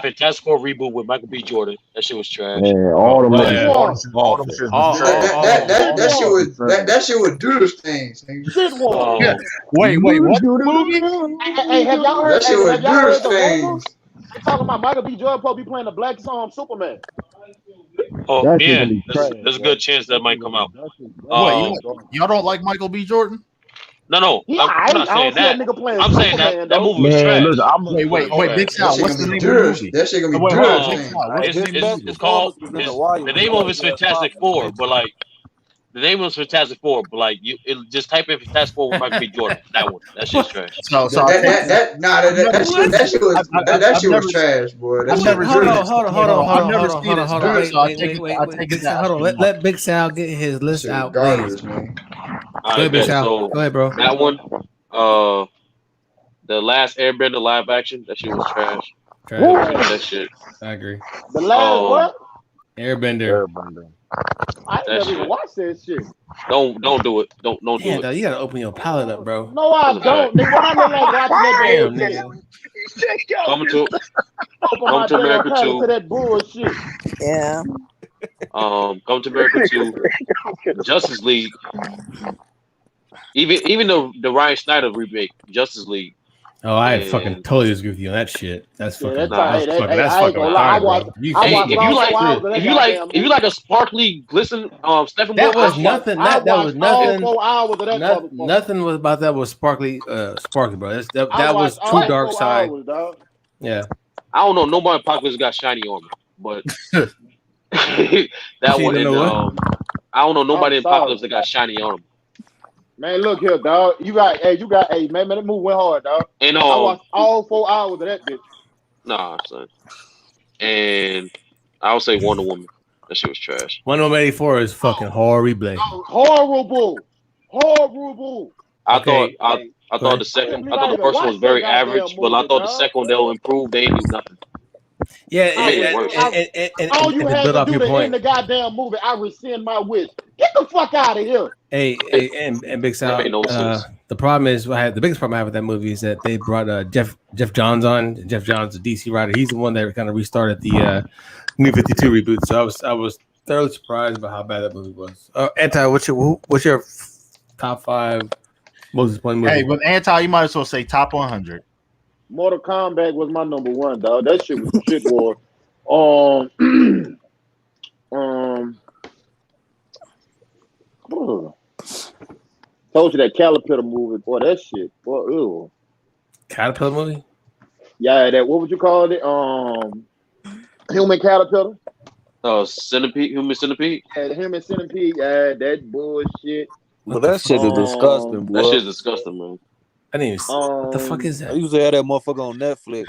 Fantastic Four reboot with Michael B. Jordan. That shit was trash. Man, all them Oh, shits, yeah. all them shits was trash. That shit would do those things. Shit water. Yeah. Wait, what movie? Hey, have y'all heard? That shit Have would y'all do heard those the rumor? things. They talking about Michael B. Jordan probably be playing the Black Superman. Oh, That shit yeah. gonna be trash. There's a good chance that might come out. What, y'all don't like Michael B. Jordan? No. Yeah, I'm not I saying don't see a that. nigga playing I'm saying Superman, that though. movie was Man, trash. listen, I'm Wait, Big Sal, what's the name of the movie? That shit gonna be Wait, good. Big Sal, what's the His name of the best movie? It's called. performance was in The Wire. The name of it's Fantastic Four, but like the name was Fantastic Four, but like just type in Fantastic Four with Michael B. Jordan. That one. That shit's trash. So I'll take it. That shit was trash, boy. That I've shit never was seen trash. it. I've never seen it, so I'll take it. Big Sal, hold on. Let Big Sal get his list out, Garbage, please. man. All Go ahead, Big right, Sal. so Go ahead, bro. that one, the last Airbender live action, that shit was trash. Trash. That shit. I agree. The last what? Airbender. I ain't That never shit. even watched that shit. Don't do it. Don't do Damn, it. though, you gotta open your palate up, bro. No, I don't. Nigga, what I look like watching that Damn, bullshit? nigga. Coming to Open my to damn America palate 2. to that bullshit. Yeah. Come to America 2. Justice League. Even the Ryan Snyder remake, Justice League. Oh, I And- fucking totally agree with you on that shit. That's fucking. that's that's hey, fucking. hey, That's I ain't fucking gonna lie. I retarded, bro. watched You all can't. if you like, four hours of that if you like, goddamn if you like a sparkly glisten, Stephen That was shit, nothing. I That was watched all nothing. 4 hours of that motherfucker. Nothing was about that was sparkly, bro. That I was watched true all dark 4 side. hours, dog. Yeah. I don't know. Nobody in Apocalypse got shiny armor, but that You one. don't And, know what? I don't know nobody in sorry. Apocalypse that got shiny armor. Man, look here, dog. You got, man, that movie went hard, dog. And I watched all 4 hours of that bitch. nah, son. And I would say Wonder Woman. That shit was trash. Wonder Woman 84 is fucking horrible. Horrible. I Okay. thought the second. I thought the first one was very average, but I thought the second one they'll improve. They ain't do nothing. Yeah, They made it worse. and all you to had build to off do your to point. end the goddamn movie, I rescind my wish. Get the fuck out of here. Hey, and Big Sal. That made no sense. The problem is, the biggest problem I have with that movie is that they brought Jeff Johns on. Jeff Johns, the DC writer. He's the one that kind of restarted the New 52 reboot. So I was thoroughly surprised by how bad that movie was. Anti, what's your top 5 most disappointing movie? Hey, with Anti, you might as well say top 100. Mortal Kombat was my number 1, dog. That shit was some shit war. Told you that Caterpillar movie, boy. That shit, boy. Ew. Caterpillar movie? Yeah, that. What would you call it? Human caterpillar. Oh, centipede, human centipede. Yeah, the human centipede. Yeah, that bullshit. But that shit is disgusting, boy. That shit is disgusting, man. I didn't even. What the fuck is I that? used to have that motherfucker on Netflix.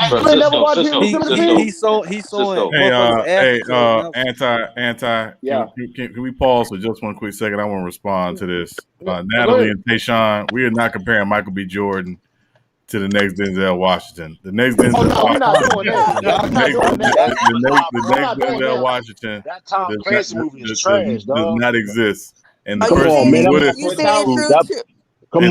He's showing motherfuckers' Anti. Yeah. Can we pause for just one quick second? I want to respond to this. Natalie and Tayshaun, we are not comparing Michael B. Jordan to the next Denzel Washington. The next Denzel Denzel Washington That Tom Clancy movie is trash, dog. does not exist. And the Come on, man. Come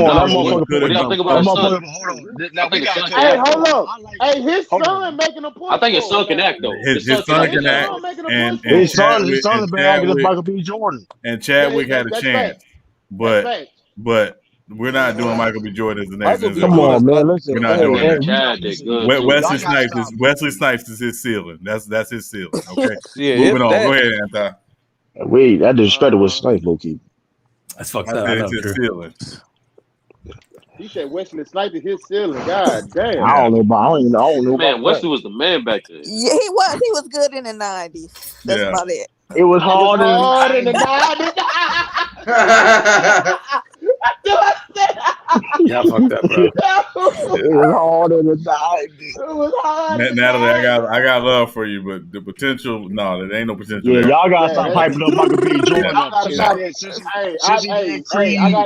on, that motherfucker. Hey, hold up. Hey, his son making a point. I think his son can act though. His son can act, and his son is better than Michael B. Jordan. And Chadwick had a chance, but we're not doing Michael B. Jordan as the next. Come on, man. Listen, we're not doing that. Wesley Snipes is his ceiling. That's his ceiling. Okay, moving on. Go ahead, Anthony. Wait, that disrespected was Snipes, low key. That's fucked up. It's his ceiling. He said Wesley Snipes is his ceiling. God damn. I don't know about. I don't know. Man, Wesley was the man back then. Yeah, he was. He was good in the 90s. That's about it. It was hard in the 90s. Y'all fucked up, bro. It was hard in the 90s. It was hard. Natalie, I got love for you, but the potential, no, there ain't no potential. Yeah, there. y'all gotta stop hyping up Michael B. Jordan. Y'all gotta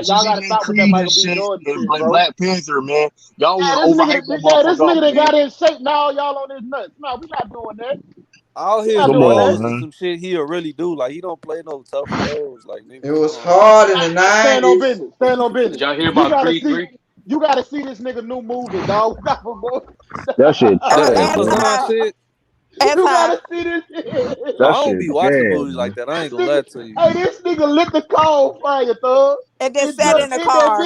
stop with that Michael B. Jordan shit, bro. Black Panther, man. Y'all this overhype nigga that got in shape. Now y'all on his nuts. No, we not doing that. All his roles is some shit he'll really do. Like he don't play no tough roles. Like it was hard in the 90s. Stand on business. Stand on business. Did y'all hear about Creed 3? You gotta see this nigga new movie, dog. That shit. Shit. You gotta see this shit. I don't be watching movies like that. I ain't gonna lie to you. Hey, this nigga lit the car on fire, thug. And then sat in the car.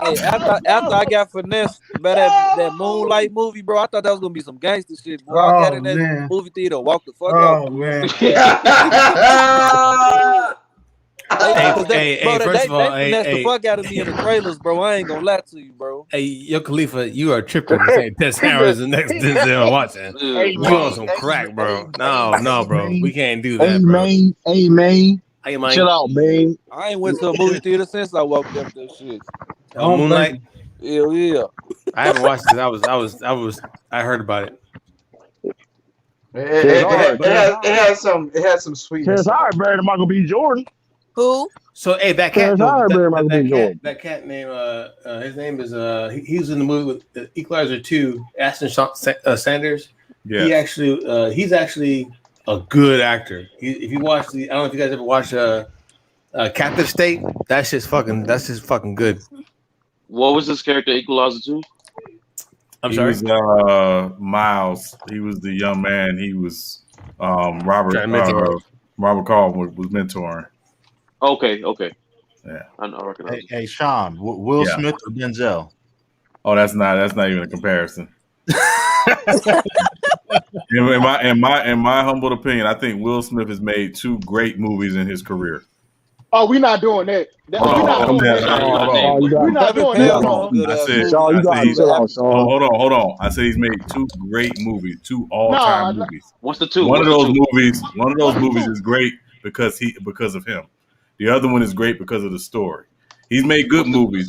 Hey, after I got finessed by that Moonlight movie, bro, I thought that was gonna be some gangster shit, bro. I got in that movie theater, walked the fuck out. Oh man. Hey, first of all, they finessed the fuck out of me in the trailers, bro. I ain't gonna lie to you, bro. Hey, Yo Khalifa, you are tripping to say Tess Harris the next Denzel Watson. You on some crack, bro. No, bro. We can't do that, bro. Hey, man. Hey, man. Chill out, man. I ain't went to a movie theater since I walked up that shit. Moonlight? Hell yeah. I haven't watched it. I heard about it. It had some sweetness. It's hard, better than Michael B. Jordan. Who? So hey, that cat, that cat named his name is he was in the movie with Equalizer 2, Ashton Sanders. Yeah. He's actually a good actor. If you watch I don't know if you guys ever watched Captive State. That's just fucking good. What was this character Equalizer 2? I'm sorry. He was Miles. He was the young man. He was Robert Carl was mentoring. Okay. Yeah. I recognize. Hey, Sean, Will Smith or Denzel? Oh, that's not even a comparison. in my humble opinion, I think Will Smith has made 2 great movies in his career. Oh, we're not doing that. We're not doing that. Hold on. I said he's made 2 great movies, 2 all-time movies. What's the 2? One of those movies is great because of him. The other one is great because of the story. He's made good movies,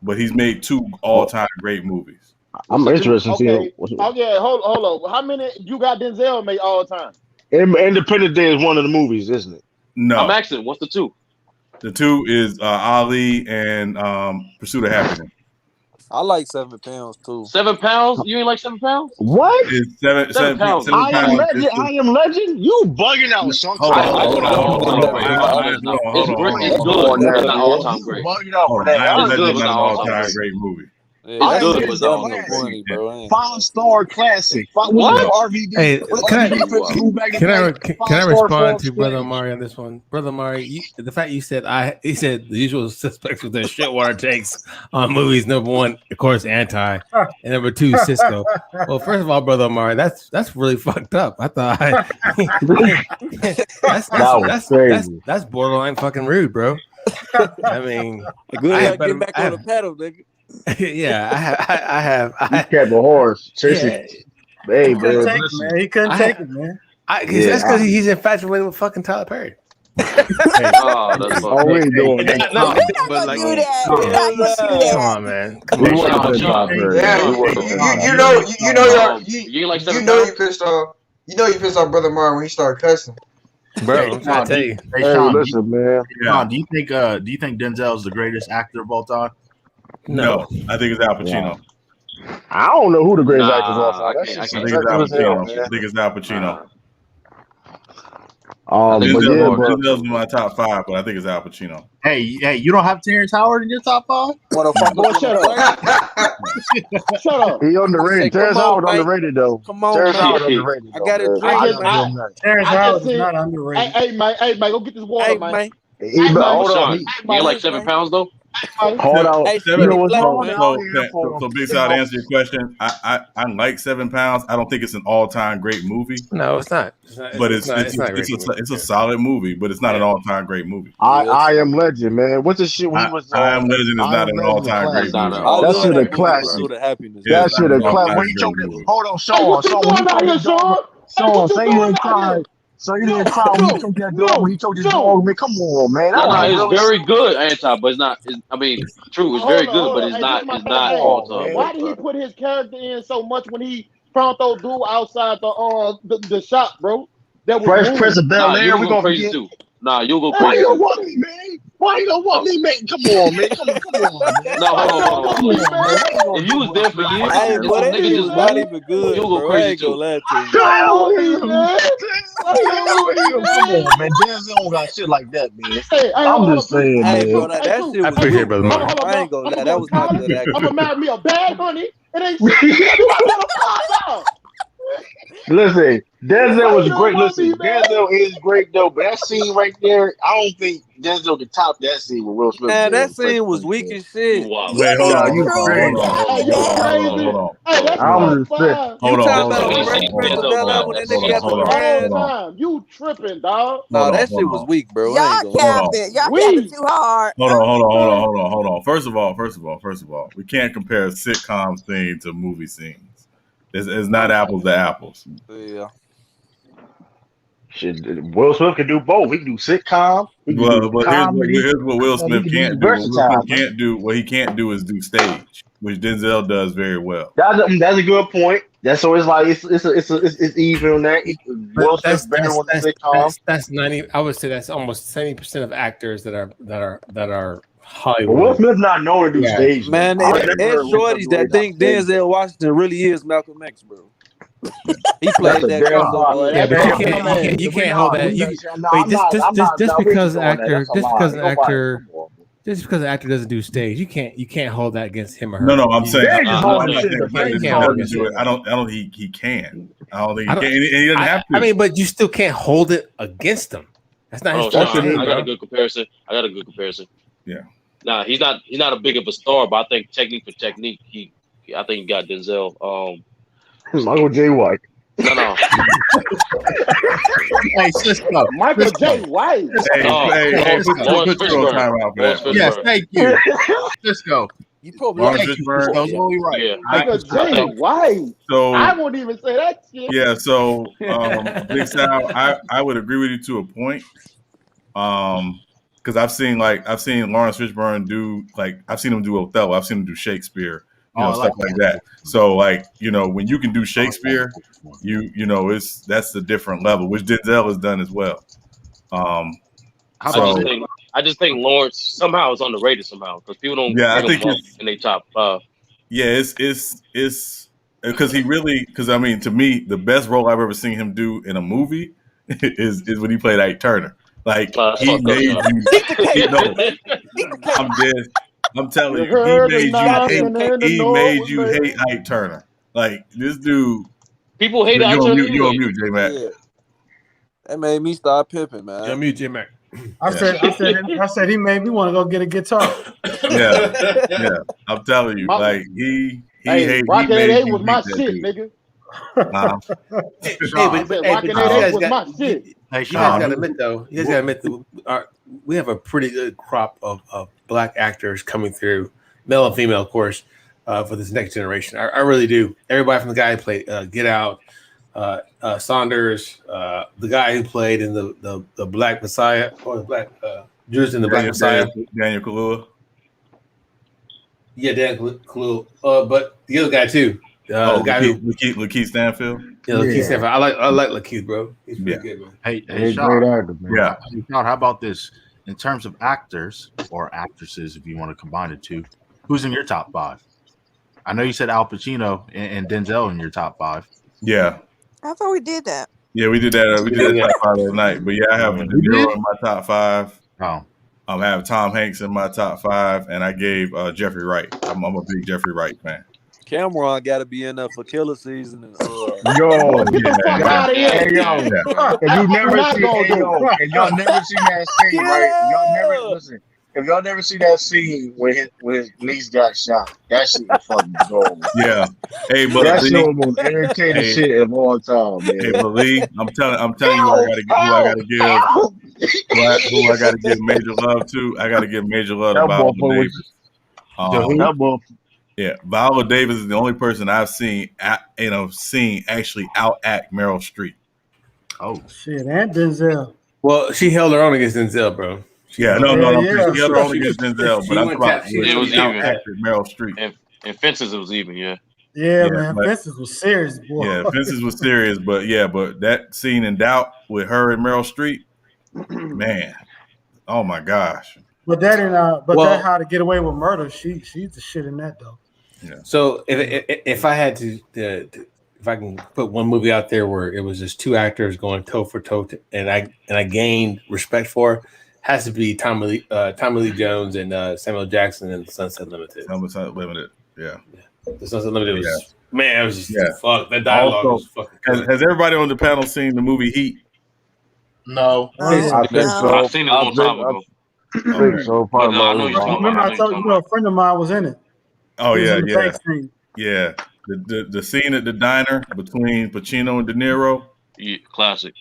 but he's made 2 all-time great movies. I'm interested in seeing. Oh yeah, hold on. How many you got Denzel made all time? Independence Day is one of the movies, isn't it? No. I'm asking, what's the 2? The 2 is Ali and Pursuit of Happiness. I like 7 pounds too. 7 pounds? You ain't like 7 pounds? What? It's 7 pounds. I am legend. You bugging out, son. Hold on. It's good. It's not all time great. Bugging out for that. I am Legend is not an all-time great movie. Yeah, it's good, but that's no funny, bro. 5-star classic. What? RVD. Hey, can I respond to Brother Amari on this one? Brother Amari, the fact he said the usual suspects with their shitwater takes on movies. Number 1, of course, Anti, and number 2, Cisco. Well, first of all, Brother Amari, that's really fucked up. I thought that's borderline fucking rude, bro. I mean, Good, get back on the pedal, nigga. Yeah, I have. You kept a horse. Seriously. Yeah. Hey, He couldn't man. take it, man. He couldn't take it, man. That's because he's infatuated with fucking Tyler Perry. Oh, that's Oh, we ain't doing that. No, But like, do that. We're not gonna do that. Come on, man. Come We on. wasn't Tyler Perry. Yeah, We wasn't you know, you like you know you pissed off. You know you pissed off Brother Mark when he started cussing. Bro, I'm trying to tell you. Hey, Sean, listen, man. Sean, do you think Denzel is the greatest actor of all time? No, I think it's Al Pacino. I don't know who the greatest actor of all I time. can't- I I think can't- it's Al That's hell, Pacino. man. I think it's Al Pacino. But yeah, bro. Denzel's in my top 5, but I think it's Al Pacino. Hey, you don't have Terrence Howard in your top 5? Boy, shut up. Shut up. He underrated. Terrence Howard underrated though. Come on, Terrence man. Howard underrated. I got a though, drink, man. man. Terrence I Howard just is seen- not underrated. Hey, man, go get this water, Hey, man. man. He, but hold Sean, on. you ain't like 7 pounds though? Hold on. Hey, You know what's Black, wrong? man. So Big Side, to answer your question, I like 7 pounds. I don't think it's an all-time great movie. No, it's not. But it's a solid movie, but it's not an all-time great movie. I Am Legend, man. What's the shit when he was? I Am Legend is not an all-time great movie. That shit a classic. That shit a classic. When he choked it. Hold on, Sean. Sean, say you didn't cry. So you didn't cry when he choked that dog. When he choked his dog, man. Come on, man. It's very good, anti, but it's not. I mean, true, it's very good, but it's not. It's not all time. Why did he put his character in so much when he Pronto dude outside the shop, bro? That was Fresh Prince of Bel Air. We gonna crazy too. Nah, you'll go Why crazy. you don't want me, man? Why you don't want me, man? Come on, man. Come on, man. No, hold on. If you was there for years, Hey, and but some that nigga shit just was not moved, even good, you'll go bro. I crazy ain't gonna too. lie to you. Come on, man. Denzel don't got shit like that, man. I'm just saying, Hey, bro, man. that shit was I appreciate it, brother Mark. I ain't gonna lie, that was not good acting. I'm gonna marry me a bad honey. It ain't shit. You gotta find out. Listen, Denzel was you great. don't want Listen, me, man? Denzel is great though, but that scene right there, I don't think Denzel can top that scene with Will Smith. Man, that scene was weak as shit. Wow. Wait, hold on, you hold on. Hey, that's I'm my just five. Hold You on, talking hold about on, on Fresh Prince of Bel Air when that nigga got the hold on, brand? hold on. Time. You tripping, dog. Nah, Hold on, that shit hold was on. weak, bro. I ain't Y'all gonna lie. capping. Y'all capping too hard. Hold on. First of all, we can't compare a sitcom scene to movie scenes. It's not apples to apples. Yeah. shit. Will Smith can do both. He can do sitcom. He can do But comedy. here's what Will Man, Smith he can't be do. versatile, man. What he can't do is do stage, which Denzel does very well. That's a good point. That's so it's like it's even on that. Will Smith better on the sitcom. That's 90. I would say that's almost 70% of actors that are But Hollywood. Will Smith not known to do stage. Man, though. and shorties that think Denzel Washington really is Malcolm X, bro. He played that damn so lie. good. Yeah, but That's you a can't lie. hold that. Just because an actor doesn't do stage, you can't hold that against him or her. No, I'm saying Stage is I'm hard not shit saying to he play. doesn't do it. I don't think he can. I don't think he can. And he doesn't have to. I mean, but you still can't hold it against him. That's not his Sean, I got a bro. good comparison. Yeah. Nah, he's not a big of a star, but I think technique for technique, I think he got Denzel. Michael J. White. No. Hey, Cisco. Michael J. White. Hey, put you on timeout for that. Yes, thank you. Cisco. You probably Lawrence thank you, Fishburne. Cisco's totally right. Yeah. Michael J. White. So I won't even say that shit. yeah, so Big Sal, I would agree with you to a point. Because I've seen Lawrence Fishburne do I've seen him do Othello, I've seen him do Shakespeare, stuff like that. So when you can do Shakespeare, that's the different level, which Denzel has done as well. I just think Lawrence somehow is underrated because people don't bring him up in their top. Yeah, it's because to me the best role I've ever seen him do in a movie is when he played Ike Turner. He made you. I'm dead. I'm telling you, he made you hate Ike Turner. This dude. People hate Ike Turner. You on mute, J Mac. Yeah. That made me start pimping, man. You're on mute, J Mac. I said he made me want to go get a guitar. Yeah. I'm telling you, he Rocket 88 was my shit, nigga. Rockin' 88 was my shit. Hey, you guys gotta admit though. You guys gotta admit that we have a pretty good crop of black actors coming through, male and female, of course, for this next generation. I really do. Everybody from the guy who played Get Out, Saunders, the guy who played in the Black Messiah or the Black Judas in the Black Messiah, Daniel Kaluuya. Yeah, Daniel Kaluuya. But the other guy too. The guy Lakeith Stanfield. Yeah, Lakeith Stanfield. I like Lakeith, bro. He's pretty good, man. Hey, Sean. great actor, man. Yeah. Hey, Sean, how about this? In terms of actors or actresses, if you want to combine the two, who's in your top 5? I know you said Al Pacino and Denzel in your top 5. Yeah. I thought we did that. Yeah, we did that. We did that top 5 the other night. But yeah, I have De Niro in my top 5. Oh. I have Tom Hanks in my top 5, and I gave Jeffrey Wright. I'm a big Jeffrey Wright fan. Cameron got to be in there for Killer Season. And, Yo, hey, yo, if you never see, if y'all never seen that scene, right? Y'all never listen. If y'all never see that scene when his niece got shot, that shit is fucking gold. Yeah. Hey, but that's the most entertaining shit of all time, man. Hey, but Lee, I'm telling you, who I gotta give major love to. I gotta give major love to Viola Davis. Yeah, Viola Davis is the only person I've seen actually outact Meryl Streep. Oh shit, and Denzel. Well, she held her own against Denzel, bro. She held her own against Denzel, but I'm talking it was even. Meryl Streep. In Fences, it was even, yeah. Yeah, man, Fences was serious, boy. Yeah, Fences was serious, but that scene in Doubt with her and Meryl Streep, man, oh my gosh. But that How to Get Away with Murder, she's the shit in that though. Yeah. So if I had to if I can put one movie out there where it was just two actors going toe for toe, and I gained respect for, has to be Tommy Lee Jones and Samuel Jackson in Sunset Limited. Sunset Limited, yeah. The Sunset Limited was man, it was just fuck. That dialogue was fucking good. Has everybody on the panel seen the movie Heat? No. I think so. I've seen it a long time ago. I think so. Remember, I told you a friend of mine was in it. Oh He was yeah, in the bank scene. yeah. The scene at the diner between Pacino and De Niro. Yeah, classic.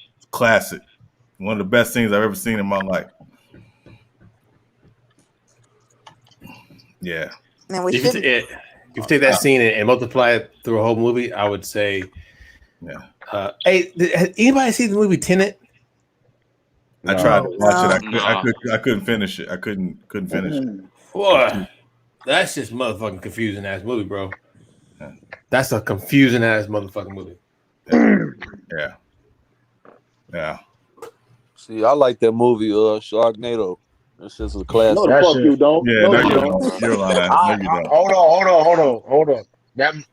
One of the best scenes I've ever seen in my life. Yeah. Now If you take that scene and multiply it through a whole movie, I would say, yeah. Hey, has anybody seen the movie Tenet? I tried to watch it. I couldn't finish it. I couldn't finish it. Boy, that's just motherfucking confusing ass movie, bro. That's a confusing ass motherfucking movie. Yeah. See, I like that movie, Sharknado. That's just a classic. No, the fuck you don't. Yeah, no, you don't. You're lying. No, you don't. Hold on.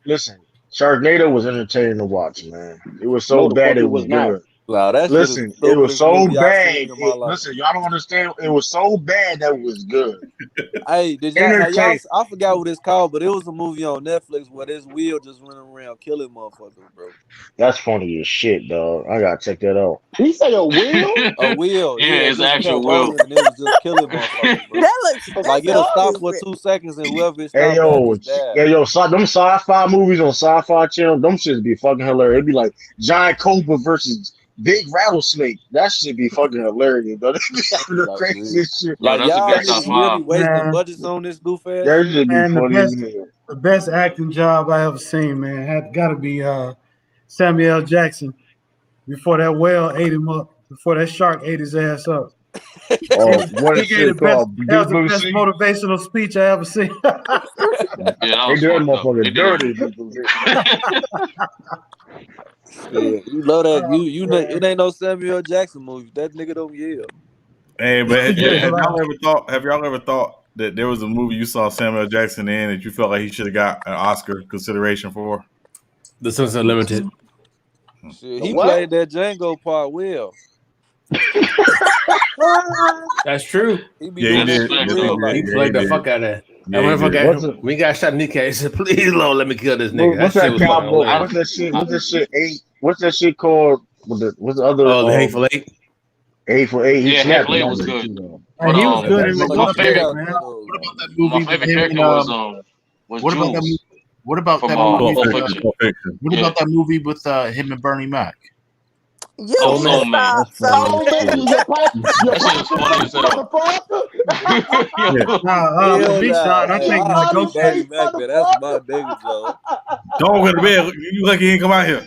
Listen, Sharknado was entertaining to watch, man. It was so bad it was good. Wow, listen, it was so bad. Listen, y'all don't understand. It was so bad that it was good. Hey, I forgot what it's called, but it was a movie on Netflix where this wheel just running around killing motherfuckers, bro. That's funny as shit, dog. I gotta check that out. Did he say a wheel? A wheel. Yeah, it's actual wheel. And it was just killing motherfuckers, bro. That looks like it'll stop for 2 seconds and whoever it stops. Them sci-fi movies on Sci-Fi Channel, them shits be fucking hilarious. It'd be like giant cobra versus big rattlesnake. That should be fucking hilarious, though. They be having the craziest shit. Like y'all really wasting budgets on this goof ass. That should be funny. The best acting job I ever seen, man, had got to be Samuel L. Jackson. Before that whale ate him up, before that shark ate his ass up. What is it called? That was the best motivational speech I ever seen. They do that motherfucker dirty. Yeah, you love that. You know, it ain't no Samuel Jackson movie. That nigga don't yell. Hey, but have y'all ever thought that there was a movie you saw Samuel Jackson in that you felt like he should have got an Oscar consideration for? The Sunset Limited. Shit, he played that Django part well. That's true. He did. He played the fuck out of that. That motherfucker, we got shot in the kneecap. He said, "Please, Lord, let me kill this nigga." What's that cowboy? What's that shit called? What's the other? Oh, the Hateful Eight. Hateful Eight. Yeah, Hateful Eight was good. And he was good in my favorite. man. What about that movie? My favorite character was what about that movie? What about that movie? What about that movie with him and Bernie Mac? You Soul Man. Soul Man, your That shit was funny as hell. For me, Sean, I think Baby Mac, man. That's my nigga, Joe. Don't go to bed. You lucky he ain't come out here.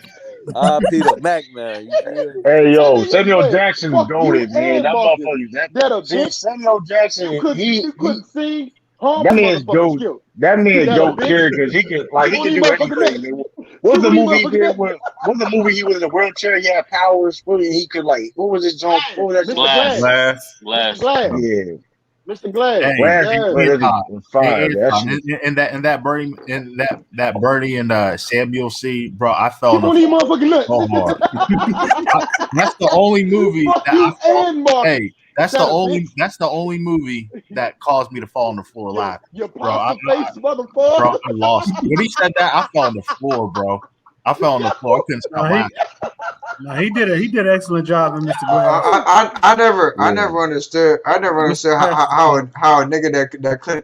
Peter Mac, man. You feel me? Hey, yo, Samuel Jackson goaded, man. That Marcus. motherfucker. Samuel Jackson, You couldn't see. that man's goat. That man goat character because he can do anything. Man. What's the movie he did? What's the movie he was in a wheelchair? He had powers. He could what was his joint? What was that? Glass. Yeah. Mr. Glass. Hey, that Bernie and Samuel C. Bro, I fell in the motherfucking nuts. so hard. That's the only movie that's the only movie that caused me to fall on the floor laughing. Bro, I lost. When he said that, I fell on the floor, bro. I fell on the floor. I couldn't stop laughing. No, he did an excellent job in Mr. Glass. I never understood how a nigga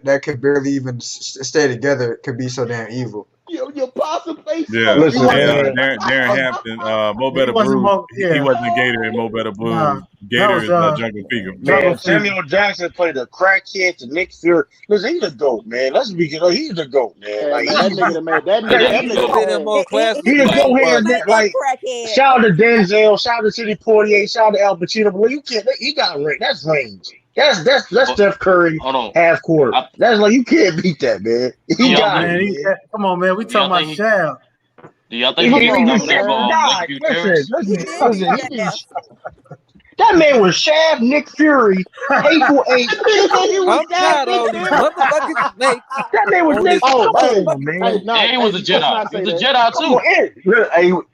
that could barely even stay together could be so damn evil. Your possum face. Yeah, listen, Darren Hampton, Mo Better Blues. He wasn't Gator in Mo Better Blues. Gator is Jungle Fever. Man, Samuel Jackson played a crackhead to Nick Fury. Listen, he's the GOAT, man. Let's be good. He's the GOAT, man. Like, that nigga more classic. He the GOAT here. Like, shout out to Denzel, shout out to Sidney Poitier, shout out to Al Pacino. But you can't. He got range. That's range. That's Steph Curry half court. That's you can't beat that, man. He got it. Come on, man. We talking about Shaq. Do y'all think he that man was Shaft, Nick Fury, Hateful Eight. I'm tired of all these motherfuckers. That man was Nick. Man, he was a Jedi. He was a Jedi too.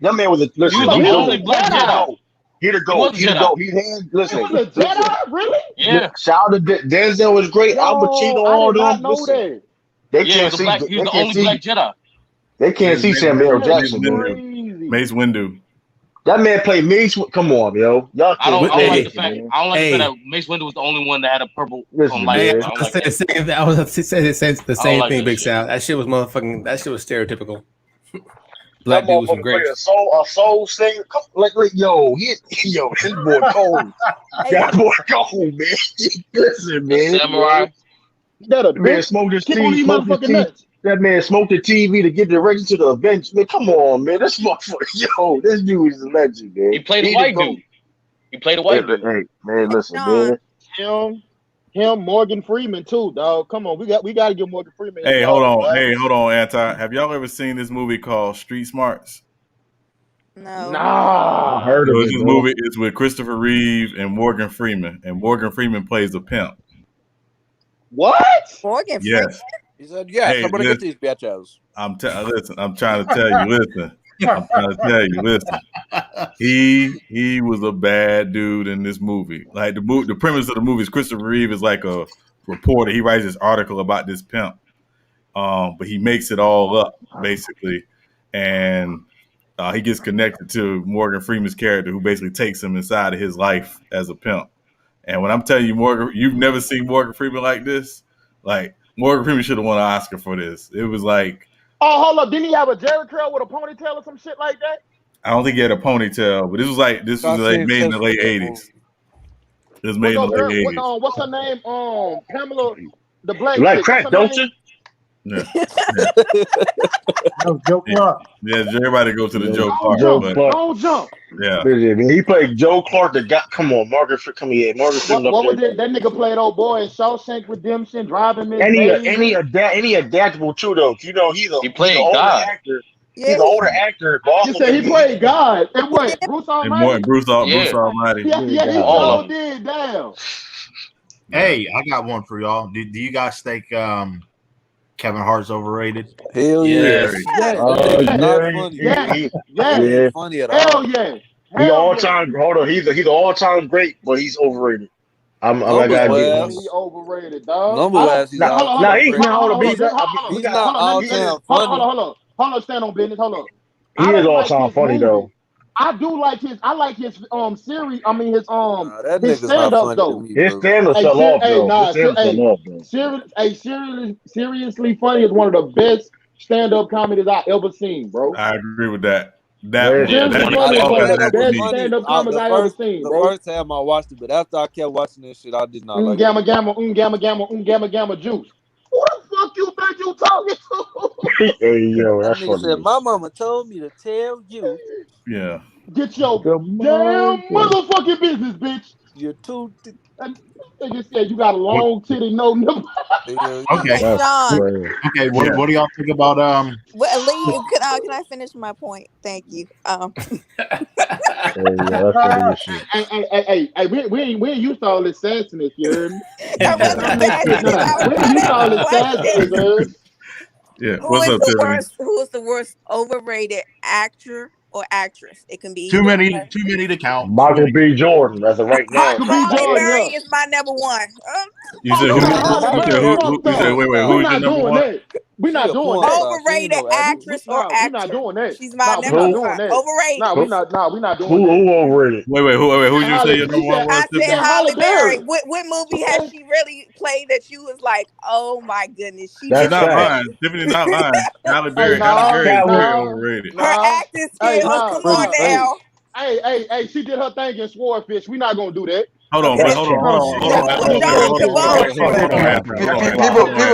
That man was a. Listen, he was the only black Jedi. He the GOAT. He the GOAT. He had listen. He was a Jedi, really? Yeah. Shout out to Denzel was great. Al Pacino, all them. Listen, they can't see. He was the only black Jedi. They can't see Samuel Jackson. Mace Windu. That man played Mace. Come on, yo. Y'all. I don't like the fact that Mace Windu was the only one that had a purple light. I said the same thing, Big Sal. That shit was motherfucking. That shit was stereotypical. Black dude was some great. A soul singer. Yo, this boy cold. That boy cold, man. Listen, man. Samurai. That man smoked his tea. That man smoked the TV to get directions to the event. Man, come on, man. This motherfucker, this dude is a legend, man. He played a white dude. He played a white dude. Hey, man, listen, man. Him, Morgan Freeman too, dog. Come on, we got to get Morgan Freeman. Hey, hold on, Anti. Have y'all ever seen this movie called Street Smarts? No. Nah. I heard of it. This movie is with Christopher Reeve and Morgan Freeman, and Morgan Freeman plays a pimp. What? Morgan Yes. Freeman? He said, "Yeah, somebody get these bitches." Listen. I'm trying to tell you. Listen. He was a bad dude in this movie. Like the premise of the movie is Christopher Reeve is like a reporter. He writes this article about this pimp, but he makes it all up basically, and he gets connected to Morgan Freeman's character, who basically takes him inside of his life as a pimp. And when I'm telling you, you've never seen Morgan Freeman like this. Like Morgan Freeman should have won an Oscar for this. It was like. Oh, hold up! Didn't he have a Jerry curl with a ponytail or some shit like that? I don't think he had a ponytail, but this was made in the late 80s. It was made in the late 80s. What's her name? Pamela, the black. You like crack, don't you? Yeah. Joe Clark. Yeah, everybody go to the Joe Clark. Don't jump. Yeah. He played Joe Clark. Come on, Morgan Freeman. What was it? That nigga played old boy in Shawshank Redemption, driving me. Any adaptable too though. You know he played God. Actor. Yeah. He's an older actor. You said he played God. And what? Bruce Almighty. Bruce Almighty. Yeah, he sure did. Damn. Hey, I got one for y'all. Do you guys think Kevin Hart's overrated? Hell yeah. Yeah. Funny at all. Hell yeah. He's all-time. Hold on. He's an all-time great, but he's overrated. I gotta He's overrated, dog. Number-wise, he's He's not all-time funny. Hold on, stand on business. Hold on. He is all-time funny though. I like his series. I mean his that his nigga's not stand up funny though. to me, His bro. stand-up fell off though. Seriously funny is one of the best stand-up comedies I ever seen, bro. I agree with that. That best stand-up comic I ever seen, the bro. first time I watched it, but after I kept watching this shit, I did not like Gamma it. gamma gamma gamma gamma gamma juice. Who the fuck you think you talking to? Hey, yo, That that's nigga funny. said, "My mama told me to tell you." Yeah. Get your damn motherfucking business, bitch. You're too. That nigga said you got a long titty, no nipple. Okay, Sean. Okay, what do y'all think about Well, Lee, can I finish my point? Thank you. Hey, we ain't used to all this sassiness, you heard me? We ain't used to all this sassiness, man. Yeah. What's up, Tiffany? Who is the worst overrated actor or actress? It can be Too either many one. to count. Michael B. Jordan, as of right now. Halle Berry is my number one. You said who? You said wait. Who's your number one? We're not doing that. Overrated actress or We're not actor. doing that. She's my We're number not one. doing that. Overrated. We're not doing that. Who overrated? Wait. Who you say your number one was? I said Halle Berry. What movie has she really played that you was like, oh my goodness, She's not lying. Tiffany's not lying. Halle Berry is very overrated. Her acting skills. Come on now. Hey, she did her thing in Swordfish. We're not gonna do that. Hold on. People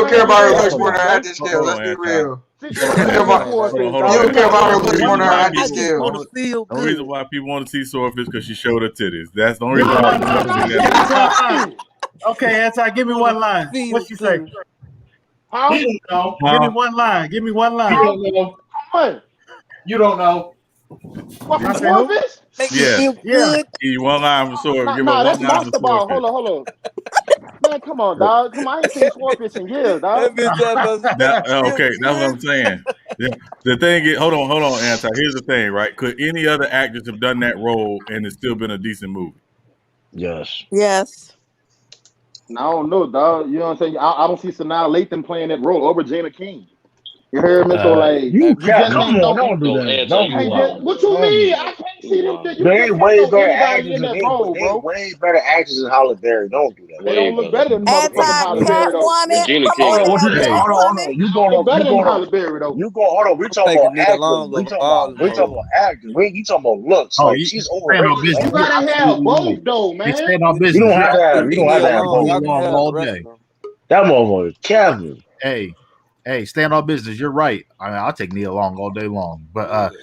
care about her looks more than her acting skills. Let's be real. People care about her looks more than her acting skills. The reason why people want to see Swordfish because she showed her titties. That's the only reason why people want to see that. Okay, Anti, give me one line. What you say? How? Give me one line. Give me one line. You don't know. What for Swordfish? Yeah. Give you one line for Sword. Give her that's one line monster for ball. Swordfish. Hold on. Man, come on, dog. Come on, I ain't seen Swordfish in years, dog. Okay, that's what I'm saying. The thing is, hold on, Anti. Here's the thing, right? Could any other actors have done that role and it's still been a decent movie? Yes. Yes. I don't know, dog. You know what I'm saying? I don't see Sanaa Lathan playing that role over Jana King. You heard me? So like, you just don't do that. Don't do that. What you mean? I can't see them. They ain't way better actors than role, bro. Way better actors than Halle Berry. Don't do that. They don't look better than motherfucking Halle Berry though. Hold on. You going better than Halle Berry though. Hold on. We talking about actors. We talking about actors. You talking about looks. Like she's overrated. You gotta have both though, man. You don't have to have both. All day. That motherfucker, Kevin. Hey, stand on business. You're right. I mean, I'll take Nia Long all day long. But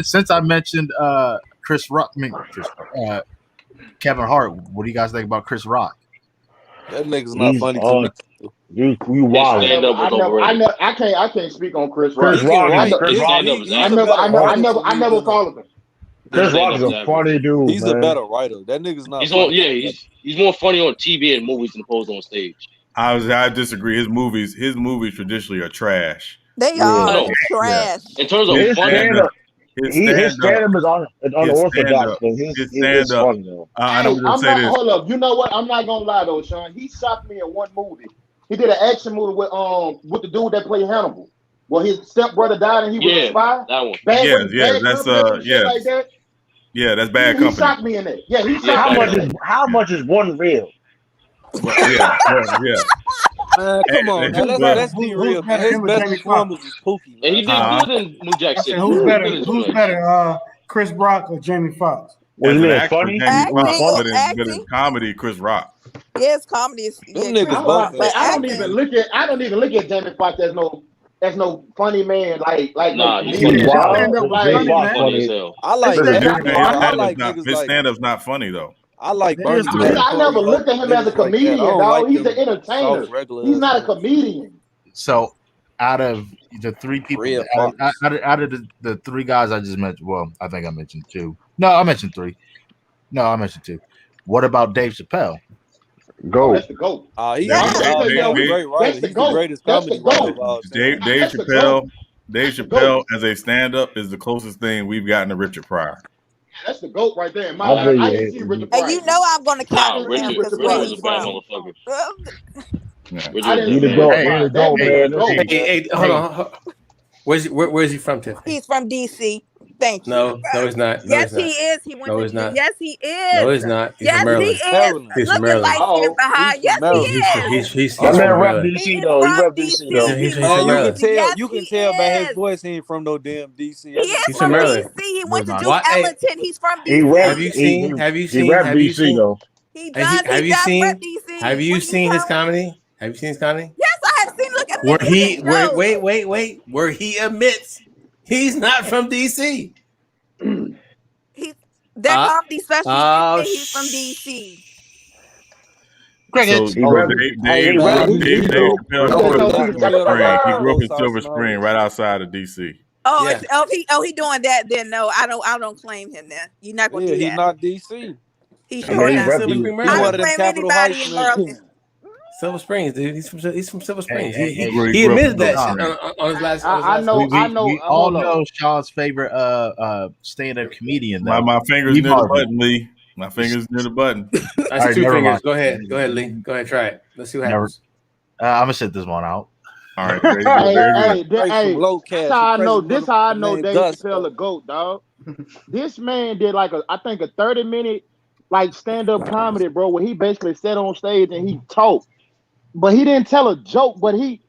since I mentioned Chris Rock, Kevin Hart, what do you guys think about Chris Rock? That nigga's not funny to me. You wild. I can't speak on Chris Rock. I never followed him. Chris Rock is a funny dude. He's a better writer. That nigga's not. He's more funny on TV and movies than opposed on stage. I disagree. His movies traditionally are trash. They are trash. In terms of his funny, his stand-up is unorthodox. His stand-up. Hold up. You know what? I'm not gonna lie though, Sean. He shocked me in one movie. He did an action movie with the dude that played Hannibal. Well, his stepbrother died and he was a spy. That one. That's Bad He Company. shocked me in it. Yeah, he shocked me. How much is one reel? Yeah. Come on, let's be real. His best performance was Pookie. And he did good in New Jack City. Who's better, Chris Rock or Jamie Foxx? Was As an it actor, funny? Jamie Foxx, but in comedy, Chris Rock. Yes, comedy is. I don't even look at Jamie Foxx as no funny man. He's funny as hell. I like his stand-up's not funny though. I like Bernie. I never looked at him as a comedian, dog. He's an entertainer. He's not a comedian. So, out of the three people, out of the three guys I just mentioned, well, I think I mentioned two. No, I mentioned three. No, I mentioned two. What about Dave Chappelle? Go. That's the GOAT. He's a great writer. He's the greatest comedy writer of all time. Dave Chappelle as a stand-up is the closest thing we've gotten to Richard Pryor. That's the GOAT right there. I didn't see Richard Pryor. And you know I'm going to count him because where he's from. Hey, hold on. Where's he from, Tiff? He's from DC. Thank you. No, he's not. No, Yes, he's not. he is. He went No, to. he's not. Yes, he is. No, he's not. He's from Yes, he Maryland. is. He's from Look at Maryland. light skin behind. Yes, he is. He's That man from rep Maryland. DC though. He rep DC though. He's Man, from you Maryland. can tell. Yes, You can he tell by his is. voice he ain't from no damn DC. He is He's from from Maryland. DC. He went to Duke Why- hey, Ellington. He's from He DC. rep. Have you seen? Have you He seen? rep Have you DC seen? though. He does. Have He you does seen? rep DC. Have you What are seen his talking- comedy? Have you seen his comedy? Yes, I have seen. Look at Where me. he, wait, where he admits he's not from DC. That comedy special. He's from DC. So He rep. Dave grew up in Silver Spring, right outside of DC. Oh, Yeah. he doing that? Then no, I don't claim him. Then you're not gonna do He's that. not DC. He I sure mean, not. he's Silver Spring, I Maryland. don't claim anybody in Maryland. Silver Springs, dude. He's from Silver Springs. He grew admitted up that in shit on his last. I know. We all know Sean's favorite stand-up comedian. Though. My fingers near the button, Lee. My fingers near the button. That's right, 2 never fingers. mind. Go ahead, Lee. Go ahead, try it. Let's see what happens. I'm gonna sit this one out. All right. Hey, This how I know Dave Chappelle a GOAT, dog. This man did I think a 30-minute stand-up comedy, bro, where he basically sat on stage and he talked. But he didn't tell a joke, but he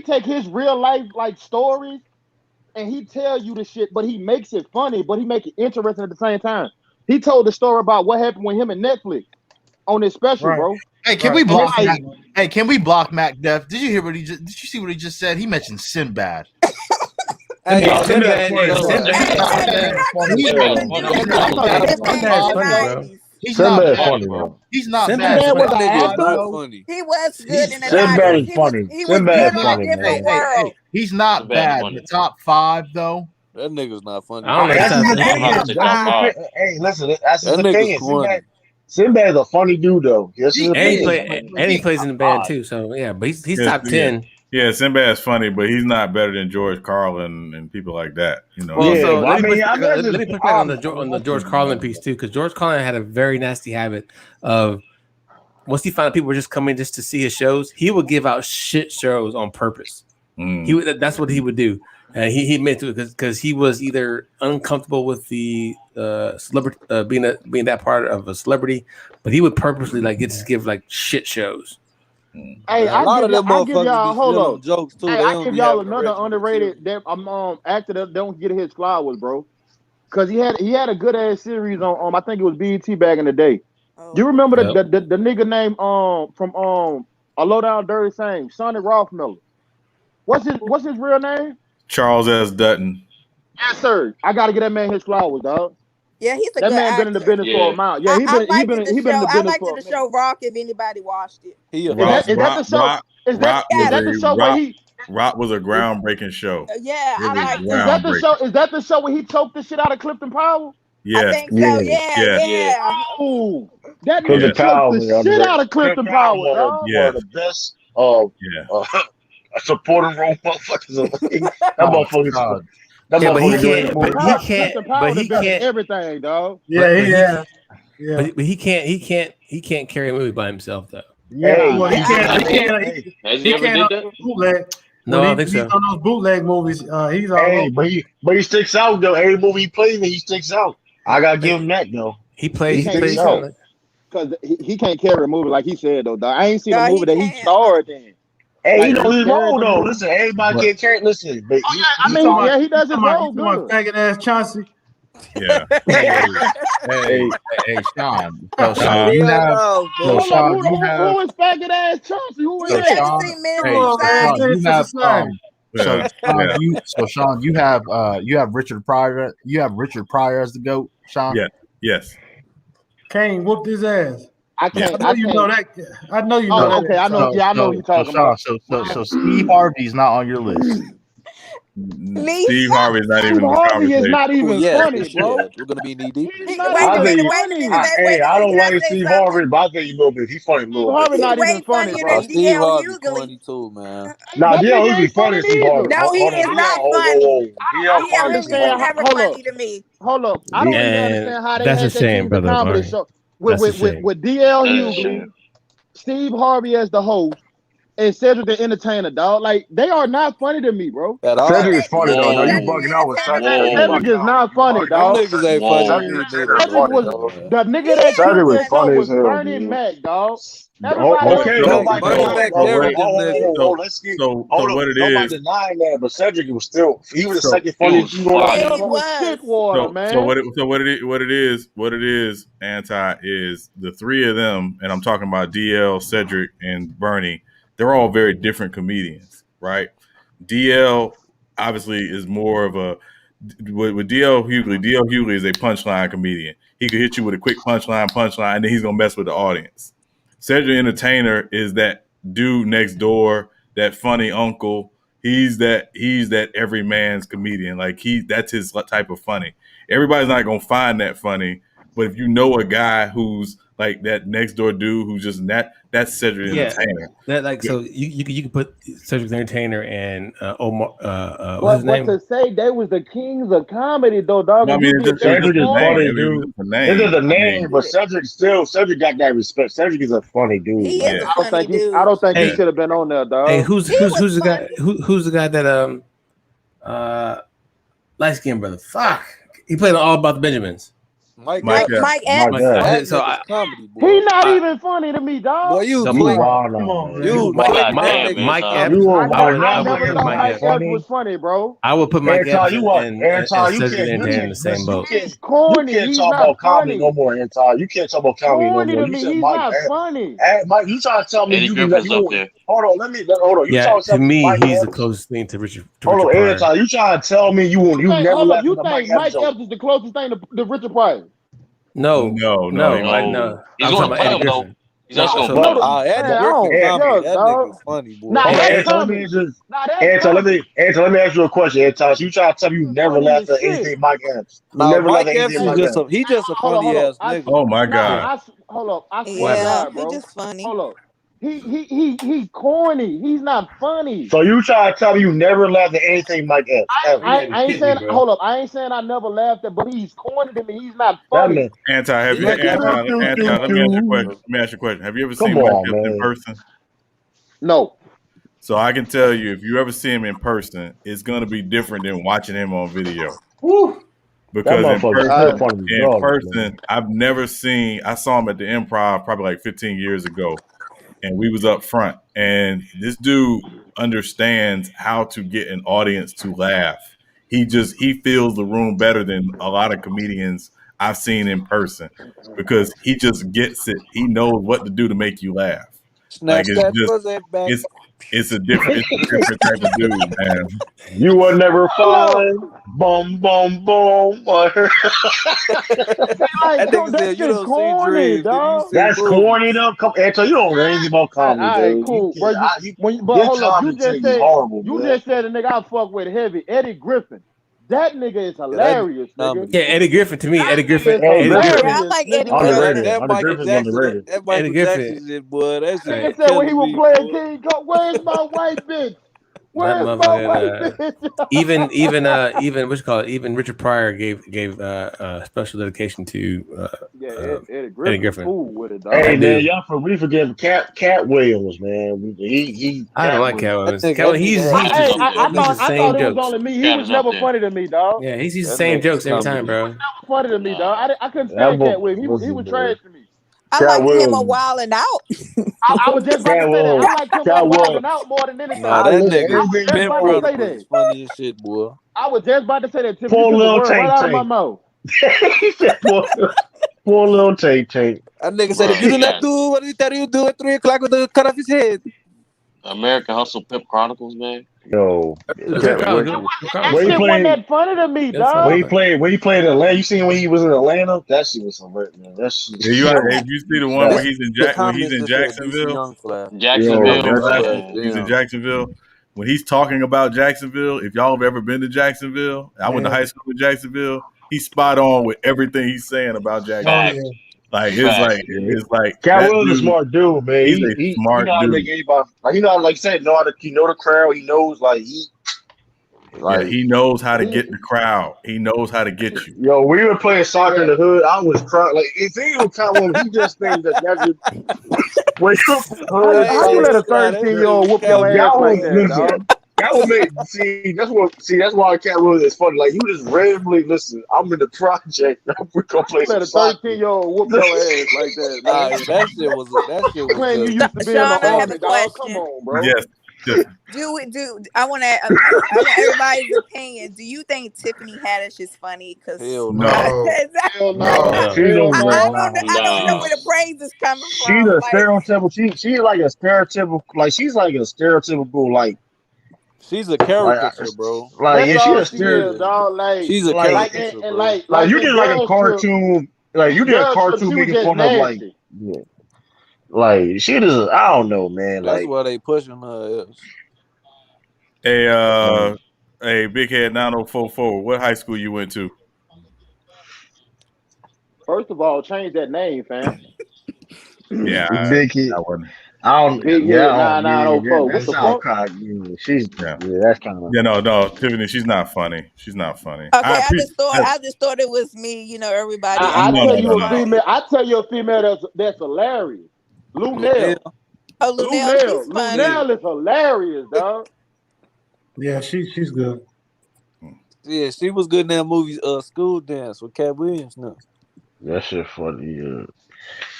take his real life stories and he tell you the shit, but he makes it funny, but he make it interesting at the same time. He told the story about what happened with him and Netflix on his special, bro. Hey, can we block? Hey, can we block Mac Def? Did you hear what he just? Did you see what he just said? He mentioned Sinbad. Hey, He's not funny, bro. He's not bad. He was good in the Sinbad 90s. is funny. He was Sinbad good is on a funny, different man. world. He's not bad. The top 5 though. That nigga's not funny. I don't know. Hey, listen, that's his That nigga's opinion. corny. Sinbad is a funny dude, though. Yes, And he plays in the band too. So yeah, but he's top 10. Yeah, Sinbad's funny, but he's not better than George Carlin and people like that. You know. Well, so let me put that on the George Carlin piece too, because George Carlin had a very nasty habit of once he found out people were just coming just to see his shows, he would give out shit shows on purpose. That's what he would do. And he admitted to it because he was either uncomfortable with the celebrity being that part of a celebrity, but he would purposely give shit shows. Hey, I give y'all hold on. Jokes too. Hey, I give y'all another underrated actor that don't get his flowers, bro. Because he had a good ass series on I think it was BET back in the day. Do you remember the nigga name from A Low Down Dirty Same, Sonny Rothmiller? What's his real name? Charles S. Dutton. Yes, sir. I gotta get that man his flowers, dog. Yeah, he's a that good man actor. been in the business for a mile. Yeah, he been in the business for a I liked minute. the show Rock if anybody watched it. Is that the show? Is that the show where he? Rock was a groundbreaking show. Yeah, I like that. Is that the show where he choked the shit out of Clifton Powell? Yes. I think so. Yeah. Oh, that nigga choked the shit out of Clifton Powell, dog. One of the best supporting role motherfuckers. That motherfucker. But he can't everything, dog. Yeah. But he can't carry a movie by himself though. Yeah, well, he can't. Has he ever did that? Bootleg. No, I don't think so. He's on those bootleg movies. He's all but he sticks out though. Every movie he plays, he sticks out. I gotta give him that though. He plays out because he can't carry a movie like he said though. Dog. I ain't seen a movie that he starred in. Hey, you know his role though. Listen, everybody can't carry. Listen, but he does his role good. Faggot ass Chauncey. Yeah. hey, Sean. Sean, you have. Who is faggot ass Chauncey? Who is that? Sean, you have Richard Pryor. You have Richard Pryor as the GOAT, Sean. Yeah. Yes. Kane whooped his ass. I can't. I know you know that. I know you know that. Okay, I know. I know what you're talking about. So Steve Harvey's not on your list. Steve Harvey is not even. Harvey is not even funny, bro. We're gonna be knee deep. I don't like Steve Harvey, but I think you know this. He's funny. Steve Harvey not even funny, bro. Steve Harvey's funny too, man. Nah, DL Hughley's funny. Steve Harvey. No, he is not funny. I understand. Never funny to me. Hold up. I don't even understand how they that's had a shame, that brother. comedy show with DL Hughley, Steve Harvey as the host, and Cedric the Entertainer, dog. Like they are not funny to me, bro. Cedric is funny though. No, you bugging out with Cedric. Cedric is not funny, dog. Niggas ain't funny. Cedric was the nigga that Cedric killed was that show funny was as hell, Bernie dude. Mac, dog. Everybody Okay, nobody let's get hold what it nobody is. denying that, but Cedric was still he was the So second funniest. You know what I mean? Cedric was shit water, man. So what it is, anti is the three of them, and I'm talking about DL, Cedric, and Bernie. They're all very different comedians, right? DL obviously is more of a with DL Hughley. DL Hughley is a punchline comedian. He could hit you with a quick punchline, and then he's gonna mess with the audience. Cedric Entertainer is that dude next door, that funny uncle. He's that every man's comedian. Like that's his type of funny. Everybody's not gonna find that funny, but if you know a guy who's like that next door dude who's just that's Cedric Entertainer. That so you can put Cedric the Entertainer and Omar. What's his name? But to say they was the kings of comedy, though, dog. No, I mean, Cedric is funny, dude. It is a name, but Cedric got that respect. Cedric is a funny dude. He is a funny dude. I don't think he should have been on there, dog. Hey, who's the guy? Who's the guy that light skinned brother? Fuck, he played All About the Benjamins. Mike Epps. So he not even funny to me, dog. Boy, you Come on, you Mike Epps. I never thought Mike Epps was funny, bro. I would put Mike Epps and Cedric Entertainer in the same boat. Corny. You can't He's talk not about comedy funny. no more, Anton. You can't talk about comedy no Corny more. to You me. said He's Mike not Epps. funny. Mike, you trying to tell me Eddie you Griffin's up there. Hold on, let me hold on. You Yeah, trying to to tell me, Mike he's Epps, the closest thing to Richard. Hold on, Pryor. Anton. You trying to tell me you never Hold laughed up, you at the think Mike Epps is the closest thing to Richard Pryor? No. He's I'm going talking to about play Eddie him though. Griffin. He's actually So- going to play him. Eddie Griffin comedy. That nigga funny, boy. Nah, that's Anton, comedy. let me ask you a question, Anton. So you trying to tell me you never laughed at anything Mike Epps? You No, never Mike laughed at Epps anything is Mike just Epps? he just a Hold funny on. ass nigga. Oh my God. Hold up. I swear to Yeah, God, bro. he just funny. Hold up. He corny. He's not funny. So you trying to tell me you never laughed at anything Mike Epps? I ain't saying. Hold up. I ain't saying I never laughed at, but he's corny to me. He's not funny. Anti, let me ask you a question. Have you ever seen Come Mike on, Epps in man. person? No. So I can tell you, if you ever see him in person, it's going to be different than watching him on video. Because in person, I've never seen. I saw him at the Improv probably like 15 years ago, and we was up front. And this dude understands how to get an audience to laugh. He fills the room better than a lot of comedians I've seen in person, because he just gets it. He knows what to do to make you laugh. Snatch that pussy back. It's a different type of dude, man. You will never find boom boom boom. That nigga said you don't see dreams, dog. That's corny though. Come, Anton, you don't know anything about comedy, All dude. right, cool. But your hold up, you commentary just said horrible, you man. just said a nigga I fuck with heavy, Eddie Griffin. That nigga is hilarious, nigga. Yeah, Eddie Griffin to me. Eddie Griffin. I like Eddie Griffin. That Michael Jackson, that Michael Jackson shit, boy. That shit. Nigga said when he was playing King Kong, where's my white bitch? Where's my white bitch? even what you call it? Even Richard Pryor gave special dedication to Eddie Griffin. Cool with it, dog. Hey man, we forgive Cat Williams, man. I don't like Cat Williams. Cat Williams, he's I the thought same it was jokes. only me. He was never funny to me, dog. Yeah, he's the same jokes every time, bro. Funny to me, dog. I couldn't stand Cat Williams. He was trash to me. I liked him a while and out. I was just about to say that. I like him a while and out more than anything. Nah, that nigga I was just about to say that. funny as shit, boy. I was just about to say that. Poor little right out of my Tank. mouth. He said, poor little Tank. That nigga said, if you do not do what he tell you to do at 3 o'clock, we'll cut off his head. American Hustle Pimp Chronicles, man. Yo, That shit wasn't that funny to me, dog. When he played in Atlanta, you seen when he was in Atlanta? That shit was hilarious, man. That shit. If you see the one where he's in Jacksonville, he's in Jacksonville. When he's talking about Jacksonville, if y'all have ever been to Jacksonville, I went to high school in Jacksonville. He's spot on with everything he's saying about Jacksonville. It's like Cat Williams is a smart dude, man. He's a smart dude. Like, you know, like I said, know the crowd. He knows, like Like he knows how to get the crowd. He knows how to get you. Yo, we were playing soccer in the hood. I was crying. Like if he was coming, he just thinks that just when How you let a 13-year-old whoop your ass like that, dog? That would make that's why Cat Williams is funny. Like you just randomly listen. I'm in the project. We're gonna play some Let a soccer. 13-year-old whoop your ass like that, man. Nah, that shit was Claim you good. used to be in Sean, the I have army, a dog. question. Come on, bro. Yes. I want everybody's opinion. Do you think Tiffany Haddish is funny? Because Hell No. Hell no. I don't know where the praise is coming She's from. a Like, stereotypical. She's like a stereotypical. Like she's like a stereotypical. Like she's a caricature, bro. Like that's yeah, all she she is, dog. Like, She's a like, caricature, and bro. like you did like a girls cartoon. Like you did a girls cartoon she was making just fun of like. nasty. Yeah. Like she just. I don't know, man. That's Like why they pushing her. Hey, Big Head 9044. What high school you went to? First of all, change that name, fam. Yeah, big hit. I don't. Big Yeah, Head I don't, 9904. that What the sounds fuck? kind of. Yeah, she's. Yeah, that's kind of. Yeah, no, Tiffany, she's not funny. She's not funny. okay, I just thought it was me. You know, everybody. I tell you No. a female. I tell you a female that's hilarious. Lunel. Oh, Lunel, she's funny. Lunel is hilarious, dog. Yeah, she's good. Yeah, she was good in that movie, School Dance with Cat Williams. No, That shit funny. Yeah.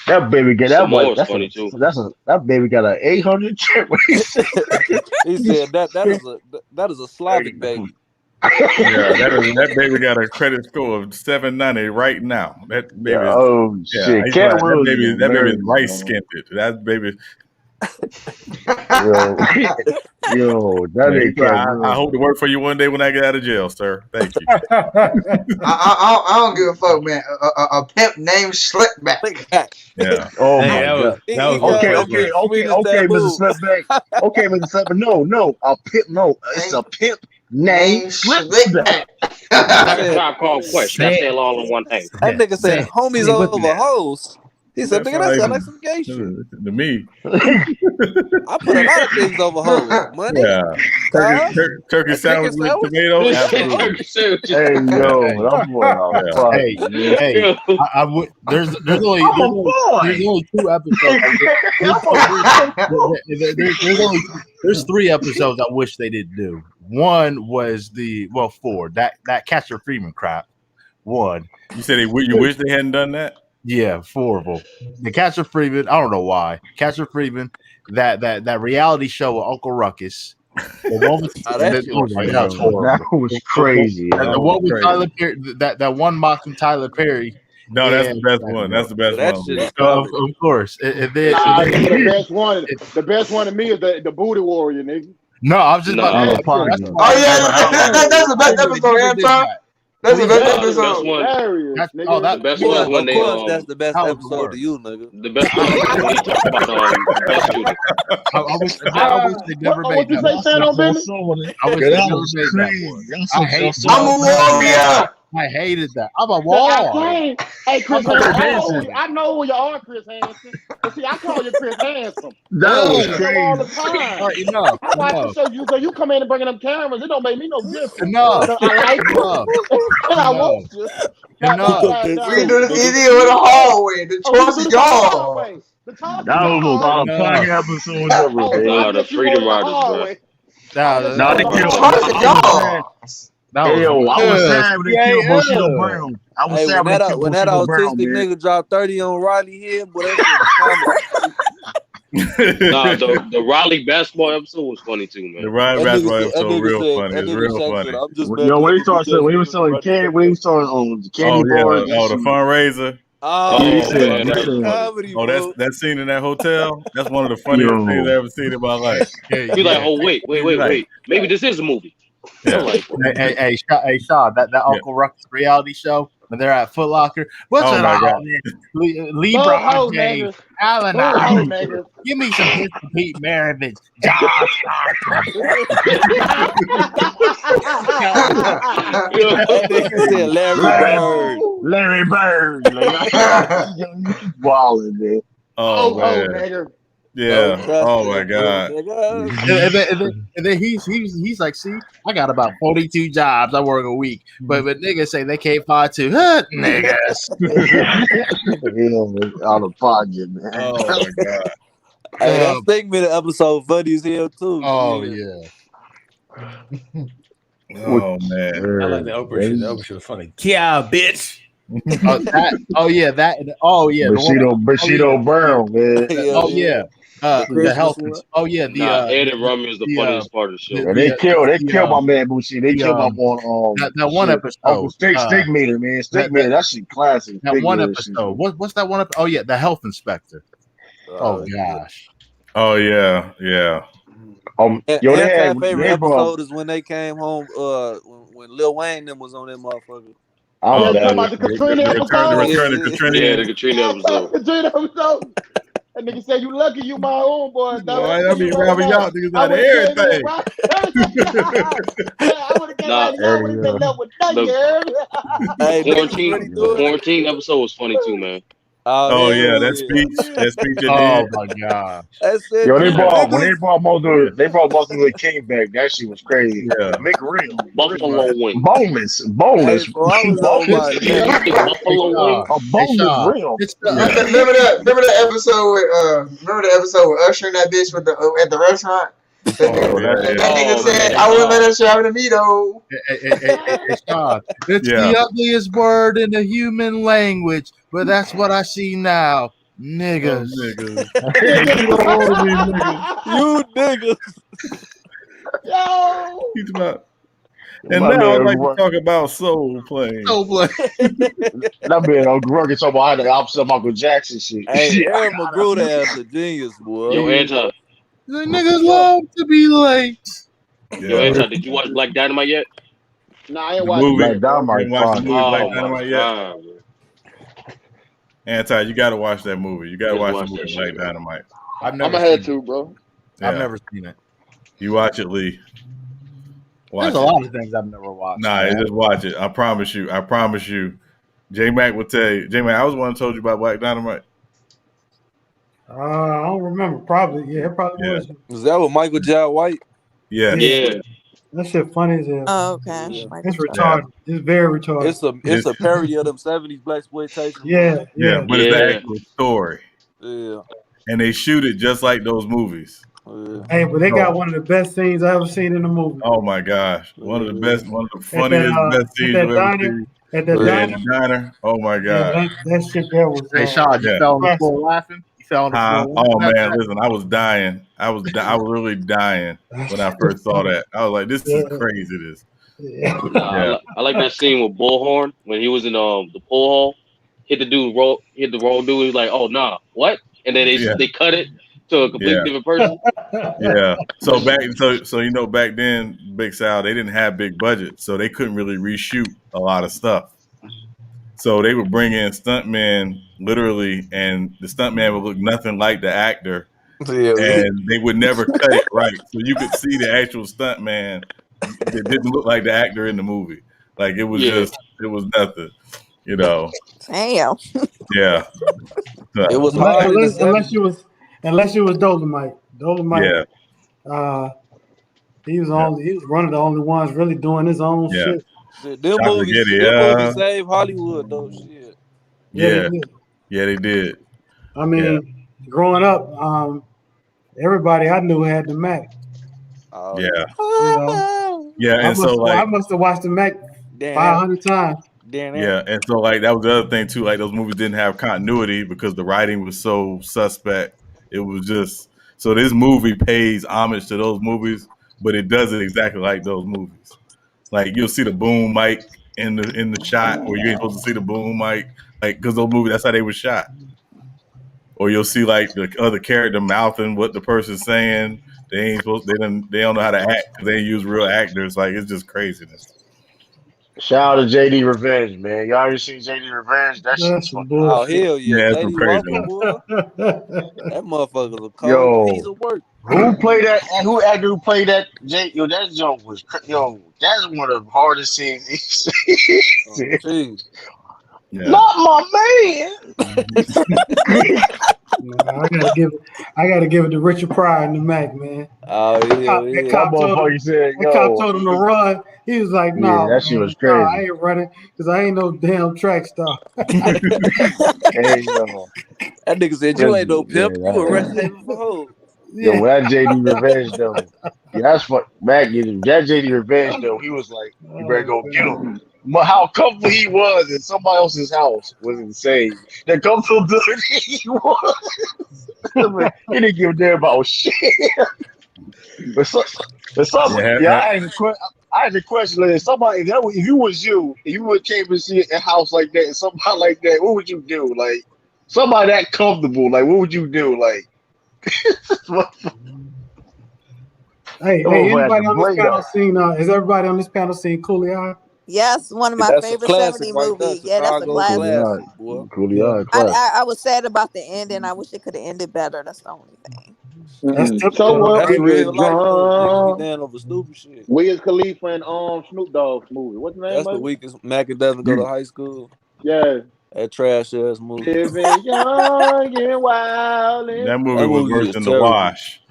That baby got that Samoa's one. That's funny too. That baby got an 800 check. he said that is a Slavic baby. Yeah, that baby got a credit score of 790 right now. That baby. Shit, that baby is light skinned. That baby. Yo, that ain't I hope to work for you one day when I get out of jail, sir. Thank you. I don't give a fuck, man. A pimp named Slickback. Yeah. Oh Hey, my god. Okay, Mr. Slipback. Okay, Mr. Slipback. No, a pimp. No, it's a pimp named Slickback. Tribe Called Quest. That's it all in one thing. That nigga said homies over hoes. He said, nigga, that sound like some gay shit. To me. I put a lot of things over hoes. Money. Yeah. Turkey sandwich with tomatoes. Absolutely. Hey, yo, that boy. Hey, I would. There's only 2 episodes. There's 3 episodes I wish they didn't do. One was 4. That Catcher Freeman crap. 1. You said you wish they hadn't done that? Yeah, 4 of them. The Catcher Freeman, I don't know why. Catcher Freeman, that reality show with Uncle Ruckus. The one with, that was crazy. The one with Tyler Perry, that one mocking Tyler Perry. No, that's the best one. That's the best one. Of course. And then, the best one. The best one to me is the Booty Warrior, nigga. No, I was just about to say. That's the best episode, That's the best episode. The best one is when they. That's the best episode to you, nigga. The best one is when they talk about best shooter. I wish they never made that. I'm a warrior. I hated that. I'm a wall. Hey, Chris Hansen. I know who you are, Chris Hansen. But see, I call you Chris Hansen. That was crazy. All the time. All right, enough. I like to show you, so you come in and bringing them cameras. It don't make me no difference. Enough. So I like you. And I want you. We do this easier with a hallway. The choice is yours. That was a funny episode ever, The Freedom Riders, bro. Hey, yo, I was sad when they killed Bushido Brown. I was sad when that autistic nigga dropped 30 on Riley here, but the Raleigh basketball episode was funny too, man. The Raleigh basketball episode was real funny. It's real funny. Yo, when he started selling candy, when he started on the candy bars. Oh, the fundraiser. That scene in that hotel. That's one of the funniest things I've ever seen in my life. He's like, oh wait. Maybe this is a movie. Yeah. Hey, Sean, that Uncle Ruckus reality show when they're at Foot Locker. What's it all? LeBron James, Allen Iverson. Give me some Mr. Pete Maravich. Larry Bird. Walling, man. Oh, man. Nigga. Yeah. Oh my God. And then he's like, see, I got about 42 jobs. I work a week, but niggas say they can't find two. Niggas. On the pocket, man. Oh my God. Hey, that segment episode funny as hell too. Oh yeah. Oh man. I like the Oprah shit. The Oprah shit was funny. Yeah, bitch. Bushido Brown, man. The health. Ed and Rummy is the funniest part of the show. They killed my man Bushido. They killed my boy on that one episode. Uncle Stick Meter, man. Stick Meter, that shit classic. That one episode. What's that one episode? Oh yeah, the health inspector. Oh gosh. Oh yeah. Anti favorite episode is when they came home. When Lil Wayne them was on that motherfucker. Talking about the Katrina episode. The return of Katrina. Yeah, the Katrina episode. That nigga said, "You lucky, you my own boy." I be robbing y'all niggas out of everything. I would have got out of y'all. Would have been left with nothing. The quarantine episode was funny too, man. Oh yeah, that speech. Oh my God. Yo, they brought Martin Luther King back. That shit was crazy. Yeah. Make it real. Buffalo wing. Boneless. Remember the episode with Usher and that bitch with at the restaurant? That nigga said, I wouldn't let us have an amigo. It's the ugliest word in the human language, but that's what I see now. Niggas. You niggas. Yo. He's about. And now I'd like to talk about soul playing. That man on Gruggy talking about the opposite of Michael Jackson shit. Hey, Aaron McGruder ass a genius, boy. Yo, Anton. The niggas love to be late. Yo, Anton, did you watch Black Dynamite yet? Nah, I ain't watching Black Dynamite. Black Dynamite yet? Anton, you got to watch that movie. You got to watch the movie Black Dynamite. I'm ahead too, bro. Yeah. I've never seen it. You watch it, Lee. There's a lot of things I've never watched. Nah, just watch it. I promise you. J Mac will tell you. J Mac, I was the one who told you about Black Dynamite. I don't remember. Probably, yeah, it probably was. Was that with Michael J. White? Yeah. That shit funny as hell. Oh, okay. Yeah. It's retarded. It's very retarded. It's a parody of them 70s blaxploitation. Yeah. But it's the actual story. Yeah. And they shoot it just like those movies. Hey, but they got one of the best scenes I ever seen in the movie. Oh my gosh. One of the funniest, best scenes I've ever seen. At the diner. Oh my God. Yeah, that shit there was. Hey, Sean, you fell on the floor laughing? You fell on the floor. Oh man, listen, I was dying. I was really dying when I first saw that. I was like, this is crazy. This. I like that scene with Bullhorn when he was in the pool hall. Hit the wrong dude. He's like, oh nah, what? And then they cut it to a completely different person. Yeah. So back then, Big Sal, they didn't have big budgets, so they couldn't really reshoot a lot of stuff. So they would bring in stuntmen literally, and the stuntman would look nothing like the actor, and they would never cut it right. So you could see the actual stuntman that didn't look like the actor in the movie. Like it was it was nothing, you know. Damn. Yeah. It was unless you was Dolomite. Dolomite. Yeah. He was one of the only ones really doing his own shit. Them movies saved Hollywood though. Shit. Yeah, they did. I mean, growing up, everybody I knew had the Mac. Yeah. I must have watched the Mac 500 times. Yeah, and so like that was the other thing too. Like those movies didn't have continuity because the writing was so suspect. It was just so this movie pays homage to those movies, but it does it exactly like those movies. Like you'll see the boom mic in the shot, or you ain't supposed to see the boom mic, like because those movies that's how they were shot. Or you'll see like the other character mouthing what the person's saying. They ain't supposed. They don't know how to act because they ain't use real actors. Like it's just craziness. Shout out to JD Revenge, man. Y'all ever seen JD Revenge? That shit's fun. Oh hell yeah! That's some crazy. That motherfucker's a cold piece of work. Who played that? And who actor who played that? Yo, that joke was that's one of the hardest scenes. Oh, not my man. I gotta give it to Richard Pryor and the Mac, man. Oh yeah, That motherfucker said, That cop yo. told him to run. He was like, "No, Yeah, that shit was no, crazy. I ain't running because I ain't no damn track star." Hey, yo. That nigga said you ain't no pimp. You a rest haven for hoes. Yo, when that JD Revenge though, yeah, that's what Mac. That JD Revenge though, he was like, "You better go get him." But how comfortable he was in somebody else's house was insane. The comfortability he was, he didn't give a damn about shit. But somebody, I had a question. Like, somebody, if you was you, if you would came to see a house like that and somebody like that, what would you do? Like somebody that comfortable, like what would you do? Like. Hey, anybody on this panel seen? Has everybody on this panel seen Cooley? Yes, one of my favorite 70 movies. Yeah, that's a classic. I was sad about the ending. I wish it could have ended better. That's the only thing. That's typical. That's a real life though. Niggas be down over stupid shit. Wiz Khalifa and Snoop Dogg's movie. What's the name That's of the it? weakest. Mac doesn't go to high school. Yeah. That trash ass movie. Living young and wild. That movie was worse than The Wash.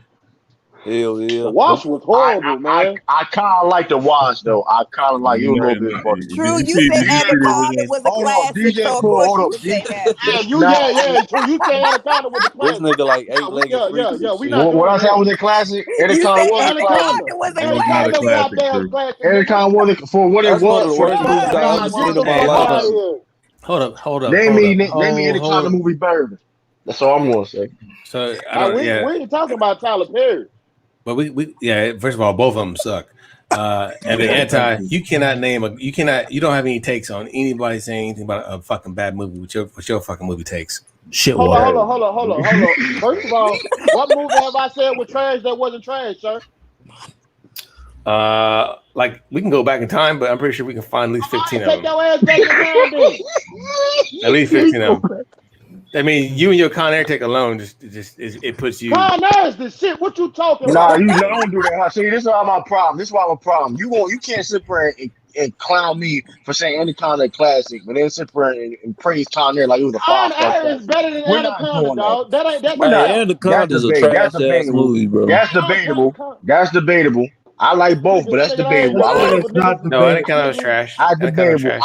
Hell yeah. The Wash was horrible, man. I kind of like The Wash though. I kind of like it was a little bit funny. True, you said Anaconda was a classic, so of course you would say that. True. You said Anaconda was a classic. This nigga like 8-legged freaks. Yeah. We not what I said was a classic. Anaconda was a classic. Anaconda was for what it was. For Hold up. Name me Anaconda movie better. That's all I'm gonna say. So we ain't talking about Tyler Perry. But we first of all, both of them suck. And the you cannot name you don't have any takes on anybody saying anything about a fucking bad movie with your fucking movie takes. Shit. Hold on. First of all, what movie have I said was trash that wasn't trash, sir? Like we can go back in time, but I'm pretty sure we can find at least 15 of them. Take your ass back in time, then. At least 15 of them. I mean, you and your Con Air take alone just it puts you. Con Air is the shit. What you talking about? about? Nah, you don't do that. See, this is all my problem. This is why I'm a problem. You can't sit there and clown me for saying Anaconda classic, but then sit there and praise Con Air like it was a Con Air is better than Anaconda, dog. That's Anaconda is a trash ass movie, bro. That's debatable. I like both, but that's debatable. No, Anaconda was trash. Debatable.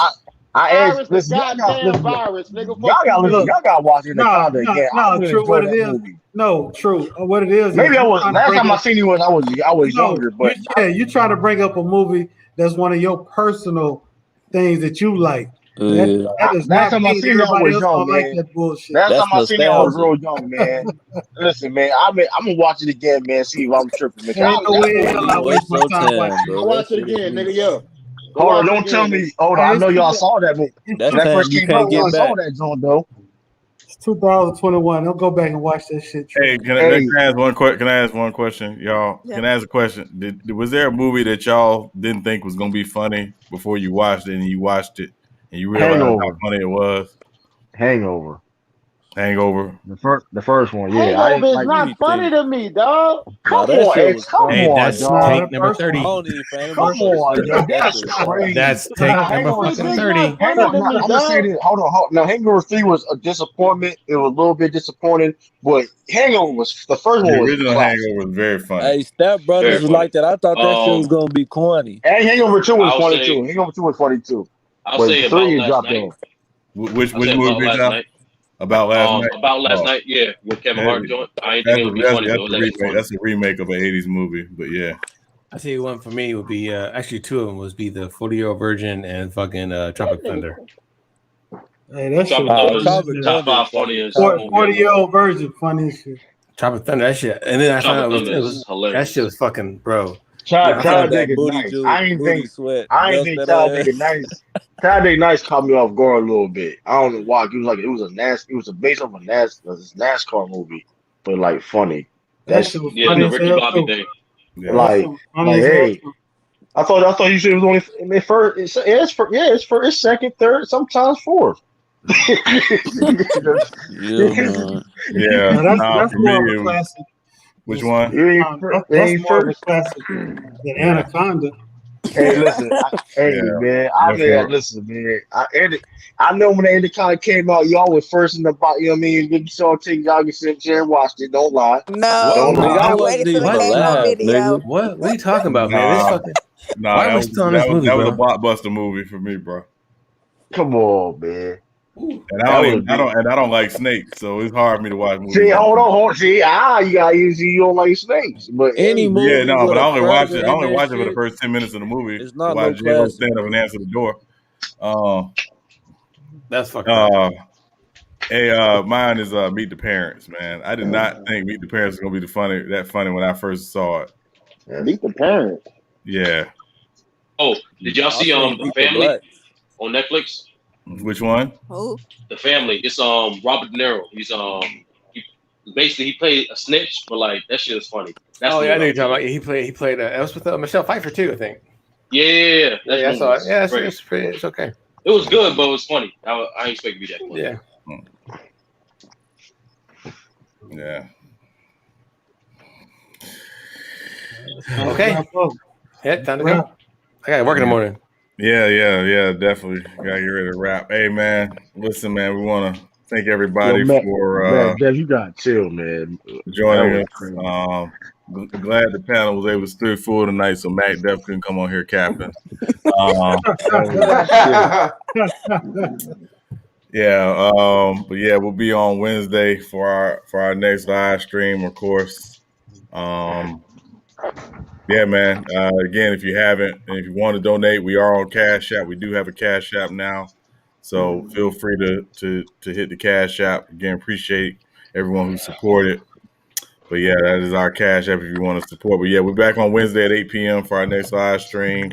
Virus, listen, goddamn virus, nigga. Y'all gotta watch Anaconda again. No, true. What it is? No, true. What it is? Maybe I was last time I seen you was I was younger, but you try to bring up a movie that's one of your personal things that you like. That is last time I seen you, I was young, man. Like that bullshit. Last time I seen you, I was real young, man. Listen, man, I'm gonna watch it again, man. See if I'm tripping. Man. Ain't no way I waste my time watching. I'll watch it again, nigga. Yeah. Hold on, don't tell me. Hold on, I know y'all saw that movie. That first came out, y'all saw that joint though. It's 2021. Don't go back and watch that shit. Hey, can I ask one question? Can I ask one question, y'all? Yeah. Can I ask a question? Was there a movie that y'all didn't think was gonna be funny before you watched it, and you watched it and you realized how funny it was? Hangover. The first one, yeah. Hangover is not funny to me, dog. Come on, X. Come on, that's dog. take number 30. Come on, dog. That's crazy. That's take number 30. I'm gonna say this. Hold on. Now, Hangover 3 was a disappointment. It was a little bit disappointing, but Hangover was the first one. The original Hangover was very funny. Hey, Step Brothers was like that. I thought that shit was gonna be corny. And Hangover 2 was funny too. Hangover 2 was funny too. I'll say about last night. Which movie did y'all? About last night? About last night, yeah, with Kevin Hart joint. I ain't think it would be funny. That's a remake of an 80s movie, but yeah. I tell you one for me would be actually two of them would be the 40-Year-Old Virgin and fucking Tropic Thunder. Hey, that's top 5 funniest. 40-Year-Old Virgin, funny as shit. Tropic Thunder, that shit. And then I found out it was that shit was fucking bro. Talladega Nice. I ain't think Talladega Nice. Talladega Nice caught me off guard a little bit. I don't know why. It was based off a NASCAR movie, but like funny. That shit was funny. The Ricky Bobby thing. Yeah. Like hey, I thought you said it was only in the first. It's second, third, sometimes fourth. That's more of a classic. Which one? That's more of a classic than Anaconda. Hey, listen. Man. Listen, man. I know when the Anaconda came out, y'all was first in the box. You know what I mean? You saw King Dog sit there and watched it. Don't lie. No, Don't lie. I waited till it came on video. What are you talking about, man? This fucking. Why are we still on this movie, that bro? was a blockbuster movie for me, bro. Come on, man. And I don't like snakes, so it's hard for me to watch movies. See, hold on. See, you don't like snakes, but any movie. But I only watch it. I predator only and watch it for shit, the first 10 minutes of the movie. It's not Why no J-Lo classic. stand up and answer the door? That's fucked up. Hey, mine is Meet the Parents, man. I did not think Meet the Parents was gonna be that funny when I first saw it. Meet the Parents. Yeah. Oh, did y'all see The Family on Netflix? Which one? Who? The Family. It's Robert De Niro. He's he played a snitch, but like that shit is funny. That's I know you're talking about. He played. That was with Michelle Pfeiffer too, I think. Yeah. I saw it. Yeah, it's okay. It was good, but it was funny. I didn't expect it to be that funny. Yeah. Yeah. Okay. Yeah, time to go. I got to work in the morning. Yeah, definitely. Gotta get ready to wrap. Hey, man, listen, man, we want to thank everybody for Dev, you got to chill, man. joining us. Glad the panel was able to stay full tonight, so Mac Def couldn't come on here capping. But yeah, we'll be on Wednesday for our next live stream, of course. Yeah, man. Again, if you haven't, and if you want to donate, we are on Cash App. We do have a Cash App now, so feel free to hit the Cash App. Again, appreciate everyone who supported. But yeah, that is our Cash App if you want to support. But yeah, we're back on Wednesday at 8 p.m. for our next live stream.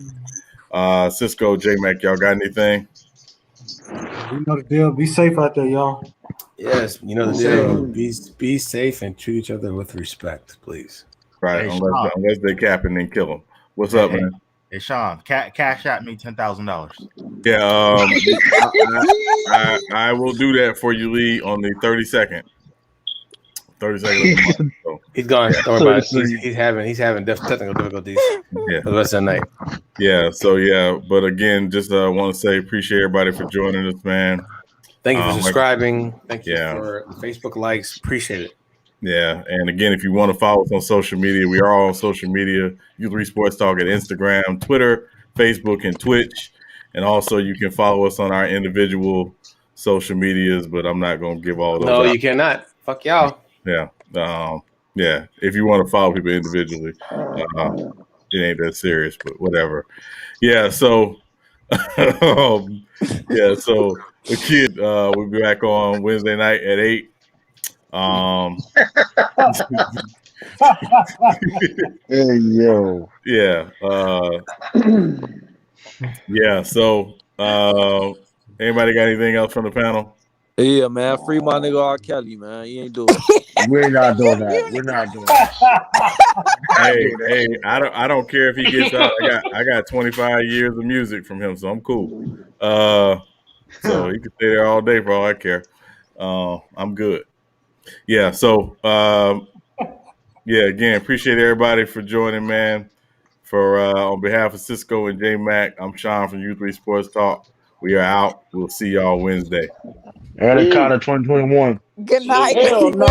Cisco, J-Mac, y'all got anything? You know the deal. Be safe out there, y'all. Yes, you know the deal. Be safe and treat each other with respect, please. Right, unless they cap and then kill them. What's up, man? Hey, Sean, Cash App me $10,000. Yeah, I will do that for you, Lee, on the 32nd. 32nd of the month. So. He's gone. Don't worry about it. He's having technical difficulties for the rest of the night. Yeah. So yeah, but again, just want to say appreciate everybody for joining us, man. Thank you for subscribing. Thank you for Facebook likes. Appreciate it. Yeah, and again, if you want to follow us on social media, we are all on social media. U3 Sports Talk at Instagram, Twitter, Facebook, and Twitch. And also, you can follow us on our individual social medias, but I'm not going to give all those out. You cannot. Fuck y'all. Yeah. Yeah. If you want to follow people individually, it ain't that serious, but whatever. Yeah. So, so the kid, we'll be back on Wednesday night at 8. Hey yo. Yeah. Yeah. So, anybody got anything else from the panel? Yeah, man. Free my nigga R. Kelly, man. He ain't doing it. We're not doing that. We're not doing that. Hey, I don't care if he gets out. I got 25 years of music from him, so I'm cool. So he can stay there all day for all I care. I'm good. Yeah. So, again, appreciate everybody for joining, man. For on behalf of Cisco and J Mac, I'm Sean from U3 Sports Talk. We are out. We'll see y'all Wednesday. Anaconda 2021. Good night. Hell no.